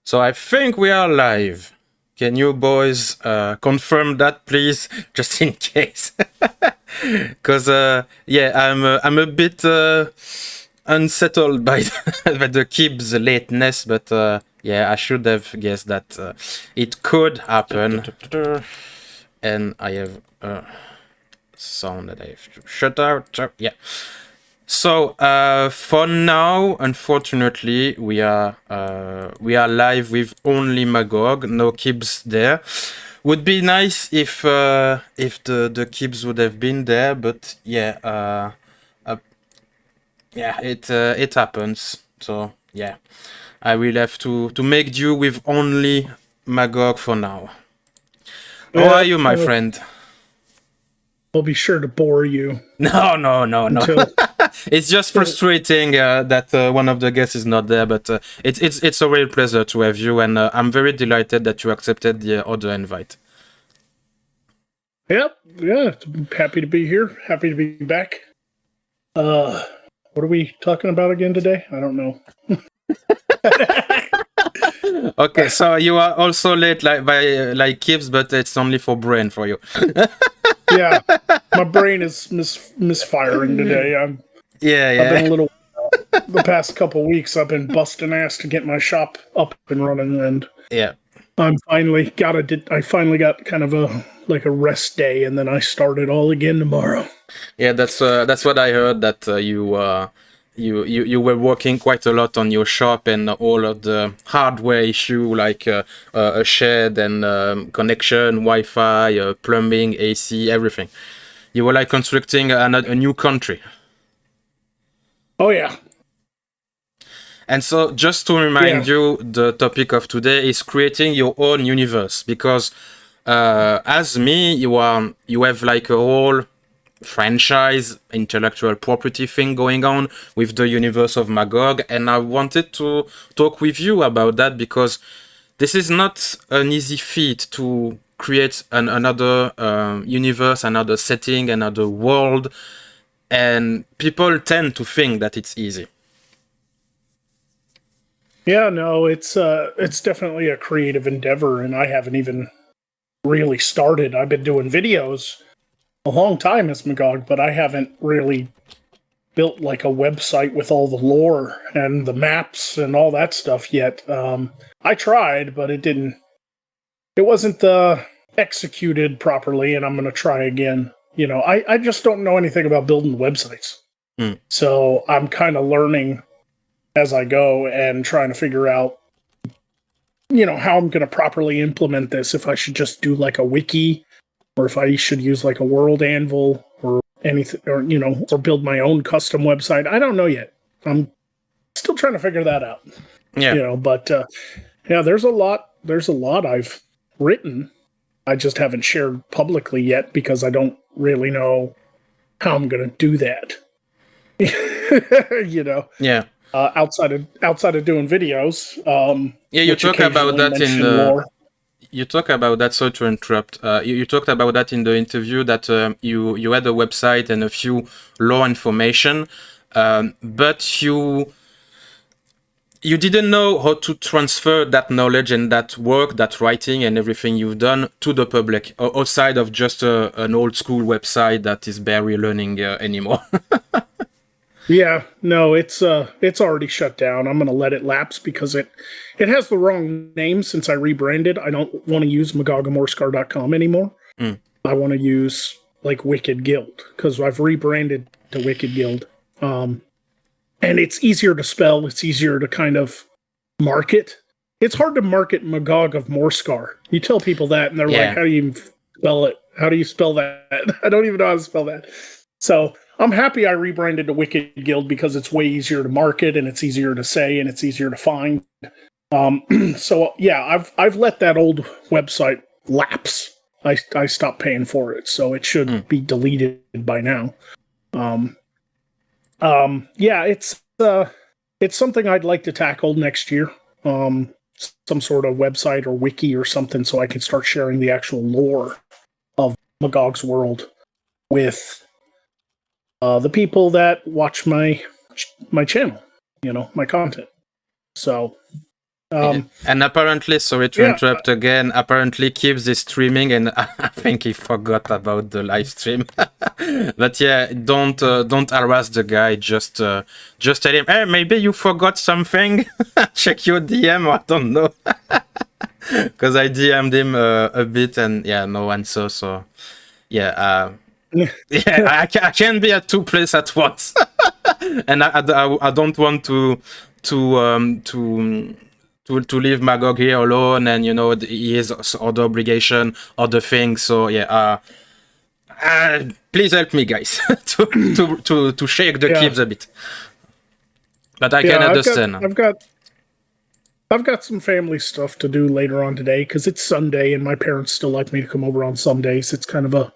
So I think we are live. Can you boys confirm that, please, just in case? Because yeah, I'm a bit unsettled by by the Kibs lateness, but yeah, I should have guessed that it could happen. And I have sound that I have to shut out. Yeah. So for now, unfortunately, we are live with only Magog, no Kibs there. Would be nice if the Kibs would have been there, but yeah, yeah, it happens. So yeah, I will have to make do with only Magog for now. How are you, my friend? We'll be sure to bore you. No. It's just frustrating that one of the guests is not there, but it's a real pleasure to have you, and I'm very delighted that you accepted the other invite. Yep, yeah, happy to be here. Happy to be back. What are we talking about again today? I don't know. Okay, so you are also late like Kibs, but it's only for brain for you. Yeah, my brain is misfiring today. I've been a little. The past couple weeks, I've been busting ass to get my shop up and running, and yeah, I finally got kind of a rest day, and then I start it all again tomorrow. Yeah, that's what I heard, that you were working quite a lot on your shop and all of the hardware issue, like a shed and connection, Wi-Fi, plumbing, AC, everything. You were like constructing a new country. Oh yeah. And so, just to remind you, the topic of today is creating your own universe, because as me, you have like a whole franchise intellectual property thing going on with the universe of Magog, and I wanted to talk with you about that, because this is not an easy feat to create another universe, another setting, another world, and people tend to think that it's easy. Yeah, no, it's definitely a creative endeavor, and I haven't even really started. I've been doing videos a long time as Magog, but I haven't really built like a website with all the lore and the maps and all that stuff yet. I tried, but it wasn't executed properly, and I'm going to try again. You know, I just don't know anything about building websites. So I'm kind of learning as I go and trying to figure out, you know, how I'm going to properly implement this. If I should just do like a wiki, or if I should use like a world anvil or anything, or, you know, or build my own custom website. I don't know yet. I'm still trying to figure that out. Yeah. You know, but yeah, there's a lot I've written. I just haven't shared publicly yet because I don't really know how I'm going to do that. You know. Yeah. Outside of doing videos. Yeah, you talk about that in the lore. You talk about that, sorry to interrupt. You talked about that in the interview, that you had a website and a few lore information, but you didn't know how to transfer that knowledge and that work, that writing and everything you've done to the public, outside of just an old school website that is barely learning anymore. Yeah, no, it's already shut down. I'm going to let it lapse because it has the wrong name since I rebranded. I don't want to use magogamorscar.com anymore. I want to use like Wicked Guild because I've rebranded to Wicked Guild. And it's easier to spell. It's easier to kind of market. It's hard to market Magog of Morscar. You tell people that and they're like, how do you spell it? How do you spell that? I don't even know how to spell that. So I'm happy I rebranded to Wicked Guild because it's way easier to market and it's easier to say and it's easier to find. So yeah, I've let that old website lapse. I stopped paying for it, so it should be deleted by now. Yeah, it's something I'd like to tackle next year. Some sort of website or wiki or something, so I can start sharing the actual lore of Magog's world with the people that watch my channel, my content. So, and apparently, sorry to interrupt again. Apparently, Kibs is streaming, and I think he forgot about the live stream. But yeah, don't harass the guy. Just tell him, hey, maybe you forgot something. Check your DM. Or I don't know, because I DM'd him a bit, and yeah, no answer. So yeah, yeah, I can't be at two places at once, and I don't want to leave Magog here alone, and he has other obligation, other things. So yeah, please help me, guys, to shake the Kibs a bit. But I can understand. I've got some family stuff to do later on today because it's Sunday, and my parents still like me to come over on Sundays. It's kind of a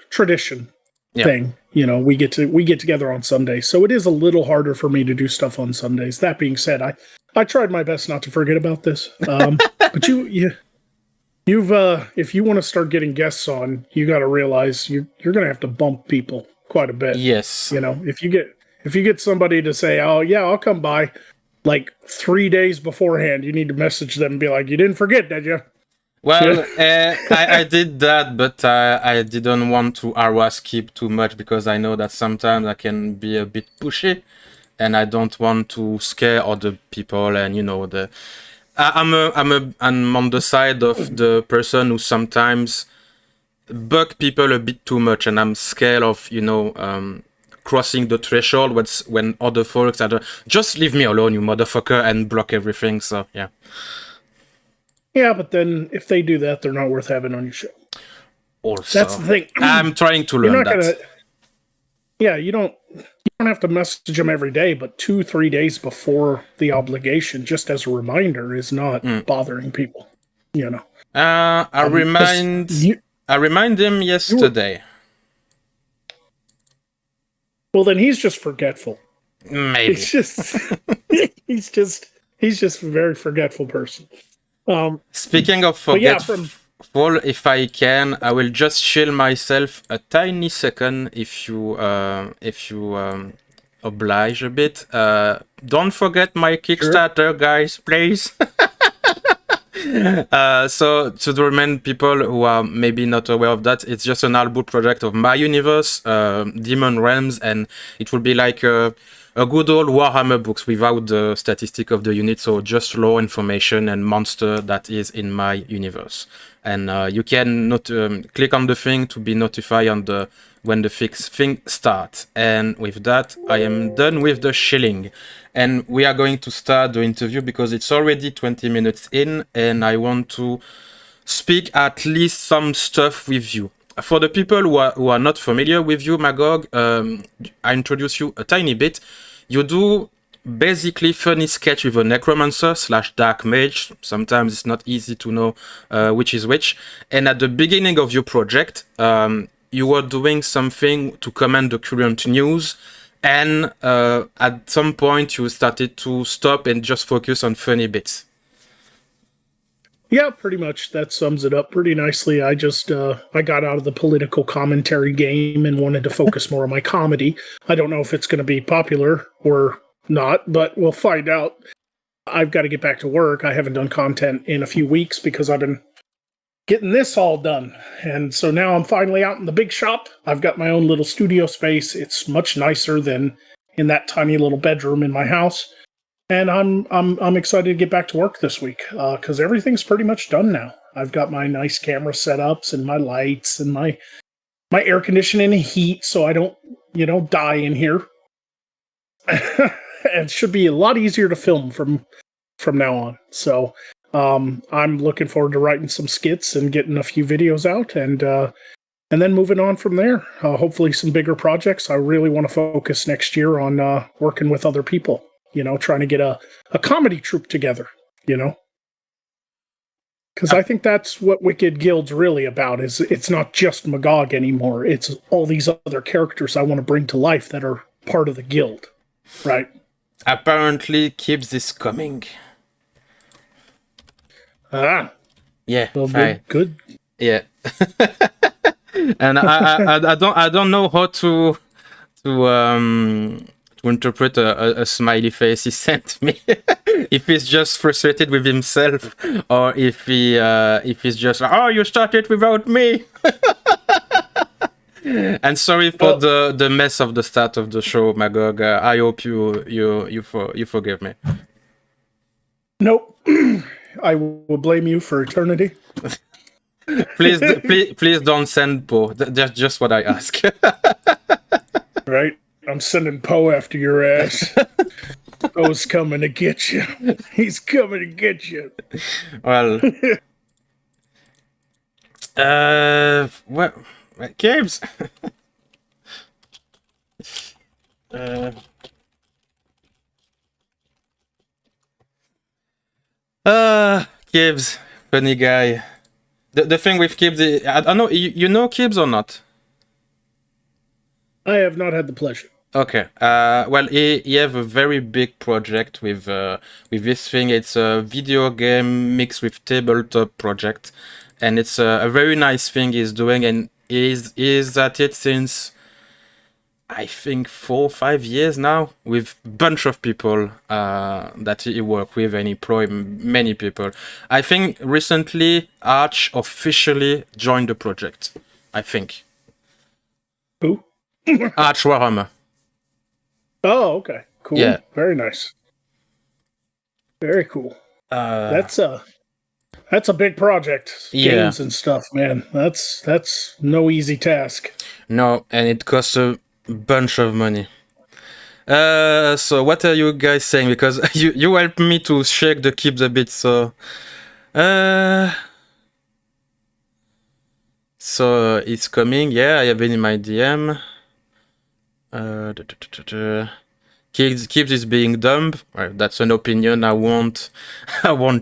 tradition thing. We get together on Sundays, so it is a little harder for me to do stuff on Sundays. That being said, I tried my best not to forget about this. But you've if you want to start getting guests on, you got to realize you're going to have to bump people quite a bit. Yes. If you get somebody to say, "Oh yeah, I'll come by," like 3 days beforehand, you need to message them and be like, "You didn't forget, did you?" Well, I did that, but I didn't want to harass Kib too much because I know that sometimes I can be a bit pushy, and I don't want to scare other people. And I'm on the side of the person who sometimes bug people a bit too much, and I'm scared of crossing the threshold when other folks are just leave me alone, you motherfucker, and block everything. So yeah. Yeah, but then if they do that, they're not worth having on your show. Also, that's the thing. I'm trying to learn that. You don't have to message them every day, but 2-3 days before the obligation, just as a reminder, is not bothering people. I remind him yesterday. Well, then he's just forgetful. Maybe he's just a very forgetful person. Speaking of forgetful, if I can, I will just chill myself a tiny second if you oblige a bit. Don't forget my Kickstarter, guys, please. So to the remind people who are maybe not aware of that, it's just an album project of my universe, Demon Realms, and it will be like a good old Warhammer books without the statistic of the unit, so just raw information and monster that is in my universe. And you can click on the thing to be notified on when the thing starts. And with that, I am done with the shilling. And we are going to start the interview because it's already 20 minutes in, and I want to speak at least some stuff with you. For the people who are not familiar with you, Magog, I introduce you a tiny bit. You do basically funny sketch with a necromancer / dark mage. Sometimes it's not easy to know which is which. And at the beginning of your project, you were doing something to comment the current news. And at some point, you started to stop and just focus on funny bits. Yeah, pretty much. That sums it up pretty nicely. I just I got out of the political commentary game and wanted to focus more on my comedy. I don't know if it's going to be popular or not, but we'll find out. I've got to get back to work. I haven't done content in a few weeks because I've been getting this all done. And so now I'm finally out in the big shop. I've got my own little studio space. It's much nicer than in that tiny little bedroom in my house. And I'm excited to get back to work this week because everything's pretty much done now. I've got my nice camera setups and my lights and my air conditioning and heat, so I don't die in here. And it should be a lot easier to film from now on. So I'm looking forward to writing some skits and getting a few videos out and then moving on from there. Hopefully some bigger projects. I really want to focus next year on working with other people. Trying to get a comedy troupe together, because I think that's what Wicked Guild's really about. Is it's not just Magog anymore. It's all these other characters I want to bring to life that are part of the guild, right? Apparently, Kibs is coming. Yeah. Well, good. Yeah. and I don't know how to interpret a smiley face he sent me. If he's just frustrated with himself, or if he's just like, oh, you started without me. And sorry for the mess of the start of the show, Magog. I hope you forgive me. Nope. I will blame you for eternity. Please don't send Poe. That's just what I ask. Right? I'm sending Poe after your ass. Poe's coming to get you. He's coming to get you. Well, what, Kibs? Kibs, funny guy. The thing with Kibs, I don't know. You know Kibs or not? I have not had the pleasure. Okay. Well, he have a very big project with this thing. It's a video game mixed with tabletop project, and it's a very nice thing he's doing, and he's at it since I think 4 or 5 years now, with bunch of people that he work with, and he employ many people. I think recently Arch officially joined the project. I think Who? Arch Warhammer. Oh, okay. Cool. Yeah. Very nice. Very cool. That's a big project. Yeah. Games and stuff, man. That's no easy task. No, and it costs a bunch of money. So what are you guys saying? Because you helped me to shake the Kibs a bit, so so it's coming. Yeah, I have it in my DM. Kibs is being dumb. Well, that's an opinion. I won't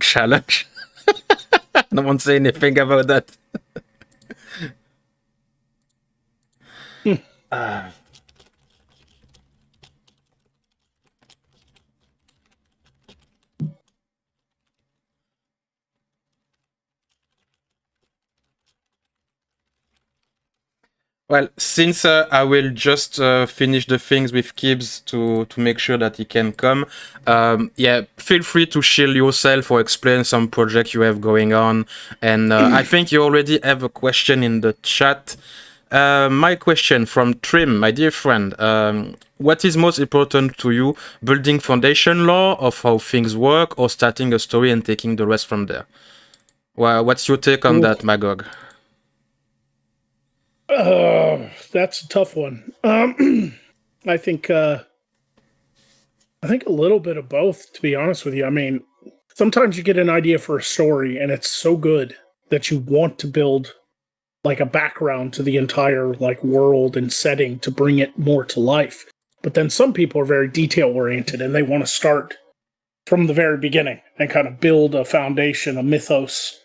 challenge. I won't say anything about that. Well, since I will just finish the things with Kibs to make sure that he can come, yeah, feel free to shield yourself or explain some project you have going on. And I think you already have a question in the chat. My question from Trim, my dear friend, what is most important to you, building foundation lore of how things work, or starting a story and taking the rest from there? Well, what's your take on that, Magog? That's a tough one. I think a little bit of both, to be honest with you. I mean, sometimes you get an idea for a story and it's so good that you want to build like a background to the entire like world and setting to bring it more to life. But then some people are very detail oriented and they want to start from the very beginning and kind of build a foundation, a mythos,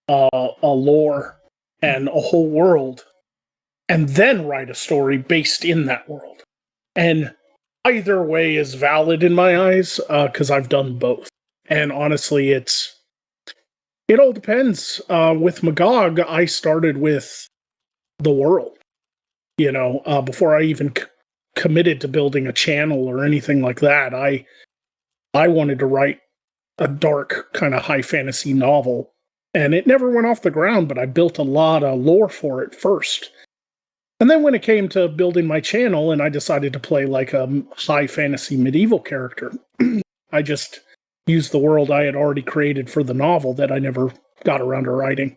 a lore, and a whole world, and then write a story based in that world. And either way is valid in my eyes, because I've done both. And honestly, it all depends. With Magog, I started with the world. Before I even committed to building a channel or anything like that, I wanted to write a dark kind of high fantasy novel. And it never went off the ground, but I built a lot of lore for it first. And then when it came to building my channel and I decided to play like a high fantasy medieval character, I just used the world I had already created for the novel that I never got around to writing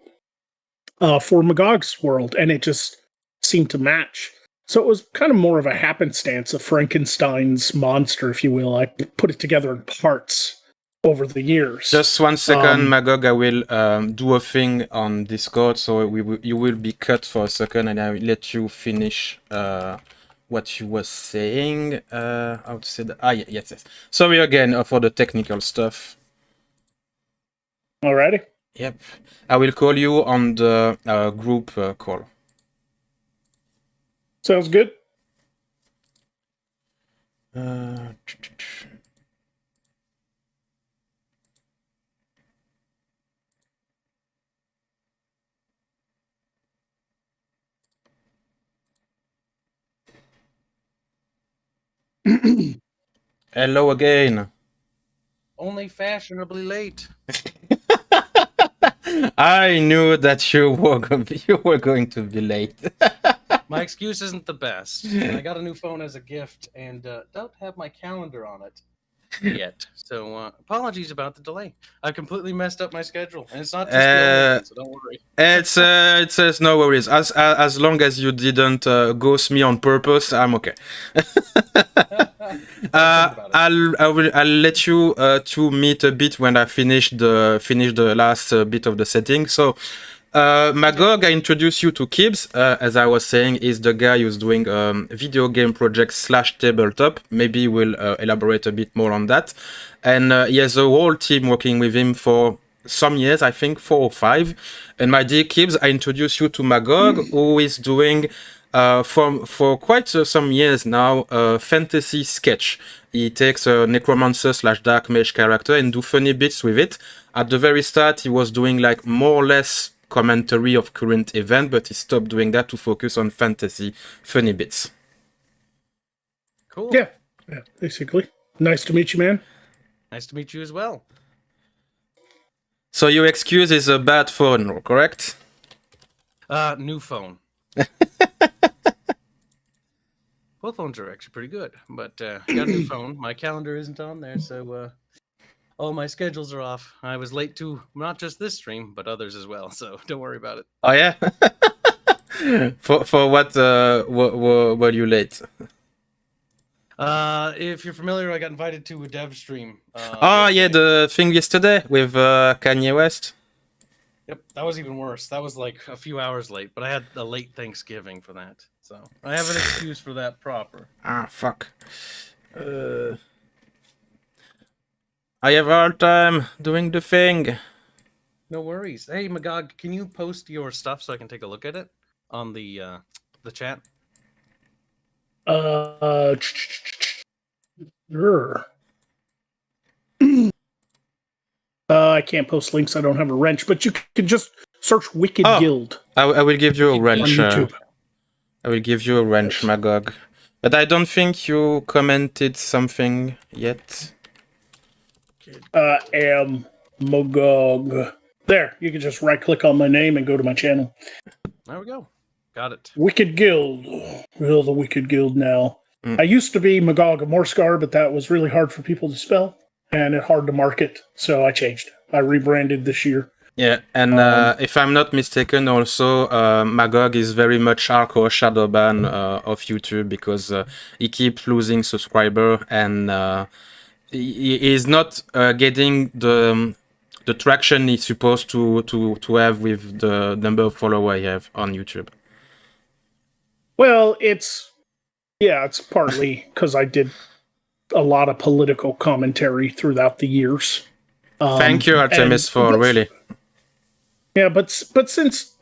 for Magog's world. And it just seemed to match. So it was kind of more of a happenstance of Frankenstein's monster, if you will. I put it together in parts over the years. Just 1 second, Magog. I will do a thing on Discord, so you will be cut for a second, and I will let you finish what you were saying. How to say that? Yes. Sorry again for the technical stuff. Alrighty. Yep. I will call you on the group call. Sounds good. Hello again. Only fashionably late. I knew that you were going to be late. My excuse isn't the best. I got a new phone as a gift and don't have my calendar on it yet. So apologies about the delay. I completely messed up my schedule, and it's not just the OnlyFans, so don't worry. It says no worries. As long as you didn't ghost me on purpose, I'm okay. I'll let you to meet a bit when I finish the last bit of the setting. So Magog, I introduce you to Kibs. As I was saying, is the guy who's doing video game projects / tabletop. Maybe we'll elaborate a bit more on that. And he has a whole team working with him for some years, I think 4 or 5. And my dear Kibs, I introduce you to Magog, who is doing for quite some years now fantasy sketch. He takes a necromancer / dark mage character and do funny bits with it. At the very start, he was doing like more or less commentary of current event, but he stopped doing that to focus on fantasy funny bits. Cool. Yeah, basically. Nice to meet you, man. Nice to meet you as well. So your excuse is a bad phone, correct? New phone. Both phones are actually pretty good, but I got a new phone. My calendar isn't on there, so all my schedules are off. I was late to not just this stream, but others as well, so don't worry about it. Oh yeah? For what were you late? If you're familiar, I got invited to a dev stream. Yeah, the thing yesterday with Kanye West. Yep, that was even worse. That was like a few hours late, but I had a late Thanksgiving for that. So I have an excuse for that proper. Ah, fuck. I have a hard time doing the thing. No worries. Hey, Magog, can you post your stuff so I can take a look at it on the chat? Sure. I can't post links. I don't have a wrench, but you can just search Wicked Guild. I will give you a wrench. On YouTube. I will give you a wrench, Magog. But I don't think you commented something yet. Am Magog. There, you can just right-click on my name and go to my channel. There we go. Got it. Wicked Guild. Well, the Wicked Guild now. I used to be Magog of Morscar, but that was really hard for people to spell and hard to market, so I changed. I rebranded this year. Yeah, and if I'm not mistaken, also Magog is very much hardcore shadowban of YouTube because he keeps losing subscriber and he is not getting the traction he's supposed to have with the number of followers he have on YouTube. Well, it's partly because I did a lot of political commentary throughout the years. Thank you, Artemis, for really. Yeah, but since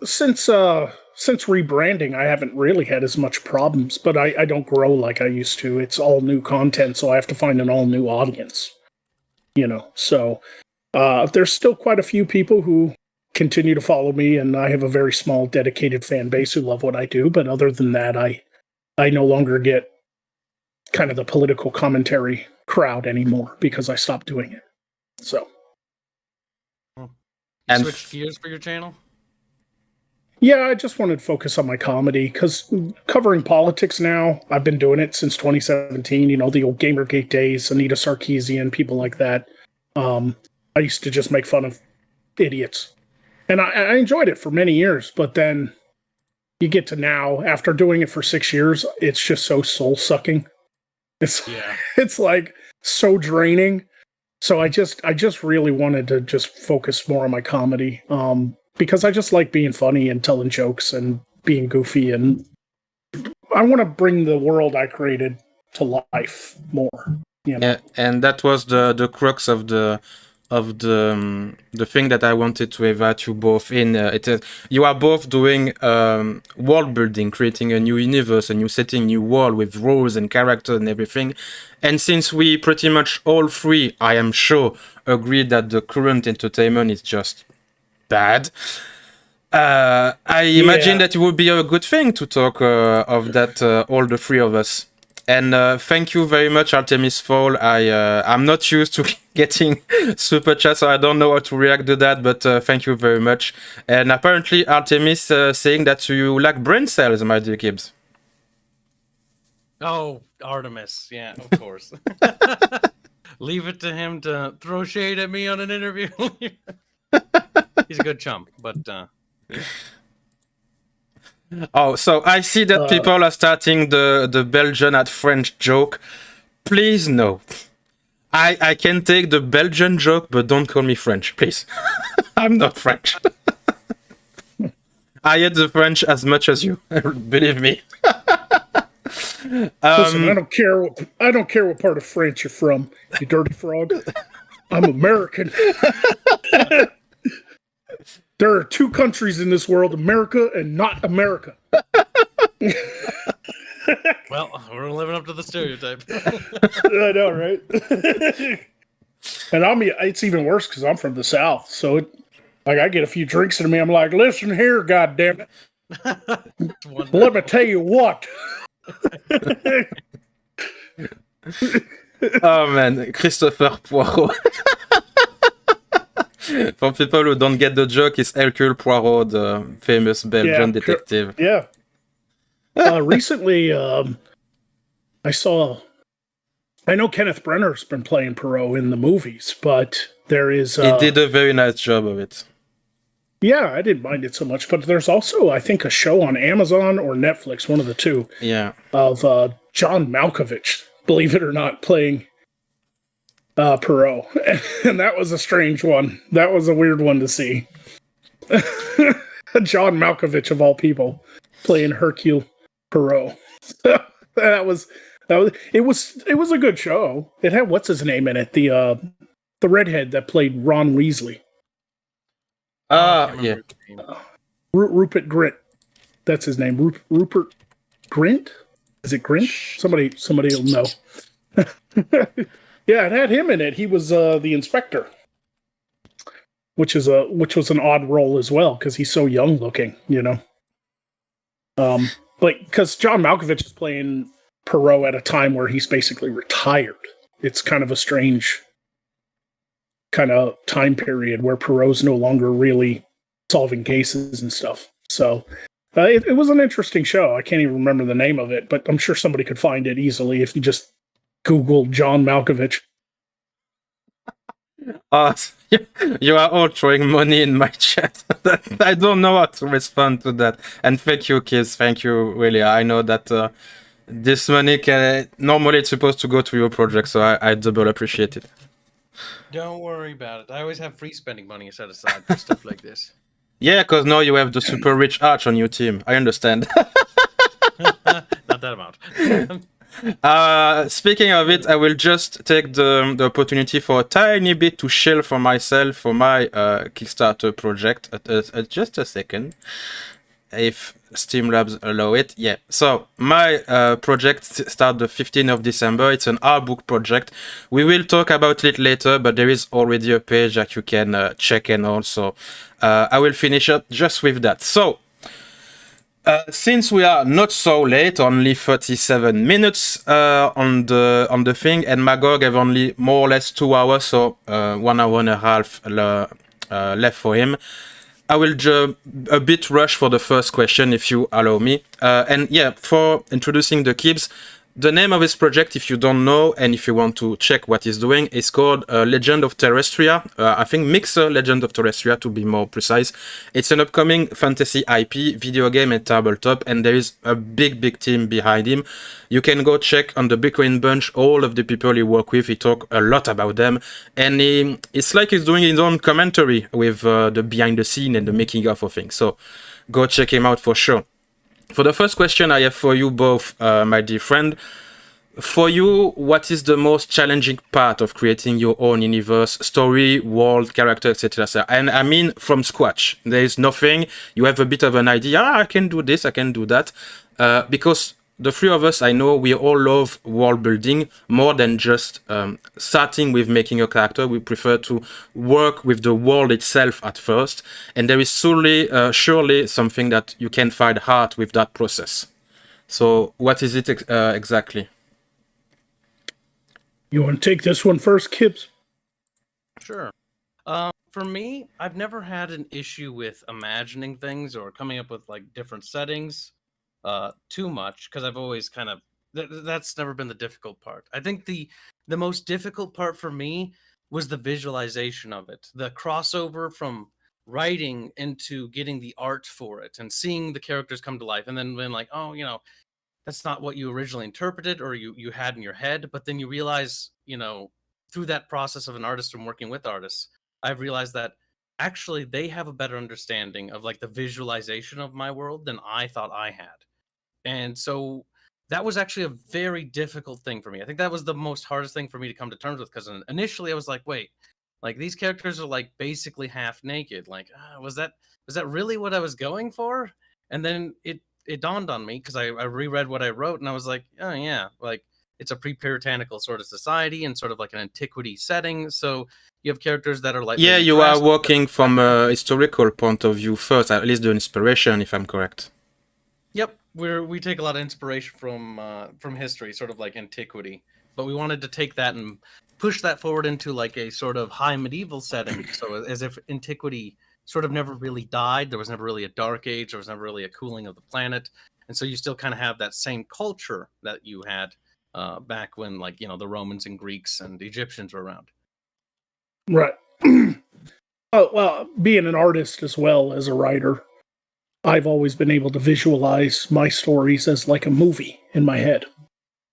rebranding, I haven't really had as much problems. But I don't grow like I used to. It's all new content, so I have to find an all new audience. So there's still quite a few people who continue to follow me, and I have a very small, dedicated fan base who love what I do. But other than that, I no longer get kind of the political commentary crowd anymore because I stopped doing it. So. And switch gears for your channel? Yeah, I just wanted to focus on my comedy because covering politics now, I've been doing it since 2017. The old Gamergate days, Anita Sarkeesian, people like that. I used to just make fun of idiots. And I enjoyed it for many years, but then you get to now, after doing it for 6 years, it's just so soul-sucking. It's like so draining. So I just really wanted to just focus more on my comedy because I just like being funny and telling jokes and being goofy, and I want to bring the world I created to life more. Yeah, and that was the crux of the thing that I wanted to invite you both in. You are both doing world building, creating a new universe, a new setting, new world with roles and characters and everything. And since we pretty much all three, I am sure, agree that the current entertainment is just bad, I imagine that it would be a good thing to talk of that, all the three of us. And thank you very much, Artemis Fall. I'm not used to getting super chats, so I don't know how to react to that. But thank you very much. And apparently, Artemis saying that you lack brain cells, my dear Kibs. Oh, Artemis. Yeah, of course. Leave it to him to throw shade at me on an interview. He's a good chump, but yeah. Oh, so I see that people are starting the Belgian at French joke. Please, no. I can take the Belgian joke, but don't call me French, please. I'm not French. I hate the French as much as you, believe me. Listen, I don't care what part of France you're from, you dirty frog. I'm American. There are two countries in this world, America and not America. Well, we're living up to the stereotype. I know, right? And it's even worse because I'm from the South. So I get a few drinks into me. I'm like, listen here, goddammit. Let me tell you what. Oh man, Christopher Poirot. For people who don't get the joke, it's Hercule Poirot, the famous Belgian detective. Yeah. Recently, I know Kenneth Branagher's been playing Poirot in the movies, but there is... he did a very nice job of it. Yeah, I didn't mind it so much, but there's also, I think, a show on Amazon or Netflix, one of the two, of John Malkovich, believe it or not, playing Poirot. And that was a strange one. That was a weird one to see. John Malkovich, of all people, playing Hercule Poirot. It was a good show. It had what's his name in it, the redhead that played Ron Weasley. Yeah. Rupert Grint. That's his name. Rupert Grint? Is it Grint? Somebody will know. Yeah, it had him in it. He was the inspector, which was an odd role as well because he's so young looking, you know. But because John Malkovich is playing Poirot at a time where he's basically retired, it's kind of a strange kind of time period where Poirot's no longer really solving cases and stuff. So it was an interesting show. I can't even remember the name of it, but I'm sure somebody could find it easily if you just Google John Malkovich. You are all throwing money in my chat. I don't know how to respond to that. And thank you, kids. Thank you, really. I know that this money normally it's supposed to go to your project, so I double appreciate it. Don't worry about it. I always have free spending money set aside for stuff like this. Yeah, because now you have the super rich arch on your team. I understand. Not that amount. Speaking of it, I will just take the opportunity for a tiny bit to shell for myself for my Kickstarter project. Just a second, if Steam Labs allow it. Yeah. So my project starts the 15th of December. It's an art book project. We will talk about it later, but there is already a page that you can check and also I will finish up just with that. So. Since we are not so late, only 37 minutes on the thing, and Magog have only more or less 2 hours, so 1 hour and a half left for him. I will a bit rush for the first question, if you allow me. And yeah, for introducing the Kibs, the name of his project, if you don't know, and if you want to check what he's doing, is called Legend of Terrestria. I think Mixer Legend of Terrestria, to be more precise. It's an upcoming fantasy IP, video game, and tabletop, and there is a big team behind him. You can go check on the Bitcoin Bunch all of the people he work with. He talk a lot about them, and it's like he's doing his own commentary with the behind the scene and the making of things. So go check him out for sure. For the first question I have for you both, my dear friend, for you, what is the most challenging part of creating your own universe, story, world, character, etc.? And I mean from scratch. There is nothing, you have a bit of an idea, I can do this, I can do that. Because the three of us, I know we all love world building more than just starting with making a character. We prefer to work with the world itself at first. And there is surely something that you can find hard with that process. So what is it exactly? You want to take this one first, Kibs? Sure. For me, I've never had an issue with imagining things or coming up with like different settings too much, because I've always kind of that's never been the difficult part. I think the most difficult part for me was the visualization of it, the crossover from writing into getting the art for it and seeing the characters come to life, and then when like, oh, that's not what you originally interpreted or you had in your head, but then you realize, through that process of an artist and working with artists, I've realized that actually they have a better understanding of like the visualization of my world than I thought I had. And so that was actually a very difficult thing for me. I think that was the most hardest thing for me to come to terms with, because initially I was like, wait, like these characters are like basically half naked. Like, was that really what I was going for? And then it dawned on me, because I reread what I wrote, and I was like, oh yeah, like it's a pre-puritanical sort of society and sort of like an antiquity setting. So you have characters that are like, Yeah, you are working from a historical point of view first, at least the inspiration, if I'm correct. Yep, we take a lot of inspiration from history, sort of like antiquity, but we wanted to take that and push that forward into like a sort of high medieval setting. So as if antiquity sort of never really died, there was never really a dark age, there was never really a cooling of the planet, and so you still kind of have that same culture that you had back when, like, the Romans and Greeks and the Egyptians were around. Right. Well, being an artist as well as a writer, I've always been able to visualize my stories as like a movie in my head.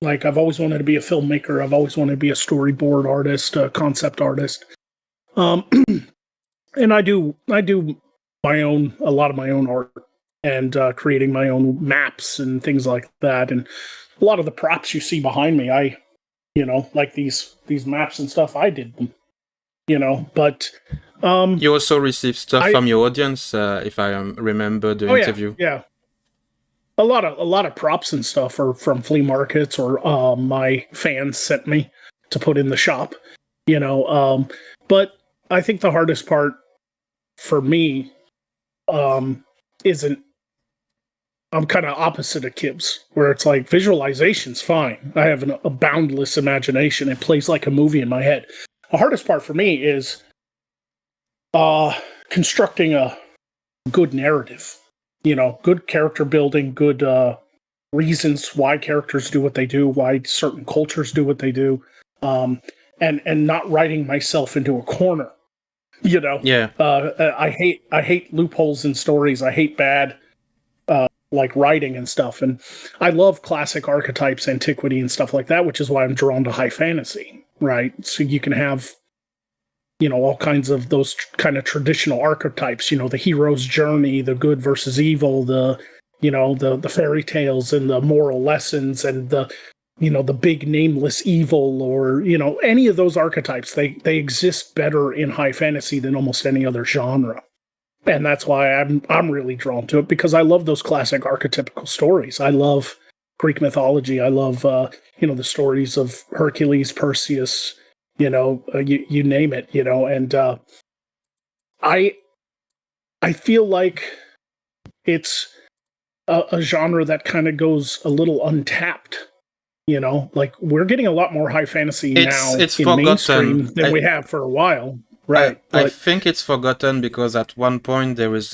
Like, I've always wanted to be a filmmaker. I've always wanted to be a storyboard artist, a concept artist. And I do a lot of my own art, and creating my own maps and things like that. And a lot of the props you see behind me, like these maps and stuff, I did them, but you also receive stuff from your audience, if I remember the interview. Yeah. A lot of props and stuff are from flea markets, or my fans sent me to put in the shop, but I think the hardest part for me isn't. I'm kind of opposite of Kibs, where it's like visualization's fine. I have a boundless imagination. It plays like a movie in my head. The hardest part for me is constructing a good narrative. Good character building, good reasons why characters do what they do, why certain cultures do what they do, and not writing myself into a corner. Yeah. I hate loopholes in stories. I hate bad like writing and stuff. And I love classic archetypes, antiquity, and stuff like that, which is why I'm drawn to high fantasy, right? So you can have, all kinds of those kind of traditional archetypes, the hero's journey, the good versus evil, the fairy tales and the moral lessons, and the big nameless evil, or, any of those archetypes, they exist better in high fantasy than almost any other genre. And that's why I'm really drawn to it, because I love those classic archetypical stories. I love Greek mythology. I love, the stories of Hercules, Perseus, you name it, and I feel like it's a genre that kind of goes a little untapped. Like, we're getting a lot more high fantasy now it's in forgotten. mainstream than we have for a while. Right. I think it's forgotten because at one point there was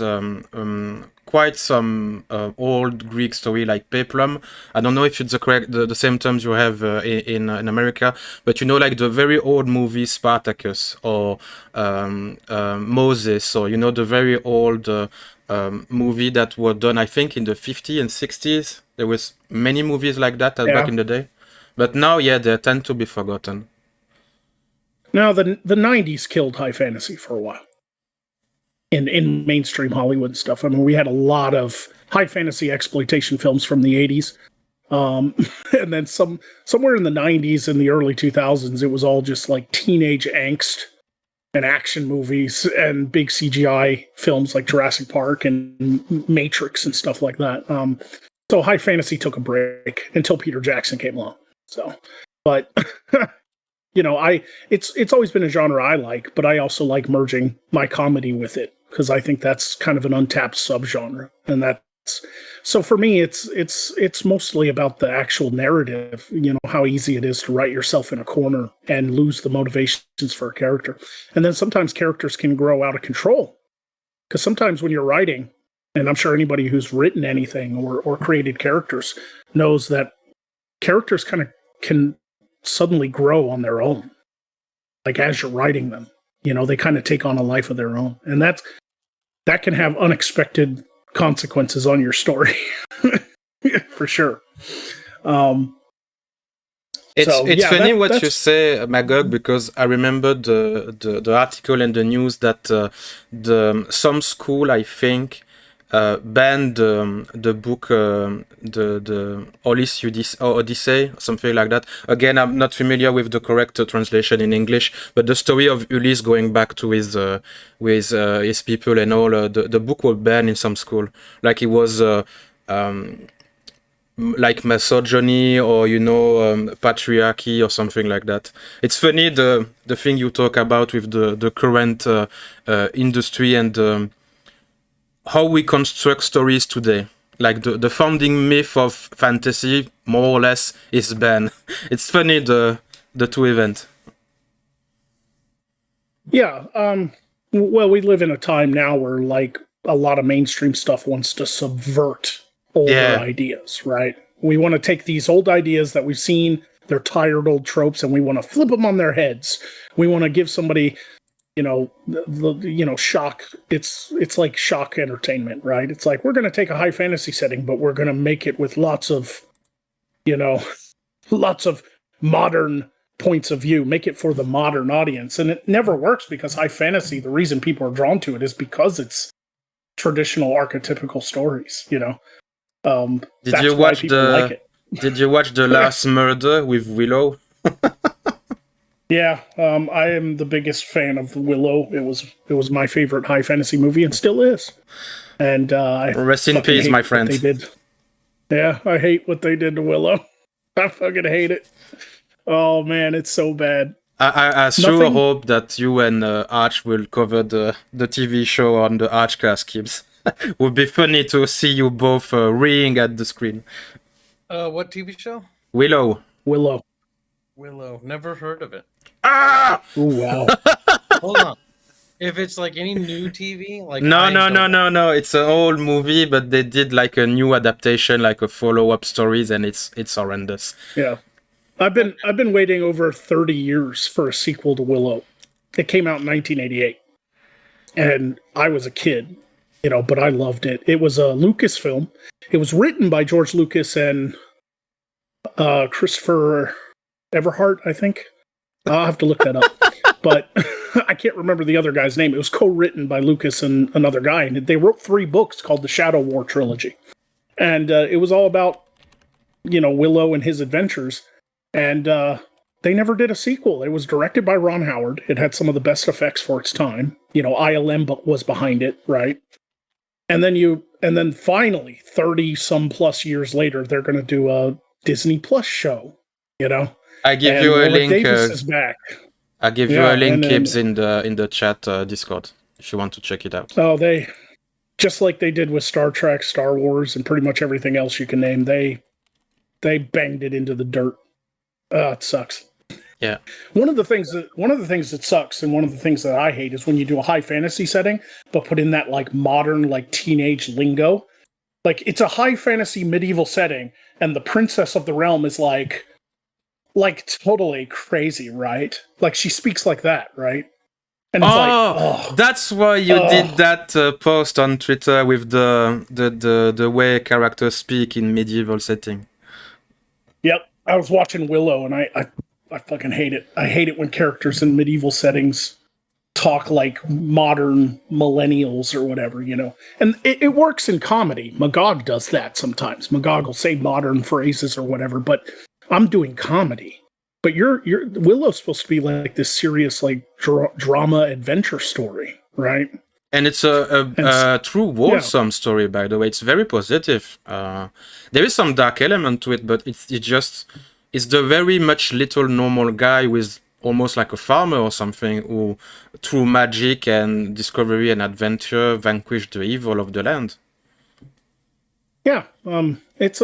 quite some old Greek story like Peplum. I don't know if it's the same terms you have in America, but like the very old movie Spartacus, or Moses, or the very old movie that were done, I think, in the 50s and 60s. There was many movies like that back in the day, but now they tend to be forgotten. Now, the 90s killed high fantasy for a while in mainstream Hollywood and stuff. I mean, we had a lot of high fantasy exploitation films from the 80s. And then somewhere in the 90s and the early 2000s, it was all just like teenage angst and action movies and big CGI films like Jurassic Park and Matrix and stuff like that. So high fantasy took a break until Peter Jackson came along. So, but... it's always been a genre I like, but I also like merging my comedy with it, because I think that's kind of an untapped subgenre, and that's So for me, it's mostly about the actual narrative. You know how easy it is to write yourself in a corner and lose the motivations for a character, and then sometimes characters can grow out of control. Because sometimes when you're writing, and I'm sure anybody who's written anything or created characters knows that characters kind of can suddenly grow on their own, like as you're writing them. You know, they kind of take on a life of their own, and that can have unexpected consequences on your story, for sure. It's funny what you say, Magog, because I remember the article in the news that some school, I think, banned the book the Ulysses Odyssey, something like that. Again, I'm not familiar with the correct translation in English, but the story of Ulysse going back to his with his people and all, the book was banned in some school, like it was like misogyny or patriarchy or something like that. It's funny the thing you talk about with the current industry and how we construct stories today. Like the founding myth of fantasy more or less is banned. It's funny the two events. Yeah. Well, we live in a time now where like a lot of mainstream stuff wants to subvert older ideas, right? We want to take these old ideas that we've seen, they're tired old tropes, and we want to flip them on their heads. We want to give somebody, shock. It's like shock entertainment, right? It's like we're going to take a high fantasy setting, but we're going to make it with lots of modern points of view, make it for the modern audience. And it never works because high fantasy, the reason people are drawn to it is because it's traditional archetypical stories, Did you watch the Last Murder with Willow? Yeah, I am the biggest fan of Willow. It was my favorite high fantasy movie and still is. And rest in peace, my friend. They did. Yeah, I hate what they did to Willow. I fucking hate it. Oh man, it's so bad. I sure hope that you and Arch will cover the TV show on the Archcast, Kibs. Would be funny to see you both reeing at the screen. What TV show? Willow. Never heard of it. Ah! Ooh, wow. Hold on. If it's like any new TV, like no. It's an old movie, but they did like a new adaptation, like a follow-up stories, and it's horrendous. Yeah, I've been waiting over 30 years for a sequel to Willow. It came out in 1988, and I was a kid. But I loved it. It was a Lucas film. It was written by George Lucas and Christopher Evrard, I think. I'll have to look that up. But I can't remember the other guy's name. It was co-written by Lucas and another guy. And they wrote 3 books called the Shadow War Trilogy. And it was all about, Willow and his adventures. And they never did a sequel. It was directed by Ron Howard. It had some of the best effects for its time. ILM was behind it, right? And then finally, 30 some plus years later, they're going to do a Disney Plus show. I give you a link. Davis is back. I give you a link, Kibs, in the chat Discord if you want to check it out. Oh, they just like they did with Star Trek, Star Wars, and pretty much everything else you can name. They banged it into the dirt. It sucks. Yeah. One of the things that sucks, and one of the things that I hate, is when you do a high fantasy setting, but put in that like modern, like teenage lingo. Like it's a high fantasy medieval setting, and the princess of the realm is like totally crazy, right? Like she speaks like that, right? And it's that's why you did that post on Twitter with the way characters speak in medieval setting. Yep, I was watching Willow, and I fucking hate it. I hate it when characters in medieval settings talk like modern millennials or whatever, And it works in comedy. Magog does that sometimes. Magog will say modern phrases or whatever, but I'm doing comedy. But your Willow's supposed to be like this serious like drama adventure story, right? And it's a true wholesome story, by the way. It's very positive. There is some dark element to it, but it's the very much little normal guy with almost like a farmer or something who, through magic and discovery and adventure, vanquished the evil of the land. Yeah, it's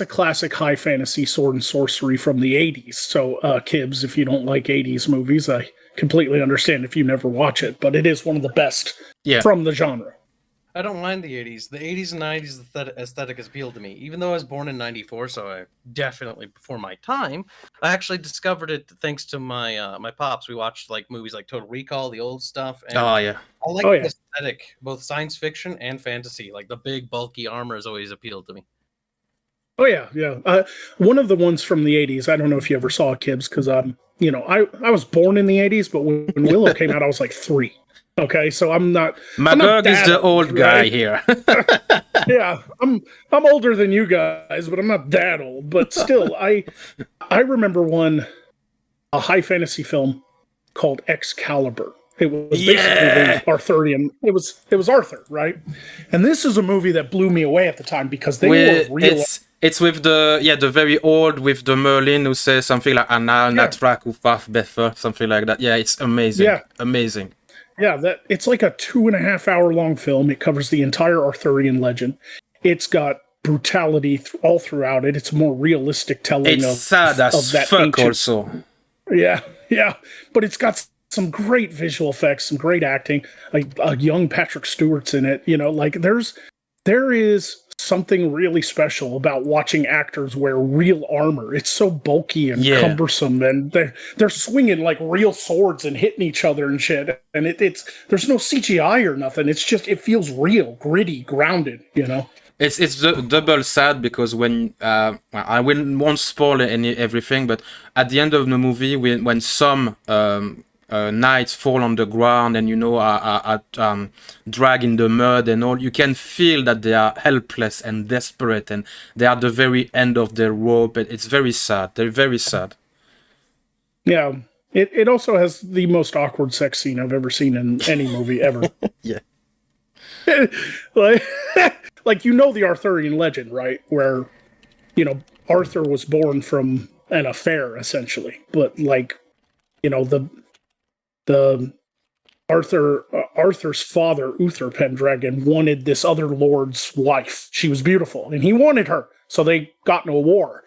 a classic high fantasy sword and sorcery from the '80s. So, Kibs, if you don't like '80s movies, I completely understand if you never watch it, but it is one of the best Yeah. from the genre. I don't mind the 80s. The 80s and 90s aesthetic has appealed to me. Even though I was born in 94, so I definitely before my time, I actually discovered it thanks to my my pops. We watched like movies like Total Recall, the old stuff, and Oh yeah. I like Oh, the yeah. aesthetic, both science fiction and fantasy. Like the big bulky armor has always appealed to me. Oh yeah, yeah. One of the ones from the '80s. I don't know if you ever saw Kibs, because I was born in the '80s, but when Willow came out, I was like 3. Okay, so I'm not. Magog is the old guy right? here. Yeah, I'm older than you guys, but I'm not that old. But still, I remember a high fantasy film called Excalibur. It was basically the Arthurian. It was Arthur, right? And this is a movie that blew me away at the time because they were real. It's with the very old with the Merlin who says something like Anal Natrak Ufaf Befer, something like that. Yeah, it's amazing. Yeah. Amazing. Yeah, it's like a 2.5-hour long film. It covers the entire Arthurian legend. It's got brutality all throughout it. It's a more realistic telling It's sad as that fuck ancient. also. Yeah, but it's got some great visual effects, some great acting. Like young Patrick Stewart's in it. Like there is something really special about watching actors wear real armor. It's so bulky and cumbersome, and they're swinging like real swords and hitting each other and shit. And it's there's no CGI or nothing. It's just it feels real, gritty, grounded. It's double sad because when I won't spoil everything, but at the end of the movie, when some knights fall on the ground and are dragged in the mud and all, you can feel that they are helpless and desperate, and they are at the very end of their rope. It's very sad. They're very sad. Yeah, it also has the most awkward sex scene I've ever seen in any movie ever. Yeah. like the Arthurian legend, right? Where Arthur was born from an affair essentially, but the Arthur's father, Uther Pendragon, wanted this other lord's wife. She was beautiful, and he wanted her, so they got into a war.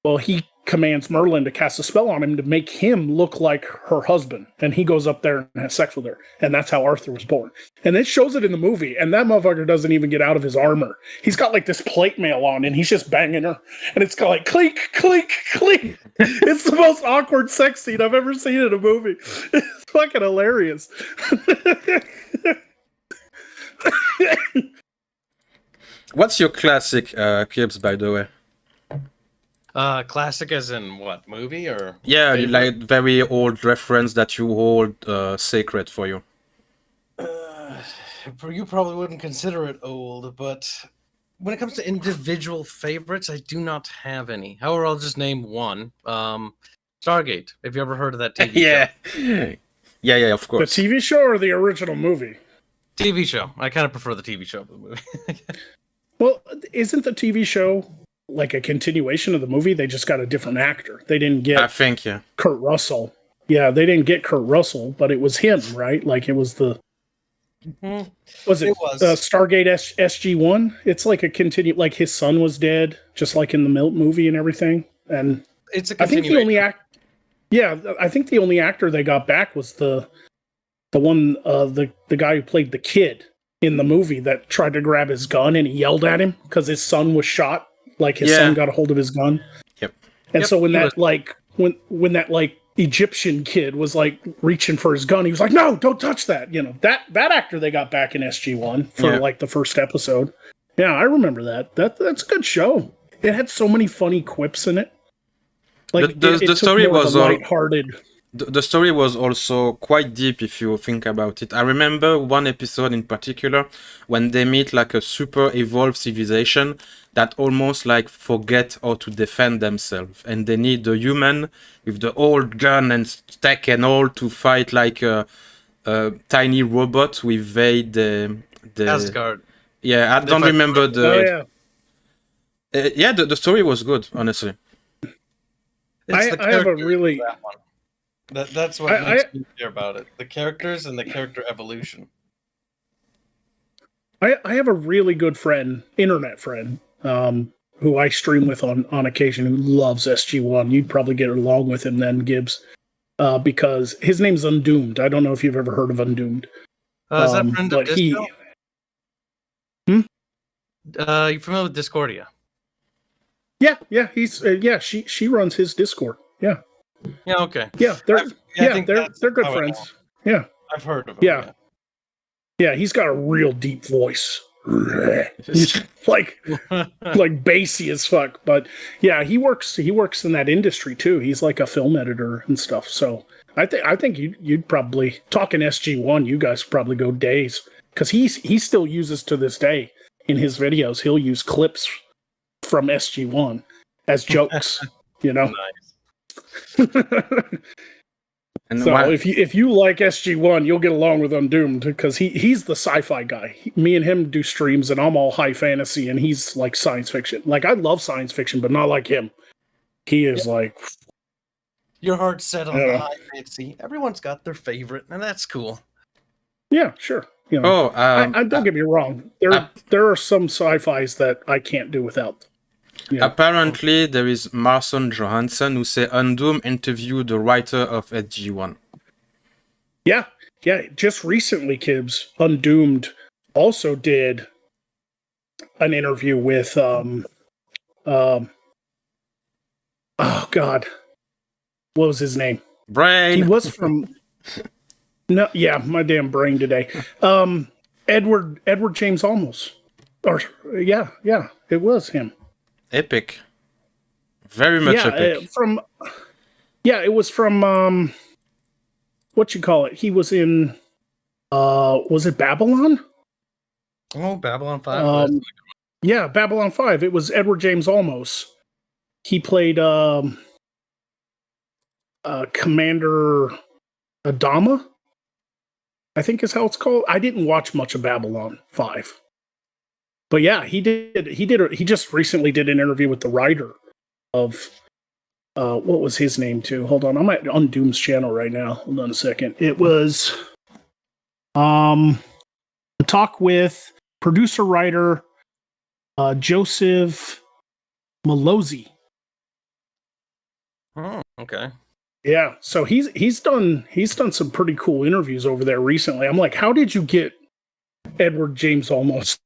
Well, he commands Merlin to cast a spell on him to make him look like her husband, and he goes up there and has sex with her, and that's how Arthur was born. And it shows it in the movie, and that motherfucker doesn't even get out of his armor. He's got like this plate mail on, and he's just banging her, and it's got like clink, clink, clink. It's the most awkward sex scene I've ever seen in a movie. It's fucking hilarious. What's your classic, Kibs, by the way? Classic as in what, movie or? Yeah, favorite? like very old reference that you hold sacred for you. You probably wouldn't consider it old, but when it comes to individual favorites, I do not have any. However, I'll just name one. Stargate. Have you ever heard of that TV show? Yeah, of course. The TV show or the original movie? TV show. I kind of prefer the TV show to the movie. Well, isn't the TV show like a continuation of the movie? They just got a different actor. They didn't get I think, yeah. Kurt Russell. Yeah, they didn't get Kurt Russell, but it was him, right? Like it was the... Was it Stargate SG-1? It's like a continue... Like his son was dead, just like in the movie and everything. And it's a I think continuation. I think the only actor they got back was the one, the guy who played the kid in the movie that tried to grab his gun and he yelled at him because his son was shot. Like his son got a hold of his gun. Yep. And so when that when that like Egyptian kid was like reaching for his gun, he was like, "No, don't touch that." That actor they got back in SG-1 for like the first episode. Yeah, I remember that. That's a good show. It had so many funny quips in it. Like the story was lighthearted. The story was also quite deep if you think about it. I remember one episode in particular when they meet like a super evolved civilization that almost like forget how to defend themselves, and they need the human with the old gun and tech and all to fight like a tiny robot to evade the Asgard. Yeah, I don't remember the. The story was good, honestly. I have a really. That one. That's what makes me care about it. The characters and the character evolution. I have a really good friend, internet friend, who I stream with on occasion, who loves SG1. You'd probably get along with him then, Gibbs, because his name's Undoomed. I don't know if you've ever heard of Undoomed. Is that friend of But he, Disco? You familiar with Discordia? yeah, he's she runs his Discord. Yeah, Yeah, okay. yeah, I think they're good how I friends. know. Yeah, I've heard of him. yeah, yeah. He's got a real deep voice. He's like bassy as fuck, but yeah, he works in that industry too. He's like a film editor and stuff. So I think you'd probably talking SG1. You guys probably go days because he still uses to this day in his videos. He'll use clips from SG1 as jokes. You know. Nice. And So why- if you like SG1, you'll get along with Undoomed because he's the sci-fi guy. Me and him do streams, and I'm all high fantasy, and he's like science fiction. Like I love science fiction, but not like him. He is like, Your heart's set on Yeah. the high fantasy. Everyone's got their favorite, and that's cool. yeah, sure. You know, oh, I don't get me wrong. There are some sci-fis that I can't do without. Yeah. apparently there is Marson Johansson who say Undoom interviewed the writer of SG1. Yeah. Just recently, Kibs, Undoomed also did an interview with oh God, what was his name? Brain. He was from no, yeah, my damn brain today. Edward James Olmos, or yeah, it was him. Epic. Very much Yeah, epic. it was from what you call it? He was in was it Babylon? Oh, Babylon 5. Yeah, Babylon 5. It was Edward James Olmos. He played Commander Adama, I think is how it's called. I didn't watch much of Babylon 5. But yeah, he just recently did an interview with the writer of what was his name too? Hold on, I'm at Undoom's channel right now. Hold on a second. It was a talk with producer writer Joseph Malozzi. Oh, okay. Yeah, so he's done some pretty cool interviews over there recently. I'm like, how did you get Edward James Olmos?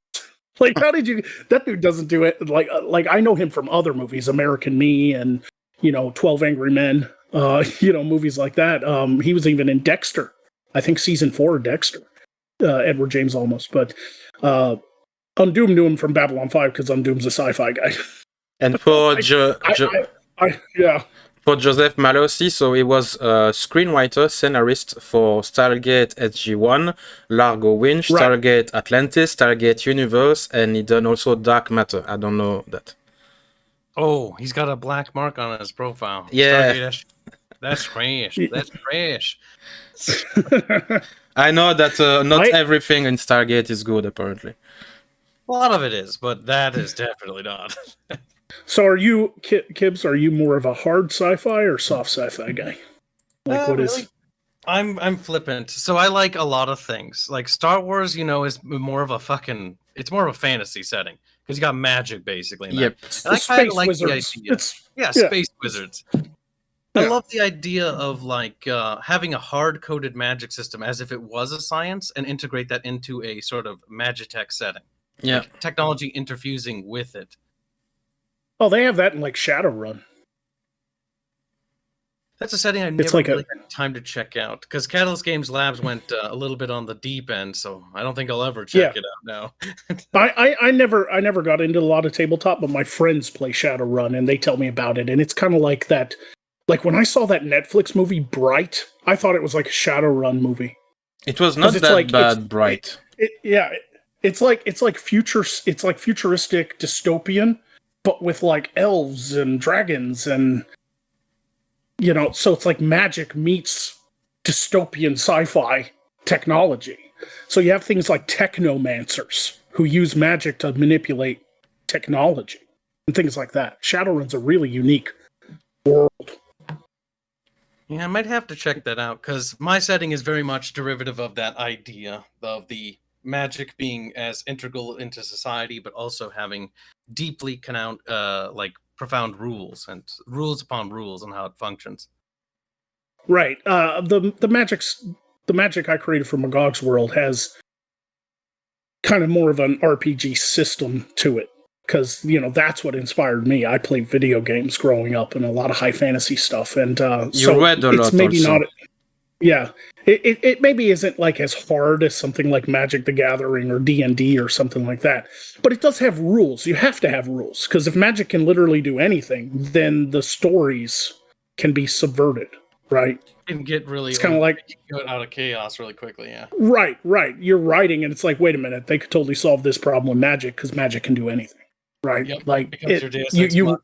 Like, how did you? That dude doesn't do it. Like I know him from other movies, American Me, and 12 Angry Men. Movies like that. He was even in Dexter. I think season 4 of Dexter. Edward James Olmos, but Undoom knew him from Babylon 5 because Undoom's a sci-fi guy. And for Yeah. for Joseph Malossi, so he was a screenwriter, scenarist for Stargate SG-1, Largo Winch, Right. Stargate Atlantis, Stargate Universe, and he done also Dark Matter. I don't know that. Oh, he's got a black mark on his profile. Yeah. Stargate, that's trash. That's trash. I know that not everything in Stargate is good, apparently. A lot of it is, but that is definitely not. So are you, Kibs, are you more of a hard sci-fi or soft sci-fi guy? Like what is... Really? I'm flippant. So I like a lot of things. Like Star Wars, is more of a it's more of a fantasy setting because you got magic basically. In that. Yep. And I kind of like wizards. the idea. Yeah, space wizards. I love the idea of like having a hard-coded magic system as if it was a science and integrate that into a sort of magitech setting. Yeah. Like technology interfusing with it. Oh, they have that in like Shadowrun. That's a setting I never really had time to check out because Catalyst Games Labs went a little bit on the deep end, so I don't think I'll ever check it out now. I never got into a lot of tabletop, but my friends play Shadowrun and they tell me about it, and it's kind of like that. Like when I saw that Netflix movie Bright, I thought it was like a Shadowrun movie. It was not that bad, Bright. It's like futuristic dystopian, but with like elves and dragons and so it's like magic meets dystopian sci-fi technology. So you have things like technomancers who use magic to manipulate technology and things like that. Shadowrun's a really unique world. Yeah, I might have to check that out because my setting is very much derivative of that idea of the magic being as integral into society, but also having deeply profound rules and rules upon rules on how it functions. Right. The magic I created for Magog's World has kind of more of an RPG system to it. Because, that's what inspired me. I played video games growing up and a lot of high fantasy stuff. And You read a lot maybe also. not. Yeah. It maybe isn't like as hard as something like Magic the Gathering or D&D or something like that. But it does have rules. You have to have rules. Because if Magic can literally do anything, then the stories can be subverted, right? And get really It's kind of like go out of chaos really quickly, yeah. Right. You're writing, and it's like, wait a minute, they could totally solve this problem with Magic because Magic can do anything, right? Yep, like becomes your Deus Ex Machina.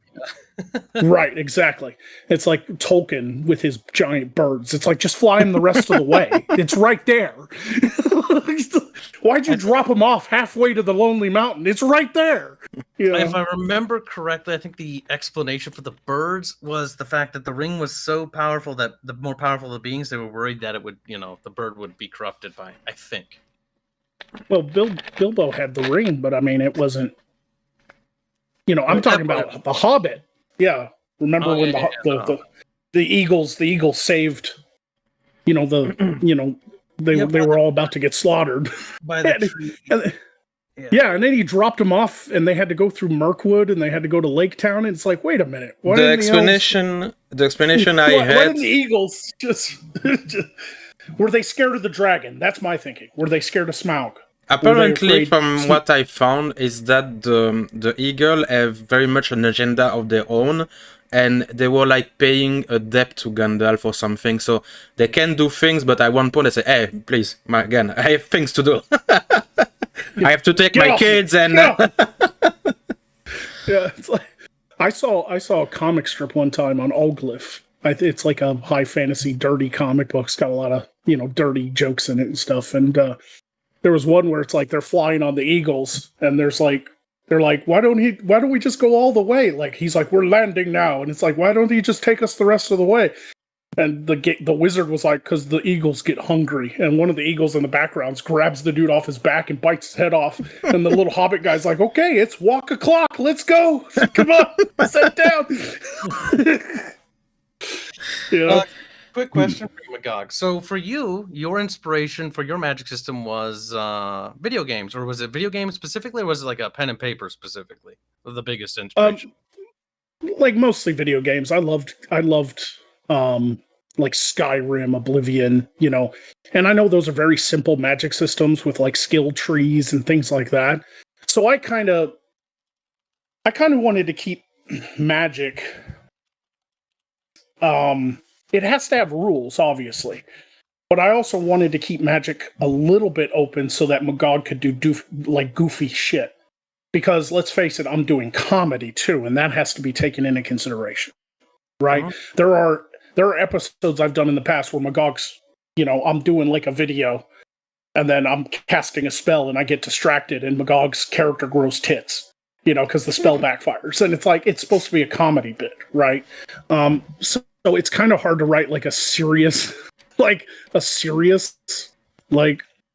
right, exactly. It's like Tolkien with his giant birds. It's like just fly them the rest of the way. It's right there. Why'd you drop them off halfway to the Lonely Mountain? It's right there. If I remember correctly, I think the explanation for the birds was the fact that the ring was so powerful that the more powerful the beings, they were worried that it would, the bird would be corrupted by, I think. Well, Bilbo had the ring, but I mean, it wasn't. I'm talking about the Hobbit. Yeah, remember when the eagles saved, they were all about to get slaughtered by the tree. And then he dropped them off, and they had to go through Mirkwood, and they had to go to Lake Town. And it's like, wait a minute, The explanation I why had. didn't the eagles just were they scared of the dragon? That's my thinking. Were they scared of Smaug? Apparently, from what I found, is that the eagle have very much an agenda of their own, and they were like paying a debt to Gandalf or something. So they can do things, but at one point they say, "Hey, please, again, I have things to do. I have to take my kids and." Yeah, it's like I saw a comic strip one time on Oglyph. It's like a high fantasy, dirty comic book. It's got a lot of dirty jokes in it and stuff, and. There was one where it's like they're flying on the eagles, and they're like, why don't we just go all the way? Like he's like, we're landing now, and it's like, why don't he just take us the rest of the way? And the wizard was like, because the eagles get hungry, and one of the eagles in the background grabs the dude off his back and bites his head off, and the little hobbit guy's like, okay, it's walk o'clock, let's go, come on, sit down. Quick question for you, Magog. So for you, your inspiration for your magic system was video games, or was it video games specifically, or was it like a pen and paper specifically? The biggest inspiration? Like mostly video games. I loved like Skyrim, Oblivion, and I know those are very simple magic systems with like skill trees and things like that. So I kind of wanted to keep magic. It has to have rules, obviously. But I also wanted to keep magic a little bit open so that Magog could do goofy shit. Because let's face it, I'm doing comedy too, and that has to be taken into consideration. Right? Uh-huh. There are episodes I've done in the past where Magog's, I'm doing like a video, and then I'm casting a spell and I get distracted and Magog's character grows tits. Because the spell backfires. And it's like, it's supposed to be a comedy bit, right? So it's kind of hard to write like a serious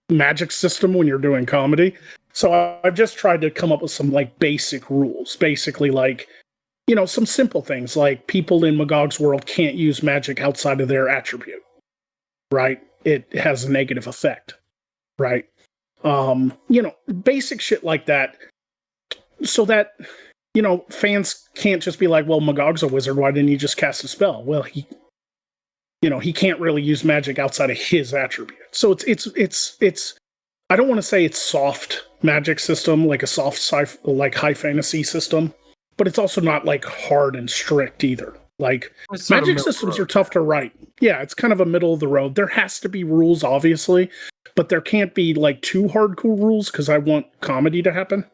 magic system when you're doing comedy. So I've just tried to come up with some like basic rules. Basically like, some simple things like people in Magog's world can't use magic outside of their attribute, right? It has a negative effect, right? Basic shit like that. So that, fans can't just be like, well, Magog's a wizard. Why didn't he just cast a spell? Well, he can't really use magic outside of his attribute. So it's I don't want to say it's soft magic system, like a soft like high fantasy system, but it's also not like hard and strict either. Like magic systems are tough to write. Yeah, it's kind of a middle of the road. There has to be rules, obviously, but there can't be like too hardcore rules because I want comedy to happen.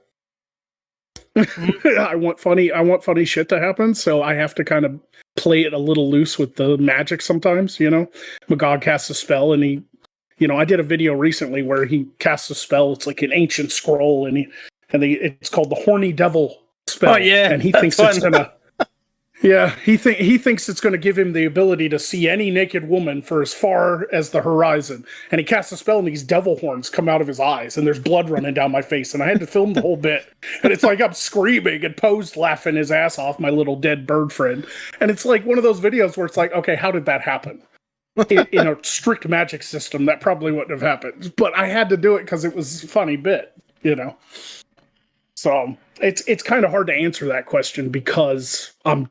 I want funny shit to happen, so I have to kind of play it a little loose with the magic sometimes, Magog casts a spell and he, I did a video recently where he casts a spell. It's like an ancient scroll and it's called the Horny Devil spell. Oh yeah, and he thinks it's gonna Yeah, he thinks it's going to give him the ability to see any naked woman for as far as the horizon. And he casts a spell, and these devil horns come out of his eyes, and there's blood running down my face. And I had to film the whole bit. And it's like I'm screaming and Poe's laughing his ass off, my little dead bird friend. And it's like one of those videos where it's like, okay, how did that happen? In a strict magic system, that probably wouldn't have happened. But I had to do it because it was a funny bit, you know. So it's kind of hard to answer that question because I'm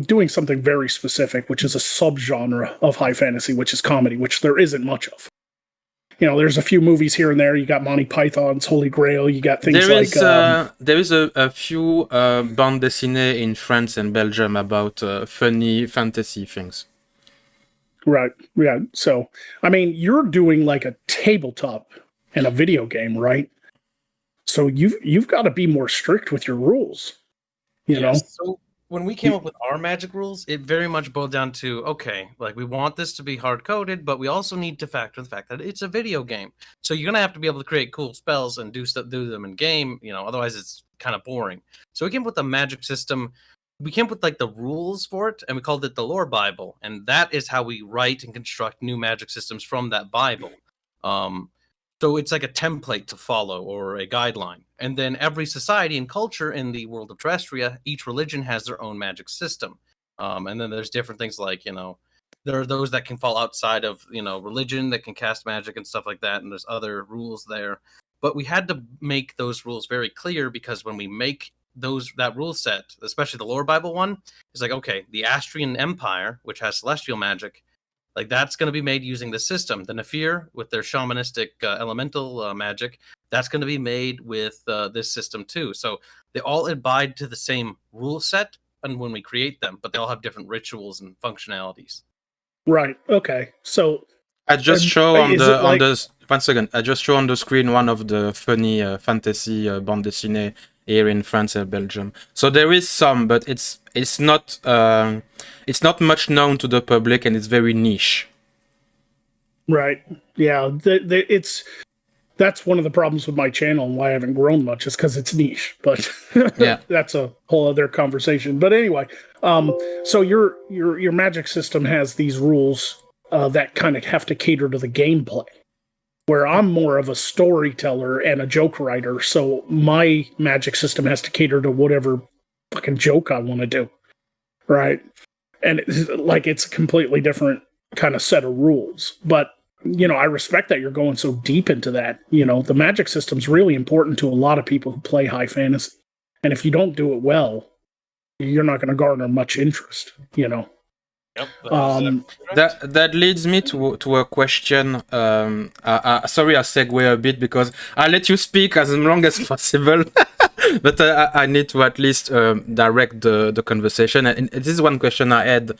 doing something very specific, which is a subgenre of high fantasy, which is comedy, which there isn't much of. You know, there's a few movies here and there. You got Monty Python's Holy Grail. You got things there is a few bande dessinée in France and Belgium about funny fantasy things. Right. Yeah. So, I mean, you're doing like a tabletop in a video game, right? So you've got to be more strict with your rules. You know. So when we came up with our magic rules, it very much boiled down to, okay, like we want this to be hard coded, but we also need to factor the fact that it's a video game. So you're gonna have to be able to create cool spells and do them in game, you know, otherwise it's kind of boring. So we came up with a magic system. We came up with like the rules for it, and we called it the Lore Bible, and that is how we write and construct new magic systems from that Bible. So it's like a template to follow or a guideline. And then every society and culture in the world of Terrestria, each religion has their own magic system. And then there's different things like, you know, there are those that can fall outside of, you know, religion that can cast magic and stuff like that. And there's other rules there. But we had to make those rules very clear because when we make that rule set, especially the Lore Bible one, is like, okay, the Astrian Empire, which has celestial magic, like that's going to be made using the system. The Nafir with their shamanistic elemental magic, that's going to be made with this system too. So they all abide to the same rule set, and when we create them, but they all have different rituals and functionalities. Right. Okay. So I just show on the 1 second. I just show on the screen one of the funny fantasy bande dessinée here in France and Belgium. So there is some, but it's not much known to the public, and it's very niche. Right. Yeah. That's one of the problems with my channel and why I haven't grown much is because it's niche. But yeah, that's a whole other conversation. But anyway, so your magic system has these rules that kind of have to cater to the gameplay. Where I'm more of a storyteller and a joke writer, so my magic system has to cater to whatever fucking joke I want to do, right? And it's a completely different kind of set of rules. But, you know, I respect that you're going so deep into that. You know, the magic system's really important to a lot of people who play high fantasy. And if you don't do it well, you're not going to garner much interest, you know? Yep, that leads me to a question. Sorry, I segue a bit because I let you speak as long as possible, but I need to at least direct the conversation. And this is one question I had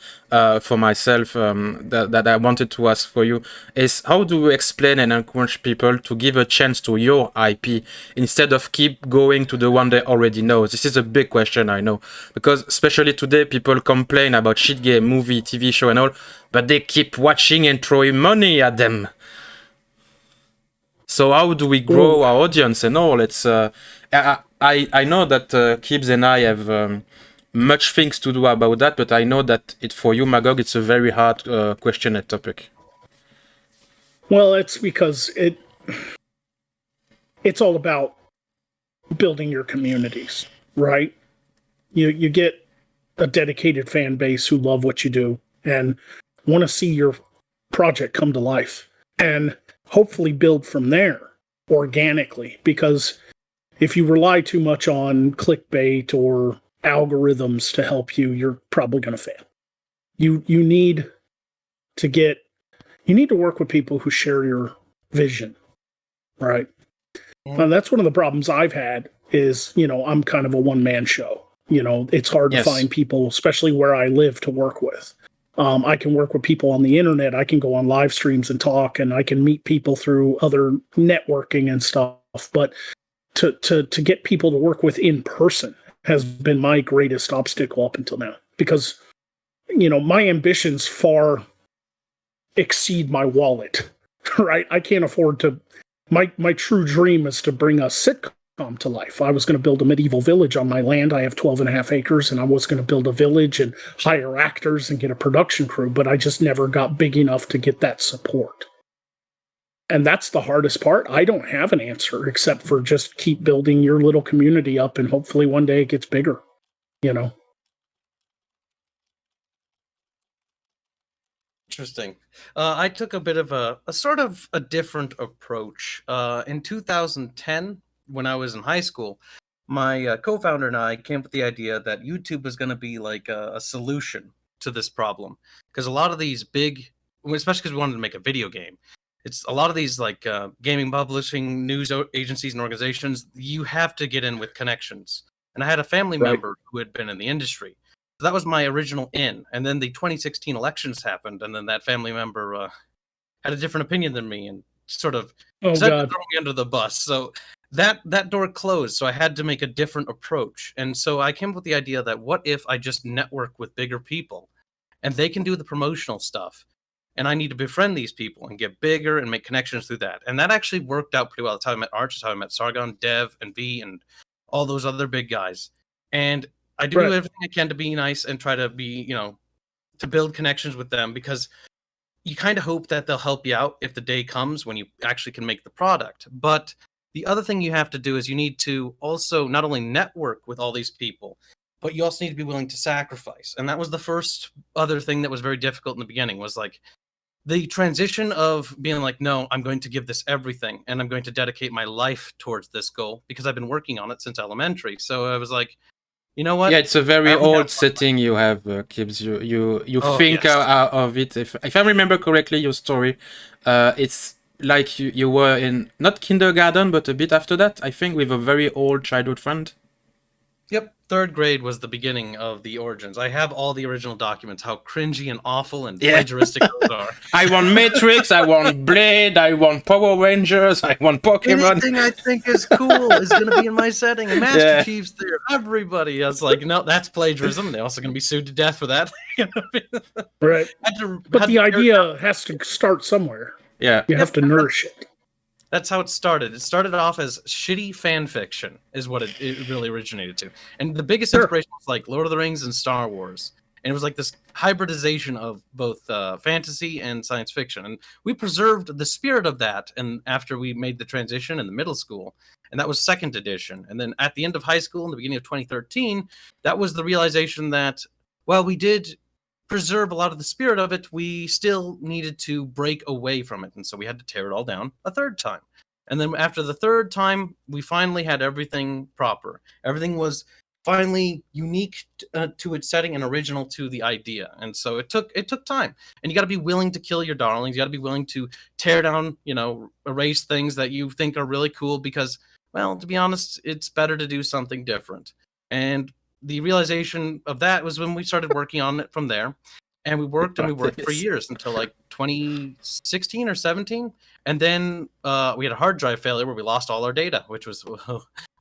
for myself that I wanted to ask for you is how do you explain and encourage people to give a chance to your IP instead of keep going to the one they already know? This is a big question, I know, because especially today people complain about shit game, movie, TV show and all, but they keep watching and throwing money at them. So how do we grow our audience and all? It's I know that Kibs and I have much things to do about that, but I know that for you, Magog, it's a very hard question and topic. Well, it's because it's all about building your communities, right? You get a dedicated fan base who love what you do and want to see your project come to life and hopefully build from there organically, because if you rely too much on clickbait or algorithms to help you, you're probably going to fail. You need to work with people who share your vision, right? That's one of the problems I've had is, you know, I'm kind of a one-man show. You know, it's hard to find people, especially where I live, to work with. I can work with people on the internet. I can go on live streams and talk, and I can meet people through other networking and stuff. But to get people to work with in person has been my greatest obstacle up until now, because, you know, my ambitions far exceed my wallet, right? I can't afford to. My true dream is to bring a sitcom come to life. I was going to build a medieval village on my land. I have 12 and a half acres, and I was going to build a village and hire actors and get a production crew, but I just never got big enough to get that support. And that's the hardest part. I don't have an answer except for just keep building your little community up, and hopefully one day it gets bigger, you know? Interesting. I took a bit of a sort of a different approach. In 2010, when I was in high school, my co-founder and I came up with the idea that YouTube was going to be like a solution to this problem. Because a lot of these big, especially because we wanted to make a video game, it's a lot of these like gaming publishing news agencies and organizations, you have to get in with connections. And I had a family member who had been in the industry. So that was my original in. And then the 2016 elections happened, and then that family member had a different opinion than me and sort of throw me under the bus. So that door closed. So I had to make a different approach. And so I came up with the idea that what if I just network with bigger people and they can do the promotional stuff, and I need to befriend these people and get bigger and make connections through that. And that actually worked out pretty well. That's how I met Arch, that's how I met Sargon, Dev, and V, and all those other big guys. And I do everything I can to be nice and try to be, to build connections with them, because you kind of hope that they'll help you out if the day comes when you actually can make the product. But the other thing you have to do is you need to also not only network with all these people, but you also need to be willing to sacrifice. And that was the first other thing that was very difficult in the beginning, was like the transition of being like, no, I'm going to give this everything and I'm going to dedicate my life towards this goal because I've been working on it since elementary. So I was like, you know what? Yeah, it's a very old setting you have, Kibs. You think of it. If I remember correctly, your story, it's like you were in not kindergarten, but a bit after that, I think, with a very old childhood friend. Yep, 3rd grade was the beginning of the origins. I have all the original documents, how cringy and awful and plagiaristic those are. I want Matrix, I want Blade, I want Power Rangers, I want Pokemon. Anything I think is cool is going to be in my setting. And Master Chief's there, everybody. I was like, no, that's plagiarism. They're also going to be sued to death for that. Right. But the idea has to start somewhere. Yeah. You have to nourish it. That's how it started. It started off as shitty fan fiction, is what it really originated to. And the biggest inspiration was like Lord of the Rings and Star Wars. And it was like this hybridization of both fantasy and science fiction. And we preserved the spirit of that. And after we made the transition in the middle school, and that was 2nd edition. And then at the end of high school, in the beginning of 2013, that was the realization that, while we did preserve a lot of the spirit of it, we still needed to break away from it. And so we had to tear it all down a 3rd time. And then after the 3rd time, we finally had everything proper. Everything was finally unique to its setting and original to the idea. And so it took time. And you got to be willing to kill your darlings. You got to be willing to tear down, erase things that you think are really cool, because, well, to be honest, it's better to do something different. And the realization of that was when we started working on it from there. And we worked for years until like 2016 or 17. And then we had a hard drive failure where we lost all our data, which was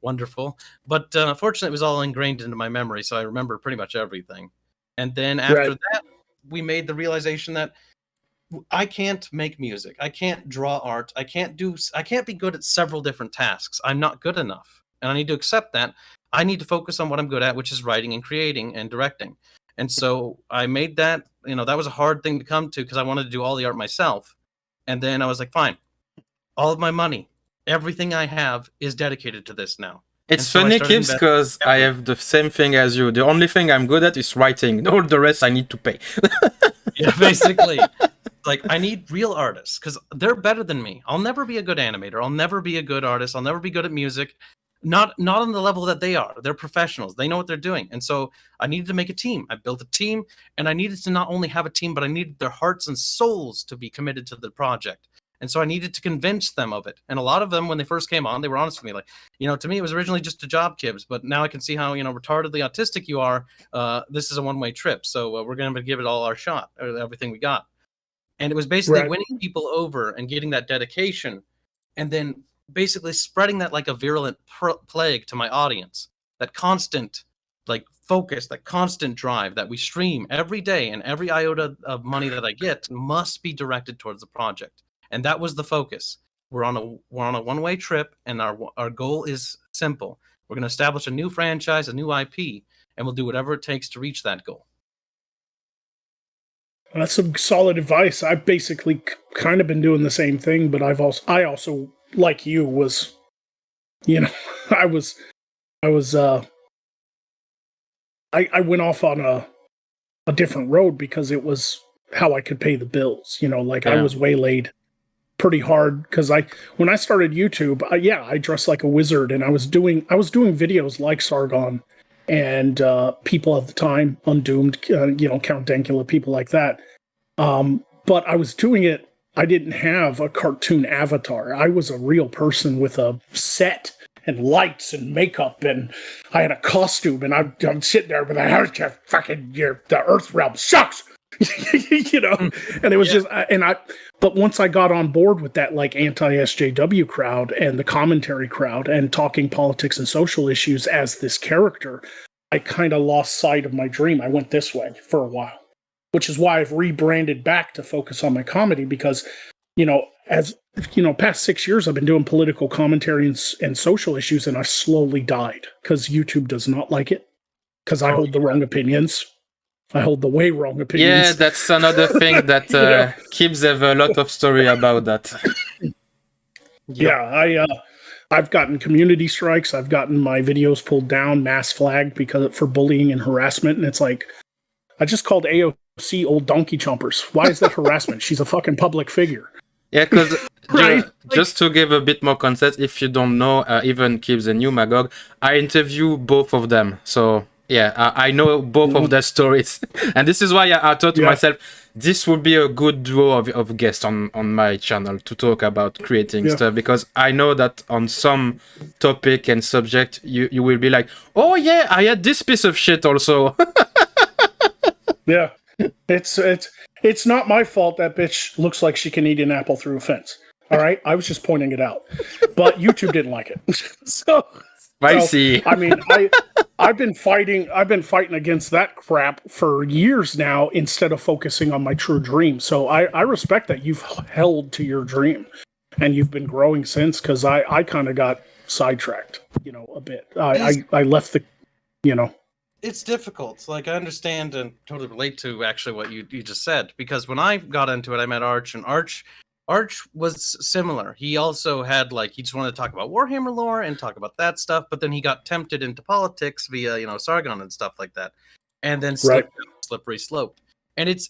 wonderful. But fortunately, it was all ingrained into my memory, so I remember pretty much everything. And then after that, we made the realization that I can't make music. I can't draw art. I can't be good at several different tasks. I'm not good enough. And I need to accept that. I need to focus on what I'm good at, which is writing and creating and directing. And so I made that, that was a hard thing to come to, because I wanted to do all the art myself. And then I was like, fine, all of my money, everything I have is dedicated to this now. It's funny, Kibs, because I have the same thing as you. The only thing I'm good at is writing. All the rest I need to pay. Yeah, basically. Like, I need real artists, because they're better than me. I'll never be a good animator. I'll never be a good artist. I'll never be good at music. Not on the level that they are. They're professionals. They know what they're doing. And so I needed to make a team. I built a team, and I needed to not only have a team, but I needed their hearts and souls to be committed to the project. And so I needed to convince them of it. And a lot of them, when they first came on, they were honest with me. Like, to me, it was originally just a job, Kibs, but now I can see how, retardedly autistic you are. This is a one-way trip. So we're going to give it all our shot, or everything we got. And it was basically winning people over and getting that dedication, and then basically spreading that like a virulent plague to my audience. That constant focus, that constant drive that we stream every day, and every iota of money that I get must be directed towards the project. And that was the focus. we're on a one-way trip, and our goal is simple. We're going to establish a new franchise, a new IP, and we'll do whatever it takes to reach that goal. That's some solid advice. I've basically kind of been doing the same thing, but I also like you was, I went off on a different road because it was how I could pay the bills. I was waylaid pretty hard because when I started YouTube, I dressed like a wizard, and I was doing videos like Sargon and people of the time, Undoomed, Count Dankula, people like that. But I was doing it. I didn't have a cartoon avatar. I was a real person with a set and lights and makeup, and I had a costume, and I'm sitting there with the Earth realm sucks, and it was but once I got on board with that, like, anti-SJW crowd and the commentary crowd and talking politics and social issues as this character, I kind of lost sight of my dream. I went this way for a while, which is why I've rebranded back to focus on my comedy, because, past 6 years, I've been doing political commentary and social issues, and I've slowly died because YouTube does not like it, because I hold the wrong opinions. I hold the way wrong opinions. Yeah, that's another thing that Kibs have a lot of story about that. Yeah, I've gotten community strikes. I've gotten my videos pulled down, mass flagged for bullying and harassment, and it's like, I just called AOC old donkey chompers. Why is that harassment? She's a fucking public figure. Yeah, because Right. just to give a bit more context, if you don't know, even Kibs and you, Magog, I interview both of them. So yeah, I know both of their stories. And this is why I thought to myself, this would be a good duo of guests on my channel to talk about creating stuff, because I know that on some topic and subject, you will be like, oh yeah, I had this piece of shit also. Yeah. It's not my fault that bitch looks like she can eat an apple through a fence. All right? I was just pointing it out. But YouTube didn't like it. Spicy. I mean, I've been fighting against that crap for years now instead of focusing on my true dream. So I respect that you've held to your dream and you've been growing since, because I kind of got sidetracked, a bit. I left the. It's difficult. Like, I understand and totally relate to actually what you just said, because when I got into it, I met Arch, and Arch was similar. He also had, he just wanted to talk about Warhammer lore and talk about that stuff, but then he got tempted into politics via, Sargon and stuff like that, and then slipped down a slippery slope. And it's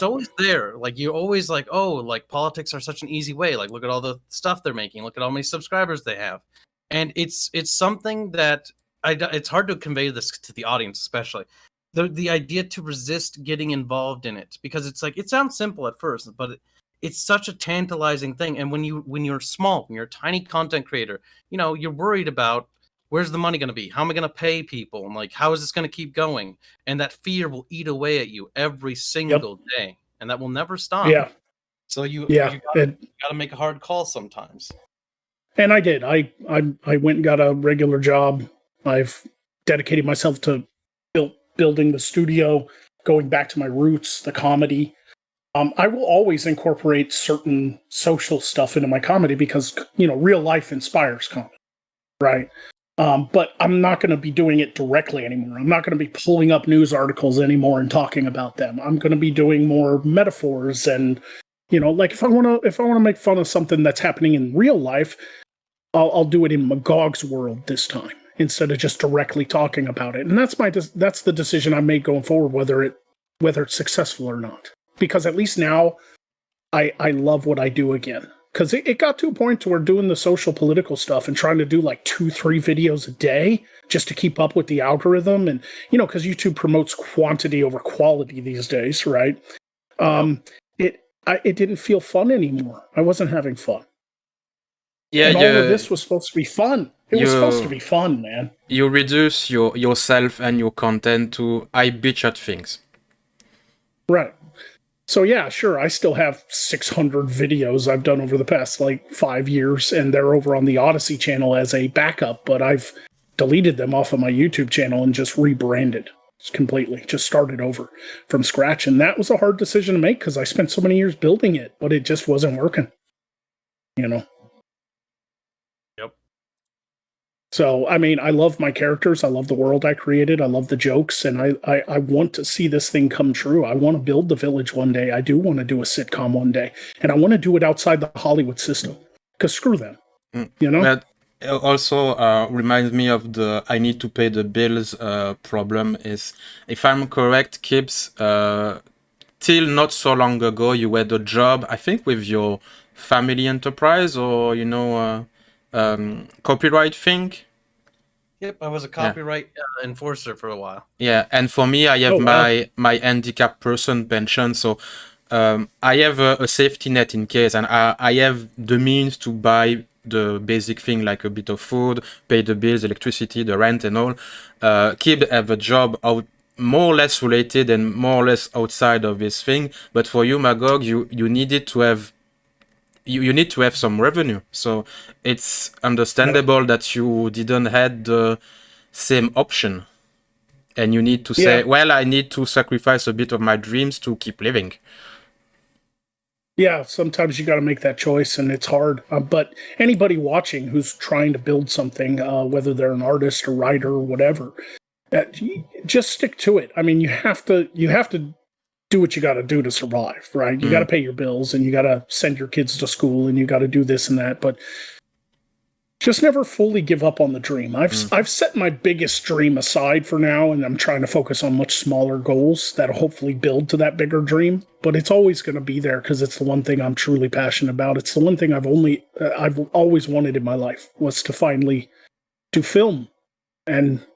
always there. Like, you're always like, oh, like, politics are such an easy way. Like, look at all the stuff they're making. Look at how many subscribers they have. And it's something that it's hard to convey this to the audience, especially the idea to resist getting involved in it, because it's like, it sounds simple at first, but it's such a tantalizing thing. And when you're small, when you're a tiny content creator, you're worried about, where's the money going to be? How am I going to pay people? And like, how is this going to keep going? And that fear will eat away at you every single day, and that will never stop. Yeah. So you gotta make a hard call sometimes. And I did. I went and got a regular job. I've dedicated myself to building the studio, going back to my roots, the comedy. I will always incorporate certain social stuff into my comedy because, real life inspires comedy, right? But I'm not going to be doing it directly anymore. I'm not going to be pulling up news articles anymore and talking about them. I'm going to be doing more metaphors and, if I want to make fun of something that's happening in real life, I'll do it in Magog's world this time instead of just directly talking about it. And that's the decision I made going forward, whether it's successful or not. Because at least now I love what I do again. Because it got to a point to where doing the social political stuff and trying to do like 2-3 videos a day just to keep up with the algorithm. And, because YouTube promotes quantity over quality these days, right? It didn't feel fun anymore. I wasn't having fun. Yeah, and all of this was supposed to be fun. It was supposed to be fun, man. You reduce yourself and your content to I bitch at things. Right. So yeah, sure, I still have 600 videos I've done over the past 5 years, and they're over on the Odyssey channel as a backup, but I've deleted them off of my YouTube channel and just rebranded completely, just started over from scratch. And that was a hard decision to make because I spent so many years building it, but it just wasn't working, So, I mean, I love my characters. I love the world I created. I love the jokes, and I want to see this thing come true. I want to build the village one day. I do want to do a sitcom one day, and I want to do it outside the Hollywood system. Because screw them, you know. But it also reminds me of the I need to pay the bills problem. Is, if I'm correct, Kibs, till not so long ago, you had a job, I think, with your family enterprise, or copyright thing. Yep, I was a copyright enforcer for a while. Yeah, and for me, I have Oh, wow. my handicapped person pension, so I have a safety net in case, and I have the means to buy the basic thing like a bit of food, pay the bills, electricity, the rent, and all. Kib have a job out more or less related and more or less outside of this thing, but for you, Magog, you needed to have you need to have some revenue. So it's understandable that you didn't had the same option. And you need to say, Yeah. well, I need to sacrifice a bit of my dreams to keep living. Yeah, sometimes you got to make that choice, and it's hard. But anybody watching who's trying to build something, whether they're an artist or writer or whatever, just stick to it. I mean, you have to do what you got to do to survive, right? You got to pay your bills, and you got to send your kids to school, and you got to do this and that. But just never fully give up on the dream. I've set my biggest dream aside for now, and I'm trying to focus on much smaller goals that'll hopefully build to that bigger dream. But it's always going to be there because it's the one thing I'm truly passionate about. It's the one thing I've always wanted in my life, was to finally do film, and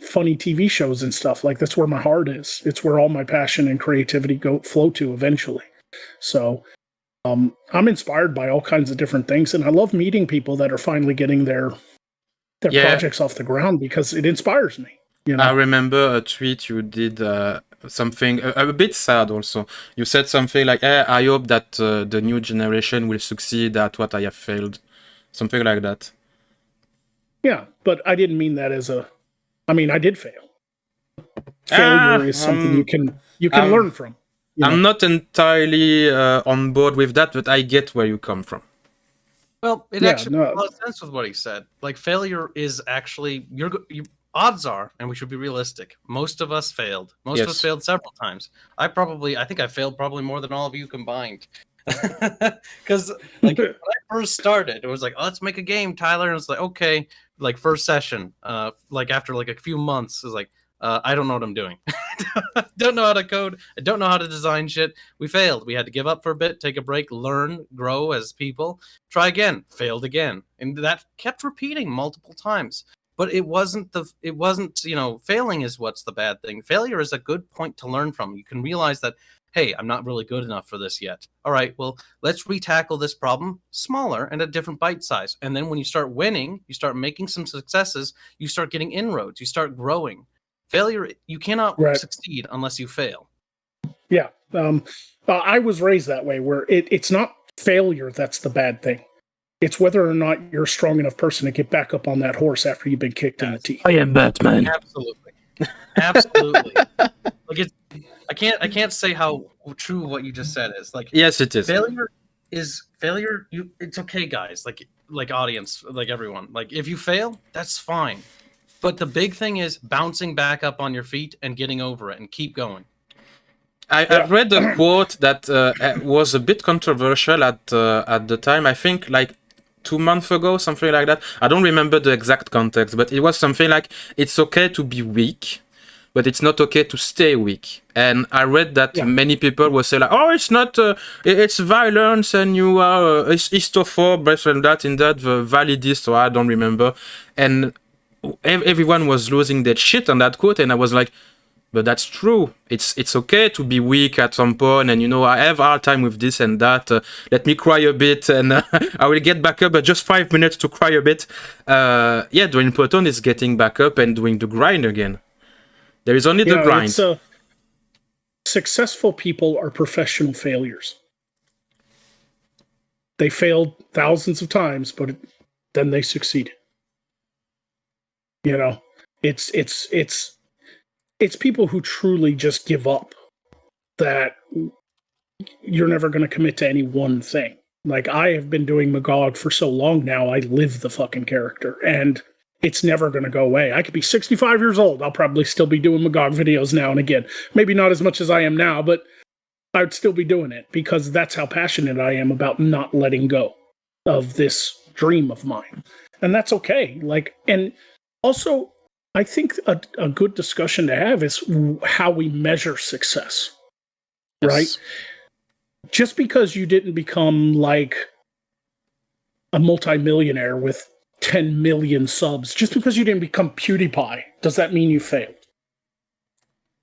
funny TV shows and stuff. Like, that's where my heart is. It's where all my passion and creativity flow to eventually. So I'm inspired by all kinds of different things, and I love meeting people that are finally getting their projects off the ground, because it inspires me. I remember a tweet you did, something a bit sad also. You said something like, I hope that the new generation will succeed at what I have failed. Something like that. Yeah, but I didn't mean that as I mean, I did fail. Failure is something you can learn from. I'm not entirely on board with that, but I get where you come from. Well, it actually makes a lot of sense with what he said. Like, failure is actually odds are, and we should be realistic, most of us failed. Most of us failed several times. I think I failed probably more than all of you combined. Because like when I first started, it was like, oh, let's make a game, Tyler. And it's like, okay, like first session, like after like a few months, it's like, I don't know what I'm doing. Don't know how to code. I don't know how to design shit. We failed. We had to give up for a bit, take a break, learn, grow as people, try again, failed again. And that kept repeating multiple times. But it wasn't, failing is what's the bad thing. Failure is a good point to learn from. You can realize that, hey, I'm not really good enough for this yet. All right, well, let's retackle this problem smaller and a different bite size. And then when you start winning, you start making some successes, you start getting inroads, you start growing. Failure, you cannot succeed unless you fail. Yeah. I was raised that way, where it's not failure that's the bad thing. It's whether or not you're a strong enough person to get back up on that horse after you've been kicked in the teeth. I am Batman. Absolutely. Absolutely. Like, I can't say how true what you just said is. Like, yes, it is. Failure. It's okay, guys. Like audience, like everyone. Like, if you fail, that's fine. But the big thing is bouncing back up on your feet and getting over it and keep going. I've read a quote that was a bit controversial at the time. I think like 2 months ago, something like that. I don't remember the exact context, but it was something like, it's okay to be weak, but it's not okay to stay weak. And I read that many people will say like, oh, it's not, it's violence, and you are histophobe, this and that, in that, the validist, or I don't remember. And everyone was losing their shit on that quote, and I was like, but that's true. It's okay to be weak at some point, and I have a hard time with this and that. Let me cry a bit, and I will get back up. But just 5 minutes to cry a bit. The important is getting back up and doing the grind again. There is only the grind. Successful people are professional failures. They failed thousands of times, but then they succeeded. It's people who truly just give up, that you're never going to commit to any one thing. Like, I have been doing Magog for so long now, I live the fucking character, and it's never going to go away. I could be 65 years old. I'll probably still be doing Magog videos now and again. Maybe not as much as I am now, but I'd still be doing it because that's how passionate I am about not letting go of this dream of mine. And that's okay. Like, and also, I think a good discussion to have is how we measure success, right? Just because you didn't become like a multimillionaire with 10 million subs, just because you didn't become PewDiePie, does that mean you failed?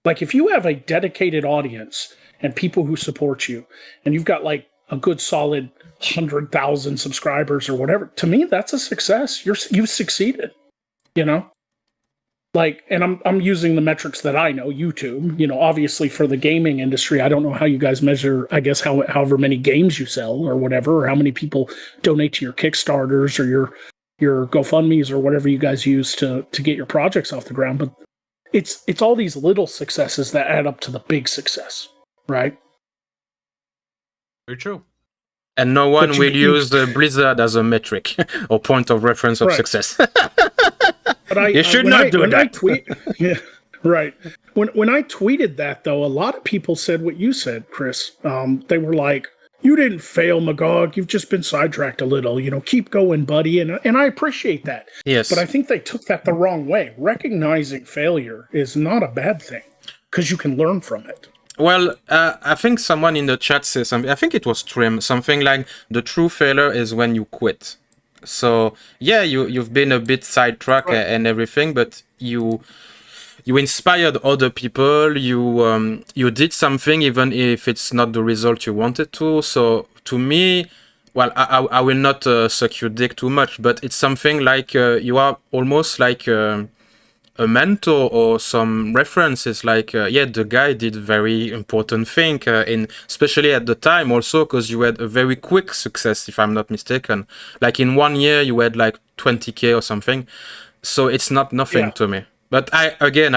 Like, if you have a dedicated audience and people who support you, and you've got like a good solid 100,000 subscribers or whatever, to me, that's a success. You've succeeded, you know? Like, and I'm using the metrics that I know, YouTube, you know, obviously for the gaming industry, I don't know how you guys measure, I guess, however many games you sell or whatever, or how many people donate to your Kickstarters or your GoFundMes or whatever you guys use to get your projects off the ground. But it's all these little successes that add up to the big success, right? Very true. And no one will use Blizzard as a metric or point of reference of success. But you should not do that. Yeah, right. When I tweeted that, though, a lot of people said what you said, Chris. They were like, "You didn't fail, Magog. You've just been sidetracked a little. You know, keep going, buddy." And I appreciate that. Yes. But I think they took that the wrong way. Recognizing failure is not a bad thing because you can learn from it. Well, I think someone in the chat says something. I think it was Trim. Something like the true failure is when you quit. So yeah, you've been a bit sidetracked and everything, but you inspired other people. You did something even if it's not the result you wanted to. So to me, well, I will not suck your dick too much, but it's something like you are almost like a mentor or some references. Like the guy did very important thing in especially at the time also because you had a very quick success, if I'm not mistaken. Like in 1 year you had like 20K or something, so it's not nothing to me. But I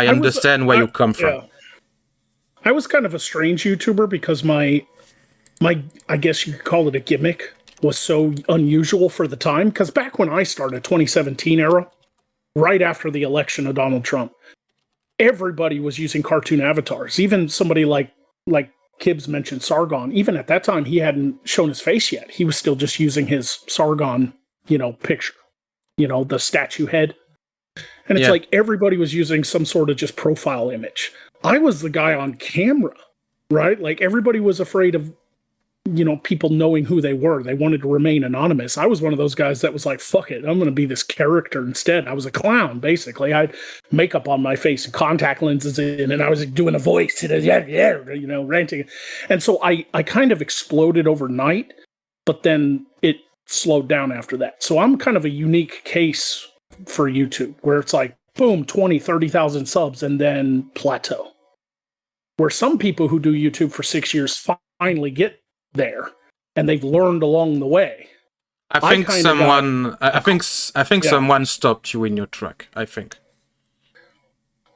understand where you come from. Yeah. I was kind of a strange YouTuber because my I guess you could call it a gimmick was so unusual for the time, because back when I started 2017 era, right after the election of Donald Trump, everybody was using cartoon avatars. Even somebody like Kibs mentioned Sargon. Even at that time, he hadn't shown his face yet. He was still just using his Sargon, picture, the statue head. And it's like everybody was using some sort of just profile image. I was the guy on camera, right? Like everybody was afraid of, people knowing who they were. They wanted to remain anonymous. I was one of those guys that was like, fuck it, I'm going to be this character instead. I was a clown, basically. I had makeup on my face and contact lenses in, and I was doing a voice, ranting. And so I kind of exploded overnight, but then it slowed down after that. So I'm kind of a unique case for YouTube, where it's like, boom, 20, 30,000 subs, and then plateau. Where some people who do YouTube for 6 years finally get there, and they've learned along the way. I think someone stopped you in your track. I think.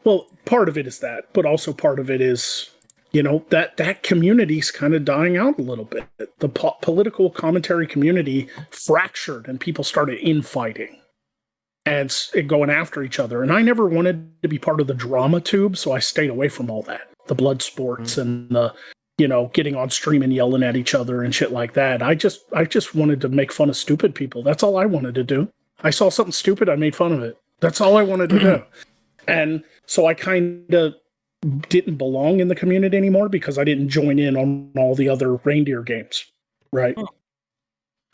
Well, part of it is that, but also part of it is, that community's kind of dying out a little bit. The political commentary community fractured, and people started infighting and going after each other. And I never wanted to be part of the drama tube, so I stayed away from all that. The blood sports and the getting on stream and yelling at each other and shit like that. I just wanted to make fun of stupid people. That's all I wanted to do. I saw something stupid, I made fun of it. That's all I wanted to do. And so I kind of didn't belong in the community anymore because I didn't join in on all the other reindeer games. Right.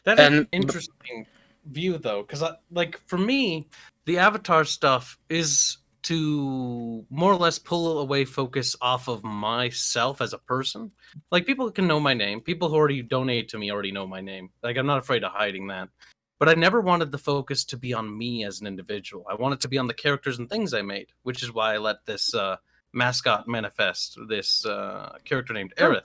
That is an interesting view, though, because for me, the avatar stuff is to more or less pull away focus off of myself as a person. Like, people can know my name. People who already donate to me already know my name. Like, I'm not afraid of hiding that. But I never wanted the focus to be on me as an individual. I wanted to be on the characters and things I made, which is why I let this mascot manifest, this character named Aerith.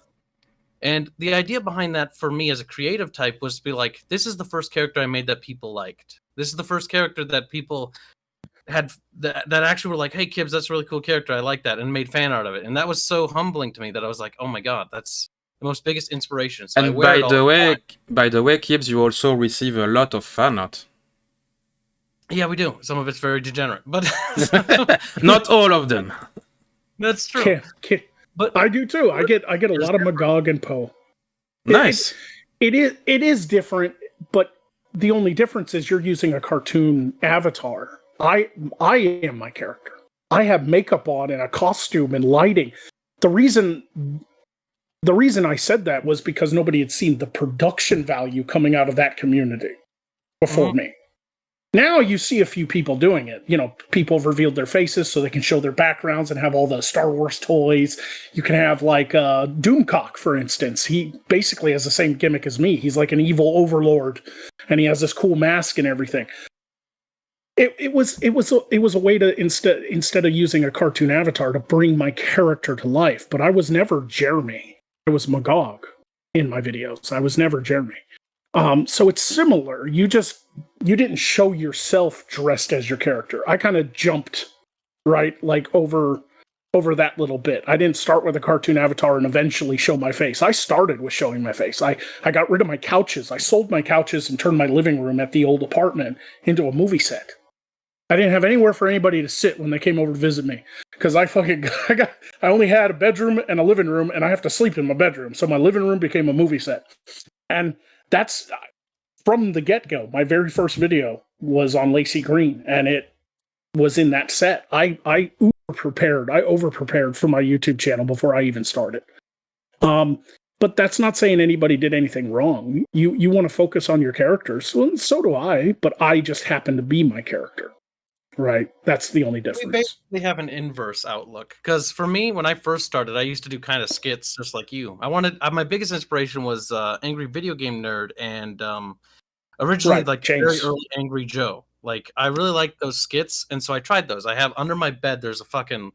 And the idea behind that for me as a creative type was to be like, this is the first character I made that people liked. This is the first character that people had that actually were like, hey, Kibs, that's a really cool character. I like that, and made fan art of it. And that was so humbling to me that I was like, oh my God, that's the most biggest inspiration. So I And wear by it all the the time. way, Kibs, you also receive a lot of fan art. Yeah, we do. Some of it's very degenerate, but Not all of them. that's true. But I do too. I get a lot of Magog and Poe. Nice. It is different, but the only difference is you're using a cartoon avatar. I am my character. I have makeup on and a costume and lighting. The reason I said that was because nobody had seen the production value coming out of that community before me. Now you see a few people doing it. You know, people have revealed their faces so they can show their backgrounds and have all the Star Wars toys. You can have like Doomcock, for instance. He basically has the same gimmick as me. He's like an evil overlord, and he has this cool mask and everything. It was a way to instead of using a cartoon avatar to bring my character to life. But I was never Jeremy. I was Magog in my videos. I was never Jeremy. So it's similar. You didn't show yourself dressed as your character. I kind of jumped right like over that little bit. I didn't start with a cartoon avatar and eventually show my face. I started with showing my face. I got rid of my couches. I sold my couches and turned my living room at the old apartment into a movie set. I didn't have anywhere for anybody to sit when they came over to visit me because I only had a bedroom and a living room, and I have to sleep in my bedroom. So my living room became a movie set. And that's from the get-go. My very first video was on Lacey Green, and it was in that set. I over-prepared for my YouTube channel before I even started. But that's not saying anybody did anything wrong. You want to focus on your characters. Well, so do I, but I just happen to be my character. Right. That's the only difference. We basically have an inverse outlook. Because for me, when I first started, I used to do kind of skits just like you. My biggest inspiration was Angry Video Game Nerd and originally like very early Angry Joe. Like I really liked those skits, and so I tried those. I have under my bed there's a fucking,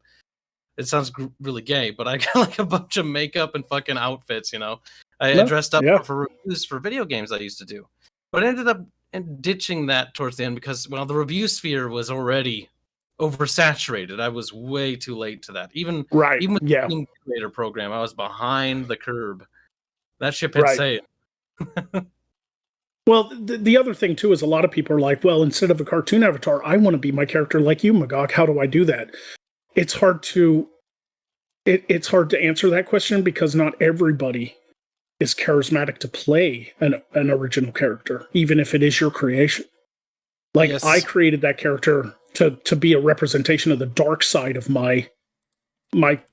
it sounds really gay, but I got like a bunch of makeup and fucking outfits, you know. I dressed up for reviews for video games I used to do. But I ended up ditching that towards the end because, well, the review sphere was already oversaturated. I was way too late to that. Even with the creator program, I was behind the curve. That ship had sailed. Well, the other thing too is a lot of people are like, well, instead of a cartoon avatar, I want to be my character like you, Magog. How do I do that? It's hard to answer that question because not everybody is charismatic to play an original character, even if it is your creation. Like I created that character to be a representation of the dark side of my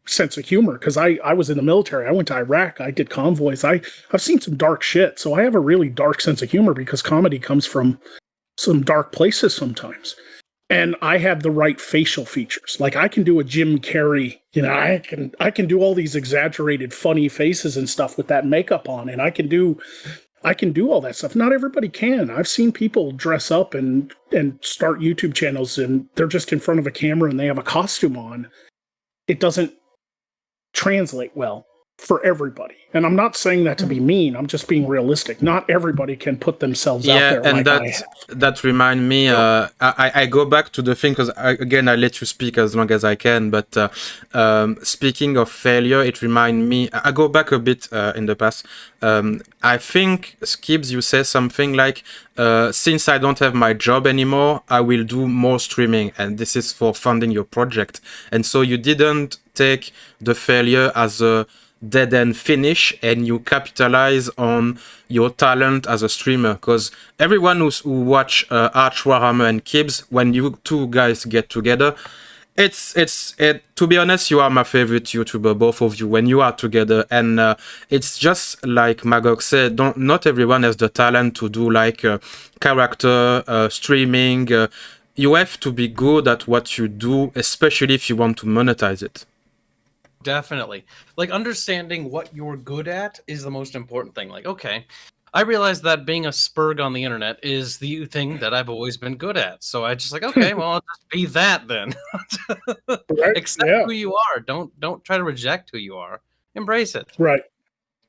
sense of humor because I was in the military. I went to Iraq. I did convoys. I've seen some dark shit, so I have a really dark sense of humor because comedy comes from some dark places sometimes. And I have the right facial features. Like I can do a Jim Carrey, you know, I can do all these exaggerated funny faces and stuff with that makeup on, and I can do all that stuff. Not everybody can. I've seen people dress up and start YouTube channels and they're just in front of a camera and they have a costume on. It doesn't translate well for everybody. And I'm not saying that to be mean. I'm just being realistic. Not everybody can put themselves out there. And that remind me, I go back to the thing because again, I let you speak as long as I can. But speaking of failure, it remind me, I go back a bit in the past. I think, Kibs, you say something like, since I don't have my job anymore, I will do more streaming. And this is for funding your project. And so you didn't take the failure as a dead end finish and you capitalize on your talent as a streamer, because everyone who watch Arch Warhammer and Kibs, when you two guys get together, it's to be honest, you are my favorite YouTuber, both of you, when you are together. And it's just like Magog said, not everyone has the talent to do like character streaming. You have to be good at what you do, especially if you want to monetize it. Definitely. Like, understanding what you're good at is the most important thing. Like, okay, I realize that being a spurg on the internet is the thing that I've always been good at. So I just like, okay, well, I'll just be that then. Accept who you are. Don't try to reject who you are. Embrace it. Right.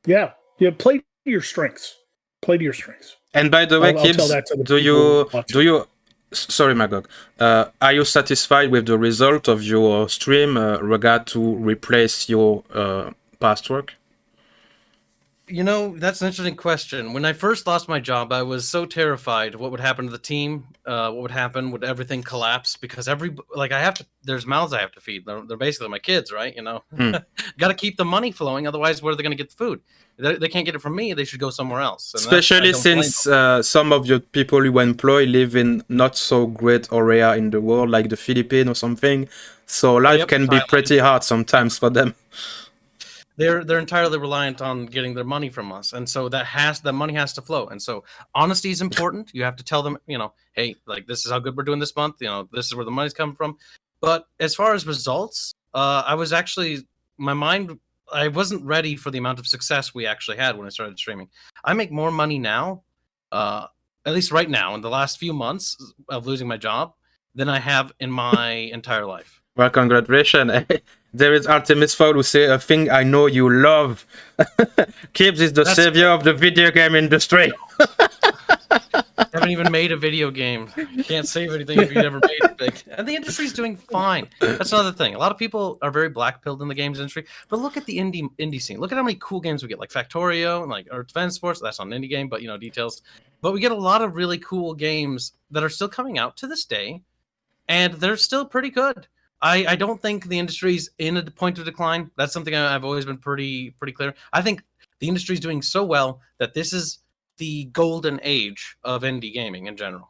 Yeah. Yeah. Play to your strengths. Play to your strengths. And by the way, Kibs, do you sorry, Magog. Are you satisfied with the result of your stream regard to replace your past work? You know, that's an interesting question. When I first lost my job, I was so terrified what would happen to the team. What would happen? Would everything collapse? Because I have to. There's mouths I have to feed. They're basically my kids, right? You know, Hmm. got to keep the money flowing. Otherwise, where are they going to get the food? They can't get it from me. They should go somewhere else. And I Especially don't blame since some of your people you employ live in not so great area in the world, like the Philippines or something. So life Yep, can be Thailand. pretty hard sometimes for them. They're entirely reliant on getting their money from us, and so that money has to flow. And so honesty is important. You have to tell them, you know, hey, like this is how good we're doing this month. You know, this is where the money's coming from. But as far as results, I was actually my mind. I wasn't ready for the amount of success we actually had when I started streaming. I make more money now, at least right now, in the last few months of losing my job, than I have in my entire life. Well, congratulations. There is Artemis Fowl who say a thing I know you love. Kibs is the That's savior of the video game industry. Haven't even made a video game. Can't save anything if you never made it big. And the industry's doing fine. That's another thing. A lot of people are very black-pilled in the games industry, but look at the indie scene. Look at how many cool games we get, like Factorio and like Earth Defense Force. That's not an indie game, but you know, details. But we get a lot of really cool games that are still coming out to this day, and they're still pretty good. I don't think the industry's in a point of decline. That's something I've always been pretty clear. I think the industry's doing so well that this is the golden age of indie gaming in general.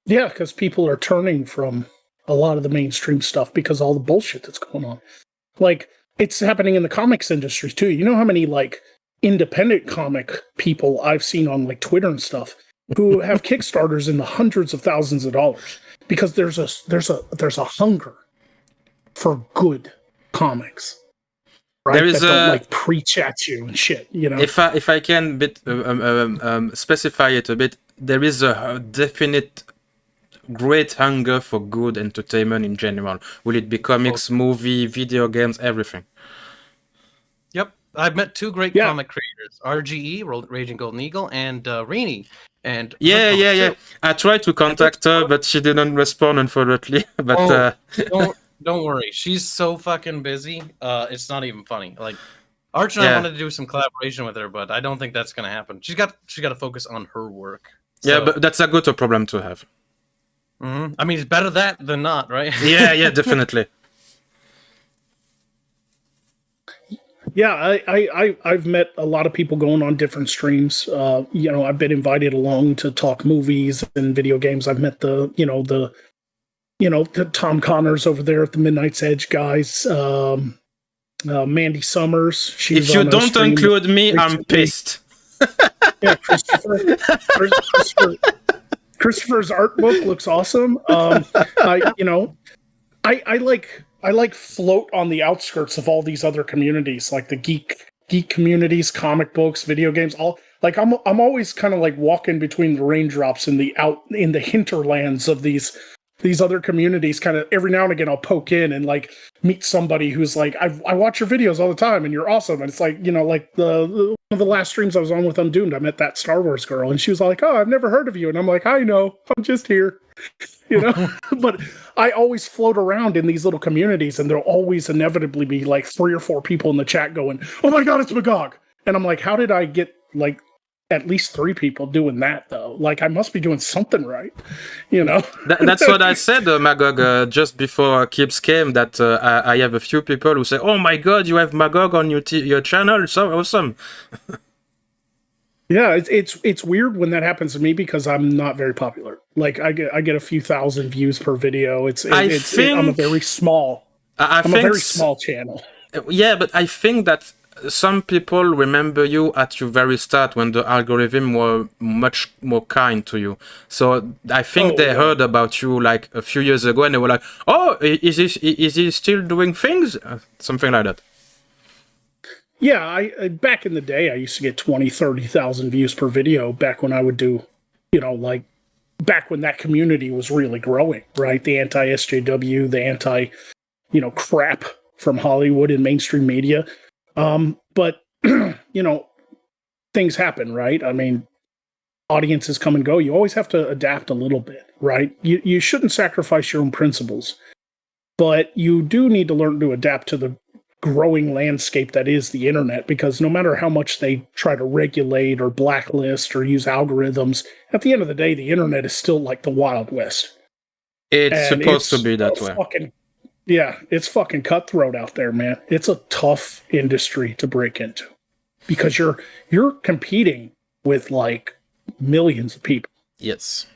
Yeah, because people are turning from a lot of the mainstream stuff because all the bullshit that's going on. Like, it's happening in the comics industry too. You know how many like independent comic people I've seen on like Twitter and stuff who have Kickstarters in the hundreds of thousands of dollars because there's a hunger for good comics. Right? There is that don't like preach at you and shit, you know. if I can specify it a bit, there is a definite great hunger for good entertainment in general. Will it be comics, movie, video games, everything? Yep, I've met two great Yeah. comic creators: RGE, Raging Golden Eagle, and Rini. And Yeah. I tried to contact her, but she didn't respond, unfortunately. But don't worry, she's so fucking busy. It's not even funny. Like Arch and I wanted to do some collaboration with her, but I don't think that's gonna happen. She's got to focus on her work. yeah, So, but that's a good problem to have. I mean, it's better that than not, right? Yeah, definitely. Yeah, I've met a lot of people going on different streams. You know, I've been invited along to talk movies and video games. I've met the Tom Connors over there at the Midnight's Edge guys. Mandy Summers. If you don't include me, I'm pissed. Yeah, Christopher's art book looks awesome. I like float on the outskirts of all these other communities, like the geek communities, comic books, video games. I'm always kind of like walking between the raindrops in the hinterlands of these other communities. Kind of every now and again, I'll poke in and like meet somebody who's like, I watch your videos all the time, and you're awesome. And it's like, you know, like one of the last streams I was on with Undoomed, I met that Star Wars girl, and she was like, "Oh, I've never heard of you," and I'm like, "I know, I'm just here." You know, but I always float around in these little communities, and there'll always inevitably be like 3 or 4 people in the chat going, "Oh my god, it's Magog," and I'm like, "How did I get like at least 3 people doing that though? Like, I must be doing something right," you know. That's what I said, Magog, just before Kibs came. That I have a few people who say, "Oh my god, you have Magog on your channel, so awesome." Yeah, it's weird when that happens to me because I'm not very popular. Like I get a few thousand views per video. I'm a very small. I'm a very small channel. Yeah, but I think that some people remember you at your very start when the algorithm were much more kind to you. So I think they heard about you like a few years ago, and they were like, "Oh, is he still doing things?" Something like that. Yeah, I back in the day, I used to get 20, 30,000 views per video back when I would do, you know, like back when that community was really growing, right? The anti-SJW, the anti, you know, crap from Hollywood and mainstream media. But, you know, things happen, right? I mean, audiences come and go. You always have to adapt a little bit, right? You shouldn't sacrifice your own principles, but you do need to learn to adapt to the growing landscape that is the internet, because no matter how much they try to regulate or blacklist or use algorithms, at the end of the day, the internet is still like the Wild West. It's And supposed to it's be that way. it's fucking cutthroat out there, man. It's a tough industry to break into because you're competing with like millions of people, Yes.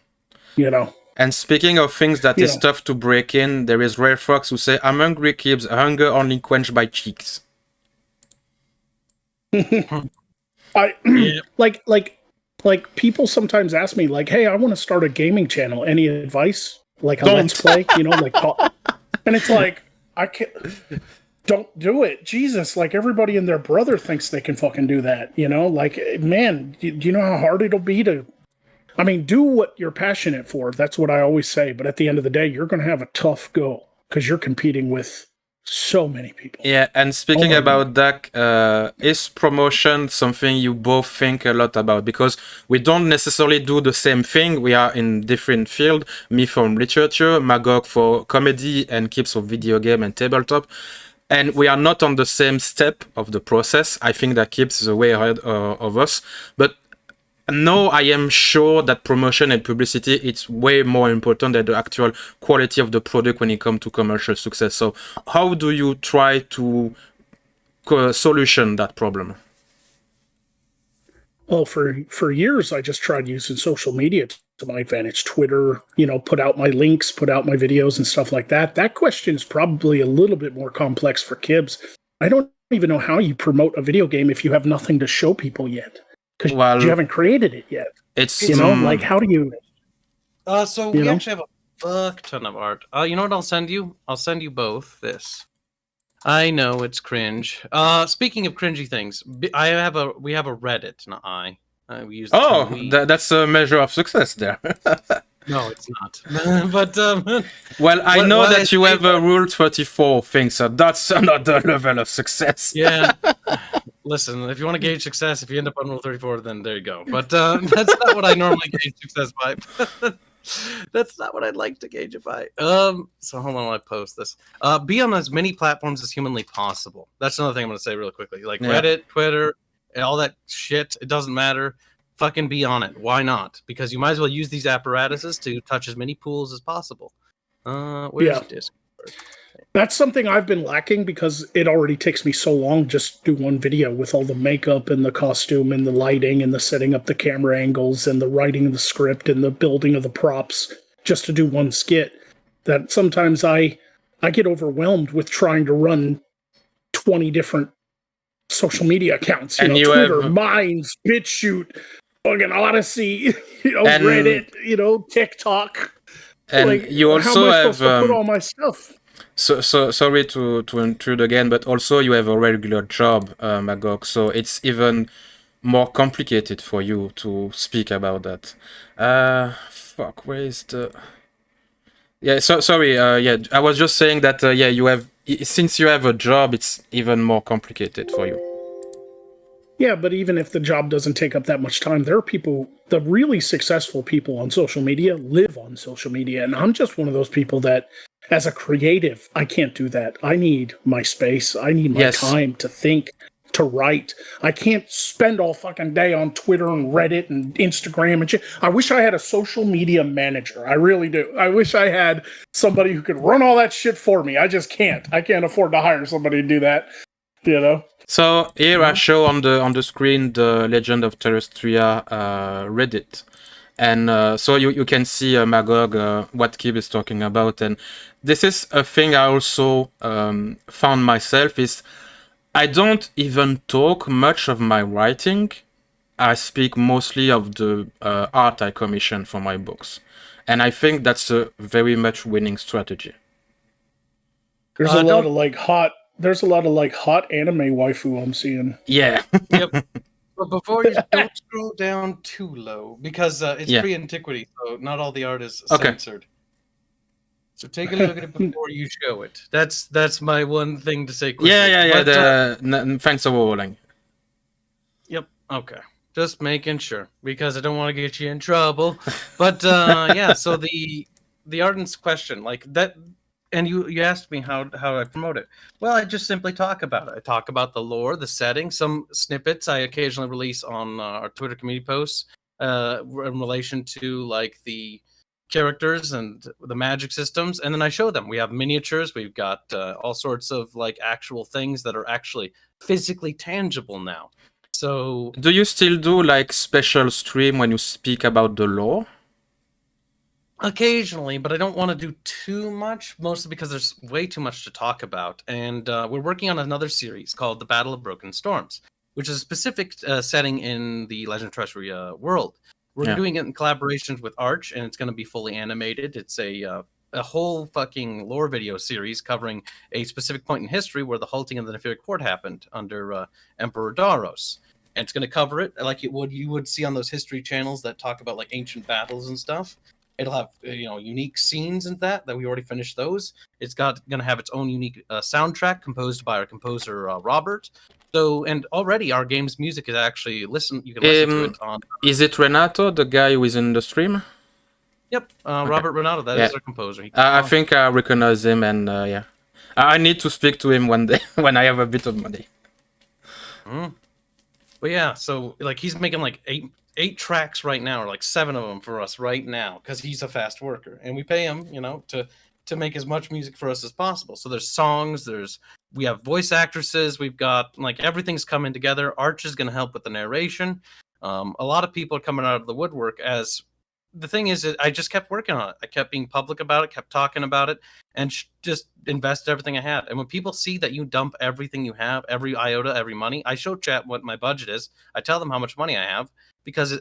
you know. And speaking of things that You is know. tough to break in, there is Rare Fox who say, I'm hungry, Kibs, hunger only quenched by cheeks. I Yeah. like people sometimes ask me like, "Hey, I want to start a gaming channel. Any advice? Like a Don't. let's play, you know, like and it's like I can't don't do it. Jesus, like everybody and their brother thinks they can fucking do that, you know? Like man, do you know how hard it'll be to I mean, do what you're passionate for. That's what I always say, but at the end of the day, you're going to have a tough go cuz you're competing with so many people. Yeah, and speaking my about that, is promotion something you both think a lot about? Because we don't necessarily do the same thing. We are in different field. Me from literature, Magog for comedy, and Kibs for video game and tabletop. And we are not on the same step of the process. I think that Kibs is way ahead of us. But no, I am sure that promotion and publicity, it's way more important than the actual quality of the product when it comes to commercial success. So how do you try to solution that problem? Well, for years, I just tried using social media to my advantage. Twitter, you know, put out my links, put out my videos and stuff like that. That question is probably a little bit more complex for Kibs. I don't even know how you promote a video game if you have nothing to show people yet, because you haven't created it yet. It's You know, like how do you? So we actually have a fuck ton of art. You know what I'll send you? I'll send you both this. I know it's cringe. Speaking of cringy things, we have a Reddit, not I. We use the term we. That's a measure of success there. No, it's not. But well, I know what that you have a Rule 34 thing, so that's another level of success. Yeah. Listen, if you want to gauge success, if you end up on Rule 34, then there you go. But that's not what I normally gauge success by. That's not what I'd like to gauge it by. So hold on while I post this. Be on as many platforms as humanly possible. That's another thing I'm going to say real quickly. Like Reddit, Twitter, and all that shit. It doesn't matter. Fucking be on it. Why not? Because you might as well use these apparatuses to touch as many pools as possible. Where's Discord? That's something I've been lacking because it already takes me so long just to do one video with all the makeup and the costume and the lighting and the setting up the camera angles and the writing of the script and the building of the props just to do one skit, that sometimes I get overwhelmed with trying to run 20 different social media accounts, you know, Twitter, Minds, BitChute, fucking Odyssey, you know, Reddit, you know, TikTok. And like, you also how am I have supposed to put all my stuff? So sorry to intrude again, but also you have a regular job, Magog, so it's even more complicated for you to speak about that. Fuck, where is the... Yeah, sorry, yeah, I was just saying that, yeah, you have... Since you have a job, it's even more complicated for you. Yeah, but even if the job doesn't take up that much time, there are people, the really successful people on social media live on social media. And I'm just one of those people that, as a creative, I can't do that. I need my space. I need my time to think, to write. I can't spend all fucking day on Twitter and Reddit and Instagram and shit. I wish I had a social media manager. I really do. I wish I had somebody who could run all that shit for me. I just can't. I can't afford to hire somebody to do that, you know? So here I show on the screen the Legend of Terrestria Reddit, and so you can see Magog what Kib is talking about, and this is a thing I also found myself is I don't even talk much of my writing. I speak mostly of the art I commission for my books, and I think that's a very much winning strategy. There's a lot of like hot. There's a lot of like hot anime waifu I'm seeing. Yeah. Yep. But before you don't scroll down too low, because it's pre-antiquity, so not all the art is censored. So take a look at it before you show it. That's my one thing to say quickly. Yeah. Thanks for rolling. Yep. Okay. Just making sure, because I don't want to get you in trouble. But yeah, so the art in question, like that. and you asked me how I promote it. Well, I just simply talk about it. I talk about the lore, the setting, some snippets I occasionally release on our Twitter community posts in relation to like the characters and the magic systems, and then I show them. We have miniatures. We've got all sorts of like actual things that are actually physically tangible now. So, do you still do like special stream when you speak about the lore? occasionally, but I don't want to do too much, mostly because there's way too much to talk about. And we're working on another series called The Battle of Broken Storms, which is a specific setting in the Legend of Terrestrial world. We're doing it in collaborations with Arch, and it's going to be fully animated. It's a whole fucking lore video series covering a specific point in history where the halting of the Nefaric Court happened under Emperor Daros. And it's going to cover it like you would see on those history channels that talk about like ancient battles and stuff. It'll have unique scenes and that we already finished those. It's going to have its own unique soundtrack composed by our composer Robert. So, and already our game's music is actually you can listen to it on. Is it Renato, the guy who is in the stream? Yep, okay. Robert Renato. That is our composer. I think I recognize him, and yeah, I need to speak to him one day when I have a bit of money. But yeah, so like he's making like eight tracks right now, or like 7 of them for us right now, because he's a fast worker, and we pay him, to make as much music for us as possible. So there's songs, we have voice actresses, we've got like everything's coming together. Arch is going to help with the narration. A lot of people are coming out of the woodwork. As the thing is, I just kept working on it. I kept being public about it, kept talking about it, and just invested everything I had. And when people see that you dump everything you have, every iota, every money, I show chat what my budget is. I tell them how much money I have, because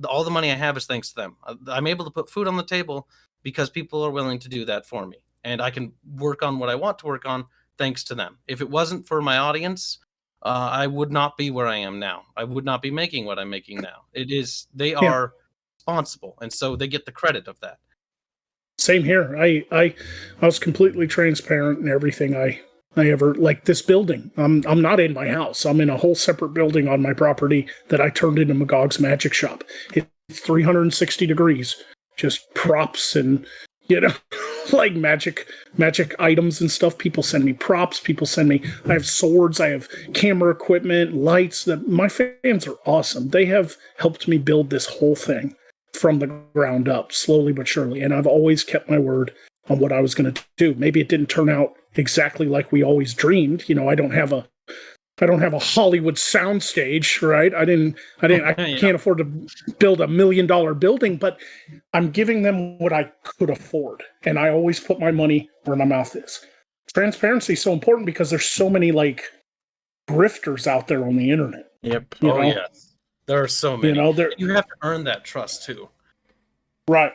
all the money I have is thanks to them. I'm able to put food on the table because people are willing to do that for me. And I can work on what I want to work on thanks to them. If it wasn't for my audience, I would not be where I am now. I would not be making what I'm making now. They are responsible, and so they get the credit of that. Same here. I was completely transparent in everything I ever, like this building. I'm not in my house. I'm in a whole separate building on my property that I turned into Magog's magic shop. It's 360 degrees, just props and like magic items and stuff. People send me props. I have swords. I have camera equipment, lights. My fans are awesome. They have helped me build this whole thing from the ground up, slowly but surely. And I've always kept my word on what I was going to do. Maybe it didn't turn out exactly like we always dreamed. I don't have a Hollywood soundstage, right? I can't afford to build $1 million building, but I'm giving them what I could afford. And I always put my money where my mouth is. Transparency is so important because there's so many like grifters out there on the internet. Yep. Yes. There are so many. You have to earn that trust too. Right.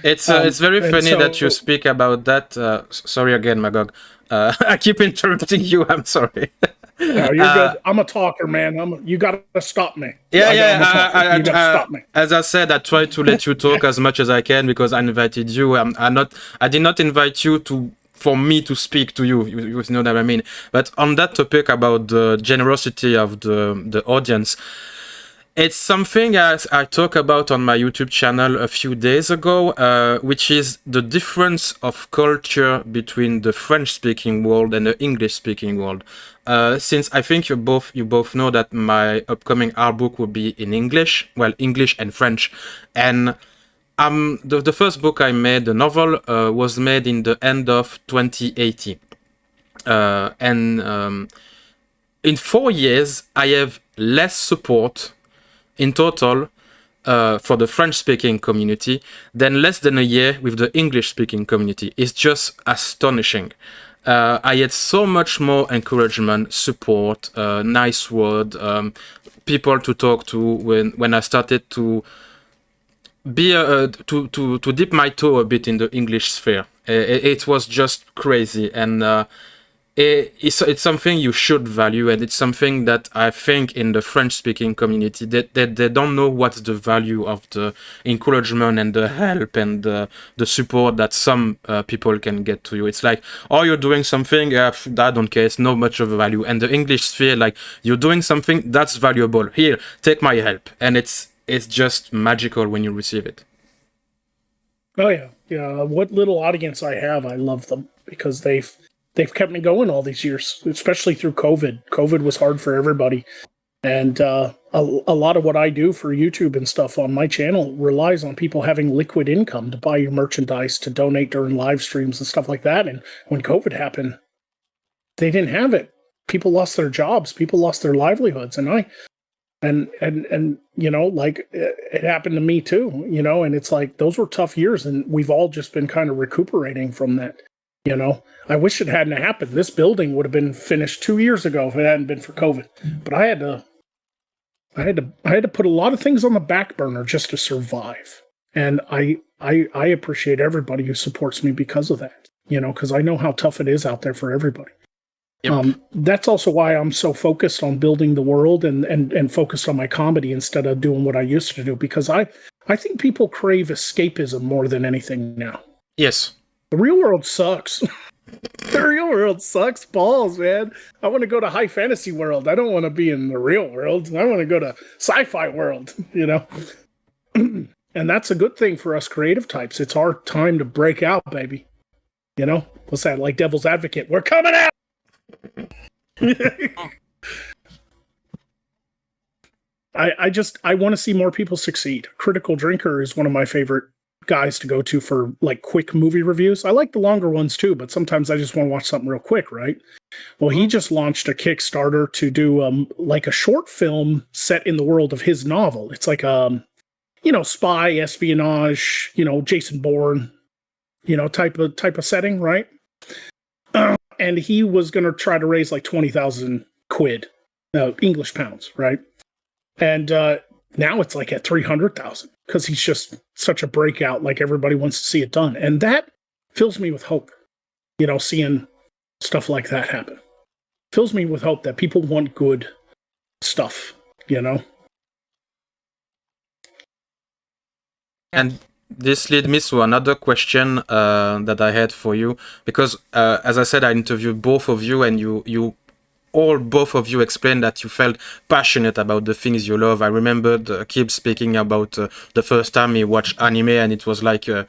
It's very funny that you speak about that. Sorry again, Magog. I keep interrupting you. I'm sorry. No, you're good. I'm a talker, man. You gotta stop me. You gotta stop me. As I said, I try to let you talk as much as I can because I invited you. I did not invite you for me to speak to you. You know what I mean. But on that topic about the generosity of the audience. It's something I talked about on my YouTube channel a few days ago, which is the difference of culture between the French-speaking world and the English-speaking world. Since I think you both know that my upcoming art book will be in English, well, English and French, and the first book I made, the novel, was made in the end of 2018, and in 4 years I have less support in total for the French-speaking community than less than a year with the English-speaking community. It's just astonishing. I had so much more encouragement, support, nice word, people to talk to when I started to be to dip my toe a bit in the English sphere. It was just crazy, and it's something you should value, and it's something that I think in the French-speaking community they don't know what's the value of the encouragement and the help and the support that some people can get to you. It's like, oh, you're doing something, I don't care, it's not much of a value. And the English sphere, like, you're doing something that's valuable. Here, take my help, and it's just magical when you receive it. Oh yeah. What little audience I have, I love them. because they've kept me going all these years, especially through COVID. COVID was hard for everybody. And a lot of what I do for YouTube and stuff on my channel relies on people having liquid income to buy your merchandise, to donate during live streams and stuff like that. And when COVID happened, they didn't have it. People lost their jobs. People lost their livelihoods. And you know, like it happened to me too, you know, and it's like those were tough years, and we've all just been kind of recuperating from that. You know, I wish it hadn't happened. This building would have been finished 2 years ago if it hadn't been for COVID. But I had to put a lot of things on the back burner just to survive. And I appreciate everybody who supports me because of that, you know, because I know how tough it is out there for everybody. Yep. That's also why I'm so focused on building the world and focused on my comedy instead of doing what I used to do, because I think people crave escapism more than anything now. Yes. The real world sucks. The real world sucks balls, man. I want to go to high fantasy world. I don't want to be in the real world. I want to go to sci-fi world, you know? And that's a good thing for us creative types. It's our time to break out, baby. You know? What's that? Like Devil's Advocate. We're coming out! I want to see more people succeed. Critical Drinker is one of my favorite guys to go to for like quick movie reviews. I like the longer ones too, but sometimes I just want to watch something real quick, right? Well, he just launched a Kickstarter to do like a short film set in the world of his novel. It's like you know, spy, espionage, you know, Jason Bourne, you know, type of setting, right? And he was going to try to raise like 20,000 quid, English pounds, right? And now it's like at 300,000 because he's just such a breakout. Like everybody wants to see it done. And that fills me with hope, you know, seeing stuff like that happen. Fills me with hope that people want good stuff, you know? And this leads me to another question that I had for you, because as I said, I interviewed both of you, and both of you explained that you felt passionate about the things you love. I remembered Kibs speaking about the first time he watched anime, and it was like an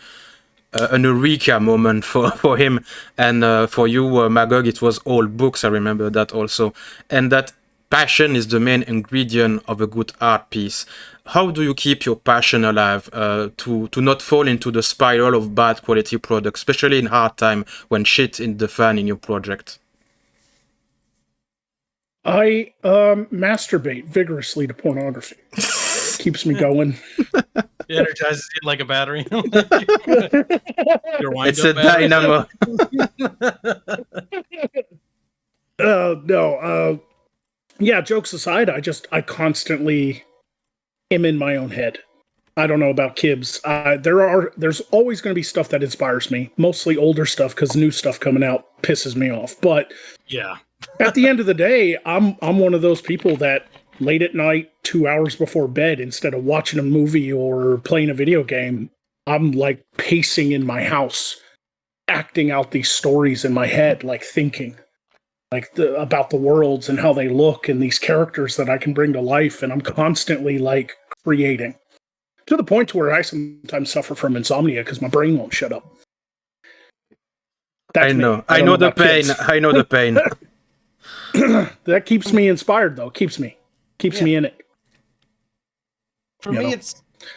eureka moment for him. And for you, Magog, it was all books. I remember that also. And that passion is the main ingredient of a good art piece. How do you keep your passion alive to not fall into the spiral of bad quality products, especially in hard time when shit in the fan in your project? I masturbate vigorously to pornography. Keeps me going. It energizes you like a battery. It's a dynamo. No. Yeah, jokes aside, I constantly am in my own head. I don't know about Kibs. There's always going to be stuff that inspires me. Mostly older stuff, because new stuff coming out pisses me off. But yeah, at the end of the day, I'm one of those people that late at night, 2 hours before bed, instead of watching a movie or playing a video game, I'm like pacing in my house, acting out these stories in my head, like thinking. Like about the worlds and how they look and these characters that I can bring to life, and I'm constantly like creating to the point where I sometimes suffer from insomnia because my brain won't shut up. I know the pain. I know the pain. That keeps me inspired, though. Keeps me in it. For me,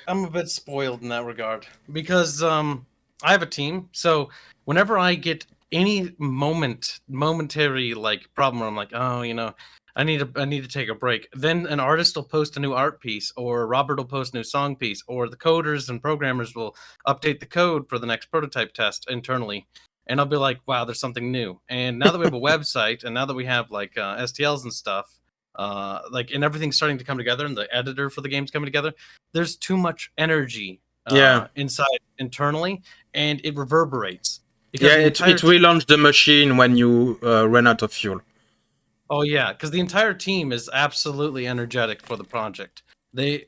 I'm a bit spoiled in that regard because I have a team. So whenever I get any momentary like problem where I'm like, oh, you know, I need to take a break, then an artist will post a new art piece, or Robert will post a new song piece, or the coders and programmers will update the code for the next prototype test internally, and I'll be like, wow, there's something new. And now that we have a website, and now that we have like STLs and stuff, like, and everything's starting to come together, and the editor for the game's coming together, there's too much energy inside internally, and it reverberates. Because it relaunch the machine when you run out of fuel. Oh yeah, because the entire team is absolutely energetic for the project. And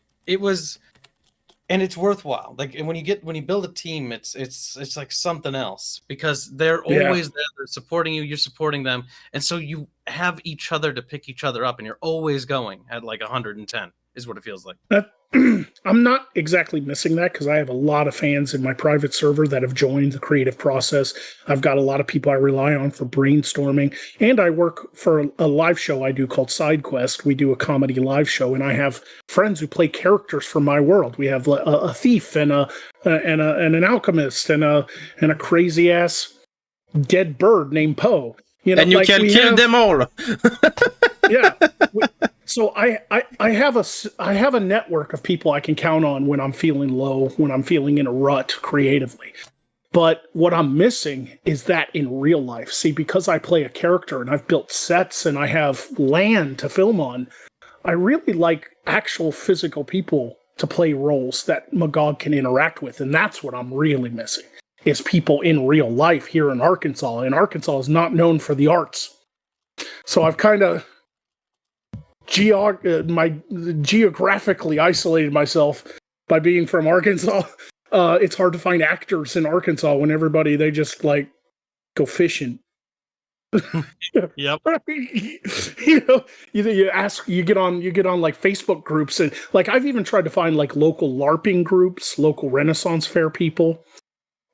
it's worthwhile. Like, and when you build a team, it's like something else, because they're always there, they're supporting you, you're supporting them, and so you have each other to pick each other up, and you're always going at like 110. is what it feels like. I'm not exactly missing that because I have a lot of fans in my private server that have joined the creative process. I've got a lot of people I rely on for brainstorming, and I work for a live show I do called Side Quest. We do a comedy live show, and I have friends who play characters from my world. We have a thief and an alchemist and a crazy ass dead bird named Poe. You know, and you like can kill them all. yeah. So I have a network of people I can count on when I'm feeling low, when I'm feeling in a rut creatively. But what I'm missing is that in real life. See, because I play a character and I've built sets and I have land to film on, I really like actual physical people to play roles that Magog can interact with. And that's what I'm really missing, is people in real life here in Arkansas. And Arkansas is not known for the arts. So I've kind of geographically isolated myself by being from Arkansas. It's hard to find actors in Arkansas when everybody, they just like go fishing. Yep. You know, you get on like Facebook groups, and like I've even tried to find like local LARPing groups, local Renaissance Fair people,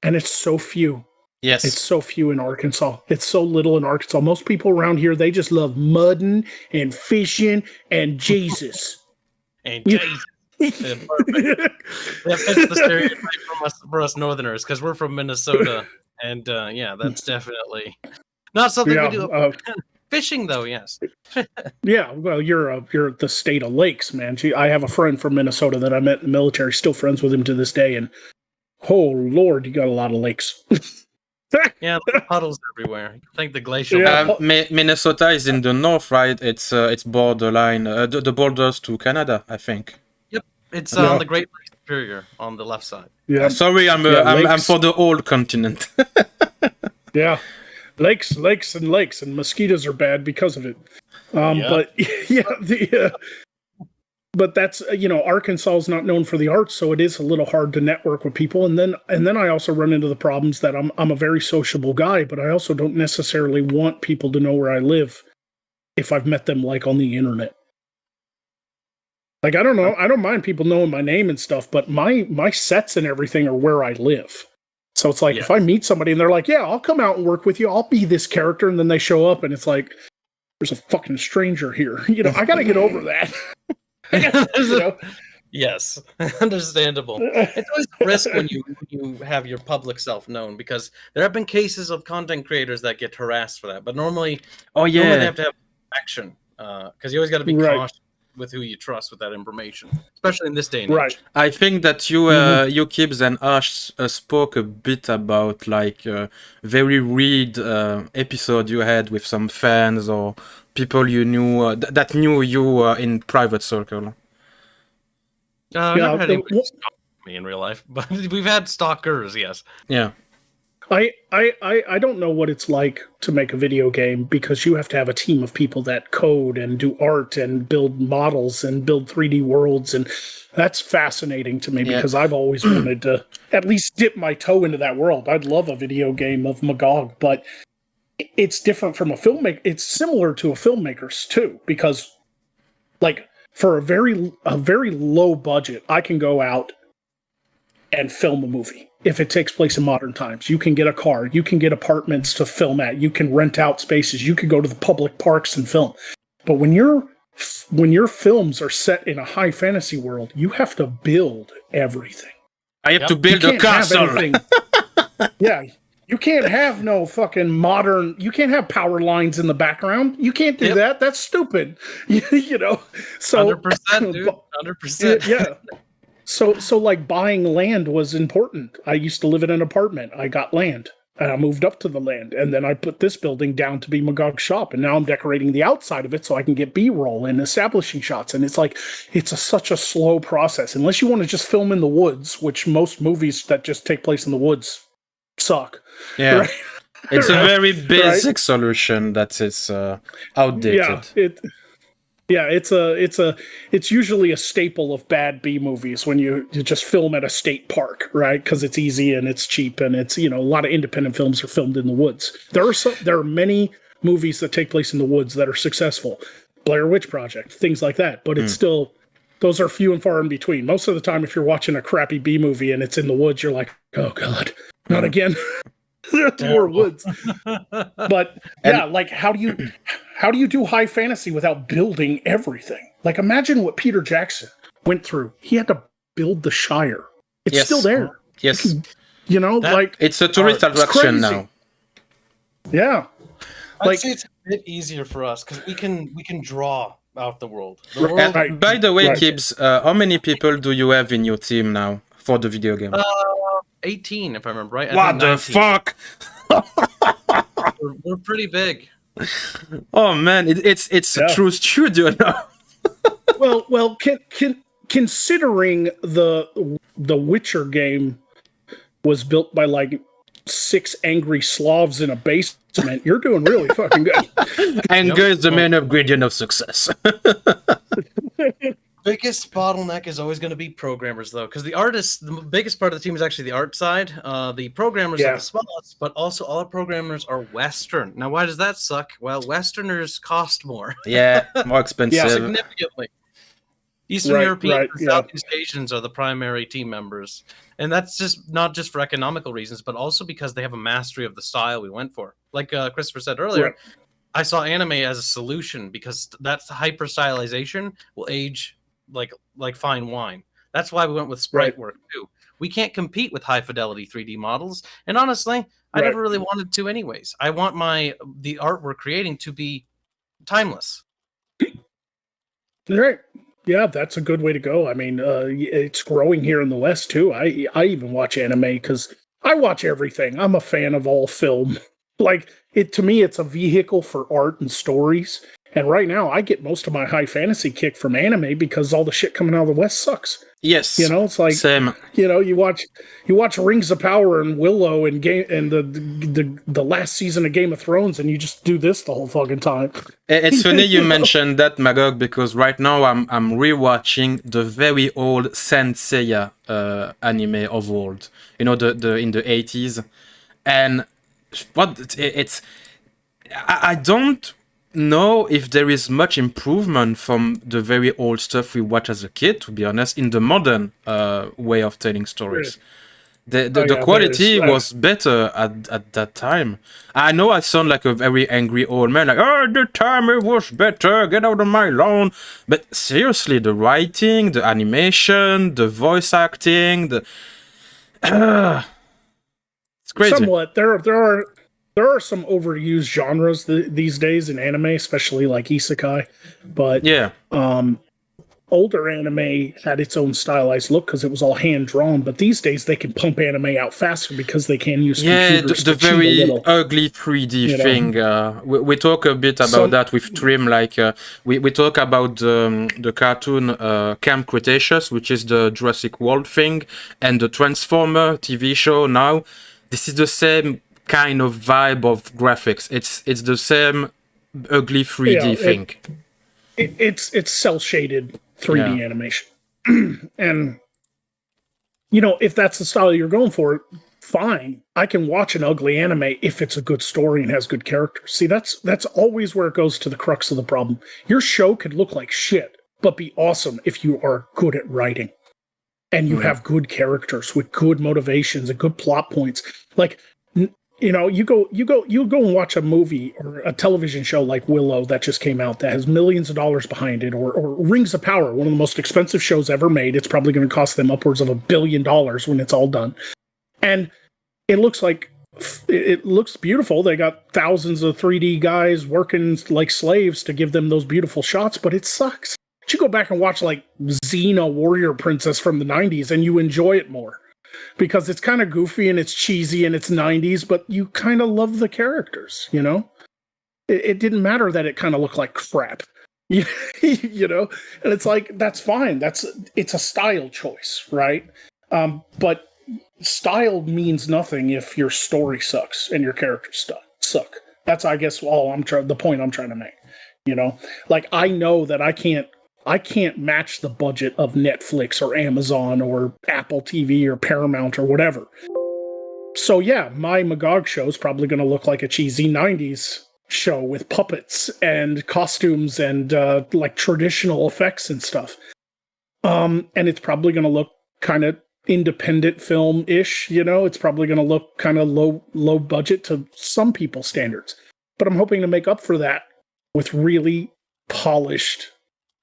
and it's so few. Yes. It's so few in Arkansas. It's so little in Arkansas. Most people around here, they just love mudding and fishing and Jesus. And Jesus. Yeah, perfect. That fits the stereotype for us Northerners, because we're from Minnesota, and yeah, that's definitely not something we do. Fishing, though, yes. Yeah, well, you're the state of lakes, man. I have a friend from Minnesota that I met in the military. Still friends with him to this day, and oh Lord, you got a lot of lakes. Yeah, puddles everywhere. I think the glacial. Yeah. Minnesota is in the north, right? It's borderline, the borders to Canada, I think. Yep, it's on the Great Lakes Superior on the left side. Yeah, sorry, I'm for the whole continent. yeah, lakes, and mosquitoes are bad because of it. But yeah, but that's, Arkansas is not known for the arts, so it is a little hard to network with people. And then I also run into the problems that I'm a very sociable guy, but I also don't necessarily want people to know where I live if I've met them like on the internet. Like, I don't know, I don't mind people knowing my name and stuff, but my sets and everything are where I live. So it's like, if I meet somebody and they're like, yeah, I'll come out and work with you, I'll be this character, and then they show up and it's like, there's a fucking stranger here. I got to get over that. Yes, understandable. It's always a risk when you have your public self known, because there have been cases of content creators that get harassed for that. But normally, they have to have action, because you always got to be cautious with who you trust with that information, especially in this day and age. I think that you, Kibs and Ash spoke a bit about like very weird episode you had with some fans or people you knew that knew you in private circle. I've never had anybody stalk me in real life, but we've had stalkers, yes. Yeah. I don't know what it's like to make a video game, because you have to have a team of people that code and do art and build models and build 3D worlds, and that's fascinating to me because I've always wanted to at least dip my toe into that world. I'd love a video game of Magog, but it's different from a filmmaker. It's similar to a filmmaker's too, because like for a very low budget, I can go out and film a movie. If it takes place in modern times, you can get a car, you can get apartments to film at, you can rent out spaces, you can go to the public parks and film. But when your films are set in a high fantasy world, you have to build everything. I have to build a castle. Yeah. You can't have no fucking modern, you can't have power lines in the background. You can't do that. That's stupid. So 100%, dude. 100%. Yeah. So like buying land was important. I used to live in an apartment. I got land and I moved up to the land, and then I put this building down to be Magog's shop, and now I'm decorating the outside of it so I can get B-roll and establishing shots. And it's like, such a slow process unless you want to just film in the woods, which most movies that just take place in the woods suck. Yeah. Right? It's a very basic solution that is outdated. Yeah, it's usually a staple of bad B movies when you just film at a state park, right? Because it's easy and it's cheap, and it's, a lot of independent films are filmed in the woods. There are many movies that take place in the woods that are successful. Blair Witch Project, things like that. But it's still, those are few and far in between. Most of the time, if you're watching a crappy B movie and it's in the woods, you're like, oh God, not again. More woods. But yeah, like how do you do high fantasy without building everything? Like imagine what Peter Jackson went through. He had to build the Shire. It's still there. Yes. You know, like it's a tourist attraction now. Yeah. I'd say it's a bit easier for us because we can draw out the world. By the way, Kibs, how many people do you have in your team now for the video game? 18, if I remember right. What the fuck? We're pretty big. Oh man, it's a true studio now. well, considering the Witcher game was built by like 6 angry Slavs in a basement, you're doing really fucking good. Anger is the main ingredient of success. Biggest bottleneck is always going to be programmers, though, because the biggest part of the team is actually the art side. The programmers are the smallest, but also all our programmers are Western. Now, why does that suck? Well, Westerners cost more. Yeah, more expensive. Significantly. Eastern Europeans and Southeast Asians are the primary team members. And that's just not just for economical reasons, but also because they have a mastery of the style we went for. Like Christopher said earlier, I saw anime as a solution because that's hyper stylization will age like fine wine. That's why we went with sprite work too. We can't compete with high fidelity 3D models, and honestly, I never really wanted to anyways. I want the art we're creating to be timeless. Right. Yeah, that's a good way to go. I mean, it's growing here in the West too. I even watch anime because I watch everything. I'm a fan of all film. Like to me, it's a vehicle for art and stories. And right now, I get most of my high fantasy kick from anime because all the shit coming out of the West sucks. Yes, you know, it's like same. You know, you watch Rings of Power and Willow and the last season of Game of Thrones, and you just do this the whole fucking time. It's funny you mentioned that, Magog, because right now I'm rewatching the very old Saint Seiya anime of old. You know, the in the 80s, and I don't know if there is much improvement from the very old stuff we watched as a kid, to be honest, in the modern way of telling stories. The quality was better at that time. I know I sound like a very angry old man, like, oh, the time it was better, get out of my lawn. But seriously, the writing, the animation, the voice acting, it's crazy. Somewhat. There are some overused genres these days in anime, especially like isekai. But older anime had its own stylized look because it was all hand drawn. But these days they can pump anime out faster because they can use computers the to cheat very a little. ugly 3D thing. We talk a bit about that with Trim. Like we talk about the cartoon Camp Cretaceous, which is the Jurassic World thing, and the Transformer TV show now. This is the same kind of vibe of graphics. It's the same ugly 3D thing. It's cel shaded 3D animation, and you know, if that's the style you're going for, fine. I can watch an ugly anime if it's a good story and has good characters. See, that's always where it goes to the crux of the problem. Your show could look like shit, but be awesome if you are good at writing and you have good characters with good motivations and good plot points. Like, you know, you go and watch a movie or a television show like Willow that just came out that has millions of dollars behind it, or Rings of Power, one of the most expensive shows ever made. It's probably going to cost them upwards of $1 billion when it's all done. And it looks beautiful. They got thousands of 3D guys working like slaves to give them those beautiful shots, but it sucks. But you go back and watch like Xena Warrior Princess from the 90s and you enjoy it more. Because it's kind of goofy and it's cheesy and it's 90s, but you kind of love the characters, you know? It didn't matter that it kind of looked like crap, you know? And it's like, that's fine. It's a style choice, right? But style means nothing if your story sucks and your characters suck. That's, I guess, the point I'm trying to make, you know? Like, I know that I can't match the budget of Netflix or Amazon or Apple TV or Paramount or whatever. So yeah, my Magog show is probably going to look like a cheesy 90s show with puppets and costumes and like traditional effects and stuff. And it's probably going to look kind of independent film-ish, it's probably going to look kind of low budget to some people's standards. But I'm hoping to make up for that with really polished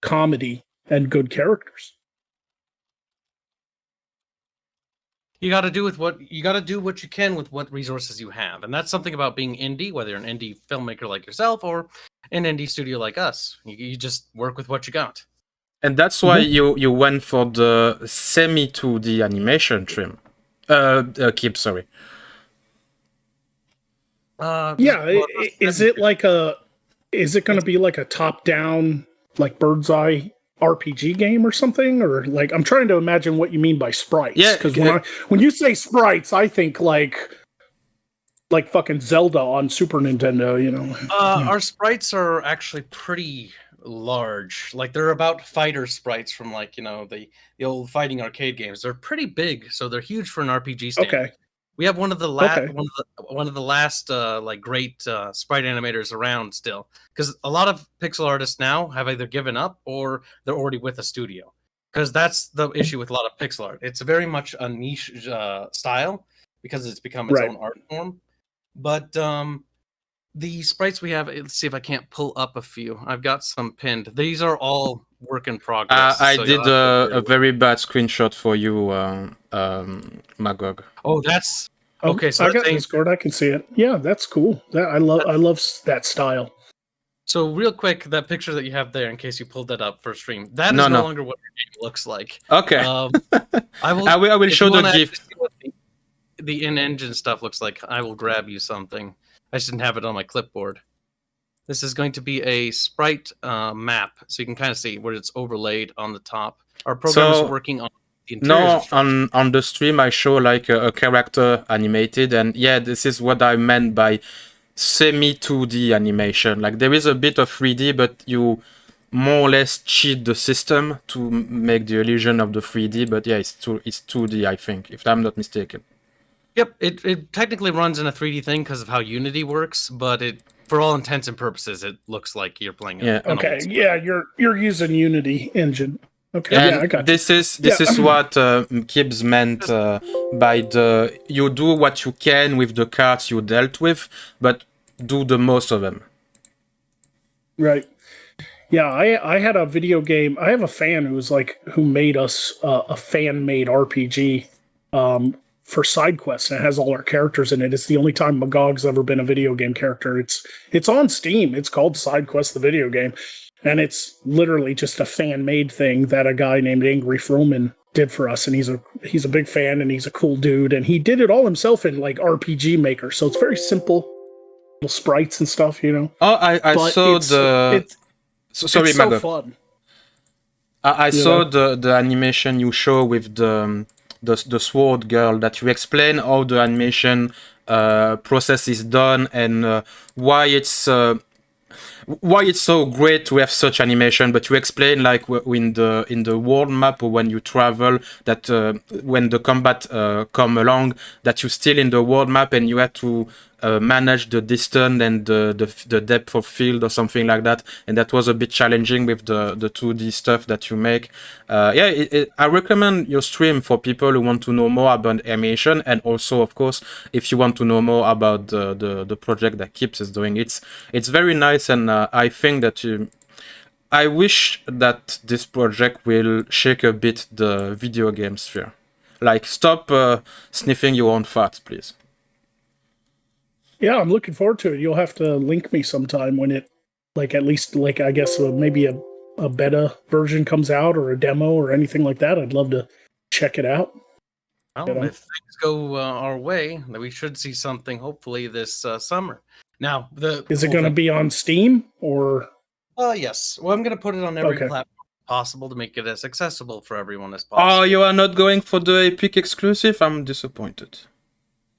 comedy and good characters. You got to do what you can with what resources you have, and that's something about being indie. Whether you're an indie filmmaker like yourself or an indie studio like us, you just work with what you got. And that's why you went for the semi 2D animation trim. Kibs, sorry. Is it going to be like a top-down, like bird's eye RPG game or something? Or like, I'm trying to imagine what you mean by sprites. Yeah, because when you say sprites, I think like fucking Zelda on Super Nintendo. Our sprites are actually pretty large. Like, they're about fighter sprites from the old fighting arcade games. They're pretty big, so they're huge for an RPG standard. Okay. We have one of the last great sprite animators around still, because a lot of pixel artists now have either given up or they're already with a studio. Because that's the issue with a lot of pixel art. It's very much a niche style because it's become its own art form. But the sprites we have, let's see if I can't pull up a few. I've got some pinned. These are all work in progress. I did a very bad screenshot for you, Magog. Oh, that's okay. So I got Discord. I can see it. Yeah, that's cool. I love that style. So real quick, that picture that you have there, in case you pulled that up for stream, that is no longer what your game looks like. Okay. I will show the GIF. The in-engine stuff looks like. I will grab you something. I just didn't have it on my clipboard. This is going to be a sprite map, so you can kind of see where it's overlaid on the top. Our program is working on the interiors. No, on the stream I show like a character animated, and yeah, this is what I meant by semi 2D animation. Like, there is a bit of 3D, but you more or less cheat the system to make the illusion of the 3D. But yeah, it's 2D, I think, if I'm not mistaken. Yep, it technically runs in a 3D thing because of how Unity works, but for all intents and purposes, it looks like you're playing. Okay. Yeah, you're using Unity engine. Okay. And yeah, I got this is what Kibs meant by you do what you can with the cards you dealt with, but do the most of them. Right. Yeah, I had a video game. I have a fan who made us a fan-made RPG for side quests, and it has all our characters in it. It's the only time Magog's ever been a video game character. It's on Steam. It's called Side Quest the video game, and it's literally just a fan-made thing that a guy named Angry Froman did for us. And he's a big fan, and he's a cool dude, and he did it all himself in like RPG Maker. So it's very simple, little sprites and stuff, Oh, I saw sorry, it's Magog. So fun. I saw the animation you show with the sword girl, that you explain how the animation process is done, and why it's so great to have such animation. But you explain like in the world map, or when you travel, that when the combat come along, that you're still in the world map and you have to manage the distance and the depth of field or something like that, and that was a bit challenging with the 2D stuff that you make. I recommend your stream for people who want to know more about animation, and also, of course, if you want to know more about the project that Kibs is doing. It's very nice, and I think that I wish that this project will shake a bit the video game sphere. Like, stop sniffing your own farts, please. Yeah, I'm looking forward to it. You'll have to link me sometime when it, at least, I guess, maybe a beta version comes out, or a demo or anything like that. I'd love to check it out. Well, if things go our way, we should see something hopefully this summer. Now, is it going to be on Steam or? Yes. Well, I'm going to put it on every platform possible to make it as accessible for everyone as possible. Oh, you are not going for the Epic exclusive? I'm disappointed.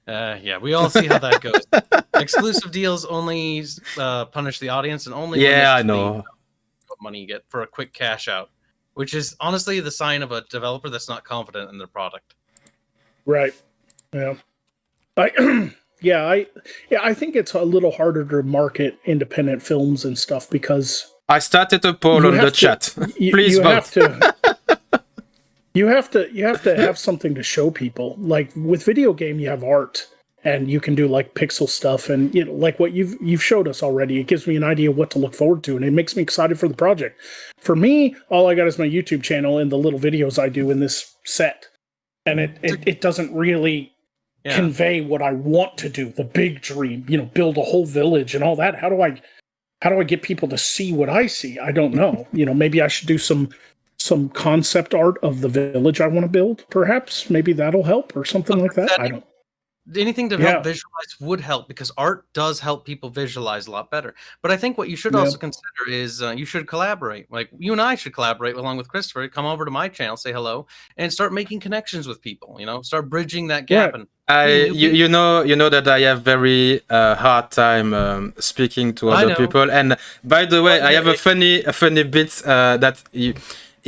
Yeah, we all see how that goes. Exclusive deals only punish the audience, and only I know what money you get for a quick cash out, which is honestly the sign of a developer that's not confident in their product. Right. Yeah. I think it's a little harder to market independent films and stuff because I started a poll on the chat. Please vote. You have to have something to show people. Like with video game, you have art, and you can do like pixel stuff, and like what you've showed us already. It gives me an idea of what to look forward to, and it makes me excited for the project. For me, all I got is my YouTube channel and the little videos I do in this set, and it doesn't really convey what I want to do, the big dream. Build a whole village and all that. How do I get people to see what I see? I don't know. Maybe I should do some concept art of the village I want to build, perhaps. Maybe that'll help or something like that. I don't. Anything to help visualize would help, because art does help people visualize a lot better. But I think what you should also consider is you should collaborate. Like you and I should collaborate along with Christopher. Come over to my channel, say hello, and start making connections with people. Start bridging that gap. Right. And you know that I have very hard time speaking to other people. And by the way, I have a funny bit that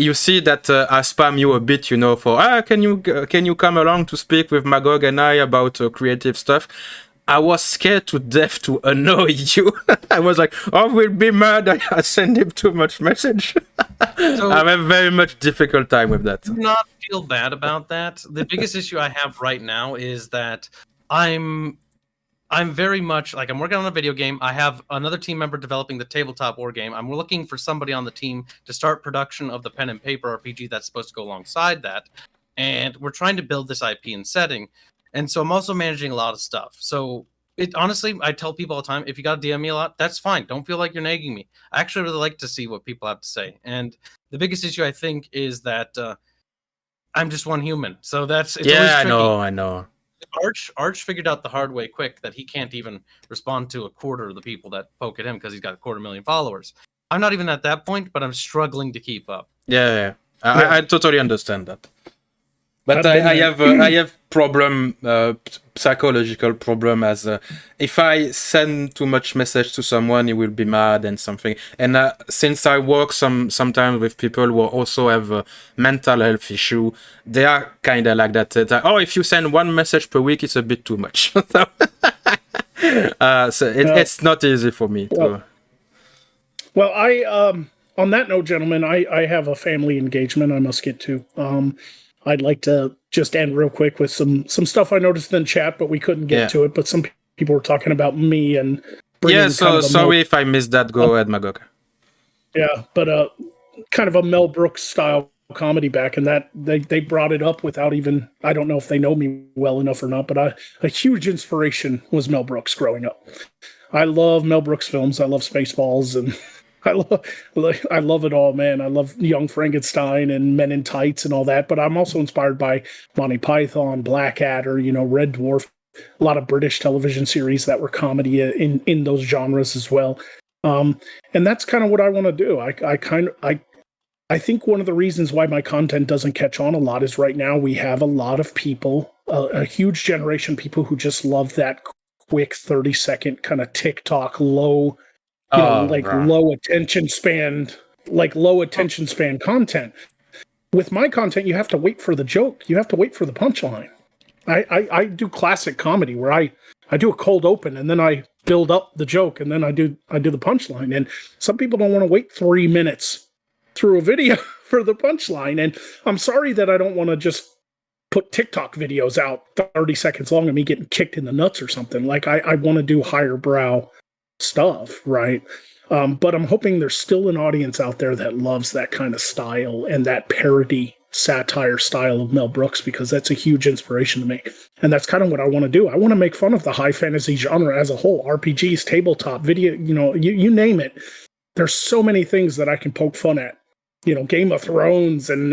you see that I spam you a bit, for can you come along to speak with Magog and I about creative stuff. I was scared to death to annoy you. I was like, we'll be mad. I send him too much message. So I have very much difficult time with that. Do not feel bad about that. The biggest issue I have right now is that I'm very much like, I'm working on a video game. I have another team member developing the tabletop war game. I'm looking for somebody on the team to start production of the pen and paper RPG that's supposed to go alongside that. And we're trying to build this IP and setting. And so I'm also managing a lot of stuff. So honestly, I tell people all the time, if you got to DM me a lot, that's fine. Don't feel like you're nagging me. I actually really like to see what people have to say. And the biggest issue, I think, is that I'm just one human. So it's always tricky. I know. Arch figured out the hard way quick that he can't even respond to a quarter of the people that poke at him because he's got 250,000 followers. I'm not even at that point, but I'm struggling to keep up. Yeah. I totally understand that. But I have problem, psychological problem, as if I send too much message to someone, he will be mad and something. And since I work sometimes with people who also have a mental health issue, they are kind of like that. If you send one message per week, it's a bit too much. It's not easy for me. Well, I on that note, gentlemen, I have a family engagement I must get to. I'd like to just end real quick with some stuff I noticed in chat, but we couldn't get to it. But some people were talking about me and sorry if I missed that. Go ahead, Magog. Yeah, but kind of a Mel Brooks style comedy back, and that they brought it up without even, I don't know if they know me well enough or not, but a huge inspiration was Mel Brooks growing up. I love Mel Brooks films. I love Spaceballs, and I love it all, man. I love Young Frankenstein and Men in Tights and all that, but I'm also inspired by Monty Python, Blackadder, Red Dwarf, a lot of British television series that were comedy in those genres as well. And that's kind of what I want to do. I think one of the reasons why my content doesn't catch on a lot is right now we have a lot of people, a huge generation of people who just love that quick 30-second kind of TikTok low attention span content. With my content, you have to wait for the joke. You have to wait for the punchline. I do classic comedy where I do a cold open and then I build up the joke and then I do the punchline. And some people don't want to wait 3 minutes through a video for the punchline. And I'm sorry that I don't want to just put TikTok videos out 30 seconds long of me getting kicked in the nuts or something. Like I want to do higher brow stuff, right? But I'm hoping there's still an audience out there that loves that kind of style and that parody satire style of Mel Brooks, because that's a huge inspiration to me. And that's kind of what I want to do. I want to make fun of the high fantasy genre as a whole, RPGs, tabletop, video, you name it. There's so many things that I can poke fun at. Game of Thrones and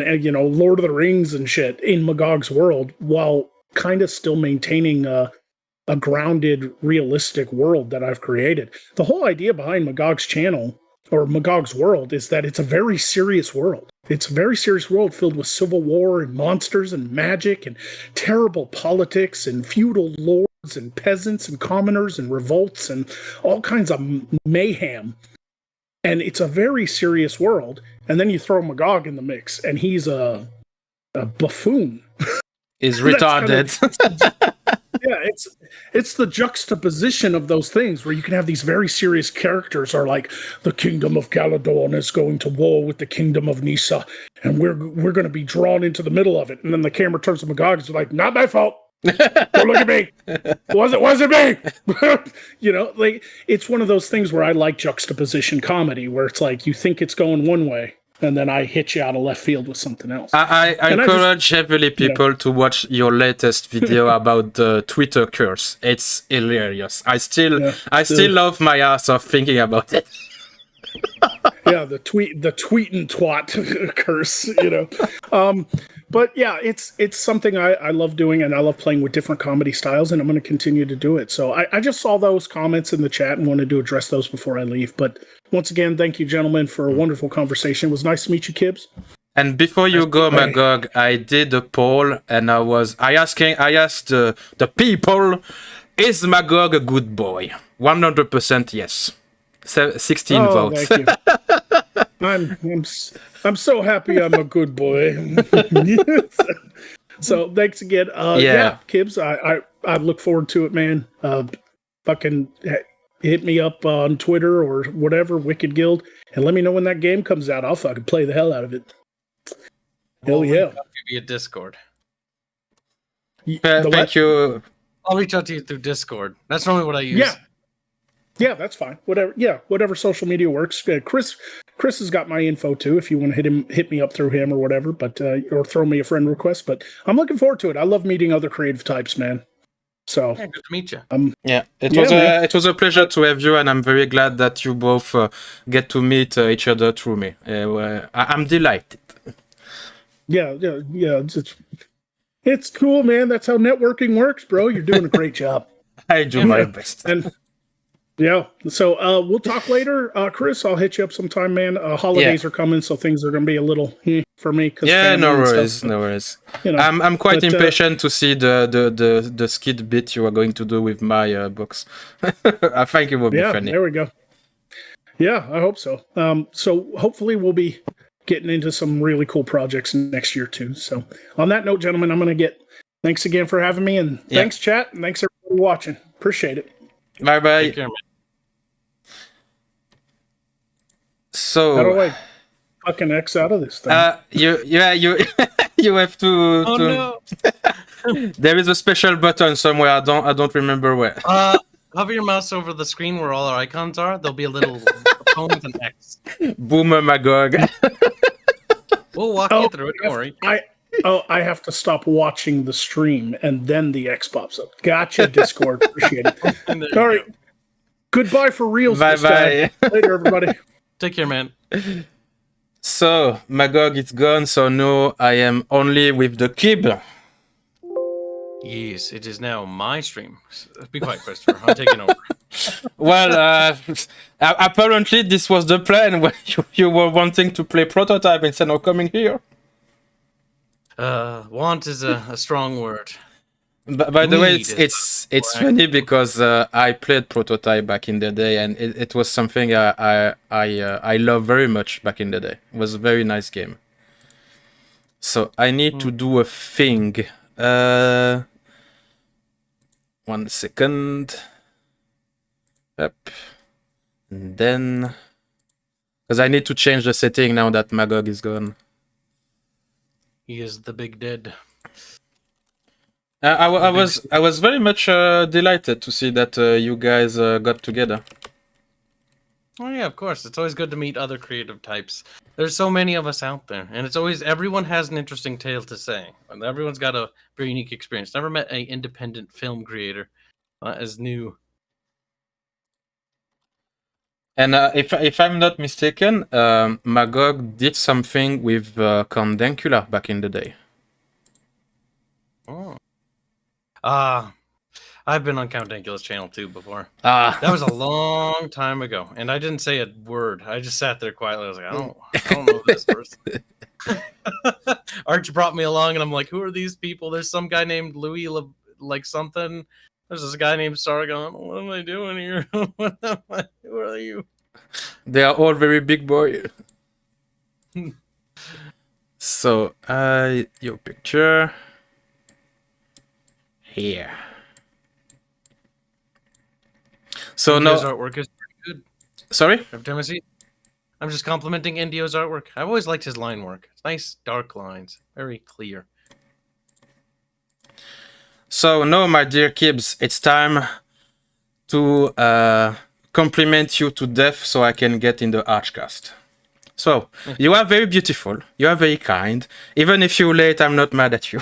Lord of the Rings and shit in Magog's world, while kind of still maintaining a grounded, realistic world that I've created. The whole idea behind Magog's channel, or Magog's world, is that it's a very serious world. It's a very serious world filled with civil war and monsters and magic and terrible politics and feudal lords and peasants and commoners and revolts and all kinds of mayhem. And it's a very serious world. And then you throw Magog in the mix, and he's a buffoon. He's retarded. Yeah, it's the juxtaposition of those things where you can have these very serious characters are like the kingdom of Caledon is going to war with the kingdom of Nisa, and we're going to be drawn into the middle of it, and then the camera turns to Magog, it's like, not my fault. Don't look at me. Wasn't me. Like it's one of those things where I like juxtaposition comedy, where it's like you think it's going one way, and then I hit you out of left field with something else. I encourage heavily people to watch your latest video about the Twitter curse. It's hilarious. I still love my ass off thinking about it. Yeah, the tweet and twat curse, But yeah, it's something I love doing, and I love playing with different comedy styles, and I'm going to continue to do it. So I just saw those comments in the chat and wanted to address those before I leave. But once again, thank you, gentlemen, for a wonderful conversation. It was nice to meet you, Kibs. And before you go, Magog, I did a poll, and I asked the people, is Magog a good boy? 100% yes. 16 votes. Thank you. I'm so happy I'm a good boy. So thanks again. Yeah, Kibs, I look forward to it, man. Fucking hit me up on Twitter or whatever, Wicked Guild, and let me know when that game comes out. I'll fucking play the hell out of it. Hell yeah. I'll give you a Discord. Thank you. I'll reach out to you through Discord. That's normally what I use. Yeah, that's fine. Whatever social media works. Chris has got my info too. If you want to hit me up through him or whatever, but or throw me a friend request. But I'm looking forward to it. I love meeting other creative types, man. So good to meet you. It was a pleasure to have you, and I'm very glad that you both get to meet each other through me. I'm delighted. Yeah. It's cool, man. That's how networking works, bro. You're doing a great job. I do my best. And yeah, so we'll talk later, Chris. I'll hit you up sometime, man. Holidays are coming, so things are going to be a little for me. Yeah, no worries. I'm quite impatient to see the skid bit you are going to do with my books. I think it will be funny. There we go. Yeah, I hope so. So hopefully we'll be getting into some really cool projects next year too. So on that note, gentlemen, I'm going to thanks again for having me, and thanks chat, and thanks everybody watching. Appreciate it. Bye. Take care, man. So how do I fucking X out of this thing? You you have to. Oh no! There is a special button somewhere. I don't remember where. Hover your mouse over the screen where all our icons are. There'll be a little phone with an X. Boomer Magog. We'll walk you through it. Don't worry. I have to stop watching the stream, and then the X pops up. Gotcha, Discord. Appreciate it. All right. Goodbye for reals. Bye. Later, everybody. Take care, man. So, Magog is gone, so now I am only with the Kib. Yes, it is now my stream. Be quiet, Christopher. I'm taking over. Well, apparently this was the plan when you were wanting to play Prototype instead of coming here. Want is a strong word. By the way, it's funny because I played Prototype back in the day, and it was something I loved very much back in the day. It was a very nice game. So I need to do a thing. 1 second. Up. And then, because I need to change the setting now that Magog is gone. He is the big dead. I was very much delighted to see that you guys got together. Oh yeah, of course. It's always good to meet other creative types. There's so many of us out there, and it's always everyone has an interesting tale to say, and everyone's got a very unique experience. Never met an independent film creator as new. And if I'm not mistaken, Magog did something with Condencula back in the day. Oh. I've been on Count Dankula's channel too before. That was a long time ago, and I didn't say a word. I just sat there quietly. I was like, I don't know this person. Arch brought me along, and I'm like, who are these people? There's some guy named Louis, like something. There's this guy named Sargon. What am I doing here? Who are you? They are all very big boy. So, your picture here. So Indio's no, artwork is pretty good. sorry. Every time I see it, I'm just complimenting Indio's artwork. I've always liked his line work. It's nice, dark lines, very clear. So no, my dear Kibs, it's time to compliment you to death so I can get in the Archcast. So, you are very beautiful. You are very kind. Even if you're late, I'm not mad at you.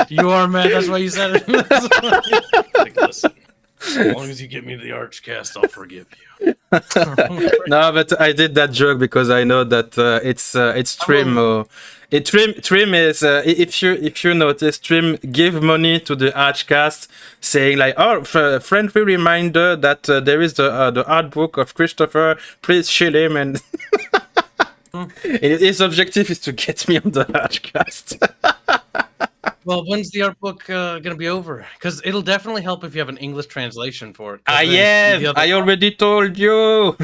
You are mad. That's why you said it. Like, listen, as long as you get me to the Archcast, I'll forgive you. No, but I did that joke because I know that it's Trim. Trim is if you notice, Trim give money to the Archcast, saying like, oh, friendly reminder that there is the art book of Christopher. Please shill him, and his objective is to get me on the Archcast. Well, when's the art book gonna be over? Because it'll definitely help if you have an English translation for it. I already told you.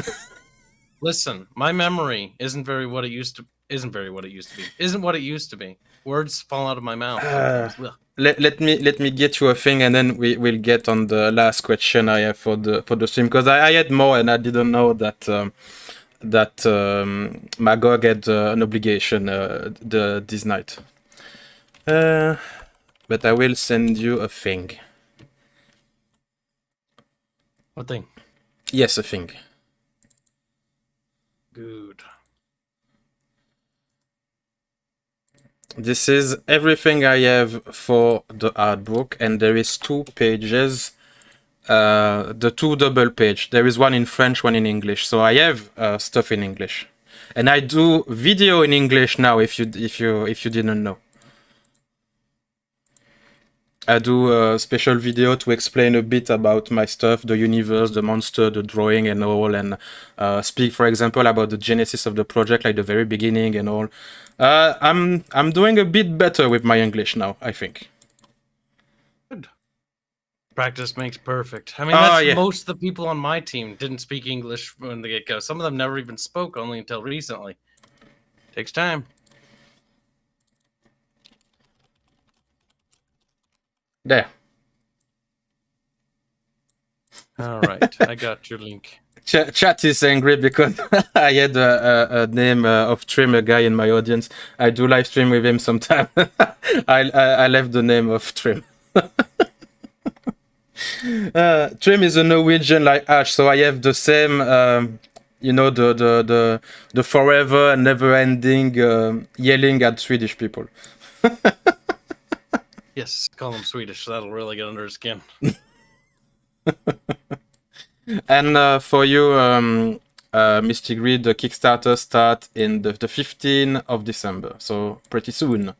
Listen, my memory isn't what it used to be. Isn't what it used to be. Words fall out of my mouth. Let me get you a thing, and then we'll get on the last question I have for the stream, because I had more and I didn't know that Magog had an obligation this night. But I will send you a thing. What thing? Yes, a thing. Good. This is everything I have for the art book, and there is 2 pages. The 2 double page. There is one in French, one in English. So I have stuff in English, and I do video in English now. If you didn't know, I do a special video to explain a bit about my stuff, the universe, the monster, the drawing, and all, and speak, for example, about the genesis of the project, like the very beginning and all. I'm doing a bit better with my English now, I think. Good. Practice makes perfect. I mean, that's yeah. most of the people on my team didn't speak English when they get go. Some of them never even spoke, only until recently. Takes time. There. All right, I got your link. Chat is angry because I had a name of Trim, a guy in my audience. I do live stream with him sometime. I left the name of Trim. Trim is a Norwegian like Ash, so I have the same, the forever and never-ending yelling at Swedish people. Yes, call him Swedish. That'll really get under his skin. And for you, Mystic Reed, the Kickstarter start in the 15th of December, so pretty soon.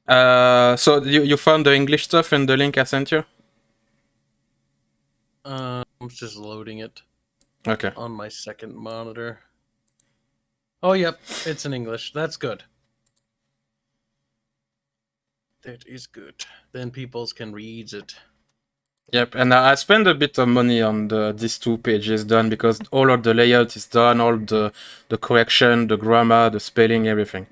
So you found the English stuff in the link I sent you? I'm just loading it. Okay. On my second monitor. Oh, yep, it's in English. That's good. That is good. Then peoples can read it. Yep, and I spent a bit of money on these 2 pages done, because all of the layout is done, all the correction, the grammar, the spelling, everything.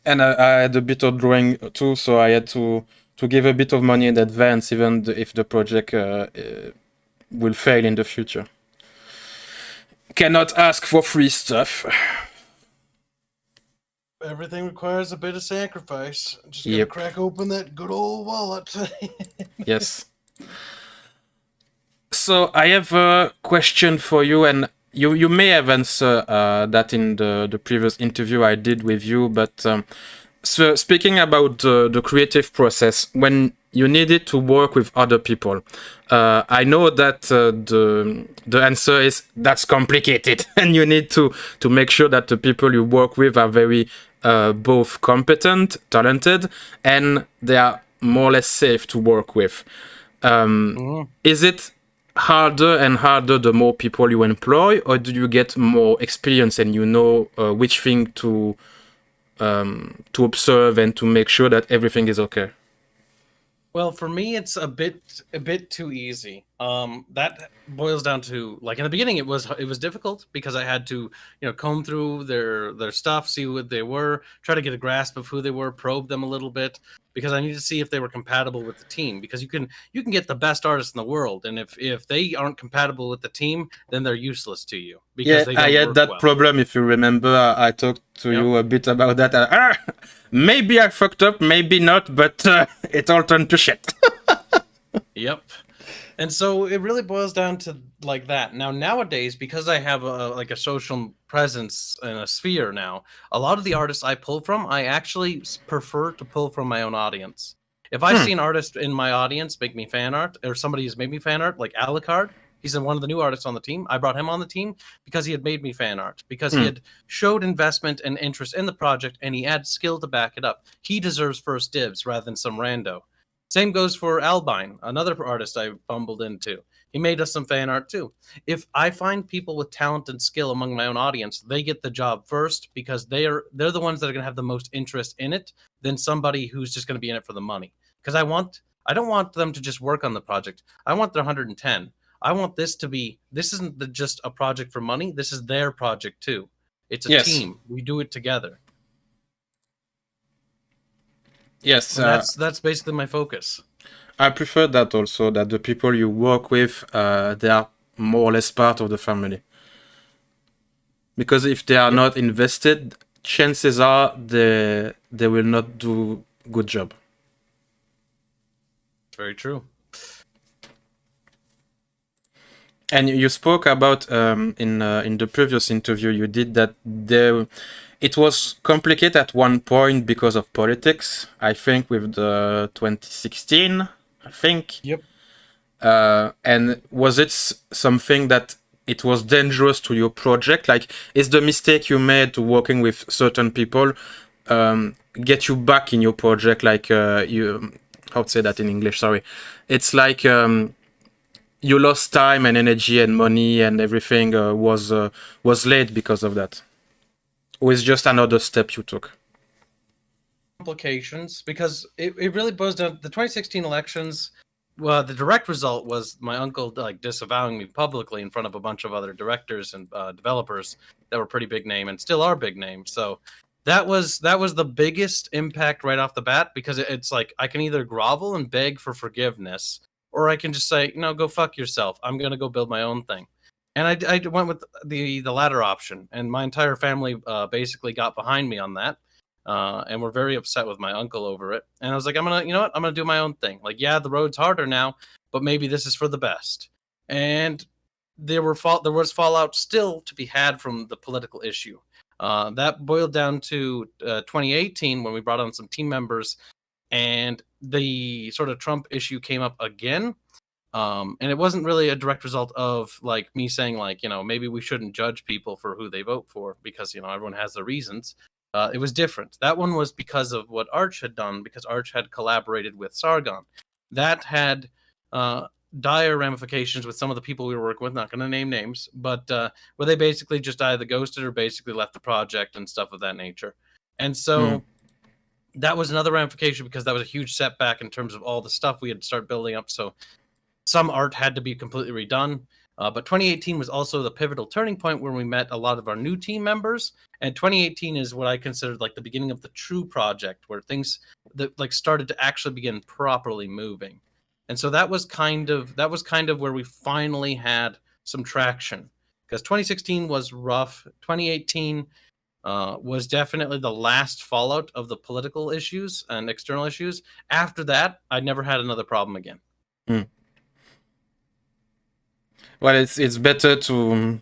And I had a bit of drawing too, so I had to give a bit of money in advance, even if the project will fail in the future. Cannot ask for free stuff. Everything requires a bit of sacrifice. Just gotta Yep. crack open that good old wallet. Yes. So I have a question for you, and you may have answered that in the previous interview I did with you, but so speaking about the creative process, when you needed to work with other people, I know that the answer is that's complicated, and you need to make sure that the people you work with are very both competent, talented, and they are more or less safe to work with. Is it harder and harder the more people you employ, or do you get more experience and you know which thing to observe and to make sure that everything is okay? Well, for me, it's a bit too easy. That boils down to, like, in the beginning it was difficult because I had to comb through their stuff, see what they were, try to get a grasp of who they were, probe them a little bit, because I needed to see if they were compatible with the team, because you can get the best artists in the world, and if they aren't compatible with the team, then they're useless to you because they don't I had work that well. problem. If you remember, I talked to you a bit about that. Maybe I fucked up, maybe not, but it all turned to shit. Yep. And so it really boils down to like that. Now, nowadays, because I have a social presence and a sphere now, a lot of the artists I pull from, I actually prefer to pull from my own audience. If I see an artist in my audience make me fan art, or somebody has made me fan art, like Alucard, he's one of the new artists on the team. I brought him on the team because he had made me fan art, because he had showed investment and interest in the project, and he had skill to back it up. He deserves first dibs rather than some rando. Same goes for Albine, another artist I bumbled into. He made us some fan art too. If I find people with talent and skill among my own audience, they get the job first because they're the ones that are going to have the most interest in it than somebody who's just going to be in it for the money. Because I don't want them to just work on the project. I want their 110. I want this isn't just a project for money. This is their project too. It's a team. We do it together. Yes, that's basically my focus. I prefer that also, that the people you work with, they are more or less part of the family. Because if they are not invested, chances are they will not do good job. Very true. And you spoke about in the previous interview you did that it was complicated at one point because of politics. I think with the 2016, I think. Yep. And was it something that it was dangerous to your project? Like, is the mistake you made to working with certain people get you back in your project? Like, how to say that in English? Sorry. It's like you lost time and energy and money and everything was late because of that. Or is just another step you took? Complications, because it really boils down to the 2016 elections. Well, the direct result was my uncle disavowing me publicly in front of a bunch of other directors and developers that were pretty big name and still are big name. So that was the biggest impact right off the bat, because it's like I can either grovel and beg for forgiveness, or I can just say, go fuck yourself. I'm gonna go build my own thing. And I went with the latter option, and my entire family basically got behind me on that. And we're very upset with my uncle over it. And I was like, I'm gonna do my own thing. Like, yeah, the road's harder now, but maybe this is for the best. And there was fallout still to be had from the political issue. That boiled down to 2018 when we brought on some team members, and the sort of Trump issue came up again. And it wasn't really a direct result of me saying maybe we shouldn't judge people for who they vote for, because everyone has their reasons. It was different. That one was because of what Arch had done, because Arch had collaborated with Sargon. That had dire ramifications with some of the people we were working with, not going to name names, but where they basically just either ghosted or basically left the project and stuff of that nature. And so that was another ramification, because that was a huge setback in terms of all the stuff we had to start building up. So some art had to be completely redone. But 2018 was also the pivotal turning point where we met a lot of our new team members. And 2018 is what I considered the beginning of the true project, where things that started to actually begin properly moving. And so that was kind of where we finally had some traction, because 2016 was rough. 2018 was definitely the last fallout of the political issues and external issues. After that, I never had another problem again. Well, it's better to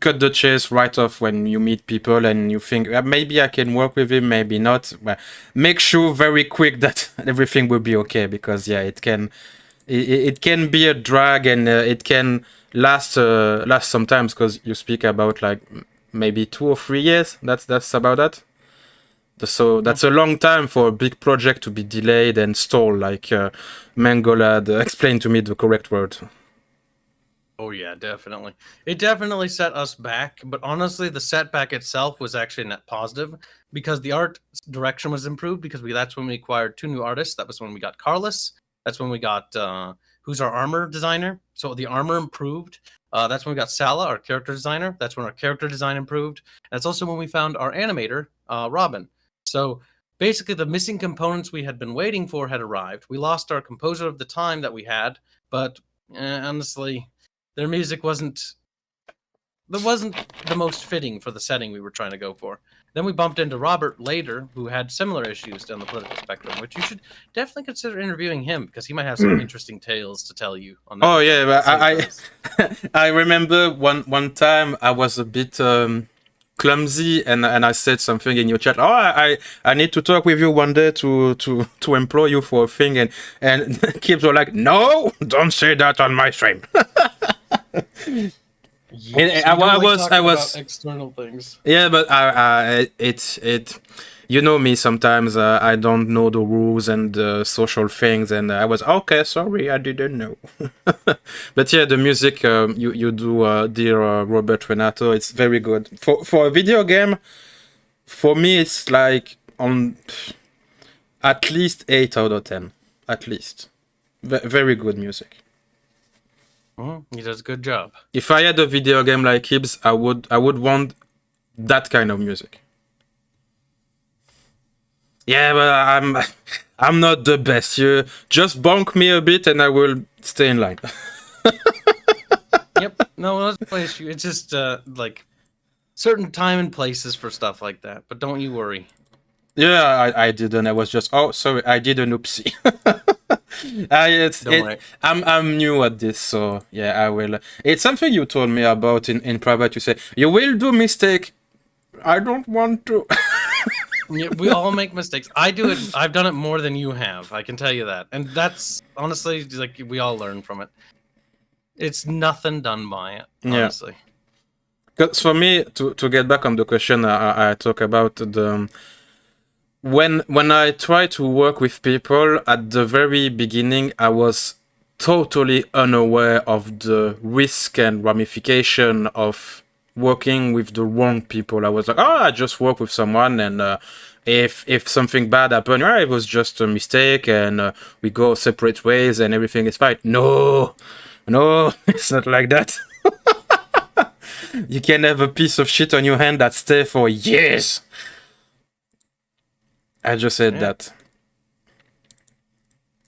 cut the chase right off when you meet people and you think maybe I can work with him, maybe not. Well, make sure very quick that everything will be okay, because it can be a drag, and it can last sometimes, because you speak about maybe 2 or 3 years. That's about that. So that's a long time for a big project to be delayed and stalled. Mangolad explained to me the correct word. Oh yeah, definitely. It definitely set us back, but honestly, the setback itself was actually net positive, because the art direction was improved, because that's when we acquired 2 new artists. That was when we got Carlos. That's when we got who's our armor designer. So the armor improved. That's when we got Sala, our character designer. That's when our character design improved. And that's also when we found our animator, Robin. So basically, the missing components we had been waiting for had arrived. We lost our composer of the time that we had, but honestly, their music wasn't the most fitting for the setting we were trying to go for. Then we bumped into Robert later, who had similar issues down the political spectrum, which you should definitely consider interviewing him because he might have some interesting tales to tell you on that. Oh yeah, but I remember one time I was a bit clumsy and I said something in your chat. Oh, I need to talk with you one day to employ you for a thing, and Kibs were like, no, don't say that on my stream. Yes, I was about external things. Yeah, but it you know me, sometimes I don't know the rules and the social things, and I was okay, sorry, I didn't know. But yeah, the music you do, dear Robert Renato, it's very good for a video game. For me, it's like on at least 8 out of 10, at least. Very good music. He does a good job. If I had a video game like Kibs, I would want that kind of music. Yeah, but I'm not the best. You just bonk me a bit and I will stay in line. Yep. No, that's no issue. It's just like certain time and places for stuff like that. But don't you worry. Yeah, I didn't. I was just, oh, sorry, I did an oopsie. I'm new at this, so yeah, I will. It's something you told me about in private. You say you will do mistake. I don't want to. Yeah, we all make mistakes. I do it. I've done it more than you have. I can tell you that, and that's honestly like we all learn from it. It's nothing done by it, honestly. Yeah. Because for me, to get back on the question I talk about the. When I try to work with people at the very beginning, I was totally unaware of the risk and ramification of working with the wrong people. I was like, oh, I just work with someone, and if something bad happened, it was just a mistake, and we go separate ways, and everything is fine. No, it's not like that. You can have a piece of shit on your hand that stay for years. I just said that.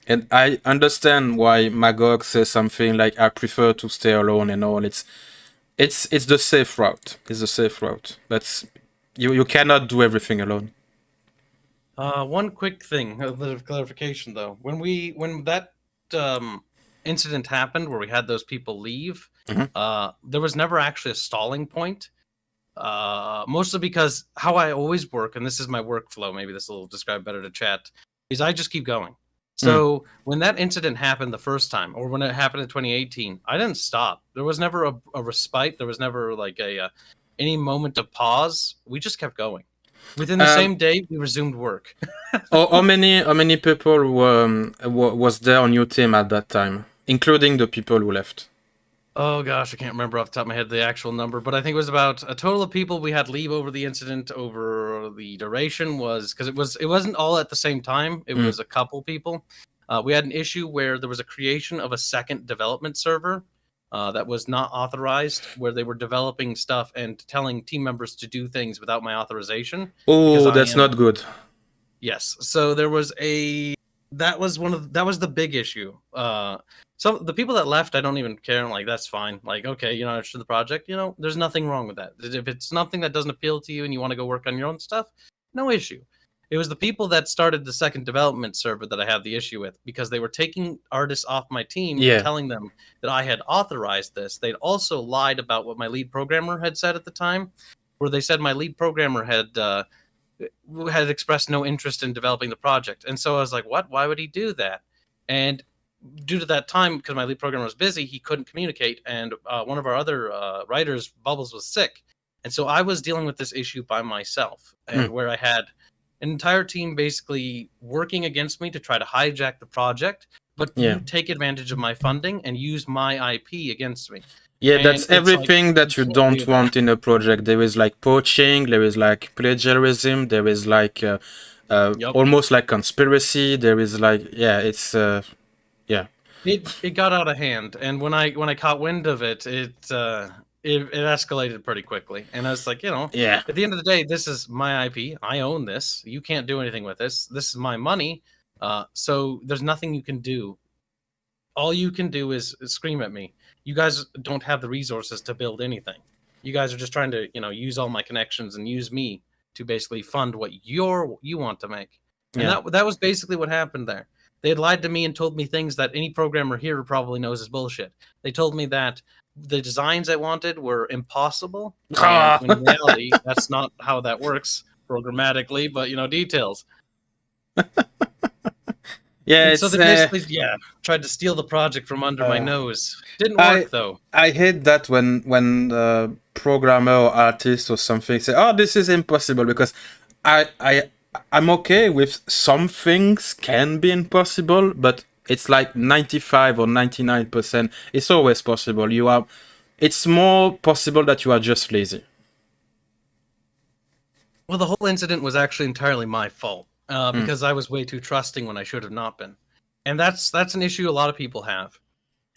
And I understand why Magog says something like, I prefer to stay alone and all. It's the safe route. It's the safe route. That's you cannot do everything alone. One quick thing, a bit of clarification though. When that incident happened where we had those people leave, there was never actually a stalling point. Mostly because how I always work, and this is my workflow, maybe this will describe better to chat, is I just keep going. So when that incident happened the first time, or when it happened in 2018, I didn't stop. There was never a respite. There was never like any moment of pause. We just kept going. Within the same day, we resumed work. how many people was there on your team at that time, including the people who left? Oh gosh, I can't remember off the top of my head the actual number, but I think it was about a total of people we had leave over the incident. Over the duration was because it wasn't all at the same time. It was a couple people. We had an issue where there was a creation of a second development server that was not authorized, where they were developing stuff and telling team members to do things without my authorization. Oh, that's not good. Yes, so there was that was the big issue. So the people that left, I don't even care. I'm like, that's fine. Like, okay, you're not interested in the project. There's nothing wrong with that. If it's something that doesn't appeal to you and you want to go work on your own stuff, no issue. It was the people that started the second development server that I have the issue with because they were taking artists off my team and telling them that I had authorized this. They'd also lied about what my lead programmer had said at the time, where they said my lead programmer had expressed no interest in developing the project. And so I was like, what? Why would he do that? And due to that time, because my lead programmer was busy, he couldn't communicate. And one of our other writers, Bubbles, was sick. And so I was dealing with this issue by myself, and where I had an entire team basically working against me to try to hijack the project, but you take advantage of my funding and use my IP against me. Yeah, and that's everything that you don't want in a project. There is like poaching, there is like plagiarism, there is like almost like conspiracy. There is like, it's It got out of hand, and when I caught wind of it, it escalated pretty quickly. And I was like, Yeah. at the end of the day, this is my IP. I own this. You can't do anything with this. This is my money. So there's nothing you can do. All you can do is scream at me. You guys don't have the resources to build anything. You guys are just trying to, use all my connections and use me to basically fund what you want to make. And that was basically what happened there. They had lied to me and told me things that any programmer here probably knows is bullshit. They told me that the designs I wanted were impossible. And in reality, that's not how that works programmatically, but details. Yeah, so they basically tried to steal the project from under my nose. Didn't work though. I hate that when programmer or artist or something say, "Oh, this is impossible," because I'm okay with some things can be impossible, but it's like 95 or 99%. It's always possible. It's more possible that you are just lazy. Well, the whole incident was actually entirely my fault. Because I was way too trusting when I should have not been. And that's an issue a lot of people have.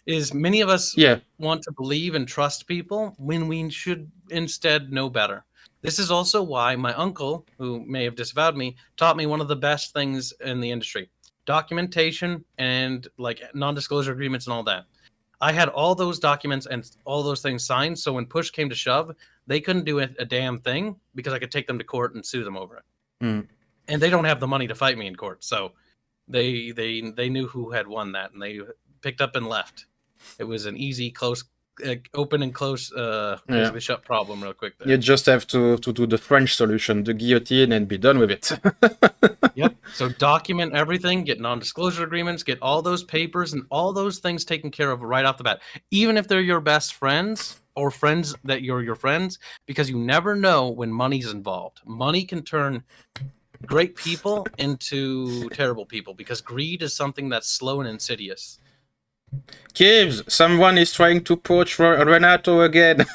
Is many of us want to believe and trust people when we should instead know better. This is also why my uncle, who may have disavowed me, taught me one of the best things in the industry. Documentation and like non-disclosure agreements and all that. I had all those documents and all those things signed, so when push came to shove, they couldn't do a damn thing because I could take them to court and sue them over it. And they don't have the money to fight me in court, so they knew who had won that, and they picked up and left. It was an easy, close, open and close, basically shut problem real quick there. You just have to do the French solution, the guillotine, and be done with it. Yep. So document everything, get non-disclosure agreements, get all those papers and all those things taken care of right off the bat. Even if they're your best friends or friends that you're your friends, because you never know when money's involved. Money can turn great people into terrible people because greed is something that's slow and insidious. Kibs, someone is trying to poach Renato again.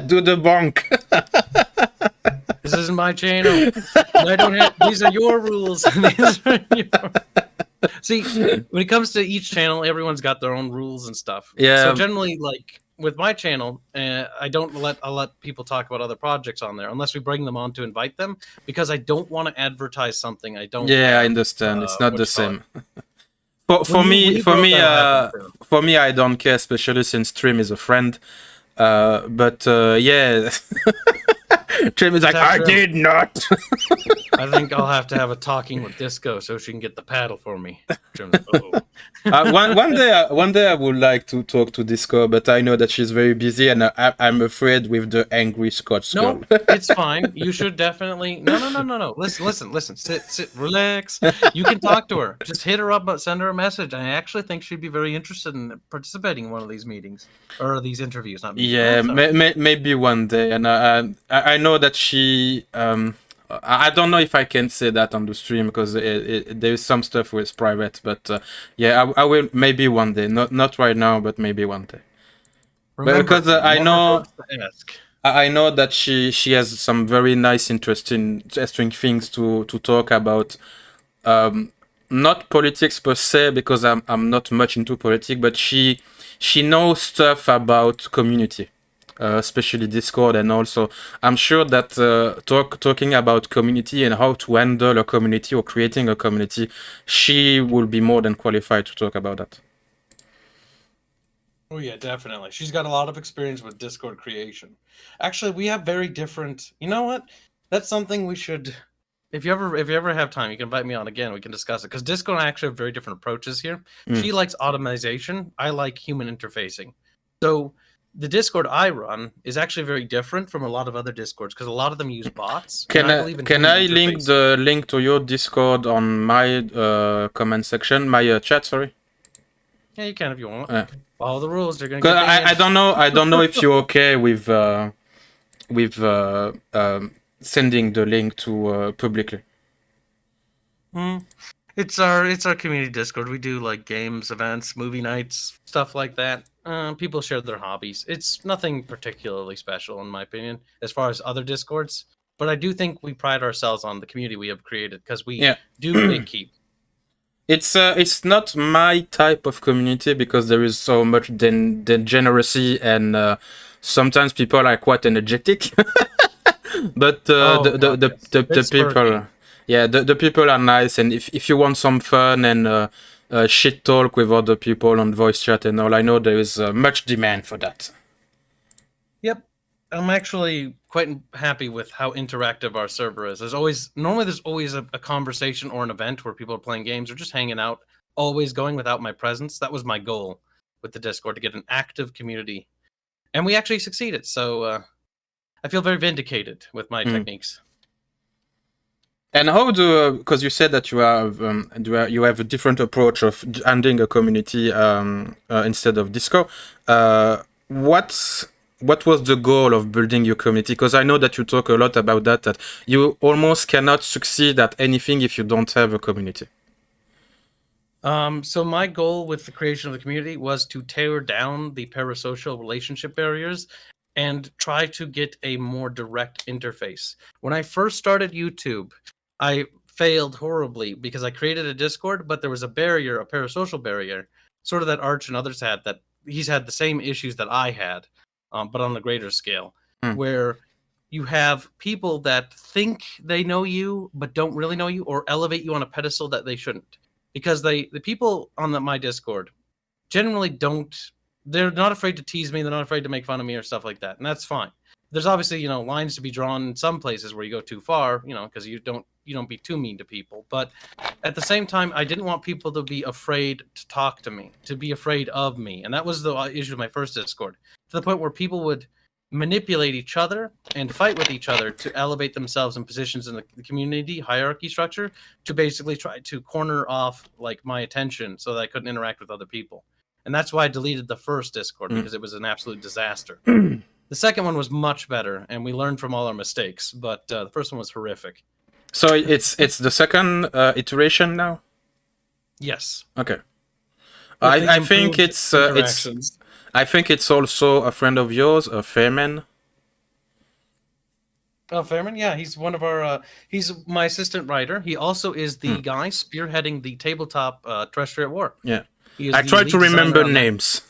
Do the bonk. This isn't my channel. I don't have. These are your rules. See, when it comes to each channel, everyone's got their own rules and stuff. Yeah. So generally, like with my channel, I'll let people talk about other projects on there unless we bring them on to invite them because I don't want to advertise something I don't. Yeah, I understand. It's not the same. For me, I don't care, especially since Trim is a friend. But yeah, Trim is like, I did not. I think I'll have to have a talking with Disco so she can get the paddle for me. Trim's like, one day I would like to talk to Disco, but I know that she's very busy, and I'm afraid with the angry Scotch girl. No, it's fine. You should definitely. No. Listen. Sit, relax. You can talk to her. Just hit her up, but send her a message. I actually think she'd be very interested in participating in one of these meetings or these interviews. Not meetings. Yeah, maybe one day, and I know that she. I don't know if I can say that on the stream because there is some stuff where it's private, but yeah, I will maybe one day. Not right now, but maybe one day. Remember, because I know that she has some very nice, interesting things to talk about. Not politics per se, because I'm not much into politics, but she knows stuff about community. Especially Discord, and also I'm sure that talking about community and how to handle a community or creating a community, she will be more than qualified to talk about that. Oh yeah, definitely. She's got a lot of experience with Discord creation. Actually, we have very different. You know what? That's something we should. If you ever have time, you can invite me on again. We can discuss it because Discord and I actually have very different approaches here. She likes automation. I like human interfacing. So the Discord I run is actually very different from a lot of other Discords because a lot of them use bots. Can I link the link to your Discord on my comment section, my chat? Sorry. Yeah, you can if you want. Follow the rules. They're gonna. I don't know if you're okay with sending the link to publicly. It's our community Discord. We do like games, events, movie nights, stuff like that. People share their hobbies. It's nothing particularly special, in my opinion, as far as other Discords. But I do think we pride ourselves on the community we have created because we do gatekeep. It's not my type of community because there is so much degeneracy and sometimes people are quite energetic. But God, yes. the It's people, spurty. yeah, the people are nice, and if you want some fun and shit talk with other people on voice chat and all, I know there is much demand for that. Yep. I'm actually quite happy with how interactive our server is. Normally there's always a conversation or an event where people are playing games or just hanging out, always going without my presence. That was my goal with the Discord, to get an active community. And we actually succeeded. So I feel very vindicated with my techniques. And how do because you said that you have a different approach of handling a community instead of Disco. What was the goal of building your community? Because I know that you talk a lot about that you almost cannot succeed at anything if you don't have a community. So my goal with the creation of the community was to tear down the parasocial relationship barriers and try to get a more direct interface. When I first started YouTube, I failed horribly because I created a Discord, but there was a barrier, a parasocial barrier, sort of that Arch and others had, that he's had the same issues that I had, but on a greater scale, where you have people that think they know you, but don't really know you, or elevate you on a pedestal that they shouldn't. Because the people on my Discord generally they're not afraid to tease me, they're not afraid to make fun of me or stuff like that, and that's fine. There's obviously, lines to be drawn in some places where you go too far, because you don't be too mean to people. But at the same time, I didn't want people to be afraid to talk to me, to be afraid of me, and that was the issue of my first Discord, to the point where people would manipulate each other and fight with each other to elevate themselves in positions in the community hierarchy structure, to basically try to corner off my attention so that I couldn't interact with other people. And that's why I deleted the first Discord, because it was an absolute disaster. The second one was much better, and we learned from all our mistakes, but the first one was horrific. So it's the second iteration now? Yes. Okay. I think it's I think it's also a friend of yours, a Fairman. Oh, Fairman, yeah, he's one of our. He's my assistant writer. He also is the guy spearheading the tabletop Terrestrial War. Yeah, I try to remember names.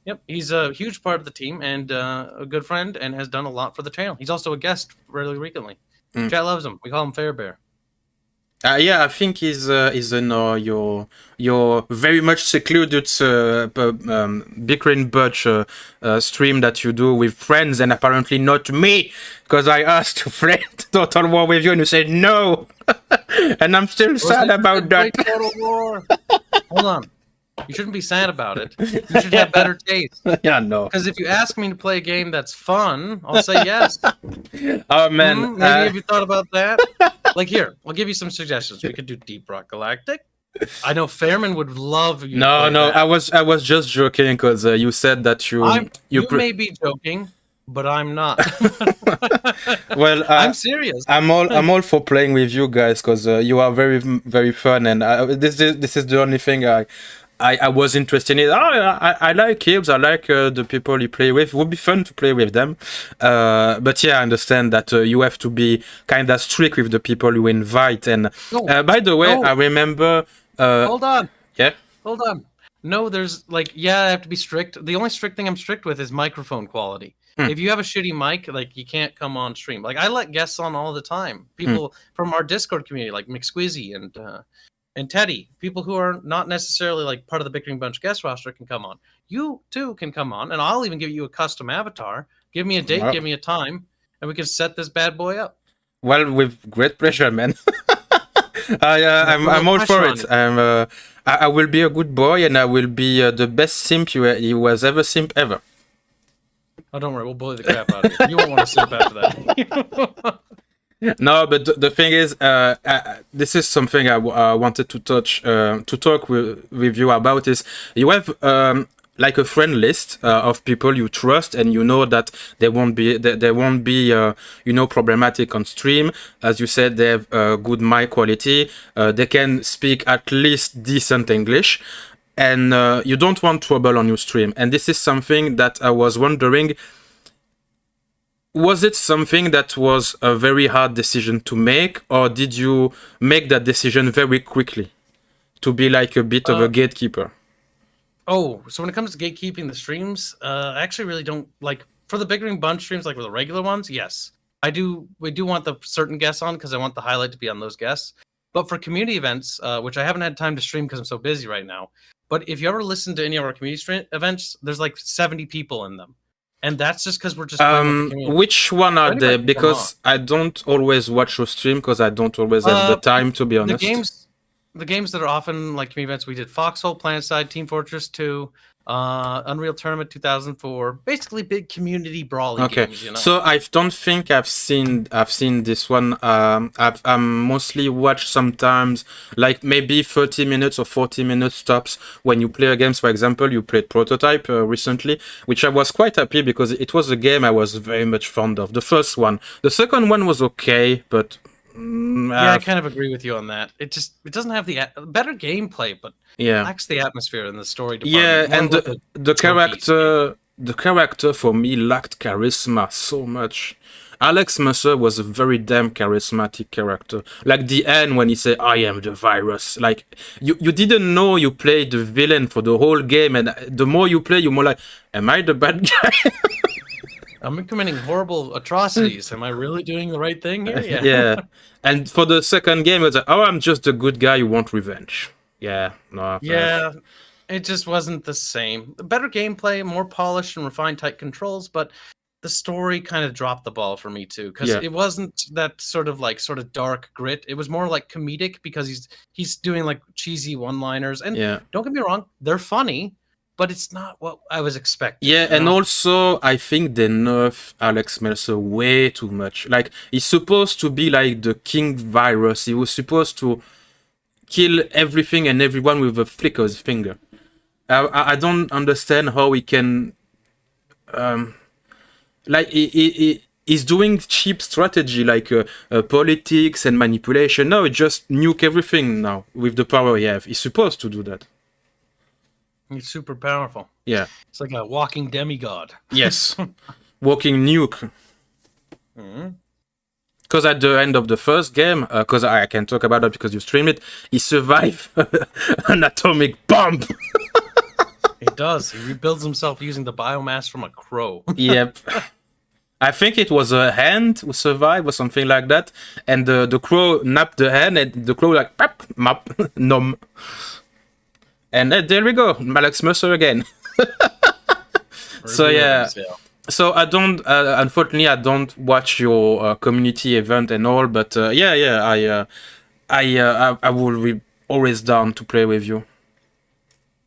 Yep, he's a huge part of the team and a good friend, and has done a lot for the channel. He's also a guest really recently. Chat loves him. We call him Fairbear. Yeah, I think he's in your very much secluded bickering Butch stream that you do with friends, and apparently not me, because I asked to play Total War with you and you said no, and I'm still sad about that. Total War. Hold on. You shouldn't be sad about it. You should have better taste. Yeah, no. Because if you ask me to play a game that's fun, I'll say yes. Oh, man. Maybe have you thought about that? Here, I'll give you some suggestions. We could do Deep Rock Galactic. I know Fairman would love you. No, that. I was just joking because you said that you may be joking, but I'm not. Well, I'm serious. I'm all for playing with you guys because you are very, very fun, and this is the only thing I was interested in. I like Kibs. I like the people you play with. It would be fun to play with them. But yeah, I understand that you have to be kind of strict with the people you invite. And by the way, I remember. Hold on. Yeah. Hold on. No, there's I have to be strict. The only strict thing I'm strict with is microphone quality. If you have a shitty mic, you can't come on stream. I let guests on all the time. People from our Discord community, like McSquizzy and Teddy, people who are not necessarily part of the Bickering Bunch guest roster, can come on. You too can come on, and I'll even give you a custom avatar. Give me a date, give me a time, and we can set this bad boy up. Well, with great pleasure, man. I'm all for it. I will be a good boy, and I will be the best simp you was ever simp ever. Oh, don't worry, we'll bully the crap out of you. You won't want to simp after that. No, but the thing is, this is something I wanted to talk with you about. Is you have a friend list of people you trust, and you know that they won't be problematic on stream. As you said, they have good mic quality. They can speak at least decent English, and you don't want trouble on your stream. And this is something that I was wondering. Was it something that was a very hard decision to make, or did you make that decision very quickly? to be like a bit of a gatekeeper? Oh, so when it comes to gatekeeping the streams, I actually really don't like for the Bickering Bunch streams, like with the regular ones. Yes, I do. We do want the certain guests on because I want the highlight to be on those guests. But for community events, which I haven't had time to stream because I'm so busy right now. But if you ever listen to any of our community events, there's like 70 people in them, and that's just because we're just playing with the community. Which one are Anybody they? can come Because I don't always watch your stream because I don't always have the time, to be honest. The games that are often like community events, we did Foxhole, PlanetSide, Team Fortress 2, Unreal Tournament 2004, basically big community brawling games. You know? So I don't think I've seen this one. I've mostly watched sometimes like maybe 30 minutes or 40 minutes tops when you play a game. For example, you played Prototype recently, which I was quite happy because it was a game I was very much fond of. The first one, the second one was okay, but yeah, I kind of agree with you on that. It doesn't have the better gameplay, but lacks the atmosphere and the story department. Yeah, and the character for me lacked charisma so much. Alex Mercer was a very damn charismatic character. Like the end when he said, "I am the virus." Like you didn't know you played the villain for the whole game, and the more you play, you're more like, "Am I the bad guy?" I'm committing horrible atrocities. Am I really doing the right thing here? Yeah. Yeah. And for the second game, it was like, "Oh, I'm just a good guy who wants revenge." Yeah. No. Yeah. It just wasn't the same. Better gameplay, more polished and refined tight controls, but the story kind of dropped the ball for me too, because it wasn't that sort of dark grit. It was more like comedic because he's doing like cheesy one-liners, and don't get me wrong, they're funny, but it's not what I was expecting. Yeah, and also I think they nerf Alex Mercer way too much. Like he's supposed to be like the king virus. He was supposed to kill everything and everyone with a flick of his finger. I don't understand how he can like he's doing cheap strategy like politics and manipulation. No, he just nuke everything now with the power he have. He's supposed to do that. He's super powerful. Yeah. It's like a walking demigod. Yes. Walking nuke. Because at the end of the first game, because I can talk about it because you streamed it, he survived an atomic bomb. He does. He rebuilds himself using the biomass from a crow. Yep. I think it was a hand who survived or something like that. And the crow napped the hand and the crow like, pap, map, nom. And there we go. Alex Mercer again. So yeah. So I don't, unfortunately, I don't watch your community event and all, but I will be always down to play with you.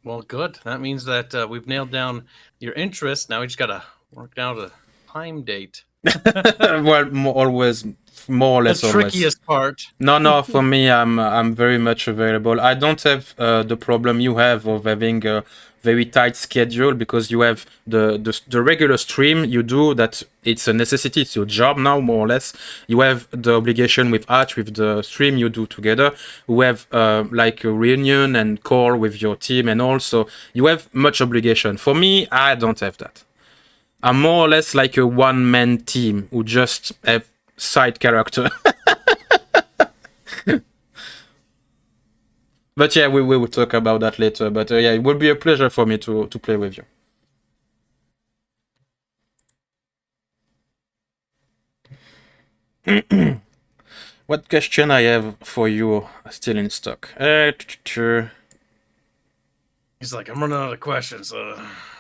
Well, good. That means that we've nailed down your interest. Now we just gotta work out a time date. Well, always more or less. The trickiest part. No. For me, I'm very much available. I don't have the problem you have of having a very tight schedule because you have the regular stream you do that it's a necessity. It's your job now, more or less. You have the obligation with Arch, with the stream you do together. You have like a reunion and call with your team, and also you have much obligation. For me, I don't have that. I'm more or less like a one-man team who just have side character. But yeah, we will talk about that later. But yeah, it will be a pleasure for me to play with you. What question I have for you still in stock? He's like, I'm running out of questions.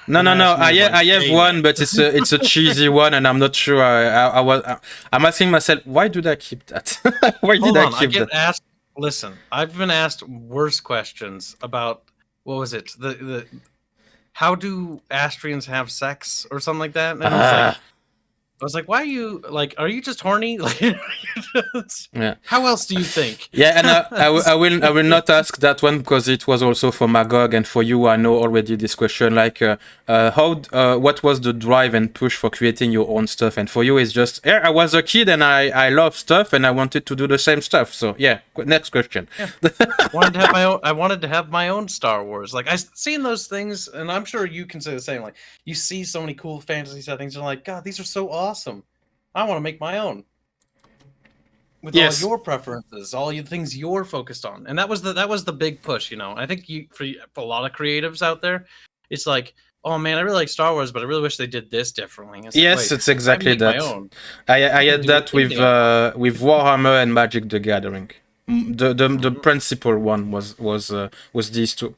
No. I have one, but it's a cheesy one, and I'm not sure. I'm asking myself, why did I keep that? Why did I keep that? Asked. Listen, I've been asked worse questions about what was it? The how do Astrians have sex or something like that? And I was like, why are you like? Are you just horny? Like, yeah. How else do you think? Yeah, and I will not ask that one because it was also for Magog, and for you, I know already this question. Like, what was the drive and push for creating your own stuff? And for you, it's just, yeah, I was a kid and I love stuff and I wanted to do the same stuff. So yeah, next question. Yeah. I wanted to have my own Star Wars. Like I've seen those things, and I'm sure you can say the same. Like you see so many cool fantasy settings, and you're like, God, these are so awesome. I want to make my own. with Yes. all your preferences, all the things you're focused on, and that was the big push. I think for a lot of creatives out there, it's like, oh man, I really like Star Wars, but I really wish they did this differently. It's like, Yes, wait, it's if I exactly make my that. own, I can had do that it with Warhammer and Magic the Gathering. The Mhm. principal one was these two.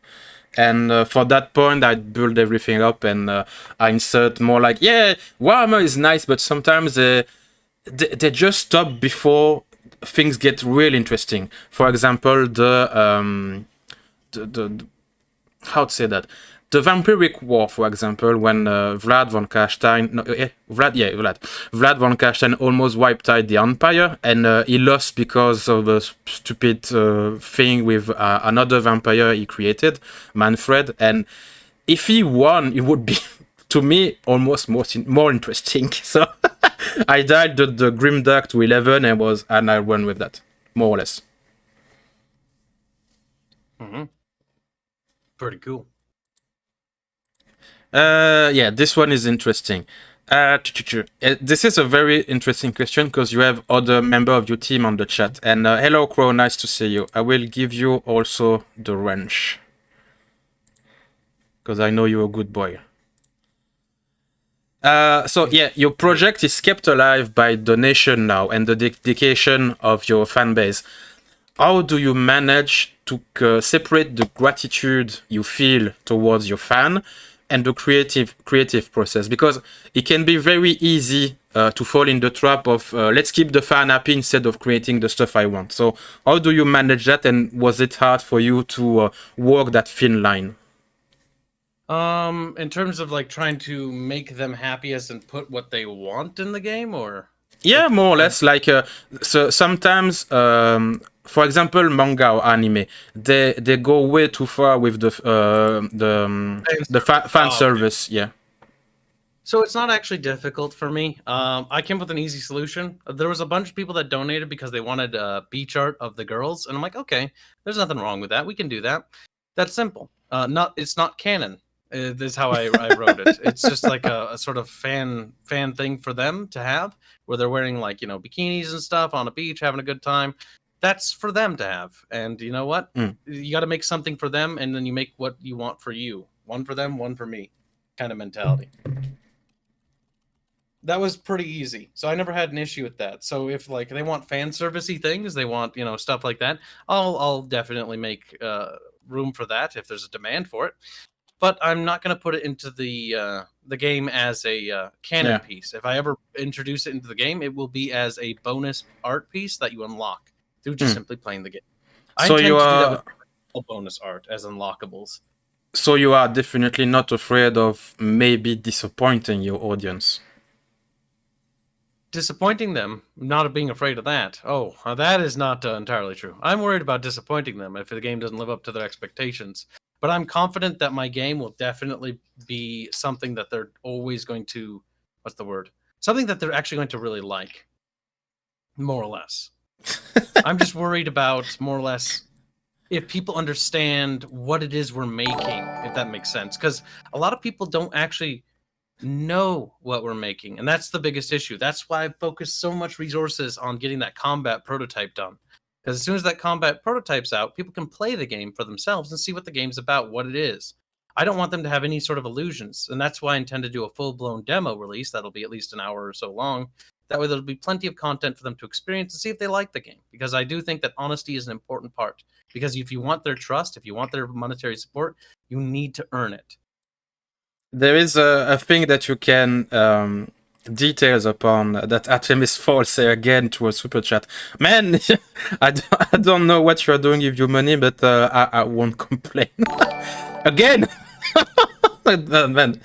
And for that point, I build everything up and I insert more like, yeah, Warhammer is nice, but sometimes they just stop before things get really interesting. For example, the how to say that, the Vampiric War, for example, when Vlad von Carstein, no, Vlad von Carstein almost wiped out the Empire, and he lost because of a stupid thing with another vampire he created, Manfred. And if he won, it would be, to me, almost more interesting. So I died the Grimdark to 11 and I won with that, more or less. Pretty cool. Yeah, this one is interesting. This is a very interesting question because you have other member of your team on the chat. And hello, Crow, nice to see you. I will give you also the wrench because I know you're a good boy. So yeah, your project is kept alive by donation now and the dedication of your fan base. How do you manage to separate the gratitude you feel towards your fan and the creative process? Because it can be very easy to fall in the trap of let's keep the fan happy instead of creating the stuff I want. So how do you manage that, and was it hard for you to walk that thin line? In terms of like trying to make them happiest and put what they want in the game, or Yeah, more or less. Like so sometimes, for example, manga or anime, they go way too far with the fan service. Yeah. So it's not actually difficult for me. I came up with an easy solution. There was a bunch of people that donated because they wanted a beach art of the girls, and I'm like, okay, there's nothing wrong with that. We can do that. That's simple. It's not canon. This is how I wrote it. It's just like a sort of fan thing for them to have, where they're wearing like bikinis and stuff on a beach, having a good time. That's for them to have. And you know what? You got to make something for them, and then you make what you want for you. One for them, one for me, kind of mentality. That was pretty easy, so I never had an issue with that. So if like they want fan servicey things, they want stuff like that, I'll definitely make room for that if there's a demand for it. But I'm not going to put it into the game as a canon piece. If I ever introduce it into the game, it will be as a bonus art piece that you unlock through just simply playing the game. I intend to do that with all bonus art as unlockables. So you are definitely not afraid of maybe disappointing your audience. Disappointing them, not being afraid of that. Oh, that is not entirely true. I'm worried about disappointing them if the game doesn't live up to their expectations. But I'm confident that my game will definitely be something that they're always going to, something that they're actually going to really like, more or less. I'm just worried about, more or less, if people understand what it is we're making, if that makes sense. Because a lot of people don't actually know what we're making, and that's the biggest issue. That's why I focus so much resources on getting that combat prototype done. Because as soon as that combat prototype's out, people can play the game for themselves and see what the game's about, what it is. I don't want them to have any sort of illusions, and that's why I intend to do a full-blown demo release that'll be at least an hour or so long. That way there'll be plenty of content for them to experience and see if they like the game. Because I do think that honesty is an important part. Because if you want their trust, if you want their monetary support, you need to earn it. There is a thing that you can details upon that Artemis falls say again to a super chat. Man, I don't know what you're doing with your money, but I won't complain. Again! Man.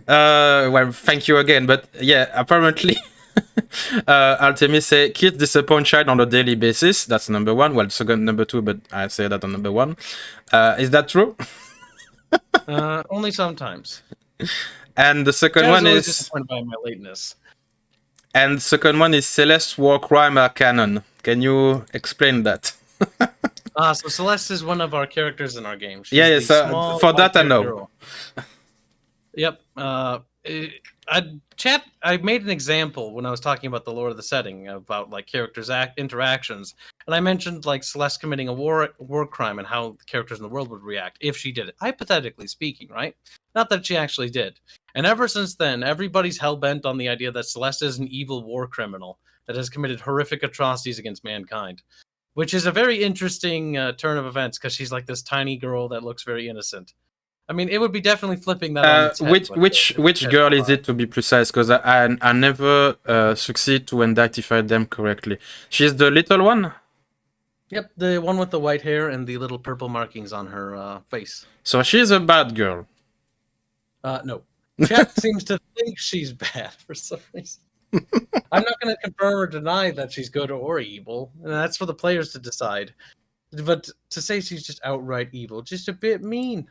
Well, thank you again. But yeah, apparently Artemis say kids disappoint child on a daily basis. That's number one. Well, number two, but I say that on number one. Is that true? Only sometimes. And the second one is disappointed by my lateness. And the second one is Celeste War Crime are canon. Can you explain that? So Celeste is one of our characters in our game. She's yeah. So for that I know. Girl. Yep. I I made an example when I was talking about the lore of the setting about like characters' interactions, and I mentioned like Celeste committing a war crime and how the characters in the world would react if she did it, hypothetically speaking, right? Not that she actually did. And ever since then, everybody's hell bent on the idea that Celeste is an evil war criminal that has committed horrific atrocities against mankind, which is a very interesting turn of events because she's like this tiny girl that looks very innocent. I mean, it would be definitely flipping that on its head. Which girl is it, to be precise? Because I never succeed to identify them correctly. She's the little one? Yep, the one with the white hair and the little purple markings on her face. So she's a bad girl. No. Chat seems to think she's bad for some reason. I'm not going to confirm or deny that she's good or evil, and that's for the players to decide. But to say she's just outright evil, just a bit mean.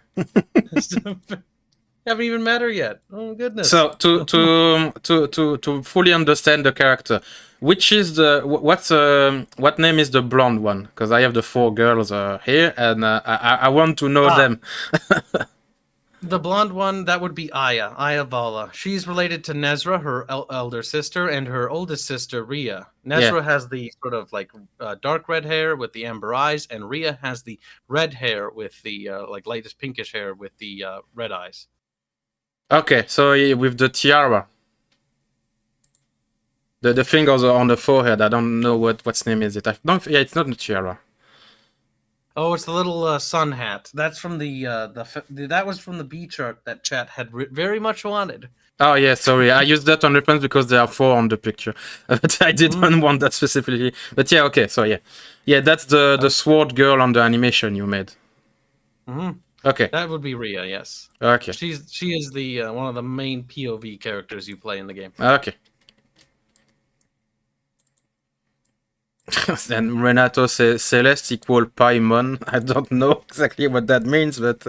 Haven't even met her yet. Oh goodness! So to fully understand the character, which is the what name is the blonde one? Because I have the 4 girls here, and I want to know them. The blonde one, that would be Aya Vala. She's related to Nezra, her elder sister, and her oldest sister, Rhea. Nezra has the sort of like dark red hair with the amber eyes, and Rhea has the red hair with the like lightest pinkish hair with the red eyes. Okay, so with the tiara. The fingers are on the forehead. I don't know what's name is it. It's not the tiara. Oh, it's the little sun hat. That's from that was from the B chart that chat had very much wanted. Oh yeah, sorry. I used that on reference because there are 4 on the picture, but I didn't want that specifically. But yeah, okay. So yeah, that's the sword girl on the animation you made. Okay. That would be Rhea. Yes. Okay. She is the one of the main POV characters you play in the game. Okay. Then Renato says Celeste equal Paimon. I don't know exactly what that means, but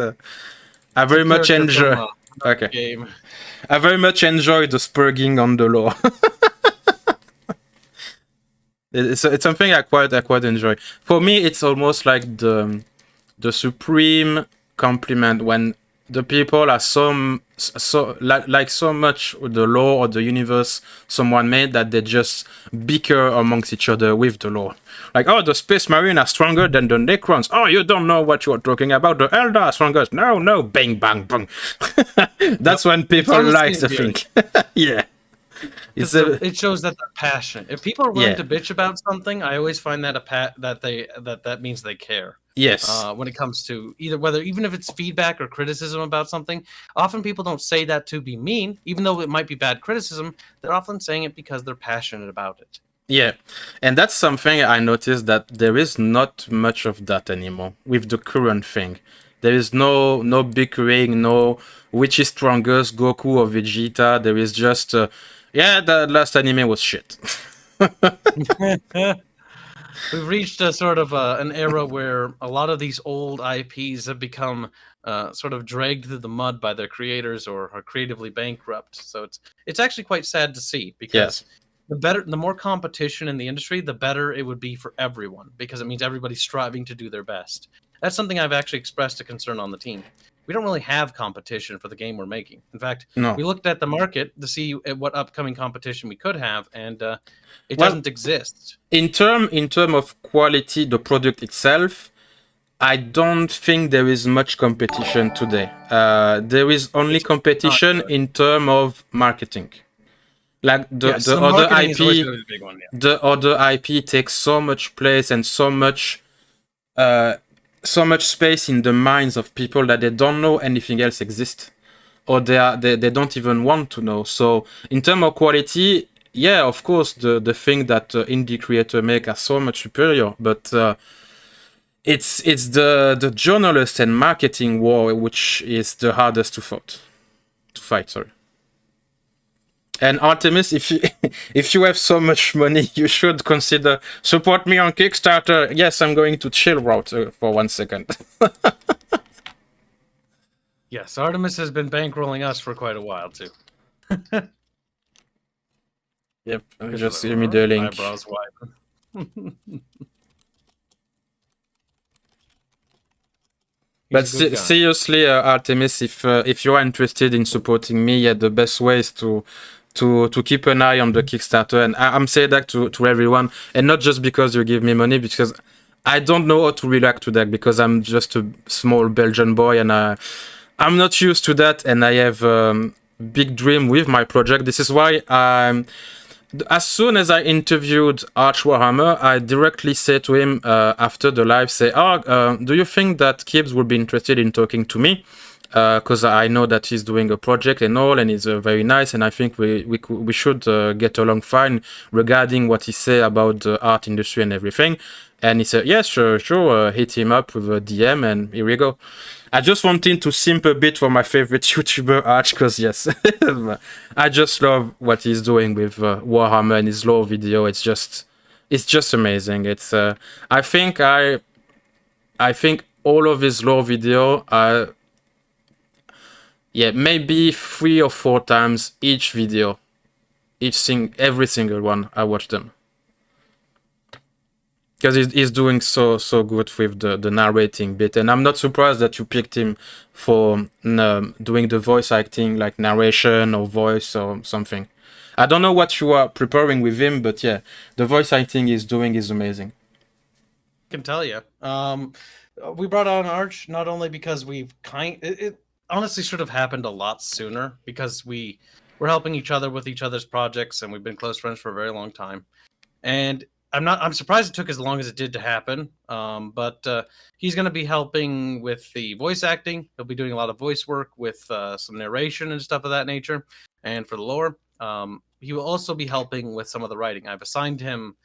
I very much enjoy. Okay. Game. I very much enjoy the spurging on the lore. It's something I quite enjoy. For me, it's almost like the supreme compliment when the people are so much the lore or the universe someone made that they just bicker amongst each other with the lore. Like, oh, the Space Marine are stronger than the Necrons. Oh, you don't know what you're talking about. The Eldar are stronger. No, bang, bang, bang. That's when people like to think. Yeah. It shows that they're passionate. If people are willing to bitch about something, I always find that that means they care. Yes. When it comes to even if it's feedback or criticism about something, often people don't say that to be mean, even though it might be bad criticism. They're often saying it because they're passionate about it. Yeah, and that's something I noticed that there is not much of that anymore with the current thing. There is no bickering, no which is strongest, Goku or Vegeta. There is just the last anime was shit. We've reached a sort of an era where a lot of these old IPs have become sort of dragged through the mud by their creators or are creatively bankrupt. So it's actually quite sad to see because the more competition in the industry, the better it would be for everyone because it means everybody's striving to do their best. That's something I've actually expressed a concern on the team. We don't really have competition for the game we're making. In fact, we looked at the market to see what upcoming competition we could have, and it doesn't exist. In term of quality, the product itself, I don't think there is much competition today. There is only competition in terms of marketing. Like the other IP, the other IP takes so much place and so much space in the minds of people that they don't know anything else exists, or they don't even want to know. So in terms of quality, yeah, of course, the thing that indie creators make are so much superior, but it's the journalist and marketing war which is the hardest to fight. Sorry. And Artemis, if you have so much money, you should consider support me on Kickstarter. Yes, I'm going to chill out for 1 second. Yes, Artemis has been bankrolling us for quite a while too. Yep, just give me the link. Eyebrows wide. But He's a good guy. seriously, Artemis, if you are interested in supporting me, yeah, the best way is to keep an eye on the Kickstarter, and I'm saying that to everyone, and not just because you give me money, because I don't know how to react to that, because I'm just a small Belgian boy, and I'm not used to that, and I have big dream with my project. This is why as soon as I interviewed Arch Warhammer, I directly said to him after the live, do you think that Kibs would be interested in talking to me? Because I know that he's doing a project and all, and he's very nice, and I think we should get along fine regarding what he said about the art industry and everything. And he said, yes, sure, hit him up with a DM, and here we go. I just wanted to simp a bit for my favorite YouTuber, Arch, because yes, I just love what he's doing with Warhammer and his lore video. It's just amazing. It's I think all of his lore video are, yeah, maybe 3 or 4 times each video, every single one. I watch them. Because he's doing so good with the narrating bit, and I'm not surprised that you picked him for doing the voice acting, like narration or voice or something. I don't know what you are preparing with him, but yeah, the voice acting he's doing is amazing. I can tell you. We brought on Arch not only because it honestly should have happened a lot sooner, because we're helping each other with each other's projects, and we've been close friends for a very long time. And I'm surprised it took as long as it did to happen. But he's going to be helping with the voice acting. He'll be doing a lot of voice work with some narration and stuff of that nature. And for the lore, he will also be helping with some of the writing. I've assigned him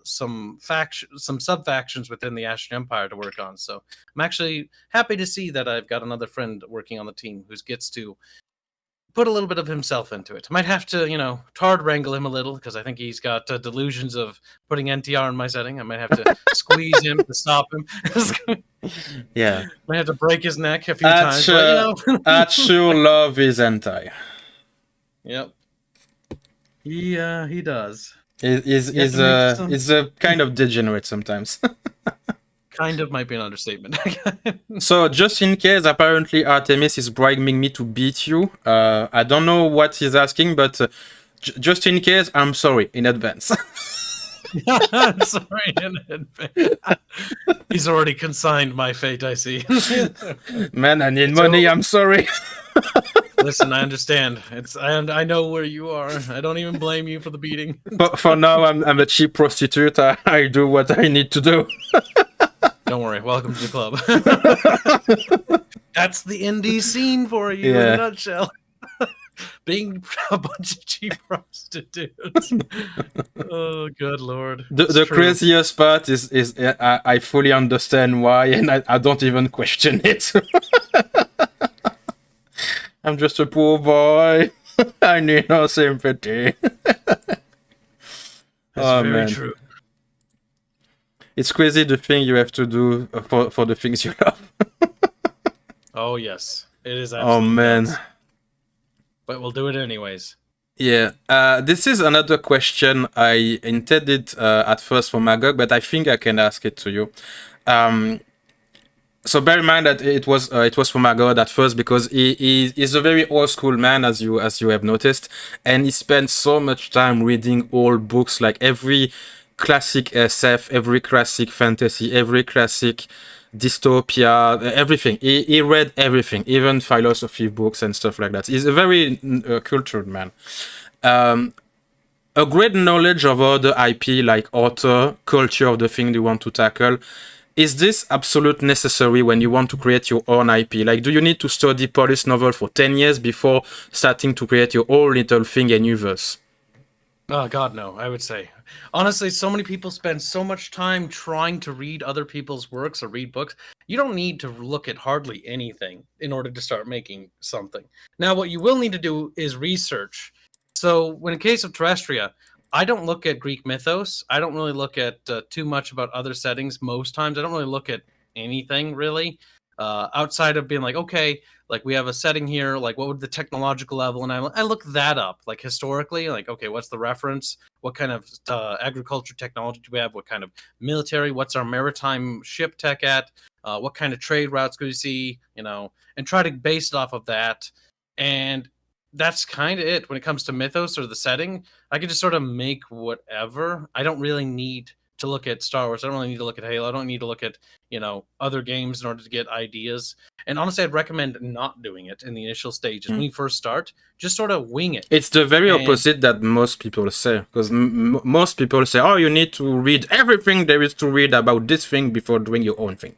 some sub-factions within the Ashen Empire to work on. So I'm actually happy to see that I've got another friend working on the team who gets to put a little bit of himself into it. I might have to, tard wrangle him a little, because I think he's got delusions of putting NTR in my setting. I might have to squeeze him to stop him. Yeah. Might have to break his neck a few times. But, I'd sure love his anti. Yep. He does. He's a kind of degenerate sometimes. Kind of might be an understatement. So, just in case, apparently Artemis is bribing me to beat you. I don't know what he's asking, but just in case, I'm sorry in advance. I'm sorry in advance. He's already consigned my fate, I see. Man, I need money, I'm sorry. Listen, I understand. I know where you are. I don't even blame you for the beating. For now, I'm a cheap prostitute. I do what I need to do. Don't worry. Welcome to the club. That's the indie scene for you in a nutshell. Being a bunch of cheap prostitutes. Oh, good lord. The craziest part is I fully understand why, and I don't even question it. I'm just a poor boy. I need no sympathy. That's very true. It's crazy the thing you have to do for the things you love. Oh, yes. It is absolutely man. Nuts. But we'll do it anyways. Yeah. This is another question I intended at first for Magog, but I think I can ask it to you. So bear in mind that it was for Magog at first, because he's a very old school man, as you have noticed, and he spent so much time reading old books, like every classic SF, every classic fantasy, every classic dystopia, everything. He read everything, even philosophy books and stuff like that. He's a very cultured man. A great knowledge of other IP, like author, culture of the thing you want to tackle. Is this absolute necessary when you want to create your own IP? Like, do you need to study police novel for 10 years before starting to create your own little thing and universe? Oh, God, no, I would say. Honestly, so many people spend so much time trying to read other people's works or read books. You don't need to look at hardly anything in order to start making something. Now, what you will need to do is research. So, when in case of Terrestria, I don't look at Greek mythos. I don't really look at too much about other settings most times. I don't really look at anything, really, outside of being like, okay, like we have a setting here, like what would the technological level, and I look that up, like historically, like, okay, what's the reference? What kind of agriculture technology do we have? What kind of military? What's our maritime ship tech at? what kind of trade routes could you see, and try to base it off of that. And that's kind of it when it comes to mythos or the setting. I could just sort of make whatever. I don't really need to look at Star Wars. I don't really need to look at Halo. I don't need to look at, other games in order to get ideas. And honestly, I'd recommend not doing it in the initial stages. When you first start, just sort of wing it. It's the very opposite that most people say, because most people say, oh, you need to read everything there is to read about this thing before doing your own thing.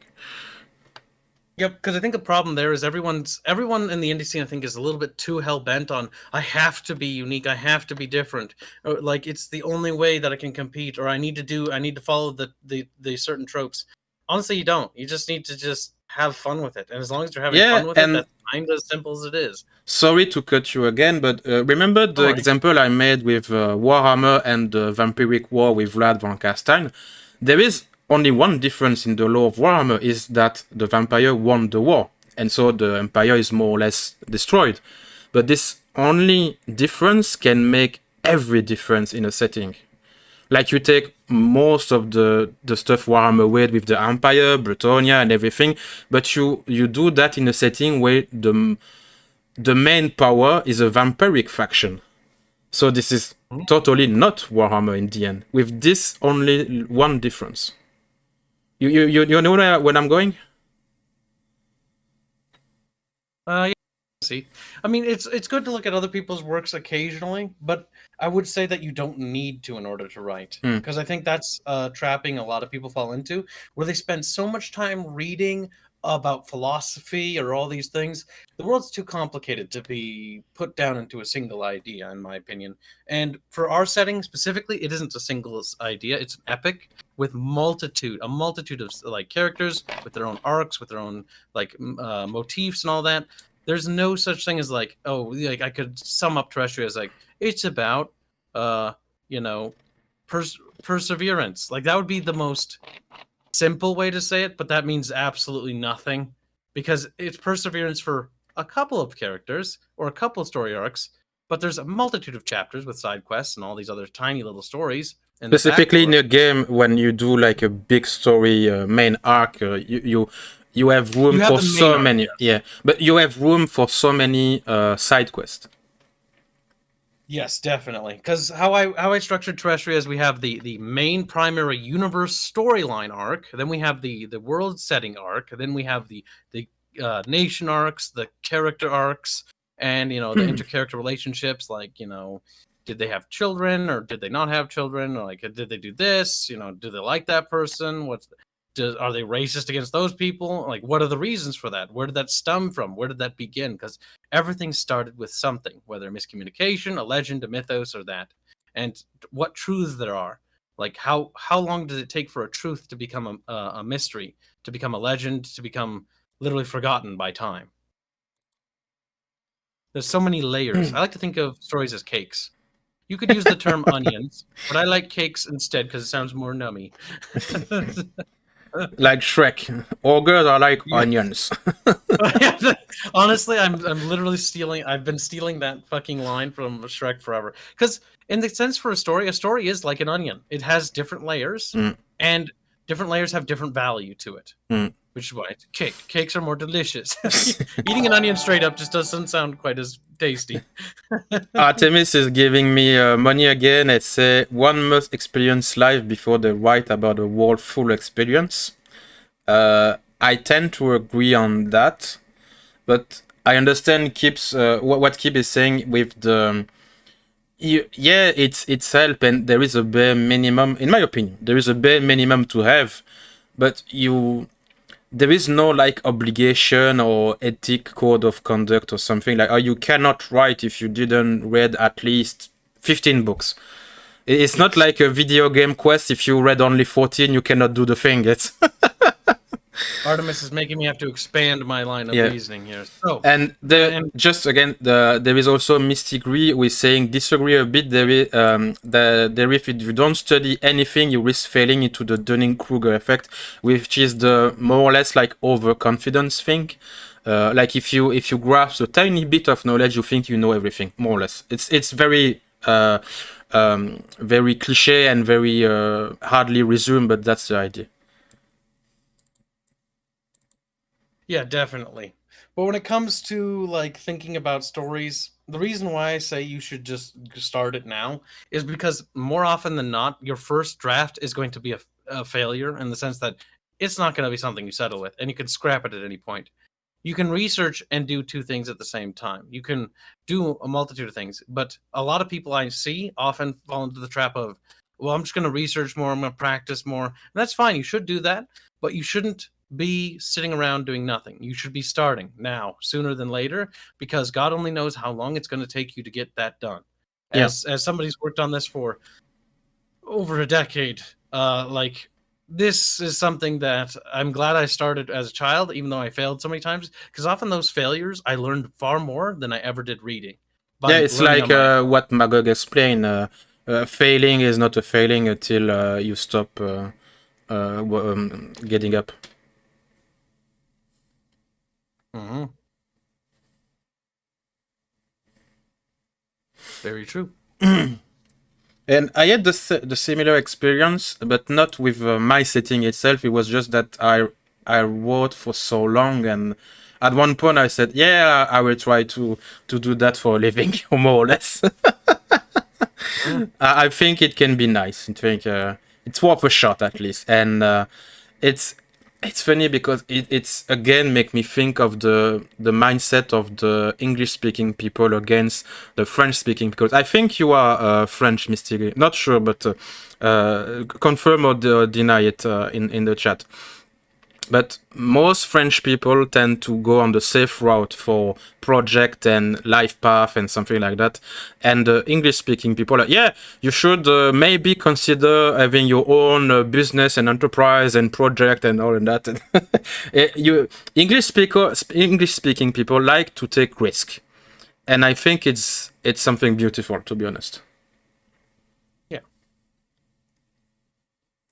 Yep, because I think the problem there is everyone in the indie scene, I think, is a little bit too hell-bent on, I have to be unique, I have to be different, or, like, it's the only way that I can compete, or I need to follow the certain tropes. Honestly, you don't. You just need to just have fun with it, and as long as you're having fun with it, that's kind of as simple as it is. Sorry to cut you again, but remember the example I made with Warhammer and the Vampiric War with Vlad von Castein? There is only one difference in the lore of Warhammer, is that the vampire won the war, and so the empire is more or less destroyed. But this only difference can make every difference in a setting. Like, you take most of the stuff Warhammer with the Empire, Bretonia, and everything, but you do that in a setting where the main power is a vampiric faction. So this is totally not Warhammer in the end, with this only one difference. You know where I'm going? Yeah. See, I mean, it's good to look at other people's works occasionally, but I would say that you don't need to in order to write, because I think that's trapping a lot of people fall into, where they spend so much time reading about philosophy or all these things. The world's too complicated to be put down into a single idea, in my opinion. And for our setting specifically, it isn't a single idea. It's an epic with a multitude of like characters with their own arcs, with their own like motifs and all that. There's no such thing as like, oh, like I could sum up Terrestria as like, it's about perseverance. Like, that would be the most simple way to say it, but that means absolutely nothing, because it's perseverance for a couple of characters or a couple of story arcs, but there's a multitude of chapters with side quests and all these other tiny little stories. Specifically in a game, when you do like a big story main arc, you have room for so many. Yeah, but you have room for so many side quests. Yes, definitely. Because how I structured Terrestria is we have the main primary universe storyline arc, then we have the world setting arc, then we have the nation arcs, the character arcs, and the intercharacter relationships. Like, did they have children or did they not have children? Or like, did they do this? Do they like that person? Are they racist against those people? Like, what are the reasons for that? Where did that stem from? Where did that begin? Because everything started with something, whether miscommunication, a legend, a mythos, or that. And what truths there are. Like, how long does it take for a truth to become a mystery, to become a legend, to become literally forgotten by time? There's so many layers. I like to think of stories as cakes. You could use the term onions, but I like cakes instead because it sounds more nummy. Like Shrek. Ogres are like onions. Honestly, I'm literally stealing. I've been stealing that fucking line from Shrek forever. Because in the sense for a story is like an onion. It has different layers, and different layers have different value to it. Which is why it's cake. Cakes are more delicious. Eating an onion straight up just doesn't sound quite as tasty. Artemis is giving me money again. It says one must experience life before they write about a world full experience. I tend to agree on that, but I understand Kibs, what Kib is saying with the. It's help, and there is a bare minimum. In my opinion, there is a bare minimum to have, but there is no like obligation or ethic code of conduct or something like, oh, you cannot write if you didn't read at least 15 books. It's not like a video game quest. If you read only 14, you cannot do the thing. It's Artemis is making me have to expand my line of reasoning here. So, just again, there is also Mystigree with saying disagree a bit. If you don't study anything, you risk failing into the Dunning-Kruger effect, which is the more or less like overconfidence thing. Like if you grasp a tiny bit of knowledge, you think you know everything, more or less. It's very very cliche and very hardly resumed, but that's the idea. Yeah, definitely. But when it comes to like thinking about stories, the reason why I say you should just start it now is because more often than not, your first draft is going to be a failure in the sense that it's not going to be something you settle with, and you can scrap it at any point. You can research and do two things at the same time. You can do a multitude of things, but a lot of people I see often fall into the trap of, well, I'm just going to research more, I'm going to practice more. And that's fine. You should do that, but you shouldn't be sitting around doing nothing. You should be starting now, sooner than later, because God only knows how long it's going to take you to get that done. Yeah. As somebody's worked on this for over a decade, like this is something that I'm glad I started as a child, even though I failed so many times. Because often those failures, I learned far more than I ever did reading. Yeah, it's like what Magog explained. Failing is not a failing until you stop getting up. Mm-hmm. Very true. And I had the similar experience, but not with my setting itself. It was just that I wrote for so long, and at one point I said, "Yeah, I will try to do that for a living, more or less." I think it can be nice. I think it's worth a shot at least, and it's funny because it's again make me think of the mindset of the English speaking people against the French speaking, because I think you are French, Mystery. Not sure, but confirm or deny it in the chat. But most French people tend to go on the safe route for project and life path and something like that. And English-speaking people are, yeah, you should maybe consider having your own business and enterprise and project and all of that. English-speaking people like to take risk, and I think it's something beautiful, to be honest. Yeah.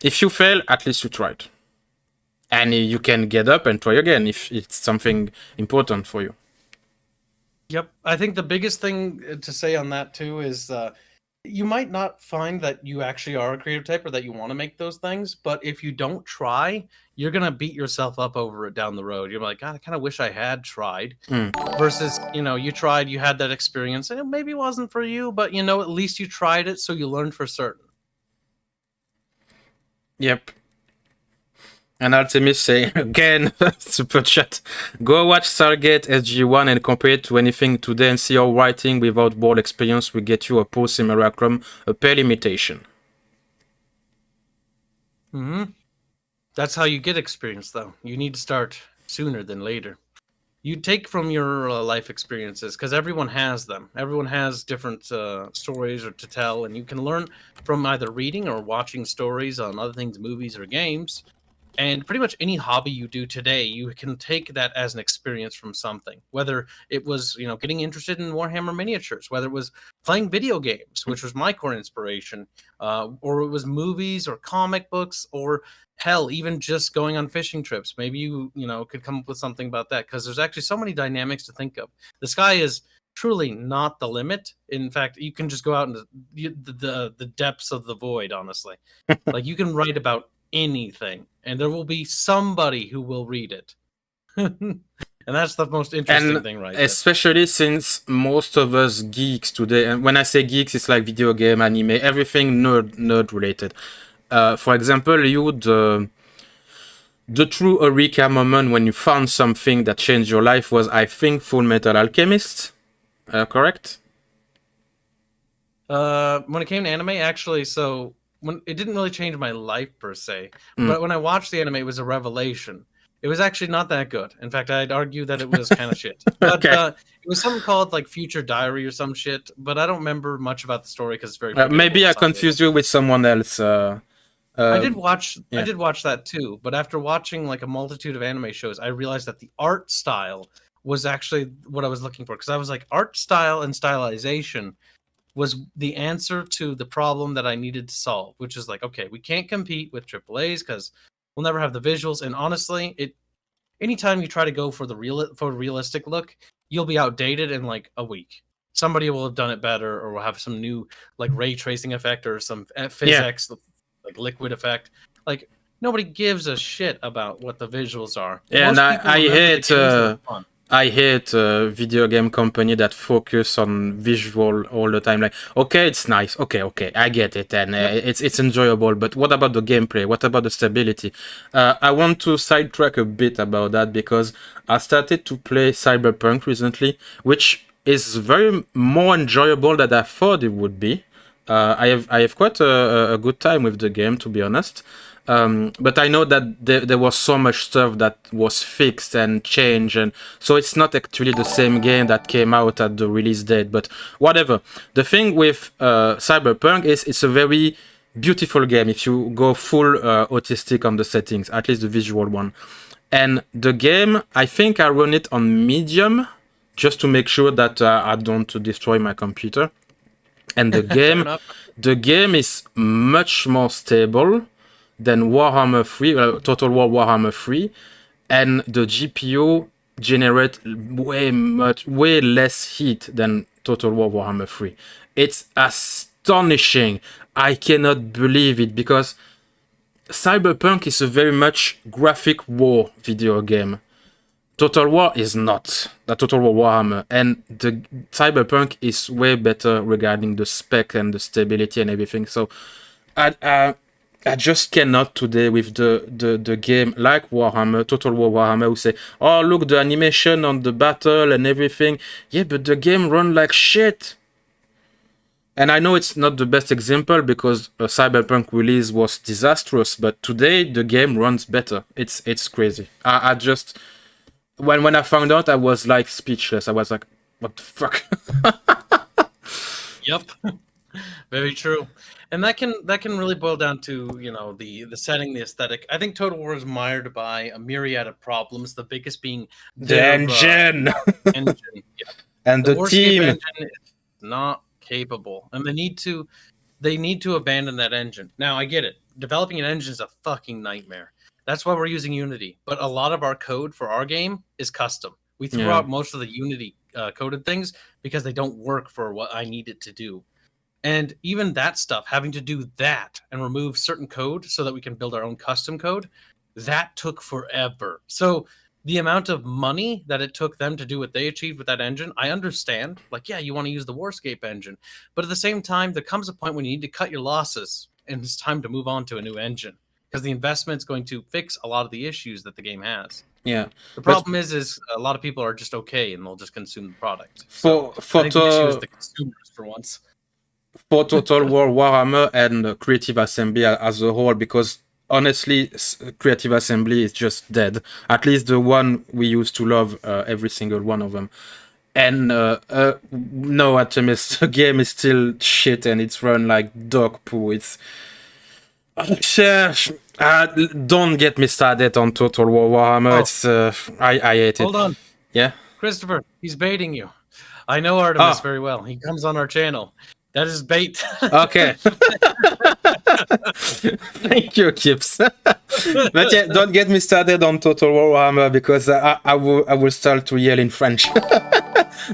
If you fail, at least you tried. And you can get up and try again if it's something important for you. Yep. I think the biggest thing to say on that too is you might not find that you actually are a creative type or that you want to make those things, but if you don't try, you're going to beat yourself up over it down the road. You're like, God, I kind of wish I had tried. Versus, you tried, you had that experience, and it maybe wasn't for you, but at least you tried it, so you learned for certain. Yep. And Artemis say again, super chat, go watch Stargate SG-1 and compare it to anything today and see how writing without board experience will get you a post-simulacrum, a pale imitation. That's how you get experience, though. You need to start sooner than later. You take from your life experiences, because everyone has them. Everyone has different stories to tell, and you can learn from either reading or watching stories on other things, movies or games. And pretty much any hobby you do today, you can take that as an experience from something. Whether it was, getting interested in Warhammer miniatures, whether it was playing video games, which was my core inspiration, or it was movies or comic books, or hell, even just going on fishing trips. Maybe you could come up with something about that, because there's actually so many dynamics to think of. The sky is truly not the limit. In fact, you can just go out into the depths of the void, honestly. Like, you can write about anything, and there will be somebody who will read it. And that's the most interesting thing, right? Especially since most of us geeks today, and when I say geeks, it's like video game, anime, everything nerd related. For example, the true eureka moment when you found something that changed your life was, I think, Full Metal Alchemist. Correct? When it came to anime, actually, so when it didn't really change my life per se, but when I watched the anime, it was a revelation. It was actually not that good. In fact, I'd argue that it was kind of shit. But it was something called like Future Diary or some shit. But I don't remember much about the story because it's very. Maybe I confused you with someone else. I did watch that too. But after watching like a multitude of anime shows, I realized that the art style was actually what I was looking for, because I was like, art style and stylization was the answer to the problem that I needed to solve, which is like, okay, we can't compete with AAAs because we'll never have the visuals. And honestly, anytime you try to go for a realistic look, you'll be outdated in like a week. Somebody will have done it better, or will have some new like ray tracing effect or some physics, like liquid effect. Like, nobody gives a shit about what the visuals are. Yeah, and Most people remember the games that are fun. I hate video game company that focus on visual all the time. Like, okay, it's nice. Okay, I get it, and it's enjoyable. But what about the gameplay? What about the stability? I want to sidetrack a bit about that because I started to play Cyberpunk recently, which is very more enjoyable than I thought it would be. I have quite a good time with the game, to be honest. But I know that there was so much stuff that was fixed and changed, and so it's not actually the same game that came out at the release date. But whatever. The thing with Cyberpunk is it's a very beautiful game if you go full autistic on the settings, at least the visual one. And the game, I think I run it on medium just to make sure that I don't destroy my computer. And the game is much more stable than Warhammer 3, Total War Warhammer 3, and the GPU generate way less heat than Total War Warhammer 3. It's astonishing. I cannot believe it because Cyberpunk is a very much graphic war video game. Total War is not. The Total War Warhammer. And the Cyberpunk is way better regarding the spec and the stability and everything. So I just cannot today with the game like Warhammer, Total War Warhammer, who say, oh, look, the animation on the battle and everything. Yeah, but the game run like shit. And I know it's not the best example because a Cyberpunk release was disastrous, but today the game runs better. It's crazy. I just... When I found out, I was like speechless. I was like, what the fuck? Yep. Very true. And that can really boil down to, you know, the setting, the aesthetic. I think Total War is mired by a myriad of problems, the biggest being the engine. Engine. Yeah. And the team. Engine is not capable. And they need to abandon that engine. Now, I get it. Developing an engine is a fucking nightmare. That's why we're using Unity. But a lot of our code for our game is custom. We threw out most of the Unity coded things because they don't work for what I need it to do. And even that stuff, having to do that and remove certain code so that we can build our own custom code, that took forever. So the amount of money that it took them to do what they achieved with that engine, I understand. Like, yeah, you want to use the Warscape engine. But at the same time, there comes a point when you need to cut your losses and it's time to move on to a new engine because the investment's going to fix a lot of the issues that the game has. Yeah. The problem is a lot of people are just okay and they'll just consume the product. For I think the issue is the consumers for once. For Total War Warhammer and Creative Assembly as a whole, because honestly, Creative Assembly is just dead. At least the one we used to love, every single one of them. And no, Artemis, the game is still shit and it's run like dog poo. It's... don't get me started on Total War Warhammer. It's I hate it. Hold on. Yeah? Christopher, he's baiting you. I know Artemis very well. He comes on our channel. That is bait. Okay. Thank you, Kibs. But yeah, don't get me started on Total War Warhammer because I will start to yell in French.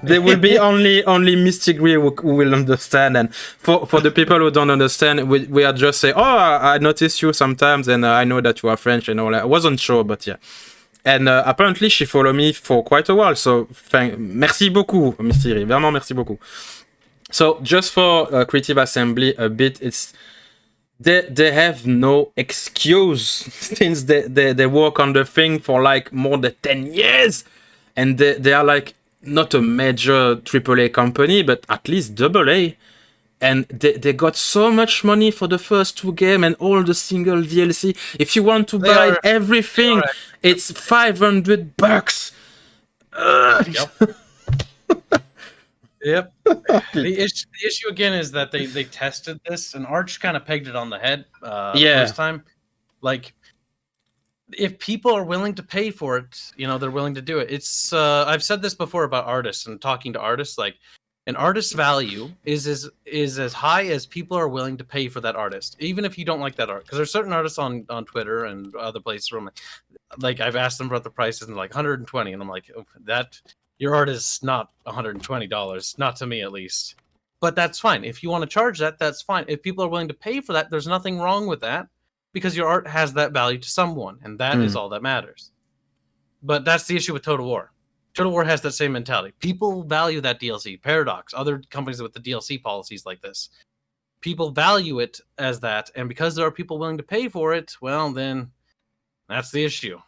There will be only Mystic Grey who will understand, and for the people who don't understand, we are just saying, oh, I notice you sometimes, and I know that you are French and all that. I wasn't sure, but yeah. And apparently she followed me for quite a while, so merci beaucoup, Mystic Grey. Vraiment merci beaucoup. So just for Creative Assembly a bit, it's they have no excuse since they work on the thing for like more than 10 years, and they are like not a major AAA company, but at least AA. And they got so much money for the first two games and all the single DLC. If you want to buy everything, it's $500. Yep. The issue again is that they tested this and Arch kind of pegged it on the head first time. Like, if people are willing to pay for it, you know, they're willing to do it. It's I've said this before about artists and talking to artists. Like, an artist's value is as high as people are willing to pay for that artist, even if you don't like that art. Because there's certain artists on Twitter and other places where I'm like I've asked them about the prices and like 120, and I'm like, oh, that your art is not $120, not to me at least. But that's fine. If you want to charge that, that's fine. If people are willing to pay for that, there's nothing wrong with that. because your art has that value to someone, and that is all that matters. But that's the issue with Total War. Total War has that same mentality. People value that DLC. Paradox, other companies with the DLC policies like this. People value it as that, and because there are people willing to pay for it, well, then that's the issue.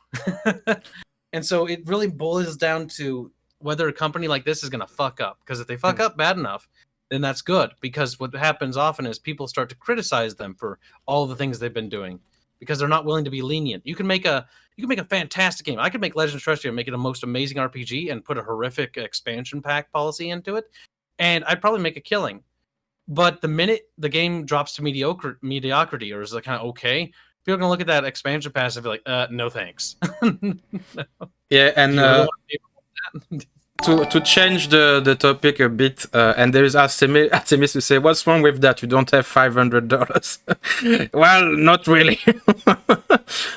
And so it really boils down to whether a company like this is going to fuck up. Because if they fuck up bad enough, then that's good. Because what happens often is people start to criticize them for all the things they've been doing because they're not willing to be lenient. You can make a fantastic game. I could make Legends of Terrestrial, make it a most amazing RPG, and put a horrific expansion pack policy into it, and I'd probably make a killing. But the minute the game drops to mediocrity or is like kind of okay, people are gonna look at that expansion pass and be like, no thanks. No. Yeah, and to change the topic a bit, and there is Artemis to say, what's wrong with that? You don't have $500. Well, not really.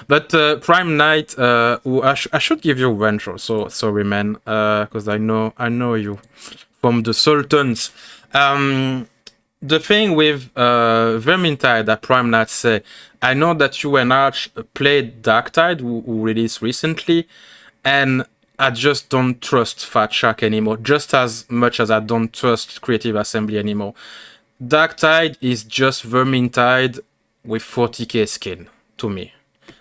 But Prime Knight, I should give you one show. So sorry, man, because I know you from the Sultans. The thing with Vermintide that Prime Knight say, I know that you and Arch played Darktide, who released recently, and I just don't trust Fat Shark anymore, just as much as I don't trust Creative Assembly anymore. Darktide is just Vermintide with 40k skin, to me.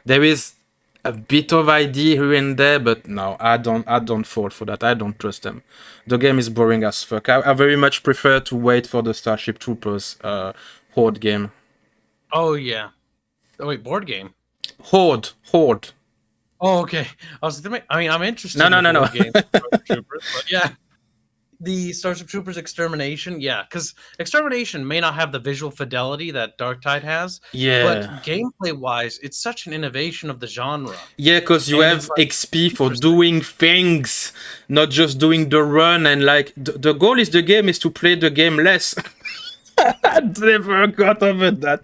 There is a bit of idea here and there, but no, I don't fall for that. I don't trust them. The game is boring as fuck. I very much prefer to wait for the Starship Troopers Horde game. Oh yeah. Oh wait, board game. Horde. Oh okay. I'm interested. No. Board game, Starship Troopers, but yeah. The Starship Troopers Extermination, yeah, because Extermination may not have the visual fidelity that Darktide has, but gameplay-wise, it's such an innovation of the genre. Yeah, because you have XP for doing things, not just doing the run, and like, the goal is the game is to play the game less. I never got over that.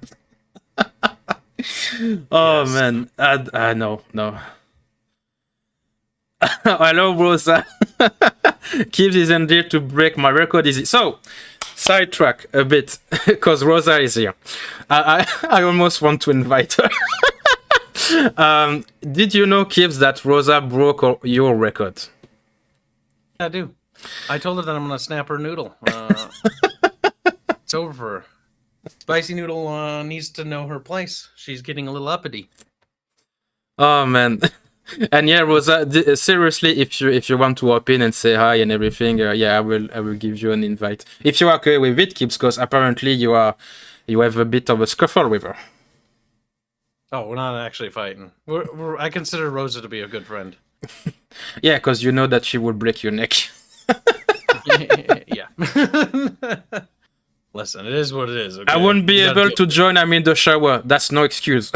Oh, yes. Man, I no. Hello, Rosa. Kibs isn't there to break my record, is it? So, sidetrack a bit, because Rosa is here. I almost want to invite her. Did you know, Kibs, that Rosa broke your record? I do. I told her that I'm going to snap her noodle. It's over for her. Spicy Noodle needs to know her place. She's getting a little uppity. Oh, man. And yeah, Rosa, seriously, if you want to hop in and say hi and everything, yeah, I will give you an invite. If you are okay with it, Kibs, because apparently you have a bit of a scuffle with her. Oh, we're not actually fighting. I consider Rosa to be a good friend. Yeah, because you know that she would break your neck. Yeah. Listen, it is what it is. Okay? I wouldn't be able to join. I'm in the shower. That's no excuse.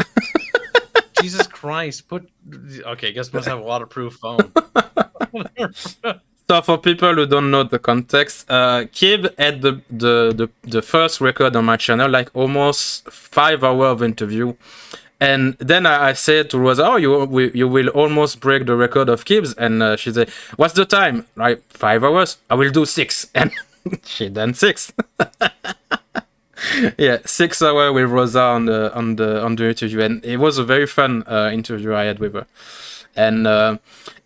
Jesus Christ! Okay, guess must have a waterproof phone. So for people who don't know the context, Kib had the first record on my channel, like almost 5 hours of interview, and then I said to Rosa, "Oh, you will almost break the record of Kibs," and she said, "What's the time?" Right, 5 hours. I will do 6, and she done 6. Yeah, 6 hours with Rosa on the interview, and it was a very fun interview I had with her. And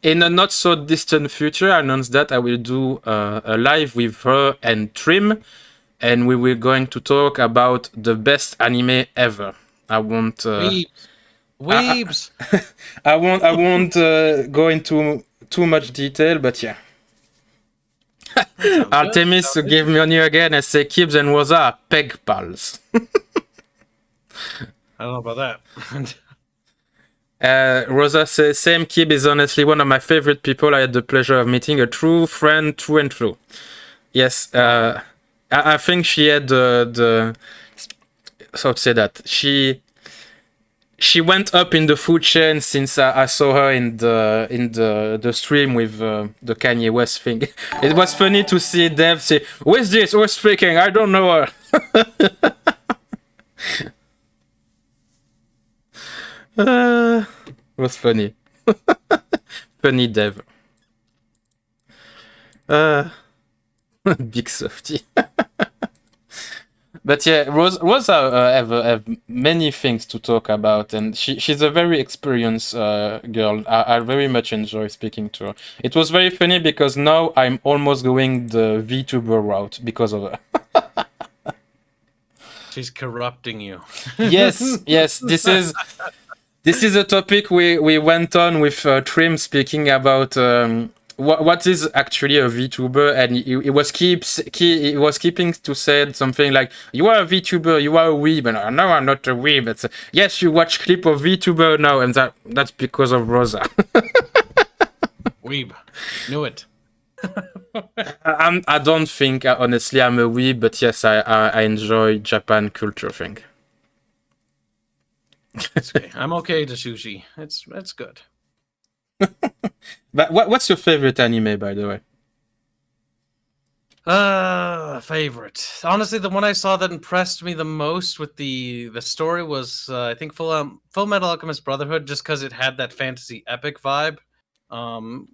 in a not so distant future, I announced that I will do a live with her and Trim, and we were going to talk about the best anime ever. I won't. Weebs. I won't go into too much detail, but yeah. Artemis gave me on you again and say Kibs and Rosa are peg pals. I don't know about that. Rosa says, same, Kib is honestly one of my favorite people. I had the pleasure of meeting a true friend, through and through. Yes, I think she had the so to say that she went up in the food chain since I saw her in the stream with the Kanye West thing. It was funny to see Dev say, "Who is this? Who's speaking? I don't know her." It was funny. Funny Dev. Big softy. But yeah, Rosa have many things to talk about, and she's a very experienced girl. I very much enjoy speaking to her. It was very funny because now I'm almost going the VTuber route because of her. She's corrupting you. Yes, yes. This is a topic we went on with Trim speaking about what is actually a VTuber, and he was keeping to say something like, "You are a VTuber, you are a weeb," and no, I'm not a weeb. It's yes, you watch clip of VTuber now, and that's because of Rosa. Weeb, knew it. I don't think honestly I'm a weeb, but yes, I enjoy Japan culture thing. It's okay. I'm okay to sushi. It's good. But what's your favorite anime, by the way? Favorite. Honestly, the one I saw that impressed me the most with the story was I think Full Metal Alchemist Brotherhood, just because it had that fantasy epic vibe. The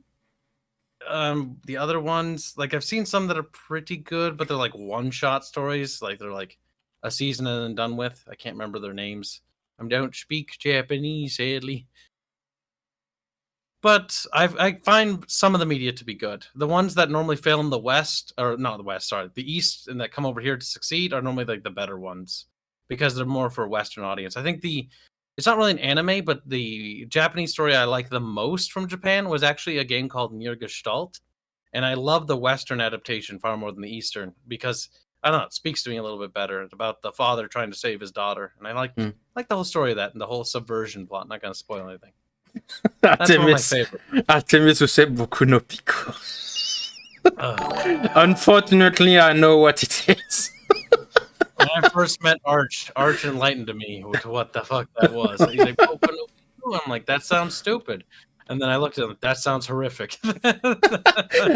other ones, like I've seen some that are pretty good, but they're like one-shot stories, like they're like a season and then done with. I can't remember their names. I don't speak Japanese, sadly. But I find some of the media to be good. The ones that normally fail in the West, or not the West, sorry, the East, and that come over here to succeed are normally like the better ones because they're more for a Western audience. I think it's not really an anime, but the Japanese story I like the most from Japan was actually a game called Near Gestalt, and I love the Western adaptation far more than the Eastern because I don't know, it speaks to me a little bit better. It's about the father trying to save his daughter, and I like the whole story of that and the whole subversion plot. Not going to spoil anything. That's one of my favorites. Artemis usait beaucoup no pico. Unfortunately, I know what it is. When I first met Arch enlightened to me with what the fuck that was. He's like, Boku no Pico. I'm like, that sounds stupid. And then I looked at him, that sounds horrific.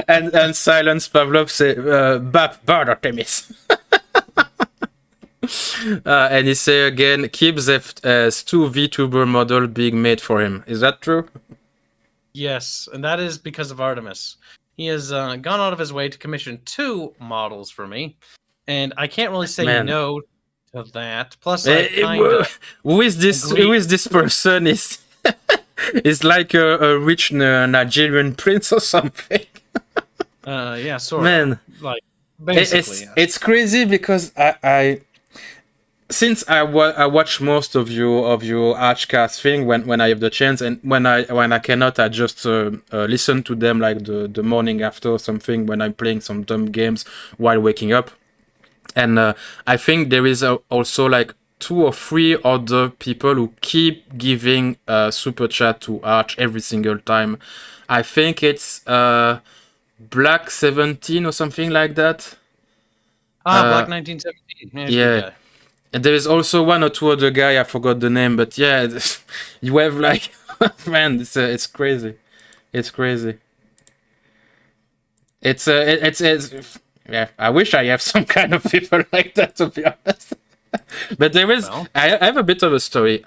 and Silence Pavlov say, Bap, bird Artemis. And he say again, Kibs has two VTuber model being made for him. Is that true? Yes, and that is because of Artemis. He has gone out of his way to commission 2 models for me, and I can't really say no to that. Plus, I kind of who is this person? Is like a rich Nigerian prince or something. Yeah, sort of. Man, like basically, it's crazy because I since I watch most of your Archcast thing when I have the chance, and when I cannot, I just listen to them like the morning after or something when I'm playing some dumb games while waking up. And I think there is also like 2 or 3 other people who keep giving super chat to Arch every single time. I think it's Black 17 or something like that. Black 1917. Yeah. And there is also 1 or 2 other guy, I forgot the name, but yeah, you have like, man, it's crazy. It's crazy. It's yeah, I wish I have some kind of people like that, to be honest. But there is, I have a bit of a story.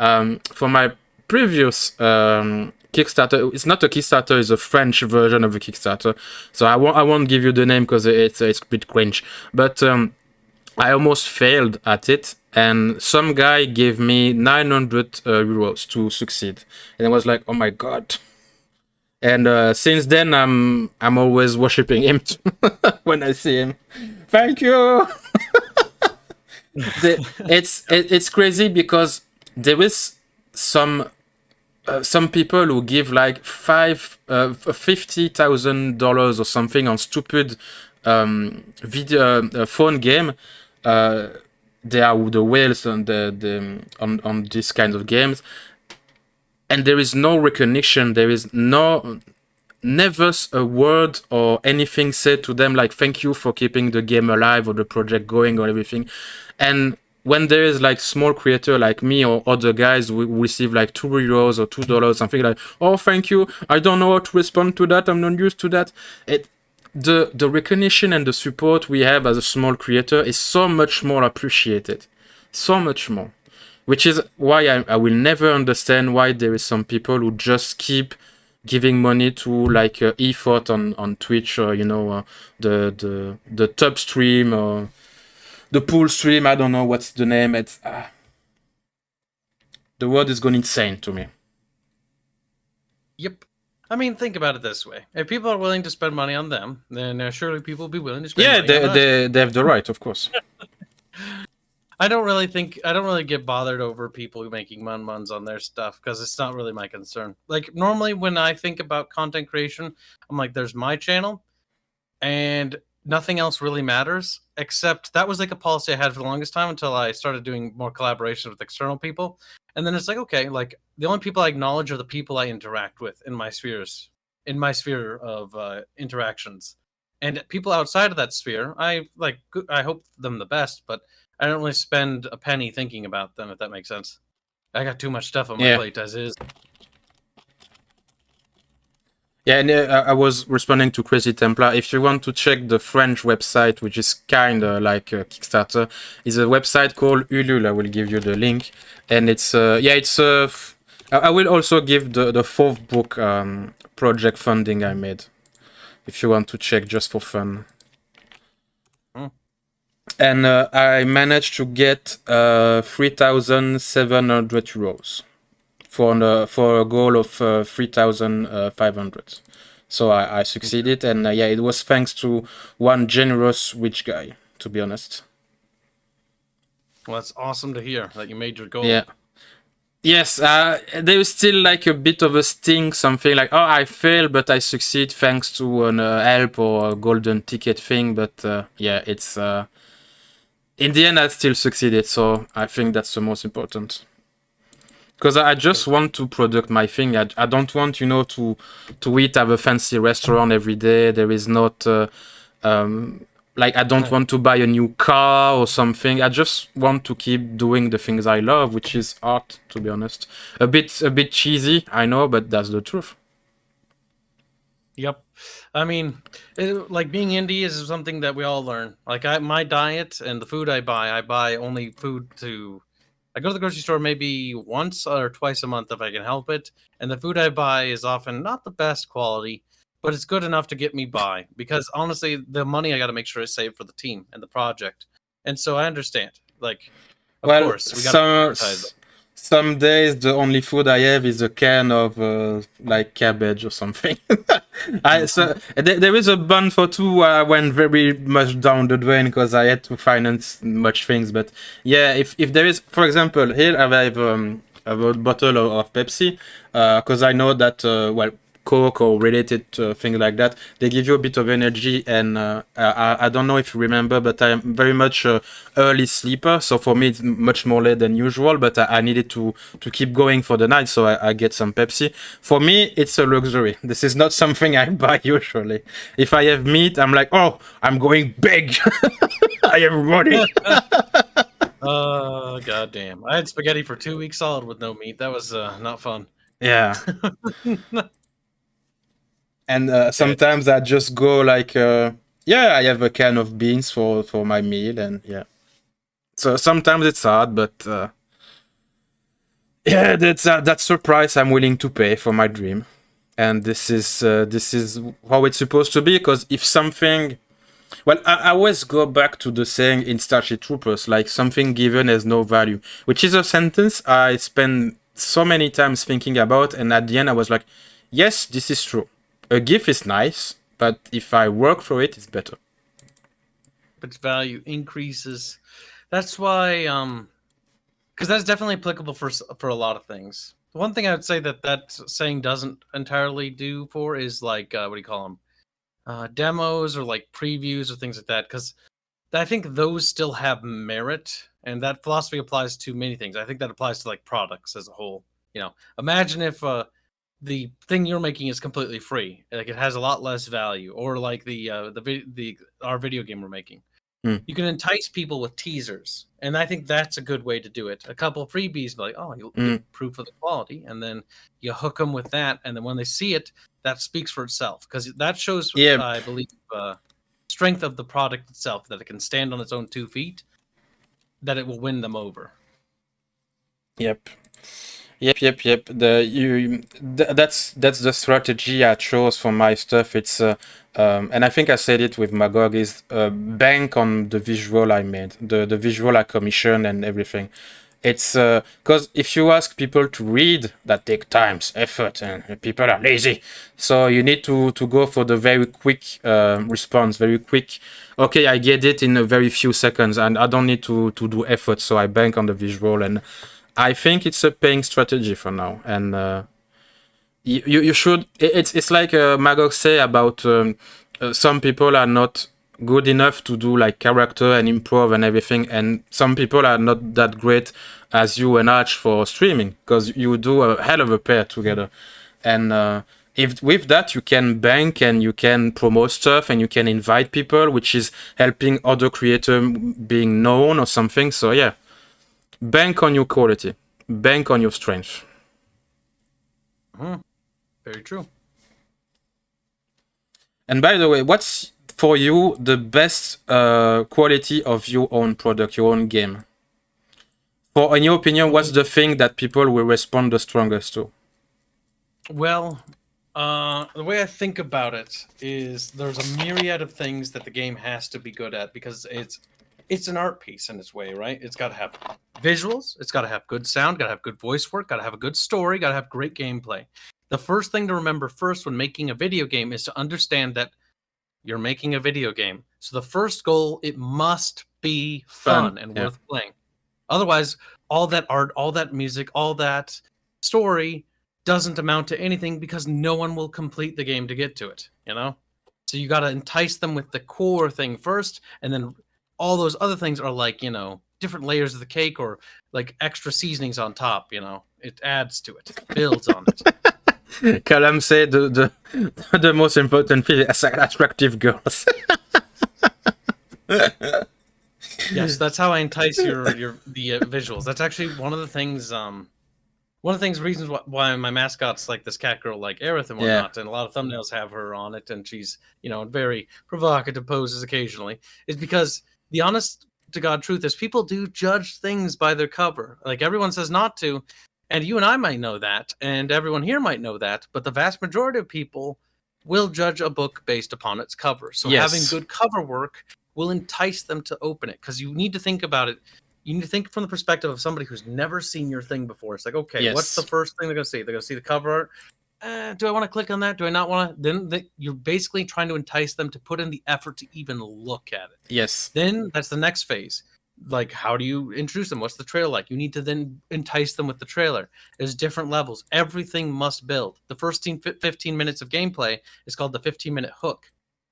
For my previous Kickstarter, it's not a Kickstarter, it's a French version of a Kickstarter. So I won't give you the name because it's a bit cringe. But I almost failed at it, and some guy gave me 900 euros to succeed, and I was like, oh my god. And since then, I'm always worshipping him when I see him. Thank you. It's crazy because there is some people who give like $50,000 or something on stupid video phone game. They are the whales on on these kinds of games, and there is no recognition. There is never a word or anything said to them like thank you for keeping the game alive or the project going or everything. And when there is like small creator like me or other guys who receive like €2 or $2, something like, oh thank you, I don't know how to respond to that, I'm not used to that. The recognition and the support we have as a small creator is so much more appreciated, so much more, which is why I will never understand why there is some people who just keep giving money to like effort on Twitch or the top stream or the pool stream. I don't know what's the name. It's the word is going insane to me. Yep. I mean, think about it this way: if people are willing to spend money on them, then surely people will be willing to spend money on us. They have the right, of course. I don't really get bothered over people making muns on their stuff because it's not really my concern. Like normally when I think about content creation, I'm like, there's my channel and nothing else really matters, except that was like a policy I had for the longest time until I started doing more collaborations with external people. And then it's like, okay, like the only people I acknowledge are the people I interact with in my sphere of interactions. And people outside of that sphere, I hope them the best, but I don't really spend a penny thinking about them, if that makes sense. I got too much stuff on my plate as is. Yeah, and I was responding to Crazy Templar. If you want to check the French website, which is kind of like a Kickstarter, is a website called Ulule. I will give you the link. And it's, I will also give the fourth book project funding I made, if you want to check just for fun. And I managed to get 3,700 euros for a goal of 3,500. So I succeeded, and yeah, it was thanks to one generous rich guy, to be honest. Well, that's awesome to hear that you made your goal. Yeah. Yes, there is still like a bit of a sting, something like, oh, I failed, but I succeed thanks to an help or a golden ticket thing. But yeah, it's in the end, I still succeeded, so I think that's the most important. Because I just want to product my thing. I don't want, to eat at a fancy restaurant every day. There is not, I don't want to buy a new car or something. I just want to keep doing the things I love, which is art, to be honest. A bit cheesy, I know, but that's the truth. Yep. I mean, like being indie is something that we all learn. Like my diet and the food I buy only food to... I go to the grocery store maybe once or twice a month if I can help it. And the food I buy is often not the best quality, but it's good enough to get me by. Because honestly, the money I got to make sure is saved for the team and the project. And so I understand. Like, of course, we got to prioritize them. Some days the only food I have is a can of like cabbage or something. There is a bun for two. I went very much down the drain because I had to finance much things. But yeah, if there is, for example, here I have a bottle of Pepsi because I know that Coke or related things like that, they give you a bit of energy. And I don't know if you remember, but I'm very much early sleeper, so for me it's much more late than usual, but I needed to keep going for the night, so I get some Pepsi. For me, it's a luxury. This is not something I buy usually. If I have meat, I'm like, oh, I'm going big. I have money. Goddamn. I had spaghetti for 2 weeks solid with no meat. That was not fun. Yeah. And sometimes I just go like, I have a can of beans for my meal, and yeah. So sometimes it's hard, but yeah, that's the price I'm willing to pay for my dream, and this is how it's supposed to be. Because if something, well, I always go back to the saying in Starship Troopers, like something given has no value, which is a sentence I spend so many times thinking about, and at the end I was like, yes, this is true. A gift is nice, but if I work for it, it's better. Its value increases. That's why, because that's definitely applicable for a lot of things. The one thing I would say that saying doesn't entirely do for is like, what do you call them? Demos or like previews or things like that. Because I think those still have merit, and that philosophy applies to many things. I think that applies to like products as a whole. Imagine if the thing you're making is completely free, like it has a lot less value, or like our video game we're making. You can entice people with teasers, and I think that's a good way to do it. A couple of freebies, like, oh, you get proof of the quality, and then you hook them with that, and then when they see it, that speaks for itself, because that shows, I believe, strength of the product itself, that it can stand on its own 2 feet, that it will win them over. Yep. Yep. That's the strategy I chose for my stuff. It's and I think I said it with Magog is bank on the visual I made, the visual I commissioned and everything. It's because if you ask people to read, that take times, effort, and people are lazy. So you need to go for the very quick response, very quick. Okay, I get it in a very few seconds, and I don't need to do effort. So I bank on the visual, and I think it's a paying strategy for now. And you should. It's like Magog say about some people are not good enough to do like character and improv and everything, and some people are not that great as you and Arch for streaming because you do a hell of a pair together. And if with that you can bank and you can promote stuff and you can invite people, which is helping other creator being known or something. So yeah, bank on your quality, bank on your strength. Very true. And by the way, what's for you the best quality of your own product, your own game? For in your opinion, what's the thing that people will respond the strongest to? Well, the way I think about it is there's a myriad of things that the game has to be good at because it's an art piece in its way, right? It's got to have visuals, it's got to have good sound, got to have good voice work, got to have a good story, got to have great gameplay. The first thing to remember first when making a video game is to understand that you're making a video game. So the first goal, it must be fun and worth playing. Otherwise, all that art, all that music, all that story doesn't amount to anything because no one will complete the game to get to it, you know? So you got to entice them with the core thing first, and then all those other things are like, you know, different layers of the cake or like extra seasonings on top, you know? It adds to it, builds on it. Callum said the most important thing is attractive girls. Yes, that's how I entice the visuals. That's actually one of the things. Reasons why my mascot's like this cat girl, like Aerith and whatnot, and a lot of thumbnails have her on it, and she's in very provocative poses occasionally. Is because the honest to God truth is people do judge things by their cover. Like everyone says not to. And you and I might know that, and everyone here might know that, but the vast majority of people will judge a book based upon its cover. So having good cover work will entice them to open it, because you need to think about it. You need to think from the perspective of somebody who's never seen your thing before. It's like, okay, what's the first thing they're going to see? They're going to see the cover art. Do I want to click on that? Do I not want to? Then you're basically trying to entice them to put in the effort to even look at it. Yes. Then that's the next phase. Like, how do you introduce them? What's the trailer like? You need to then entice them with the trailer. There's different levels. Everything must build. The first 15 minutes of gameplay is called the 15-minute hook.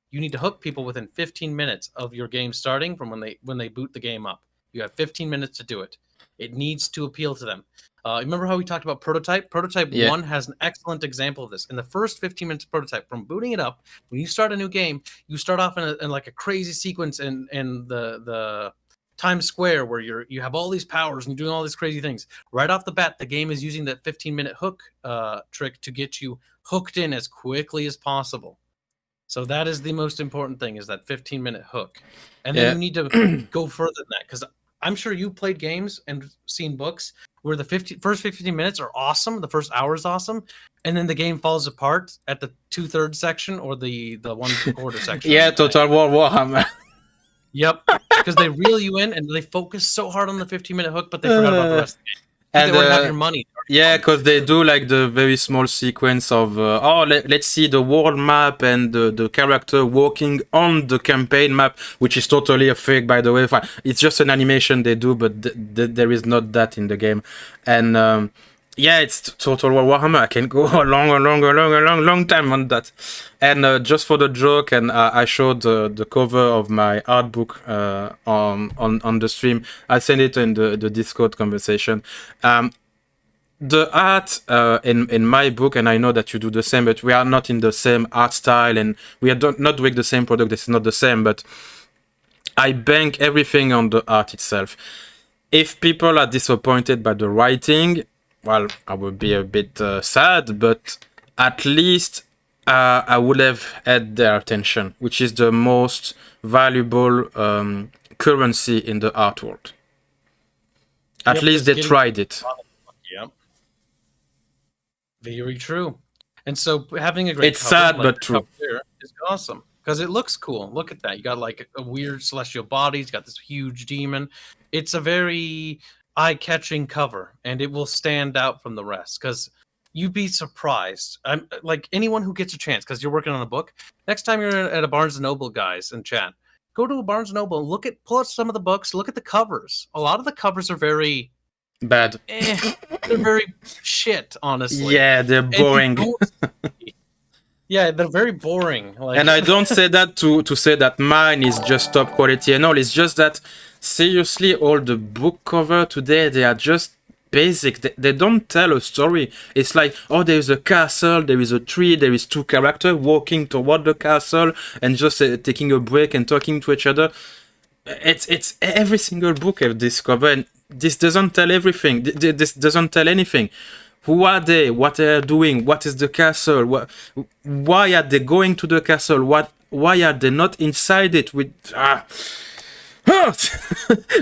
You need to hook people within 15 minutes of your game starting from when they boot the game up. You have 15 minutes to do it. It needs to appeal to them. Remember how we talked about Prototype? Prototype 1 has an excellent example of this. In the first 15 minutes of Prototype, from booting it up, when you start a new game, you start off in like a crazy sequence in the Times Square where you have all these powers and you're doing all these crazy things. Right off the bat, the game is using that 15-minute hook trick to get you hooked in as quickly as possible. So that is the most important thing, is that 15-minute hook. And then you need to go further than that, because I'm sure you played games and seen books where the first 15 minutes are awesome, the first hour is awesome, and then the game falls apart at the 2/3 section or the 1/4 section. Yeah, Total War Warhammer. Yep, because they reel you in and they focus so hard on the 15-minute hook, but they forgot about the rest of the game. And they wouldn't have your money. Yeah, because they do like the very small sequence of let's see the world map and the character walking on the campaign map, which is totally a fake, by the way. It's just an animation they do, but there is not that in the game. And yeah, it's Total War Warhammer. I can go a long time on that. And just for the joke, and I showed the cover of my art book on the stream. I sent it in the Discord conversation. The art in my book, and I know that you do the same, but we are not in the same art style, and we are not doing the same product. This is not the same, but I bank everything on the art itself. If people are disappointed by the writing, well, I would be a bit sad, but at least I would have had their attention, which is the most valuable currency in the art world. At least they tried it. Very true. And so having a great It's cover, sad like but the true. cover here, is awesome because it looks cool. Look at that. You got like a weird celestial body. It's got this huge demon. It's a very eye-catching cover, and it will stand out from the rest because you'd be surprised. I'm like anyone who gets a chance because you're working on a book. Next time you're at a Barnes and Noble, guys, and chat, go to a Barnes and Noble. Pull out some of the books. Look at the covers. A lot of the covers are very Bad. they're very shit, honestly. Yeah, they're And you boring. don't yeah, they're very boring. Like, And I don't say that to say that mine is just top quality and all. It's just that seriously, all the book cover today, they are just basic. They don't tell a story. It's like, oh, there is a castle, there is a tree, there is two characters walking toward the castle and just taking a break and talking to each other. It's every single book I've discovered, and this doesn't tell everything. This doesn't tell anything. Who are they? What are they doing? What is the castle? Why are they going to the castle? Why are they not inside it?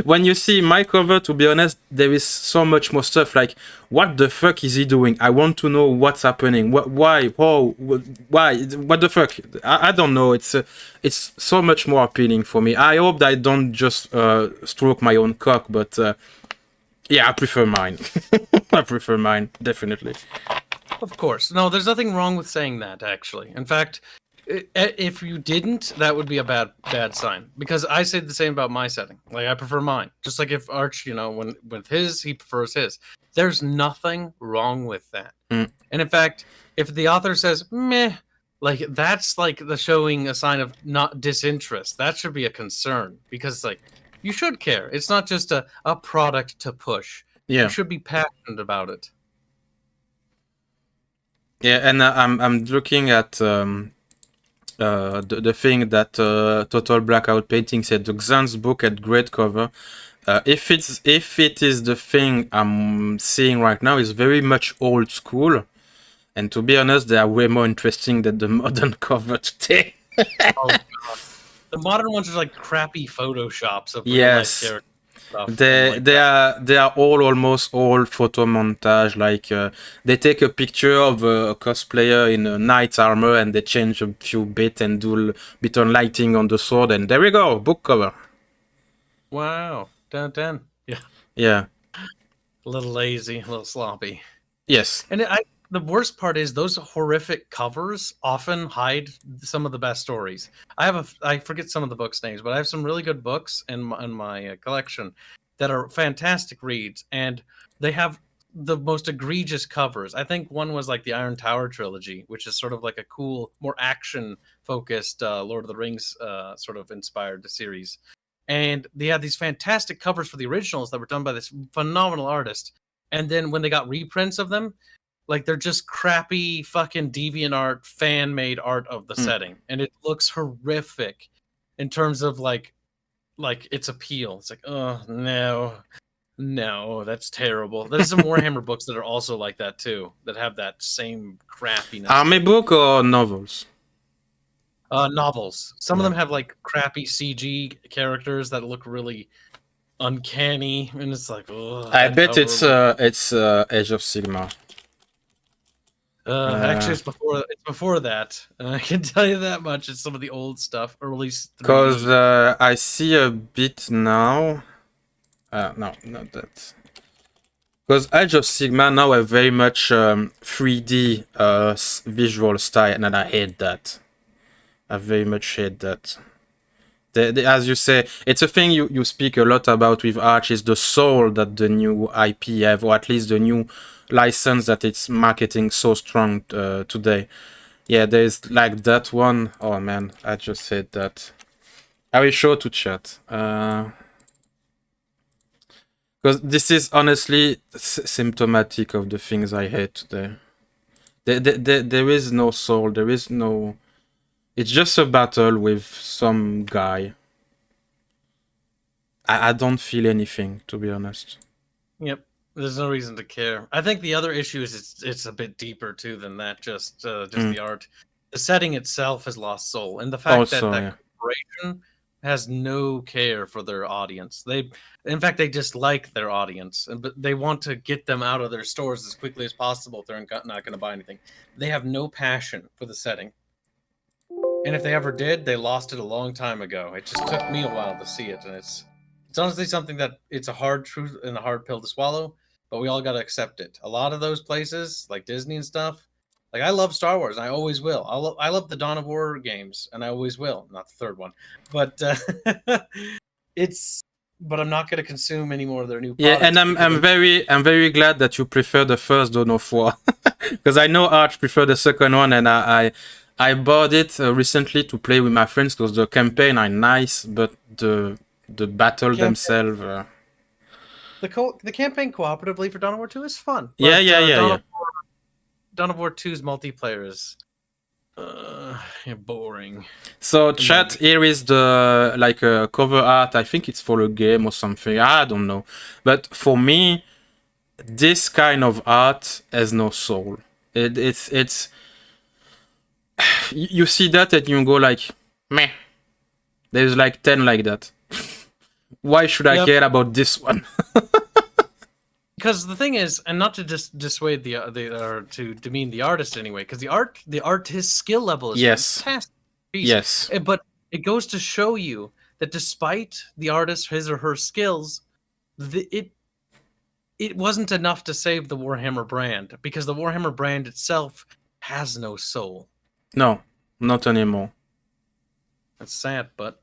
When you see my cover, to be honest, there is so much more stuff. Like, what the fuck is he doing? I want to know what's happening. Why? Oh, why? What the fuck? I don't know. It's so much more appealing for me. I hope that I don't just stroke my own cock, but yeah, I prefer mine. I prefer mine, definitely. of course. No, there's nothing wrong with saying that, actually. In fact, if you didn't, that would be a bad sign. Because I say the same about my setting. Like, I prefer mine. Just like if Arch, when with his, he prefers his. There's nothing wrong with that. Mm. And in fact, if the author says, meh, like, that's like the showing a sign of not disinterest. That should be a concern. Because, like, you should care. It's not just a product to push. Yeah. You should be passionate about it. Yeah, and I'm looking at the thing that Total Blackout Painting said. The Xan's book had great cover. If it is the thing I'm seeing right now, is very much old school, and to be honest, they are way more interesting than the modern cover today. Oh, God. The modern ones are like crappy photoshops of real Yes. life characters. Stuff. They are almost all photo montage. Like they take a picture of a cosplayer in a knight's armor and they change a few bit and do a bit on lighting on the sword, and there we go, book cover. Wow, 10 10. Yeah, Yeah. a little lazy, a little sloppy. Yes. And the worst part is those horrific covers often hide some of the best stories. I forget some of the books' names, but I have some really good books in my collection that are fantastic reads, and they have the most egregious covers. I think one was like the Iron Tower trilogy, which is sort of like a cool, more action-focused Lord of the Rings sort of inspired series. And they had these fantastic covers for the originals that were done by this phenomenal artist. And then when they got reprints of them, like, they're just crappy fucking DeviantArt fan-made art of the setting, and it looks horrific in terms of like its appeal. It's like, oh no, that's terrible. There's some Warhammer books that are also like that too, that have that same crappiness. Army book or novels? Novels. Some of them have like crappy CG characters that look really uncanny, and it's like, oh. I bet it's Age of Sigmar. Actually, it's before that. I can tell you that much. It's some of the old stuff, early. Because I see a bit now. No, not that. Because Age of Sigmar now have very much 3D visual style, and I hate that. I very much hate that. As you say, it's a thing you speak a lot about with Arch, is the soul that the new IP have, or at least the new license that it's marketing so strong today. Yeah, there's like that one. Oh man, I just said that. I will show to chat. Because this is honestly symptomatic of the things I hate today. There is no soul, there is no... It's just a battle with some guy. I don't feel anything, to be honest. Yep, there's no reason to care. I think the other issue is it's a bit deeper too than that. Just the art, the setting itself has lost soul, and the fact Also, that yeah. corporation has no care for their audience. In fact, they dislike their audience, but they want to get them out of their stores as quickly as possible if they're not going to buy anything. They have no passion for the setting. And if they ever did, they lost it a long time ago. It just took me a while to see it, and it's honestly something that it's a hard truth and a hard pill to swallow, but we all got to accept it. A lot of those places, like Disney and stuff, like I love Star Wars, and I always will. I love the Dawn of War games, and I always will. Not the third one, but But I'm not going to consume any more of their new products. Yeah, and I'm very glad that you prefer the first Dawn of War, because I know Arch prefer the second one, and I bought it recently to play with my friends because the campaign are nice, but the battle themselves. The campaign cooperatively for Dawn of War 2 is fun. But, yeah. Dawn of War 2's multiplayer is boring. So chat, here is the cover art. I think it's for a game or something. I don't know. But for me, this kind of art has no soul. It's you see that and you go like, meh. There's like 10 like that. Why should I care about this one? Because the thing is, and not to just dissuade or to demean the artist anyway, because his skill level is fantastic. Yes. But it goes to show you that despite the artist, his or her skills, it wasn't enough to save the Warhammer brand, because the Warhammer brand itself has no soul. No, not anymore. That's sad, but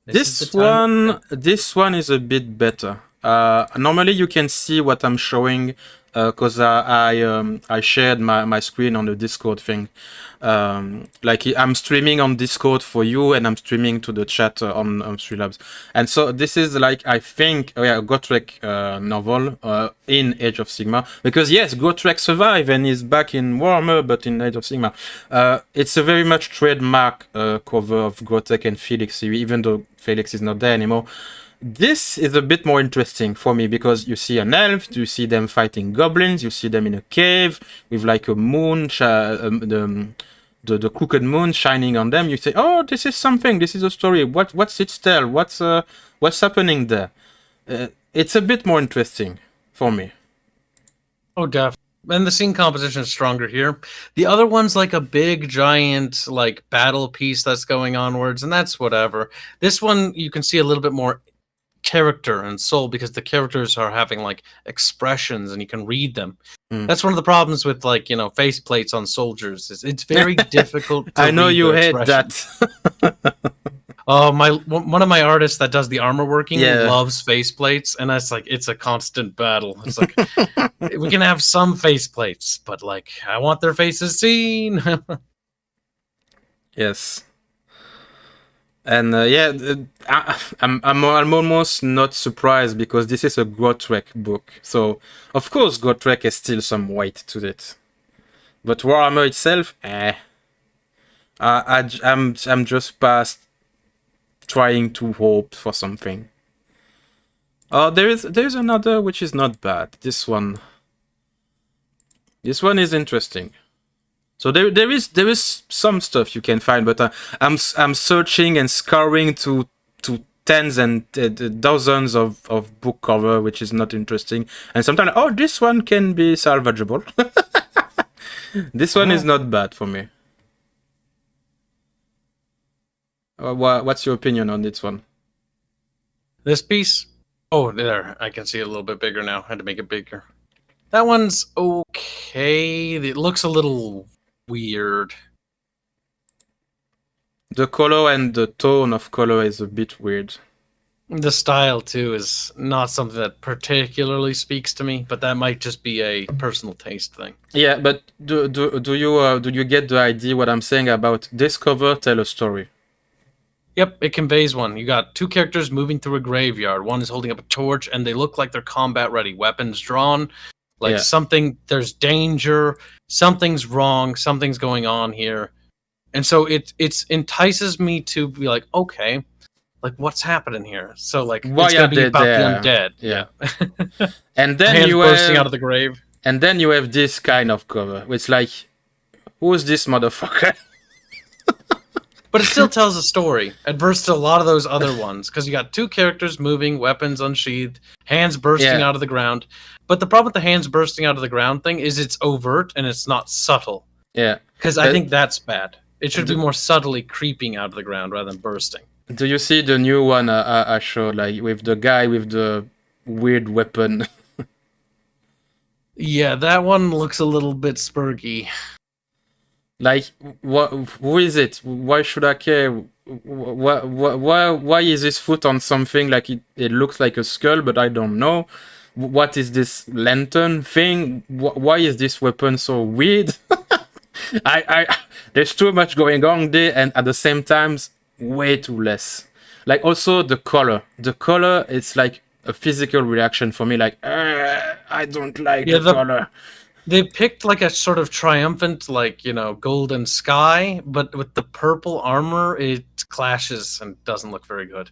this one is a bit better. Normally you can see what I'm showing because I shared my screen on the Discord thing. Like I'm streaming on Discord for you, and I'm streaming to the chat on Streamlabs. And so this is like, I think, a Gotrek novel in Age of Sigmar, because yes, Gotrek survived and is back in Warhammer, but in Age of Sigmar. It's a very much trademark cover of Gotrek and Felix, even though Felix is not there anymore. This is a bit more interesting for me because you see an elf, you see them fighting goblins, you see them in a cave with like a moon, the crooked moon shining on them. You say, oh, this is something, this is a story. What's its tell? What's happening there? It's a bit more interesting for me. Oh, definitely. And the scene composition is stronger here. The other one's like a big, giant, like battle piece that's going onwards, and that's whatever. This one, you can see a little bit more character and soul because the characters are having like expressions and you can read them. That's one of the problems with face plates on soldiers. It's very difficult to I know read you their hate that. Oh, one of my artists that does the armor working loves face plates, and that's like it's a constant battle. It's like we can have some face plates, but like I want their faces seen. Yes. And I'm almost not surprised because this is a Gotrek book. So, of course, Gotrek has still some weight to it. But Warhammer itself, I'm just past trying to hope for something. Oh, there's another which is not bad. This one is interesting. So there is some stuff you can find, but I'm searching and scouring to tens and dozens of book cover, which is not interesting. And sometimes, oh, this one can be salvageable. This one is not bad for me. What's your opinion on this one? This piece? Oh, there. I can see it a little bit bigger now. I had to make it bigger. That one's okay. It looks a little weird. The color and the tone of color is a bit weird. The style too is not something that particularly speaks to me, but that might just be a personal taste thing. Yeah, but do you get the idea what I'm saying about this cover tell a story? Yep, it conveys one. You got two characters moving through a graveyard. One is holding up a torch, and they look like they're combat ready, weapons drawn. Like something, there's danger, something's wrong, something's going on here. And so it entices me to be like, okay, like what's happening here? So like, why it's going to be about the undead. Yeah. And then hands you bursting have, out of the grave. And then you have this kind of cover. It's like, who's this motherfucker? But it still tells a story, adverse to a lot of those other ones, because you got two characters moving, weapons unsheathed, hands bursting out of the ground. But the problem with the hands bursting out of the ground thing is it's overt and it's not subtle. Yeah. Because I think that's bad. It should the- be more subtly creeping out of the ground rather than bursting. Do you see the new one I showed, like with the guy with the weird weapon? Yeah, that one looks a little bit spurgy. Like, what? Who is it? Why should I care? Why is his foot on something like it looks like a skull, but I don't know. What is this lantern thing? Why is this weapon so weird? There's too much going on there, and at the same time, way too less. Like also the color. The color, it's like a physical reaction for me. Like, I don't like the color. They picked like a sort of triumphant, like, golden sky, but with the purple armor, it clashes and doesn't look very good.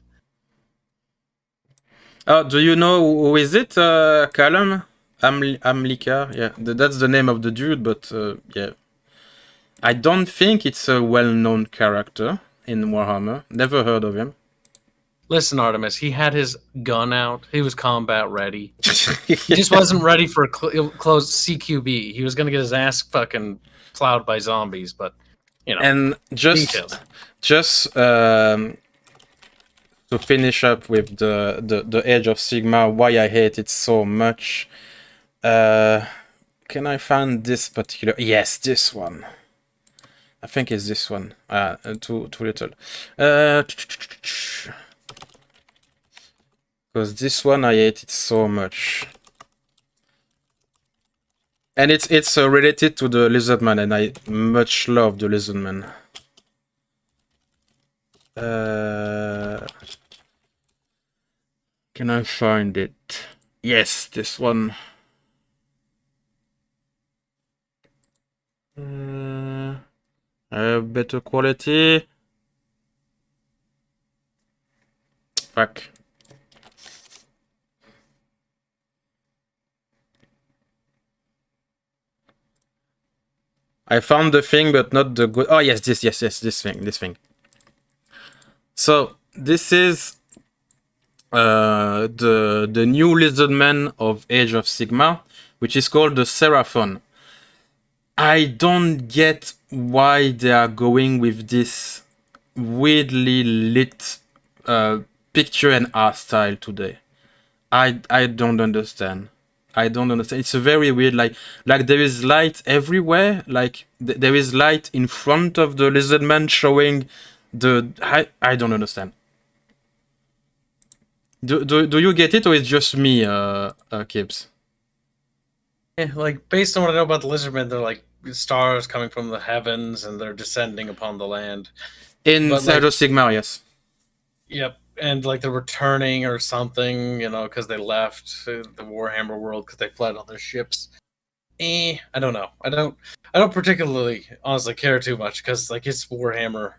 Oh, do you know who is it, Callum? Amlika? Yeah, that's the name of the dude, but yeah. I don't think it's a well-known character in Warhammer. Never heard of him. Listen, Artemis, he had his gun out. He was combat ready. He just wasn't ready for a closed CQB. He was going to get his ass fucking plowed by zombies, but, And details. Just to finish up with the Age of Sigmar, why I hate it so much. Can I find this particular? Yes, this one. I think it's this one. Too little. Because this one I hate it so much. And it's related to the Lizardman, and I much love the Lizardman. Can I find it? Yes, this one. Better quality. Fuck. I found the thing, but not the good. Oh yes, this thing. So this is the new Lizardman of Age of Sigmar, which is called the Seraphon. I don't get why they are going with this weirdly lit picture and art style today. I don't understand. It's a very weird, like there is light everywhere. Like there is light in front of the Lizardman showing the. I don't understand. Do you get it, or it's just me, Kibs? Yeah, like based on what I know about the Lizardmen, they're like stars coming from the heavens and they're descending upon the land. In Age of Sigmar, yes. Yep. And like they're returning or something, because they left the Warhammer world because they fled on their ships. I don't know. I don't particularly honestly care too much because like it's Warhammer,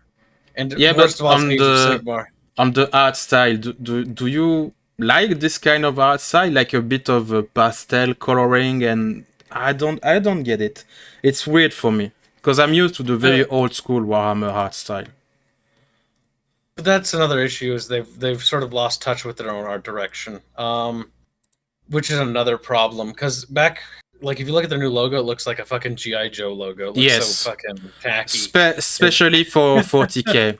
and yeah, first but of all, it's Age of Sigmar. On the art style, do you like this kind of art style, like a bit of pastel coloring? And I don't get it. It's weird for me because I'm used to the very old school Warhammer art style. But that's another issue, is they've sort of lost touch with their own art direction, which is another problem. Because back, like if you look at their new logo, it looks like a fucking GI Joe logo. It looks so fucking tacky, especially for 40k.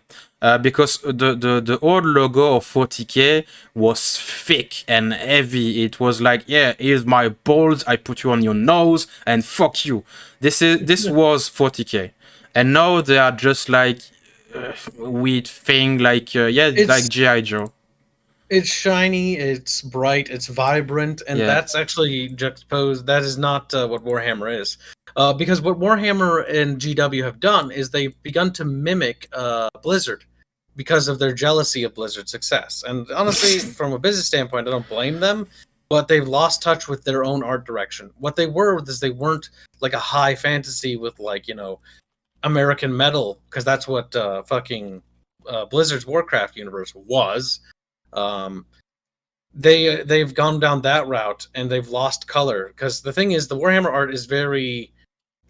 Because the old logo of 40k was thick and heavy. It was like, yeah, here's my balls, I put you on your nose, and fuck you. This was 40k, and now they are just like weird thing, like like GI Joe. It's shiny, it's bright, it's vibrant, and that's actually juxtaposed. That is not what Warhammer is. Because what Warhammer and GW have done is they've begun to mimic Blizzard because of their jealousy of Blizzard's success. And honestly, from a business standpoint, I don't blame them, but they've lost touch with their own art direction. What they were is they weren't like a high fantasy with like, American metal, because that's what fucking Blizzard's Warcraft universe was. They've gone down that route and they've lost color, because the thing is the Warhammer art is very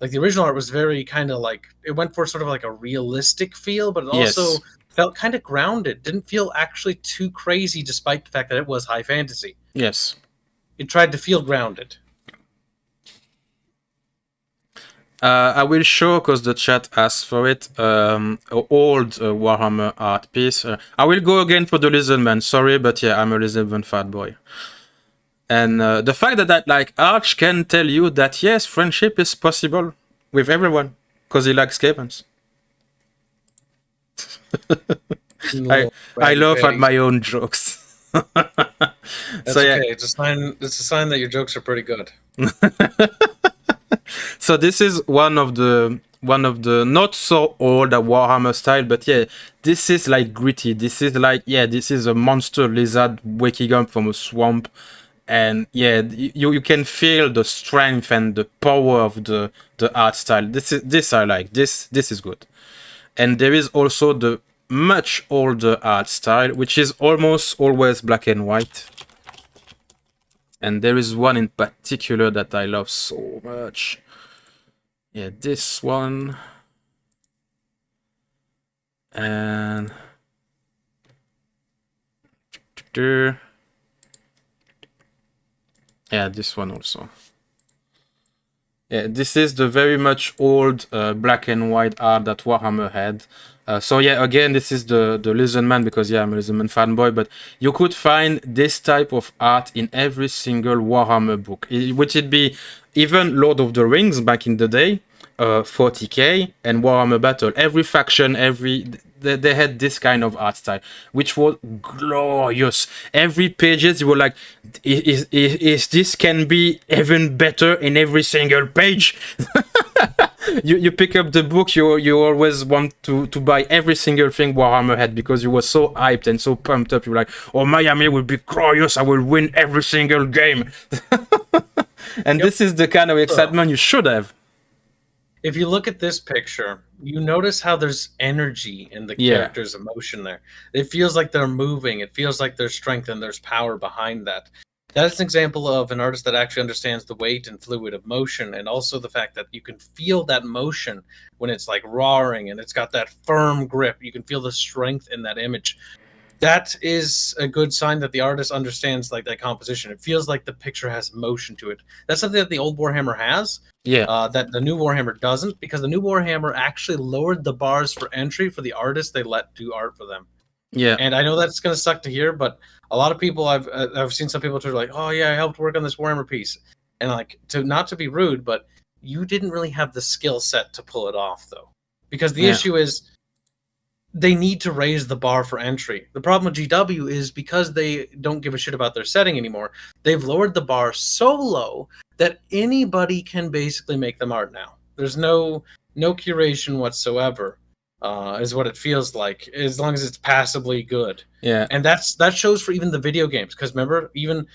Like the original art was very kind of like it went for sort of like a realistic feel, but it Yes. also felt kind of grounded. Didn't feel actually too crazy, despite the fact that it was high fantasy. Yes. It tried to feel grounded. I will show, because the chat asked for it, a old Warhammer art piece. I will go again for the Lizardman. Sorry, but yeah, I'm a Lizardman fanboy. And the fact that like Arch can tell you that yes, friendship is possible with everyone, because he likes Skavens. I laugh at my own jokes. That's So yeah. okay. It's a sign. It's a sign that your jokes are pretty good. So this is one of the not so old Warhammer style, but yeah, this is like gritty. This is like, yeah, this is a monster lizard waking up from a swamp, and yeah, you can feel the strength and the power of the art style. This I like. This is good. And there is also the much older art style, which is almost always black and white. And there is one in particular that I love so much. Yeah, this one. And yeah, this one also. Yeah, this is the very much old black and white art that Warhammer had. So yeah, again, this is the Lizardman, because yeah, I'm a Lizardman fanboy, but you could find this type of art in every single Warhammer book, which would be even Lord of the Rings back in the day, 40k, and Warhammer Battle. Every faction, they had this kind of art style, which was glorious. Every pages you were like, is this can be even better in every single page? You pick up the book, you always want to buy every single thing Warhammer had, because you were so hyped and so pumped up. You're like, oh, Miami will be glorious, I will win every single game. And this is the kind of excitement you should have. If you look at this picture, you notice how there's energy in the character's emotion there. It feels like they're moving. It feels like there's strength and there's power behind that. That's an example of an artist that actually understands the weight and fluid of motion, and also the fact that you can feel that motion when it's like roaring and it's got that firm grip. You can feel the strength in that image. That is a good sign that the artist understands like that composition. It feels like the picture has motion to it. That's something that the old Warhammer has. Yeah. That the new Warhammer doesn't, because the new Warhammer actually lowered the bars for entry for the artists they let do art for them. Yeah. And I know that's going to suck to hear, but a lot of people I've seen some people Twitter like, oh yeah, I helped work on this Warhammer piece, and like, to not to be rude, but you didn't really have the skill set to pull it off though, because the issue is they need to raise the bar for entry. The problem with GW is because they don't give a shit about their setting anymore, they've lowered the bar so low that anybody can basically make them art now. There's no curation whatsoever, is what it feels like, as long as it's passably good. Yeah. And that shows for even the video games, because remember, even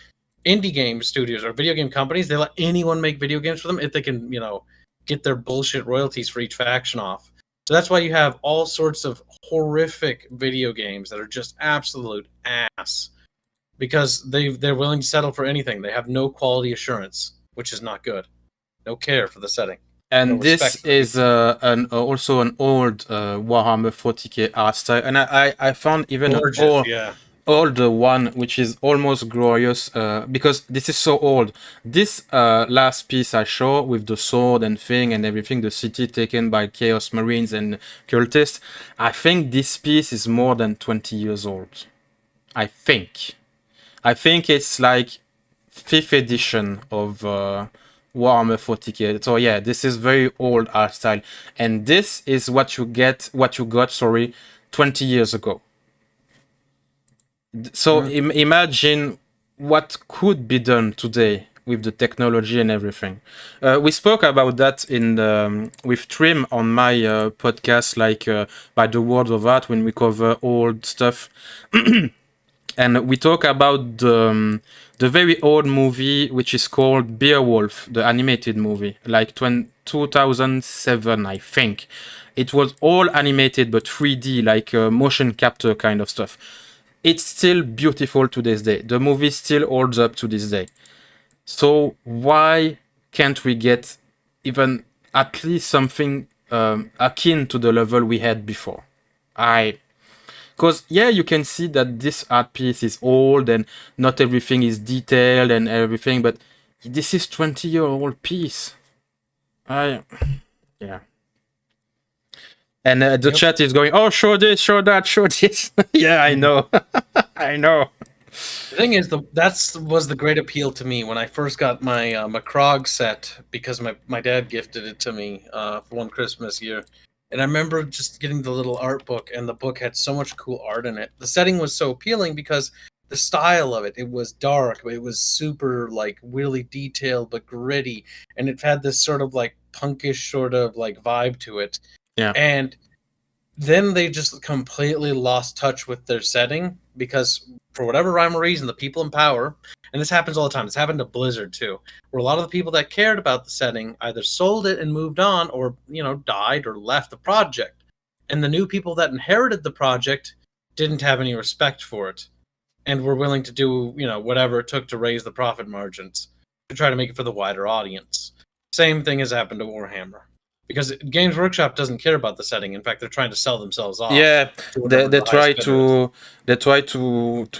indie game studios or video game companies, they let anyone make video games for them if they can, get their bullshit royalties for each faction off. So that's why you have all sorts of horrific video games that are just absolute ass, because they're willing to settle for anything. They have no quality assurance, which is not good. No care for the setting. And No this is also an old Warhammer 40k art style, and I found even Gorgeous, older one, which is almost glorious, because this is so old. This last piece I show with the sword and thing and everything, the city taken by Chaos Marines and cultists, I think this piece is more than 20 years old. I think it's like 5th edition of Warhammer 40k. So yeah, this is very old art style, and this is what you got 20 years ago. So imagine what could be done today with the technology and everything. We spoke about that in with Trim on my podcast, like by the World of Art, when we cover old stuff. And we talk about the very old movie, which is called Beowulf, the animated movie, like 2007, I think. It was all animated, but 3D, like motion capture kind of stuff. It's still beautiful to this day. The movie still holds up to this day. So why can't we get even at least something akin to the level we had before. Because, yeah, you can see that this art piece is old and not everything is detailed and everything, but this is 20-year-old piece. Yeah. And the chat is going, oh, show this, show that, show this. Yeah, I know. I know. The thing is, that was the great appeal to me when I first got my Magog set, because my dad gifted it to me for one Christmas year. And I remember just getting the little art book, and the book had so much cool art in it. The setting was so appealing because the style of it was dark, but it was super, like, really detailed but gritty. And it had this sort of, like, punkish sort of, like, vibe to it. Yeah. And then they just completely lost touch with their setting because, for whatever rhyme or reason, the people in power, and this happens all the time, this happened to Blizzard too, where a lot of the people that cared about the setting either sold it and moved on, or, you know, died or left the project. And the new people that inherited the project didn't have any respect for it and were willing to do, you know, whatever it took to raise the profit margins to try to make it for the wider audience. Same thing has happened to Warhammer. Because Games Workshop doesn't care about the setting. In fact, they're trying to sell themselves off. Yeah, they try to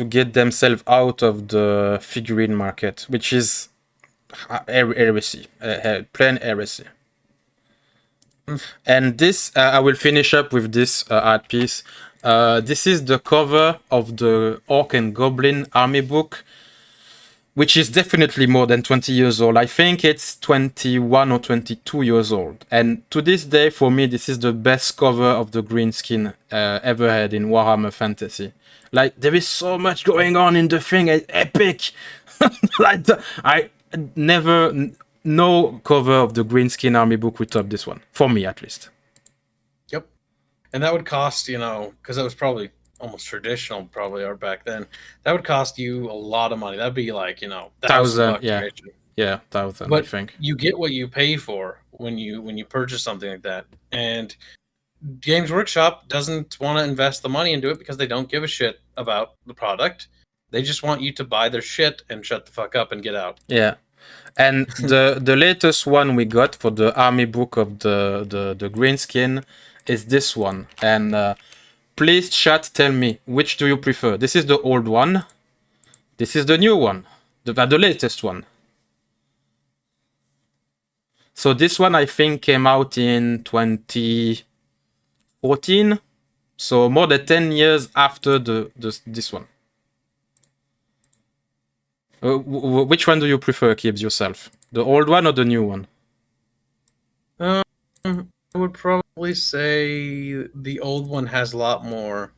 get themselves out of the figurine market, which is heresy, plain heresy. And this, I will finish up with this art piece. This is the cover of the Orc and Goblin army book, which is definitely more than 20 years old. I think it's 21 or 22 years old. And to this day, for me, this is the best cover of the Greenskin ever had in Warhammer Fantasy. Like, there is so much going on in the thing. It's epic. Like, no cover of the Greenskin army book would top this one. For me, at least. Yep. And that would cost, you know, because that was probably almost traditional, probably art back then. That would cost you a lot of money. That'd be like, you know, $1,000. Yeah, 1,000. But I think you get what you pay for when you purchase something like that. And Games Workshop doesn't want to invest the money into it because they don't give a shit about the product. They just want you to buy their shit and shut the fuck up and get out. Yeah. And the latest one we got for the army book of the Greenskin is this one. And please, chat, tell me, which do you prefer? This is the old one. This is the new one. The latest one. So this one, I think, came out in 2014. So more than 10 years after this one. Which one do you prefer, Kibs, yourself? The old one or the new one? I would probably say the old one has a lot more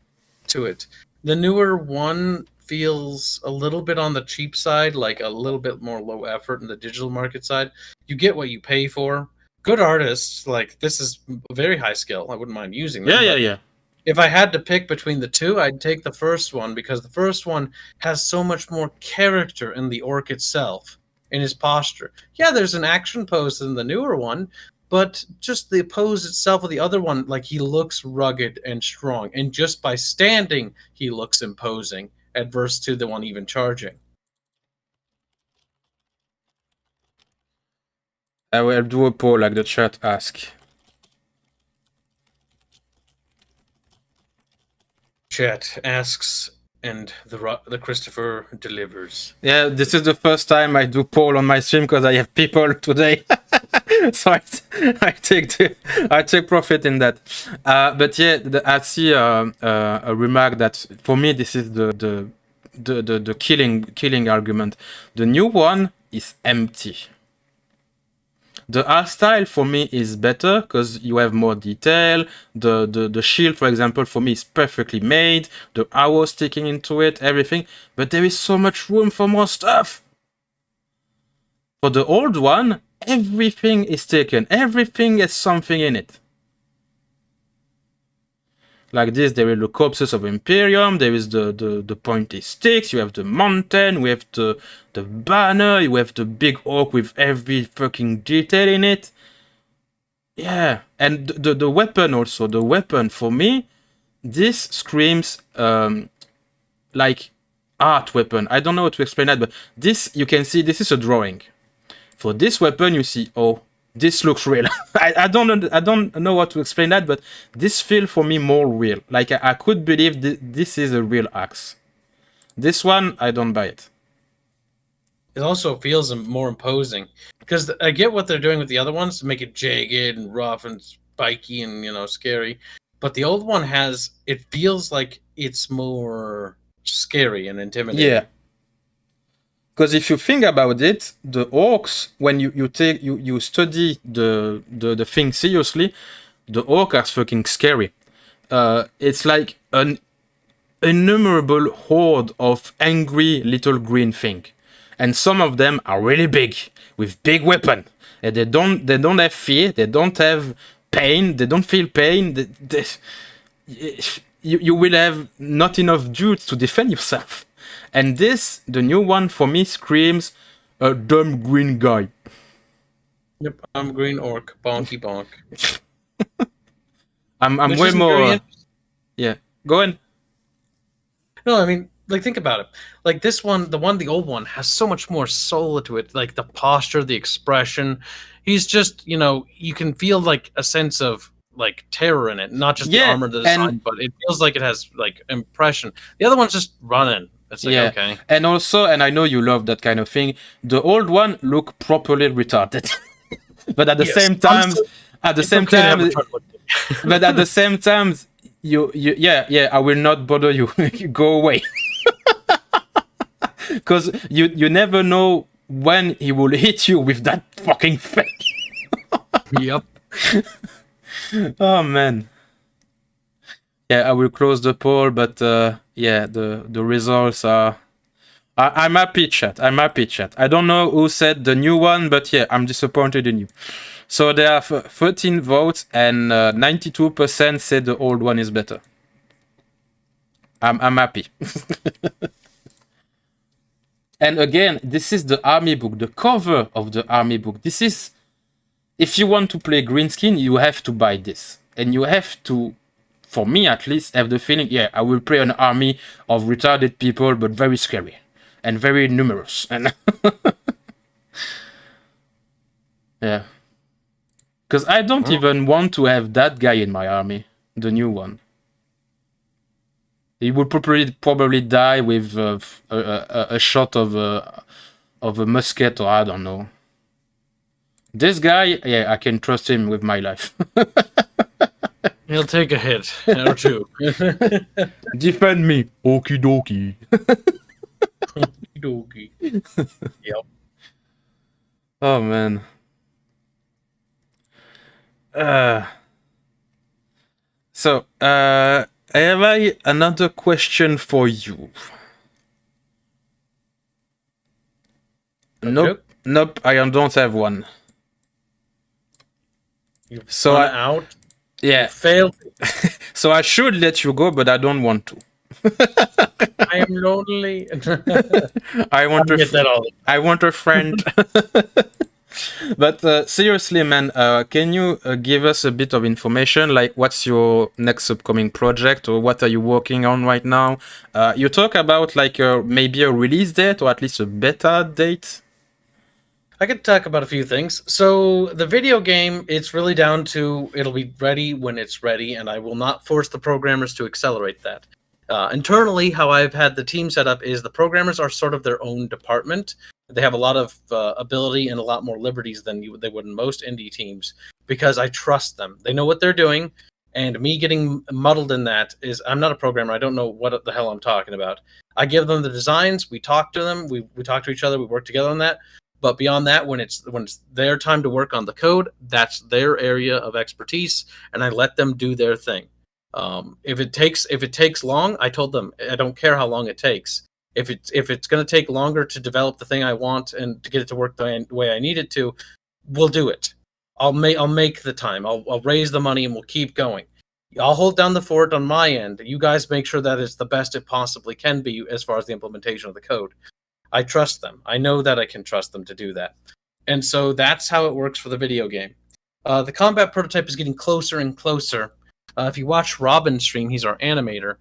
to it. The newer one feels a little bit on the cheap side, like a little bit more low effort in the digital market side. You get what you pay for. Good artists, like, this is very high skill. I wouldn't mind using them. Yeah. If I had to pick between the two, I'd take the first one because the first one has so much more character in the orc itself, in his posture. Yeah, there's an action pose in the newer one, but just the pose itself of the other one, like, he looks rugged and strong. And just by standing, he looks imposing, adverse to the one even charging. I will do a poll like the chat ask. Chat asks, and the Christopher delivers. Yeah, this is the first time I do poll on my stream because I have people today. So I take profit in that. But yeah, I see a remark that for me this is the killing argument. The new one is empty. The art style for me is better because you have more detail. The shield, for example, for me is perfectly made. The arrow sticking into it, everything. But there is so much room for more stuff. For the old one, everything is taken. Everything has something in it. Like this, there are the corpses of Imperium, there is the pointy sticks, you have the mountain, we have the banner, you have the big orc with every fucking detail in it. Yeah, and the weapon also, the weapon for me, this screams like art weapon. I don't know how to explain that, but this, you can see, this is a drawing. For this weapon, you see, oh, this looks real. I don't know how to explain that, but this feels for me more real. Like I could believe this is a real axe. This one, I don't buy it. It also feels more imposing because I get what they're doing with the other ones to make it jagged and rough and spiky and scary. But the old one it feels like it's more scary and intimidating. Yeah. Because if you think about it, the orcs, when you study the thing seriously, the orcs are fucking scary. It's like an innumerable horde of angry little green thing, and some of them are really big with big weapon, and they don't have fear, they don't have pain, they don't feel pain. You will have not enough dudes to defend yourself. And the new one, for me, screams a dumb green guy. Yep, I'm green orc, bonky bonk. I'm way more. Yeah, go on. No, I mean, like, think about it. Like, this one, the old one, has so much more soul to it. Like, the posture, the expression. He's just, you can feel, like, a sense of, like, terror in it. Not just the armor, the design, but it feels like it has, like, impression. The other one's just running. It's like, okay. And also, and I know you love that kind of thing, the old one look properly retarded. But at the same time, but at the same time, I will not bother you. You go away. Because you never know when he will hit you with that fucking thing. Yep. Oh man. Yeah, I will close the poll, but the results are. I'm happy, chat. I don't know who said the new one, but yeah, I'm disappointed in you. So there are 13 votes, and 92% said the old one is better. I'm happy. And again, this is the army book, the cover of the army book. This is, if you want to play Greenskin, you have to buy this, and you have to, for me at least, have the feeling, I will play an army of retarded people, but very scary and very numerous. And yeah, because I don't even want to have that guy in my army, the new one. He would probably die with a shot of a musket, or I don't know. This guy, I can trust him with my life. He'll take a hit or two. Defend me, okie dokie. Okie dokie. Yep. Oh man. So, I have another question for you. Nope, I don't have one. You've so out. Yeah. You failed. So I should let you go, but I don't want to. I am lonely. I want a friend. But seriously, man, can you give us a bit of information? Like, what's your next upcoming project, or what are you working on right now? You talk about like maybe a release date, or at least a beta date. I could talk about a few things. So the video game, it's really down to it'll be ready when it's ready, and I will not force the programmers to accelerate that. Internally, how I've had the team set up is the programmers are sort of their own department. They have a lot of ability and a lot more liberties than they would in most indie teams, because I trust them. They know what they're doing, and me getting muddled in that is, I'm not a programmer. I don't know what the hell I'm talking about. I give them the designs. We talk to them. We talk to each other. We work together on that. But beyond that, when it's their time to work on the code, that's their area of expertise, and I let them do their thing. If it takes long, I told them I don't care how long it takes. If it's going to take longer to develop the thing I want and to get it to work the way I need it to, we'll do it. I'll make the time. I'll raise the money and we'll keep going. I'll hold down the fort on my end. You guys make sure that it's the best it possibly can be as far as the implementation of the code. I trust them. I know that I can trust them to do that. And so that's how it works for the video game. The combat prototype is getting closer and closer. If you watch Robin's stream, he's our animator.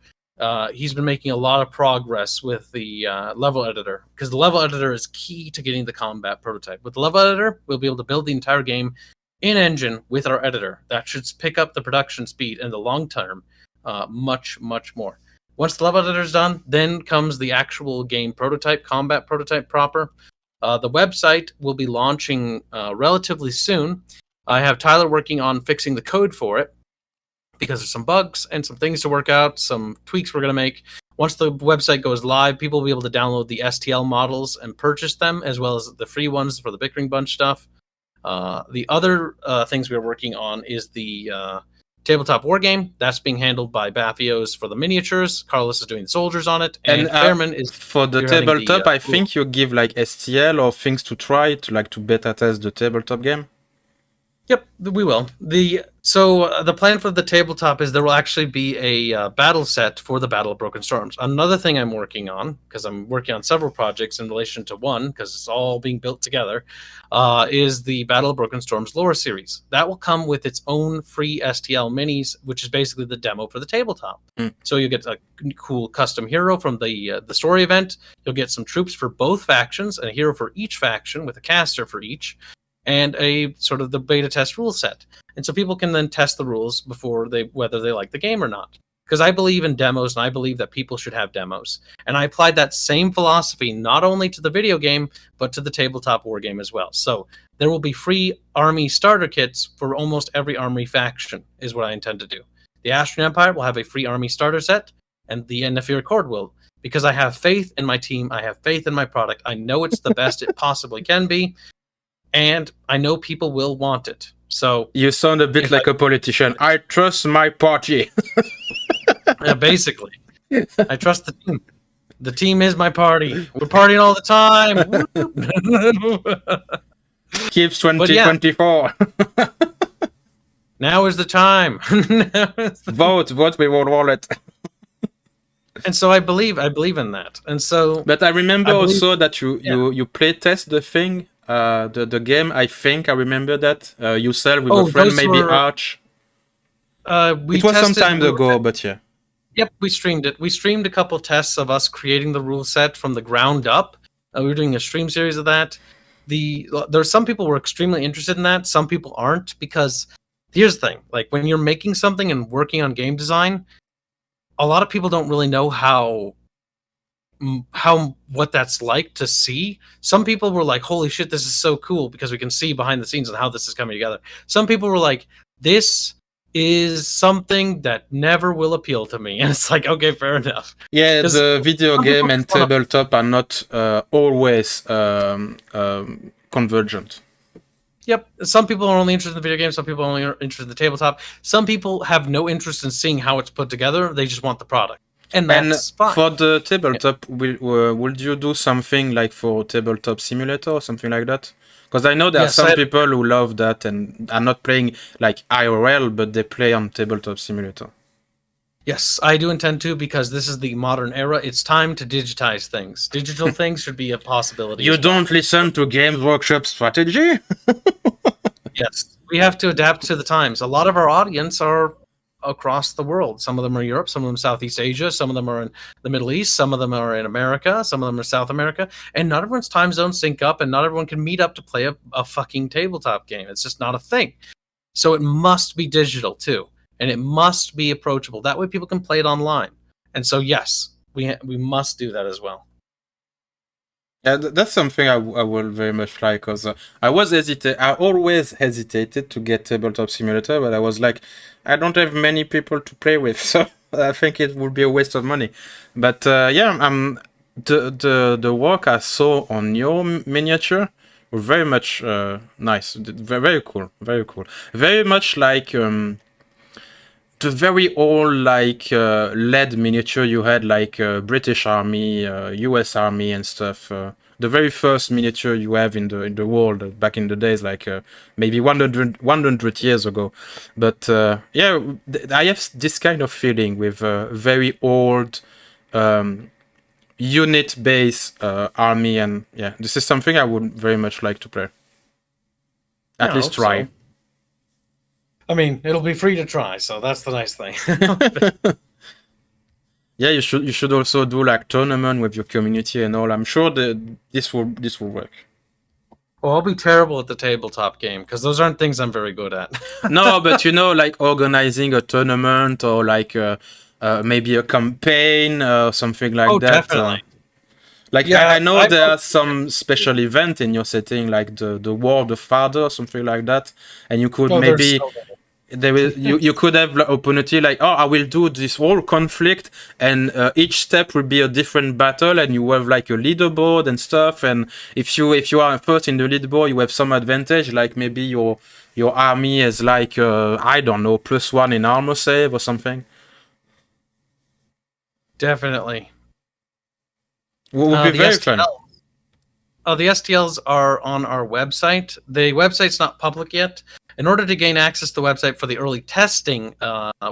He's been making a lot of progress with the level editor, because the level editor is key to getting the combat prototype. With the level editor, we'll be able to build the entire game in engine with our editor. That should pick up the production speed in the long term much, much more. Once the level editor is done, then comes the actual game prototype, combat prototype proper. The website will be launching relatively soon. I have Tyler working on fixing the code for it because there's some bugs and some things to work out, some tweaks we're going to make. Once the website goes live, people will be able to download the STL models and purchase them, as well as the free ones for the Bickering Bunch stuff. The other things we're working on is the tabletop war game. That's being handled by Baffios for the miniatures. Carlos is doing the soldiers on it, and Fairman is for the tabletop. I think you give like STL or things to try to beta test the tabletop game. Yep, we will. So the plan for the tabletop is there will actually be a battle set for the Battle of Broken Storms. Another thing I'm working on, because I'm working on several projects in relation to one, because it's all being built together, is the Battle of Broken Storms lore series. That will come with its own free STL minis, which is basically the demo for the tabletop. So you get a cool custom hero from the story event. You'll get some troops for both factions, and a hero for each faction with a caster for each, and a sort of the beta test rule set. And so people can then test the rules before whether they like the game or not. Because I believe in demos, and I believe that people should have demos. And I applied that same philosophy not only to the video game, but to the tabletop war game as well. So there will be free army starter kits for almost every army faction, is what I intend to do. The Astron Empire will have a free army starter set, and the Nefir Accord will. Because I have faith in my team, I have faith in my product, I know it's the best it possibly can be, and I know people will want it. So you sound a bit like a politician. I trust my party. Yeah, basically, I trust the team. The team is my party. We're partying all the time. Kibs 2024. Yeah. Now is the time. Vote with your wallet. And so I believe in that. And so, but I remember also that you play test the thing. The game, I think I remember that yourself with a friend, maybe Arch. It was some time ago, but yeah. Yep, we streamed it. We streamed a couple tests of us creating the rule set from the ground up. We were doing a stream series of that. There's some people who are extremely interested in that. Some people aren't, because here's the thing: like when you're making something and working on game design, a lot of people don't really know what that's like to see. Some people were like, holy shit, this is so cool, because we can see behind the scenes and how this is coming together. Some people were like, this is something that never will appeal to me. And it's like, okay, fair enough. Yeah, the video game and tabletop are not always convergent. Yep. Some people are only interested in the video game. Some people are only interested in the tabletop. Some people have no interest in seeing how it's put together. They just want the product. And that's fine. For the tabletop, would you do something like for Tabletop Simulator or something like that? Because I know there are some people who love that and are not playing like IRL, but they play on Tabletop Simulator. Yes, I do intend to, because this is the modern era. It's time to digitize things. Digital things should be a possibility. You don't listen to Games Workshop strategy? Yes, we have to adapt to the times. A lot of our audience are across the world. Some of them are Europe, some of them Southeast Asia, some of them are in the Middle East, some of them are in America, some of them are South America, and not everyone's time zones sync up, and not everyone can meet up to play a fucking tabletop game. It's just not a thing. So it must be digital too, and it must be approachable. That way people can play it online. And so yes, we must do that as well. Yeah, that's something I will very much like, because I always hesitated to get Tabletop Simulator, but I was like, I don't have many people to play with, so I think it would be a waste of money. But the work I saw on your miniature were very much nice, very cool, very cool. Very much like the very old lead miniature you had, like British Army, US Army and stuff. The very first miniature you have in the world back in the days, like maybe 100 years ago. But yeah, I have this kind of feeling with very old unit-based army, and yeah, this is something I would very much like to play. At least try. So. I mean, it'll be free to try, so that's the nice thing. Yeah, you should also do like tournament with your community and all. I'm sure that this will work. Oh, I'll be terrible at the tabletop game because those aren't things I'm very good at. No, but like organizing a tournament or like maybe a campaign or something like Oh, that. definitely. Like Yeah, I know I- there are some special event in your setting, like the World of Father or something like that, and you could Oh, there's maybe so many. there will you could have the opportunity like, oh, I will do this whole conflict, and each step will be a different battle, and you have like a leaderboard and stuff. And if you are first in the leaderboard, you have some advantage, like maybe your army is like I don't know, +1 in armor save or something. Definitely. Would be The very fun. The STLs are on our website. The website's not public yet. In order to gain access to the website for the early testing,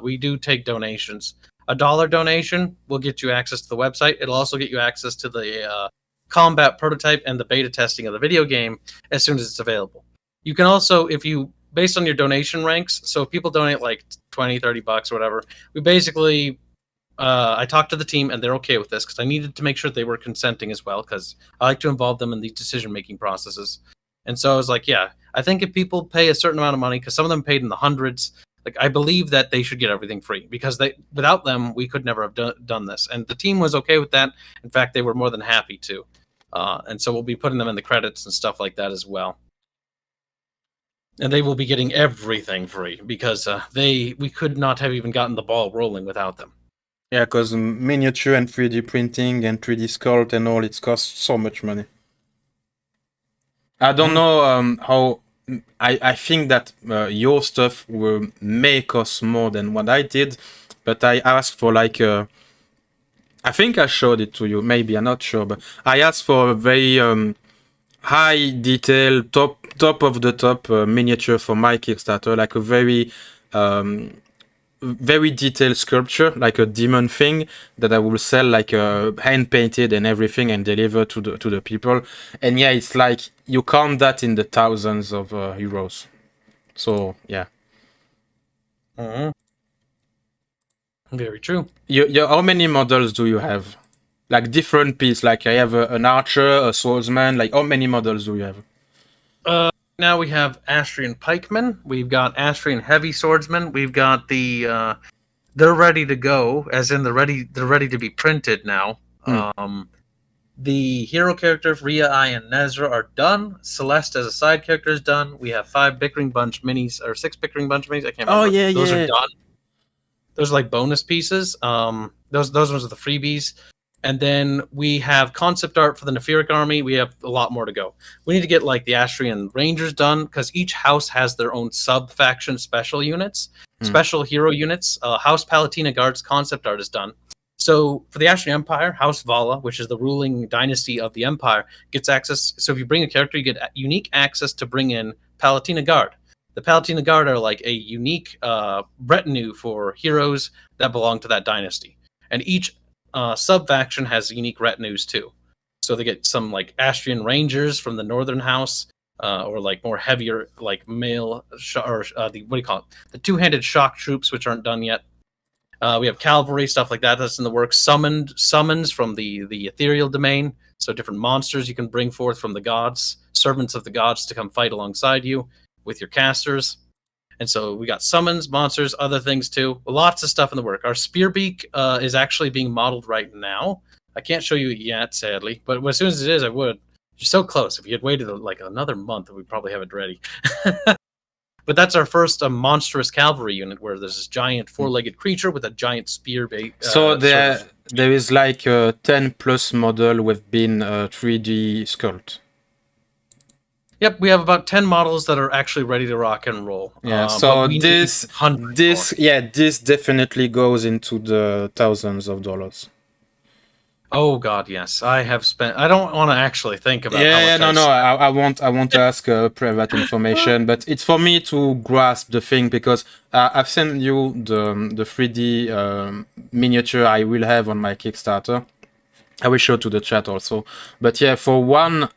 we do take donations. $1 donation will get you access to the website. It'll also get you access to the combat prototype and the beta testing of the video game as soon as it's available. You can also, if you, based on your donation ranks, so if people donate like 20, 30 bucks or whatever, we basically, I talked to the team and they're okay with this because I needed to make sure they were consenting as well because I like to involve them in these decision-making processes. And so I was like, yeah, I think if people pay a certain amount of money, because some of them paid in the hundreds, like I believe that they should get everything free because without them, we could never have done this. And the team was okay with that. In fact, they were more than happy to. And so we'll be putting them in the credits and stuff like that as well. And they will be getting everything free because we could not have even gotten the ball rolling without them. Yeah, because miniature and 3D printing and 3D sculpt and all, it costs so much money. I don't know how. I think that your stuff will may cost more than what I did, but I asked for like I think I showed it to you. Maybe I'm not sure, but I asked for a very high detail, top of the top miniature for my Kickstarter, like a very detailed sculpture, like a demon thing that I will sell like hand painted and everything and deliver to the people. And yeah, it's like you count that in the thousands of euros. So yeah. Mm-hmm. Very true. You how many models do you have? Like different pieces. Like I have an archer, a swordsman. Like how many models do you have? Now we have Astrian pikemen. We've got Astrian heavy swordsmen. We've got the they're ready to go, as in they're ready to be printed now. The hero characters, Rhea, I, and Nezra are done. Celeste as a side character is done. We have 5 Bickering Bunch minis, or 6 Bickering Bunch minis. I can't remember. Oh yeah, those yeah. are done. Those are like bonus pieces. Those ones are the freebies. And then we have concept art for the Nephiric army. We have a lot more to go. We need to get like the Astrian Rangers done because each house has their own sub-faction special units, special hero units. House Palatina Guard's concept art is done. So for the Astrian Empire, House Vala, which is the ruling dynasty of the Empire, gets access. So if you bring a character, you get unique access to bring in Palatina Guard. The Palatina Guard are like a unique retinue for heroes that belong to that dynasty. And each sub-faction has unique retinues too. So they get some like Astrian Rangers from the Northern House, or like more heavier like male what do you call it? The two-handed shock troops, which aren't done yet. We have cavalry, stuff like that that's in the works. Summons from the ethereal domain, so different monsters you can bring forth from the gods, servants of the gods to come fight alongside you with your casters. And so we got summons, monsters, other things too. Lots of stuff in the work. Our Spearbeak is actually being modeled right now. I can't show you it yet, sadly, but as soon as it is, I would. You're so close. If you had waited like another month, we'd probably have it ready. But that's our first monstrous cavalry unit, where there's this giant 4-legged creature with a giant spear bait. So there is like a 10+ model with been 3D sculpt. Yep, we have about 10 models that are actually ready to rock and roll. Yeah, so this definitely goes into the thousands of dollars. Oh God, yes. I have spent. I don't want to actually think about. I won't ask private information, but it's for me to grasp the thing because I've sent you the 3D miniature I will have on my Kickstarter. I will show to the chat also. But yeah, for one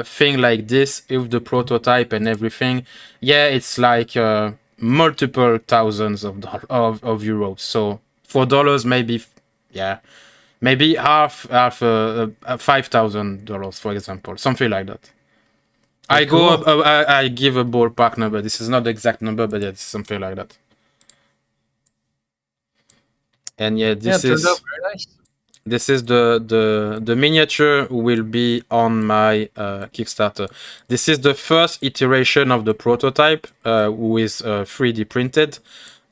thing like this, with the prototype and everything, yeah, it's like multiple thousands of euros. So for dollars, maybe, yeah. Maybe half $5,000, for example, something like that. I Cool. go. I give a ballpark number. This is not the exact number, but it's something like that. And yeah, Yeah, it turned out very nice. this is the miniature will be on my Kickstarter. This is the first iteration of the prototype, who is 3D printed.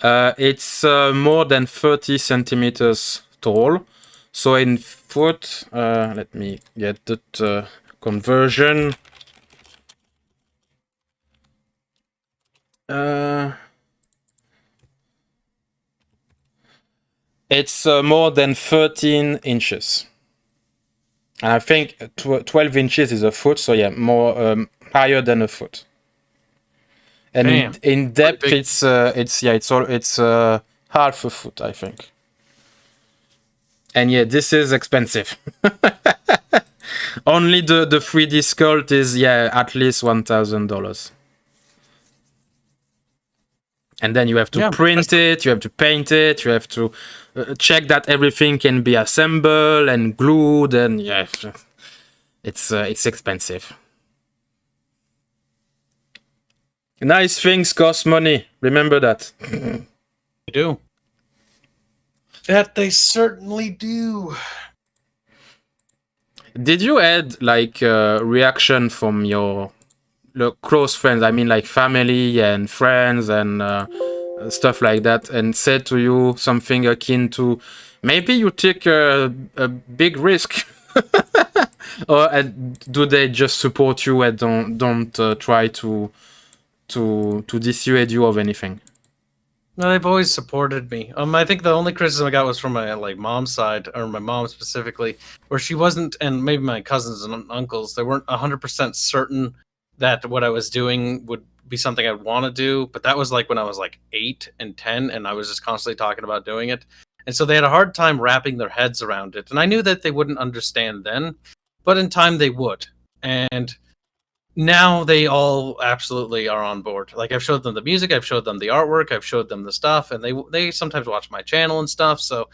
It's more than 30 centimeters tall. So in foot, let me get that conversion. It's more than 13 inches. And I think 12 inches is a foot, so yeah, more higher than a foot. And Damn. in depth, Pretty it's half a foot, I think. And yeah, this is expensive. Only the 3D sculpt is at least $1,000. And then you have to print it, you have to paint it, you have to check that everything can be assembled and glued, and yeah, it's expensive. Nice things cost money. Remember that. They do. That they certainly do. Did you add like reaction from your close friends? I mean, like family and friends and stuff like that, and said to you something akin to maybe you take a big risk, or do they just support you and don't try to dissuade you of anything? No, they've always supported me. I think the only criticism I got was from my mom's side, or my mom specifically, where she wasn't, and maybe my cousins and uncles, they weren't 100% certain that what I was doing would be something I'd want to do. But that was like when I was like 8 and 10, and I was just constantly talking about doing it, and so they had a hard time wrapping their heads around it. And I knew that they wouldn't understand then, but in time they would. And now they all absolutely are on board. Like, I've showed them the music, I've showed them the artwork, I've showed them the stuff, and they sometimes watch my channel and stuff. So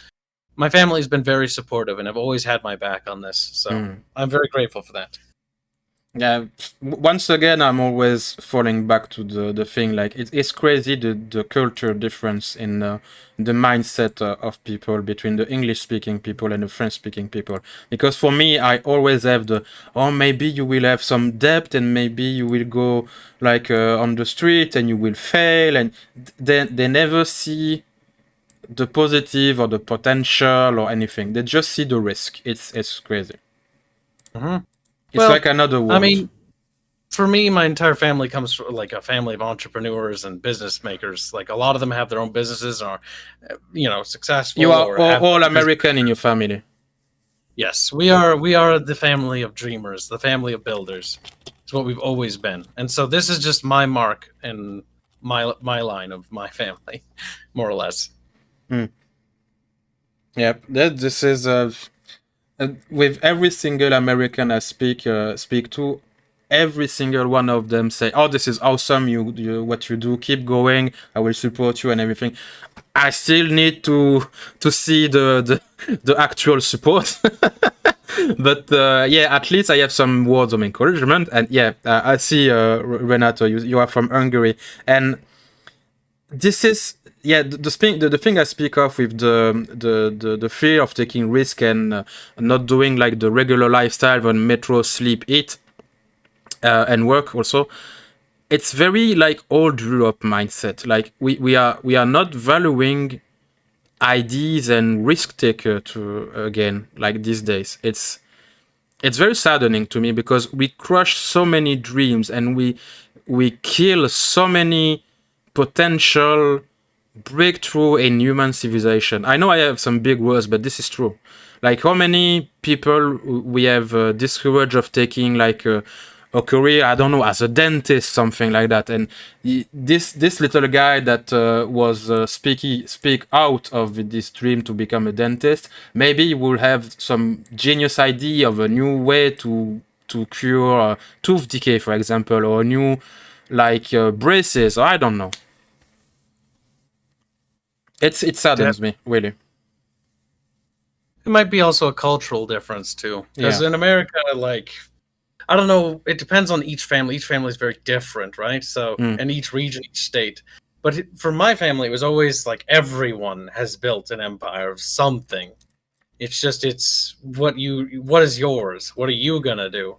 my family's been very supportive and have always had my back on this. So I'm very grateful for that. Yeah, once again, I'm always falling back to the thing. Like, it's crazy the culture difference in the mindset of people between the English-speaking people and the French-speaking people. Because for me, I always have maybe you will have some debt and maybe you will go like on the street and you will fail, and they never see the positive or the potential or anything. They just see the risk. It's crazy. Mm-hmm. It's like another world. I mean, for me, my entire family comes from like a family of entrepreneurs and business makers. Like, a lot of them have their own businesses and are, successful. You are all American in your family. Yes, we are the family of dreamers, the family of builders. It's what we've always been. And so this is just my mark and my line of my family, more or less. Yep, this is with every single American I speak to, every single one of them say, "Oh, this is awesome! You what you do, keep going. I will support you and everything." I still need to see the actual support, but at least I have some words of encouragement. And I see Renato, you are from Hungary, and this is. Yeah, the thing I speak of with the fear of taking risk and not doing like the regular lifestyle on metro, sleep, eat, and work also, it's very like old Europe mindset. Like we are not valuing ideas and risk taker again like these days. It's very saddening to me because we crush so many dreams and we kill so many potential breakthrough in human civilization. I know I have some big words, but this is true. Like, how many people we have discouraged of taking like a career, I don't know, as a dentist, something like that. And this little guy that was speak out of this dream to become a dentist, maybe he will have some genius idea of a new way to cure tooth decay, for example, or new like braces, or I don't know. It saddens me, really. It might be also a cultural difference too, because in America, like, I don't know. It depends on each family. Each family is very different, right? So, and each region, each state. But for my family, it was always like everyone has built an empire of something. It's what is yours? What are you gonna do?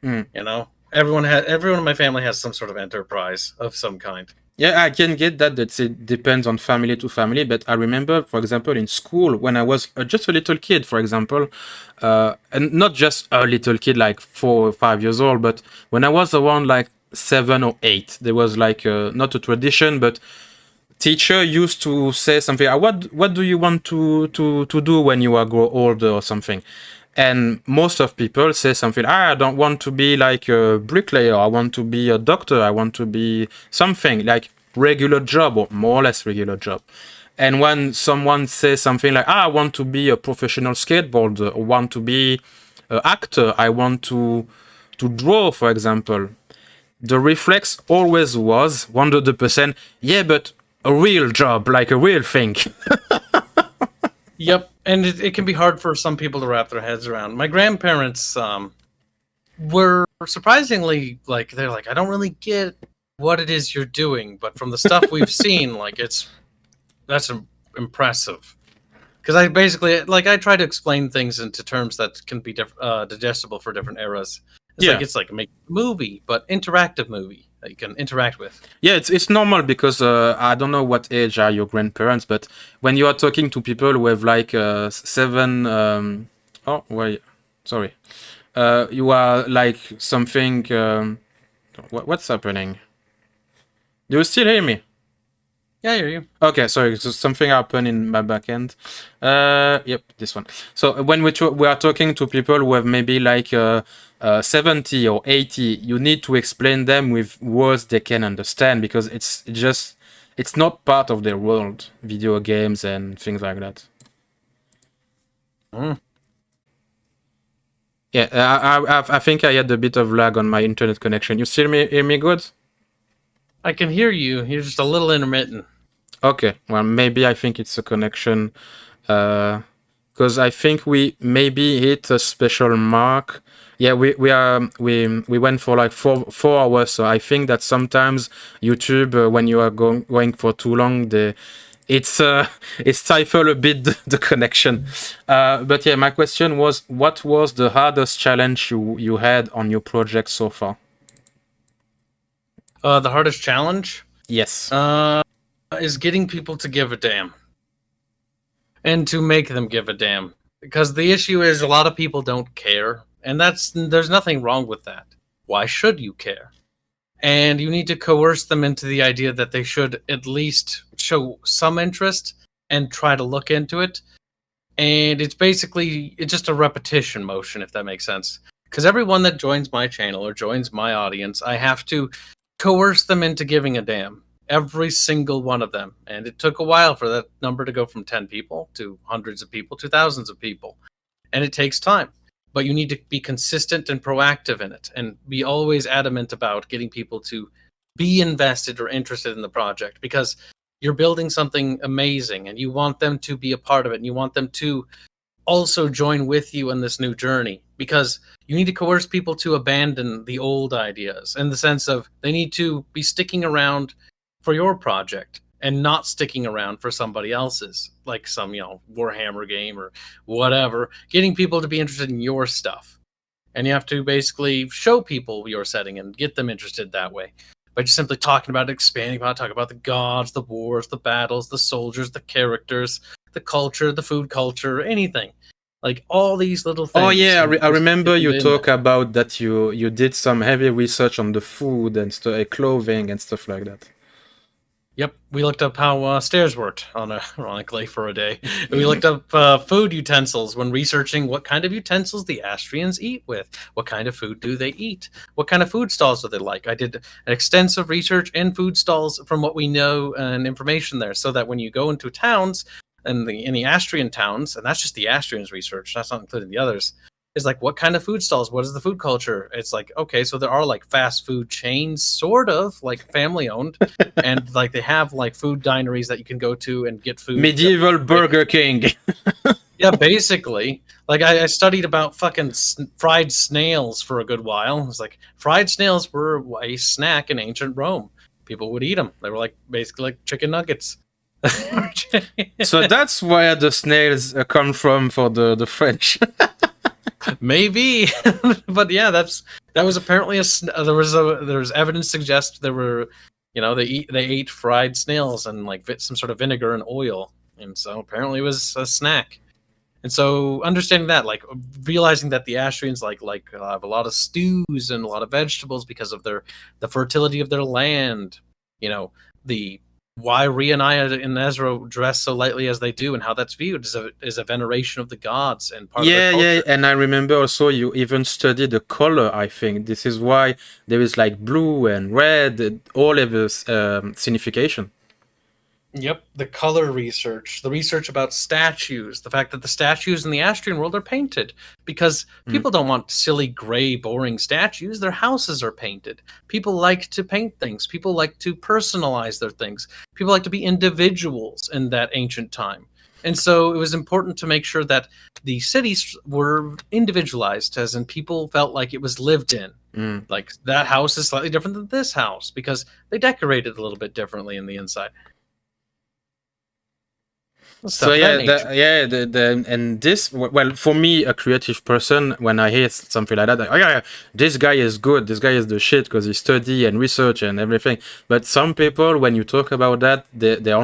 You know, everyone in my family has some sort of enterprise of some kind. Yeah, I can get that. That it depends on family to family. But I remember, for example, in school when I was just a little kid, for example, and not just a little kid like 4 or 5 years old, but when I was around like 7 or 8, there was like not a tradition, but teacher used to say something. What do you want to do when you are grow older or something? And most of people say something, I don't want to be like a bricklayer, I want to be a doctor, I want to be something like regular job or more or less regular job. And when someone says something like, I want to be a professional skateboarder, or want to be an actor, I want to draw, for example, the reflex always was 100%, yeah, but a real job, like a real thing. Yep, and it can be hard for some people to wrap their heads around. My grandparents were surprisingly like, they're like, I don't really get what it is you're doing, but from the stuff we've seen, like that's impressive. Because I basically I try to explain things into terms that can be digestible for different eras. It's like make a movie, but interactive movie that you can interact with. Yeah, it's normal because I don't know what age are your grandparents, but when you are talking to people who have like 7, oh wait, sorry, you are like something. What's happening? Do you still hear me? Yeah, I hear you. Okay, sorry, so something happened in my back end. Yep, this one. So when we are talking to people who have maybe like 70 or 80, you need to explain them with words they can understand because it's not part of their world, video games and things like that. Yeah, I think I had a bit of lag on my internet connection. You still hear me good? I can hear you. You're just a little intermittent. Okay, well, maybe I think it's a connection, because I think we maybe hit a special mark. Yeah, we went for like 4 hours, so I think that sometimes YouTube, when you are going for too long, it stifle a bit the connection. But yeah, my question was, what was the hardest challenge you had on your project so far? The hardest challenge? Yes. Is getting people to give a damn. And to make them give a damn. Because the issue is a lot of people don't care. And there's nothing wrong with that. Why should you care? And you need to coerce them into the idea that they should at least show some interest and try to look into it. And it's just a repetition motion, if that makes sense. Because everyone that joins my channel or joins my audience, I have to coerce them into giving a damn. Every single one of them. And it took a while for that number to go from 10 people to hundreds of people to thousands of people. And it takes time. But you need to be consistent and proactive in it and be always adamant about getting people to be invested or interested in the project because you're building something amazing and you want them to be a part of it and you want them to also join with you in this new journey because you need to coerce people to abandon the old ideas in the sense of they need to be sticking around for your project and not sticking around for somebody else's, like some, Warhammer game or whatever, getting people to be interested in your stuff. And you have to basically show people your setting and get them interested that way. By just simply talking about it, expanding about it, talking about the gods, the wars, the battles, the soldiers, the characters, the culture, the food culture, anything. Like all these little things. Oh yeah, I remember you talk about that you did some heavy research on the food and clothing and stuff like that. Yep, we looked up how stairs worked, ironically, for a day. We looked up food utensils when researching what kind of utensils the Astrians eat with. What kind of food do they eat? What kind of food stalls do they like? I did an extensive research in food stalls from what we know and information there, so that when you go into towns, and in the Astrian towns, and that's just the Astrians research, that's not including the others, is like, what kind of food stalls? What is the food culture? It's like, okay, so there are like fast food chains, sort of like family owned, and like they have like food dineries that you can go to and get food. Medieval Burger King. Yeah, basically. Like I studied about fucking fried snails for a good while. It was like fried snails were a snack in ancient Rome. People would eat them. They were like basically like chicken nuggets. So that's where the snails come from for the French. Maybe, but yeah, that was apparently there was evidence suggests there were, they ate fried snails and like some sort of vinegar and oil, and so apparently it was a snack. And so understanding that, like realizing that the Astrians have a lot of stews and a lot of vegetables because of the fertility of their land, the why Rhea and Ezra dress so lightly as they do, and how that's viewed as a veneration of the gods and part of their culture. Yeah, and I remember also you even studied the color. I think this is why there is like blue and red, all of this signification. Yep, the color research, the research about statues, the fact that the statues in the Astrian world are painted, because people don't want silly, gray, boring statues. Their houses are painted. People like to paint things. People like to personalize their things. People like to be individuals in that ancient time. And so it was important to make sure that the cities were individualized, as in people felt like it was lived in. Like that house is slightly different than this house because they decorated a little bit differently in the inside. So yeah, and this, well, for me, a creative person, when I hear something like that, oh yeah, this guy is good, this guy is the shit because he study and research and everything. But some people, when you talk about that, their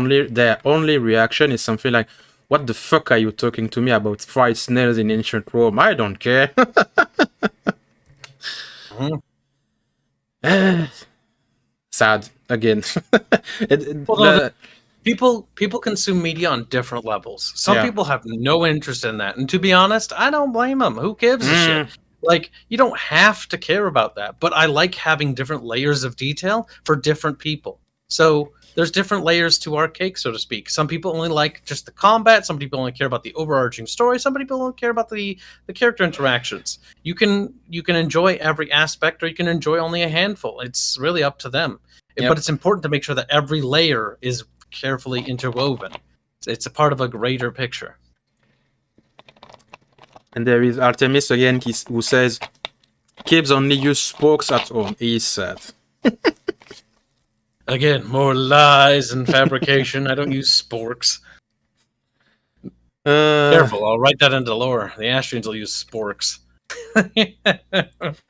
only reaction is something like, "What the fuck are you talking to me about fried snails in ancient Rome? I don't care." Sad again. People consume media on different levels. Some people have no interest in that, and to be honest, I don't blame them. Who gives a shit? Like, you don't have to care about that, but I like having different layers of detail for different people. So there's different layers to our cake, so to speak. Some people only like just the combat. Some people only care about the overarching story. Some people don't care about the character interactions. You can enjoy every aspect, or you can enjoy only a handful. It's really up to them. But it's important to make sure that every layer is carefully interwoven. It's a part of a greater picture. And there is Artemis again, who says, "Kibs only use sporks at home." He is sad. Again, more lies and fabrication. I don't use sporks. Careful, I'll write that into lore. The Astrians will use sporks.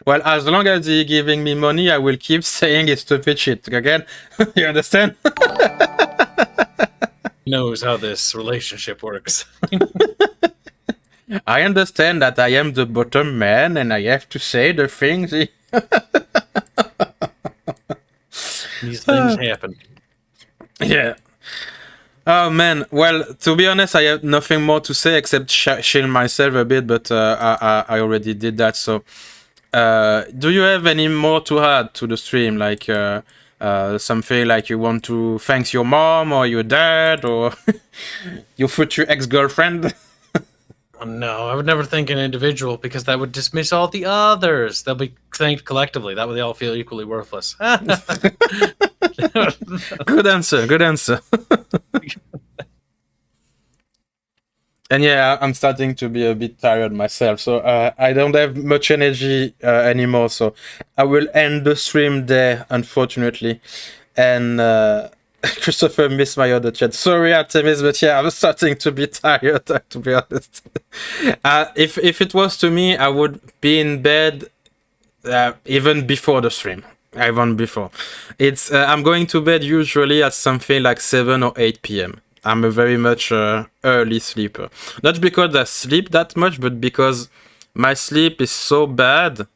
Well, as long as he's giving me money, I will keep saying it's stupid shit. Again, you understand? Knows how this relationship works. I understand that I am the bottom man and I have to say the things. These things happen. Yeah. Oh man. Well, to be honest, I have nothing more to say except shield myself a bit, but I already did that. So, do you have any more to add to the stream? Like something like you want to thank your mom or your dad or your future ex-girlfriend? Oh, no, I would never thank an individual because that would dismiss all the others. They'll be thanked collectively. That way they all feel equally worthless. Good answer. Good answer. And yeah, I'm starting to be a bit tired myself, so I don't have much energy anymore. So I will end the stream there, unfortunately. And Christopher missed my other chat. Sorry, Artemis, but yeah, I'm starting to be tired, to be honest. If it was to me, I would be in bed even before the stream. Even before. It's I'm going to bed usually at something like 7 or 8 p.m. I'm a very much early sleeper. Not because I sleep that much, but because my sleep is so bad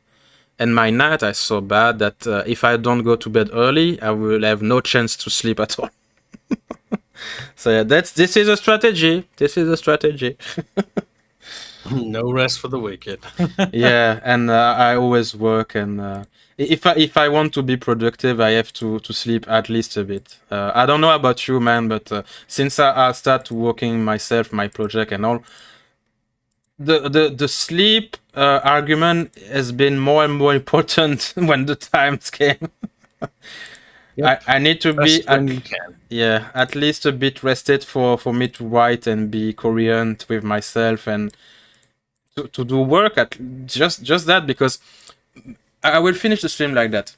and my night is so bad that if I don't go to bed early, I will have no chance to sleep at all. So yeah, this is a strategy. This is a strategy. No rest for the wicked. Yeah, and I always work, and if I want to be productive, I have to sleep at least a bit. I don't know about you, man, but since I start working myself, my project and all, the sleep argument has been more and more important when the times came. I need to be Rest when you can. at least a bit rested for me to write and be coherent with myself and to do work at just that, because I will finish the stream like that.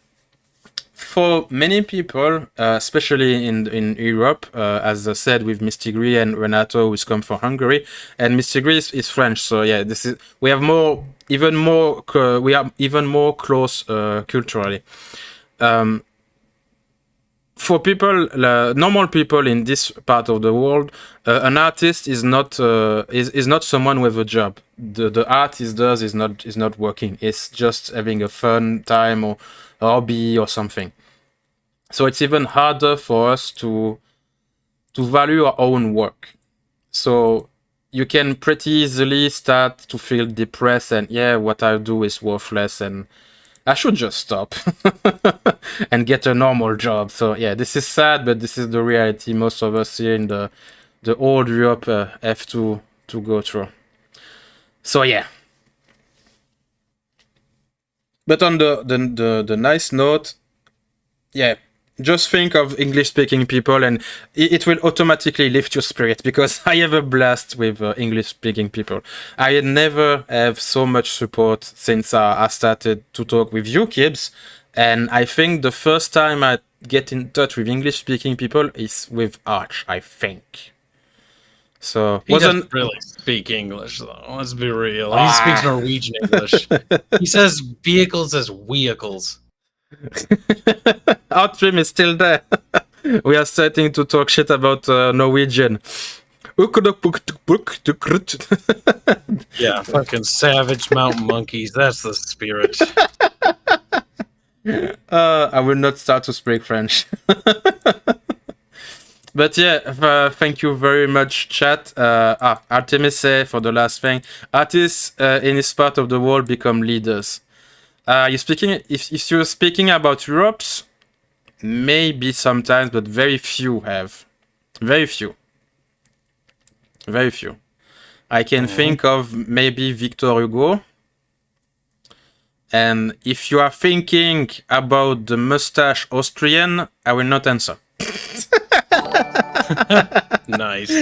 For many people, especially in Europe, as I said with Mistigri and Renato, who's come from Hungary, and Mistigri is French, so yeah, we are even more close culturally. For people, normal people in this part of the world, an artist is not someone with a job. The art he does is not working. It's just having a fun time or hobby or something. So it's even harder for us to value our own work. So you can pretty easily start to feel depressed and what I do is worthless and I should just stop and get a normal job. So yeah, this is sad, but this is the reality most of us here in the old Europe have to go through. So yeah. But on the nice note, just think of English-speaking people and it will automatically lift your spirit, because I have a blast with English-speaking people. I never have so much support since I started to talk with you, Kibs. And I think the first time I get in touch with English-speaking people is with Arch, I think. So he doesn't really speak English, though. Let's be real. He speaks Norwegian English. He says vehicles as vehicles. Our stream is still there. We are starting to talk shit about Norwegian. Yeah, fucking savage mountain monkeys. That's the spirit. I will not start to speak French. But yeah, thank you very much, chat. Artemis for the last thing. Artists in this part of the world become leaders. If you're speaking about Europe's, maybe sometimes, but very few have. Very few. Very few. I can think of maybe Victor Hugo. And if you are thinking about the mustache Austrian, I will not answer. Nice.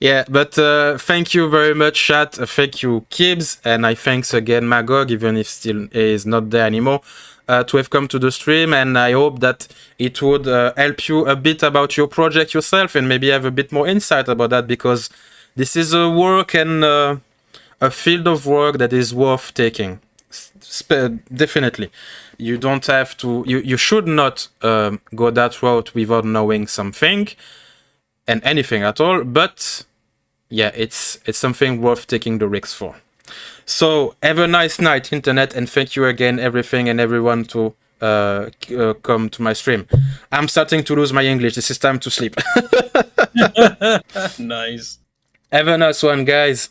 Yeah, but thank you very much, chat. Thank you, Kibs, and I thanks again Magog, even if still is not there anymore, to have come to the stream. And I hope that it would help you a bit about your project yourself, and maybe have a bit more insight about that, because this is a work and a field of work that is worth taking. Definitely, you don't have to. You should not go that route without knowing something. And anything at all, but yeah, it's something worth taking the risks for. So have a nice night, internet, and thank you again, everything and everyone to come to my stream. I'm starting to lose my English. This is time to sleep. Nice. Have a nice one, guys.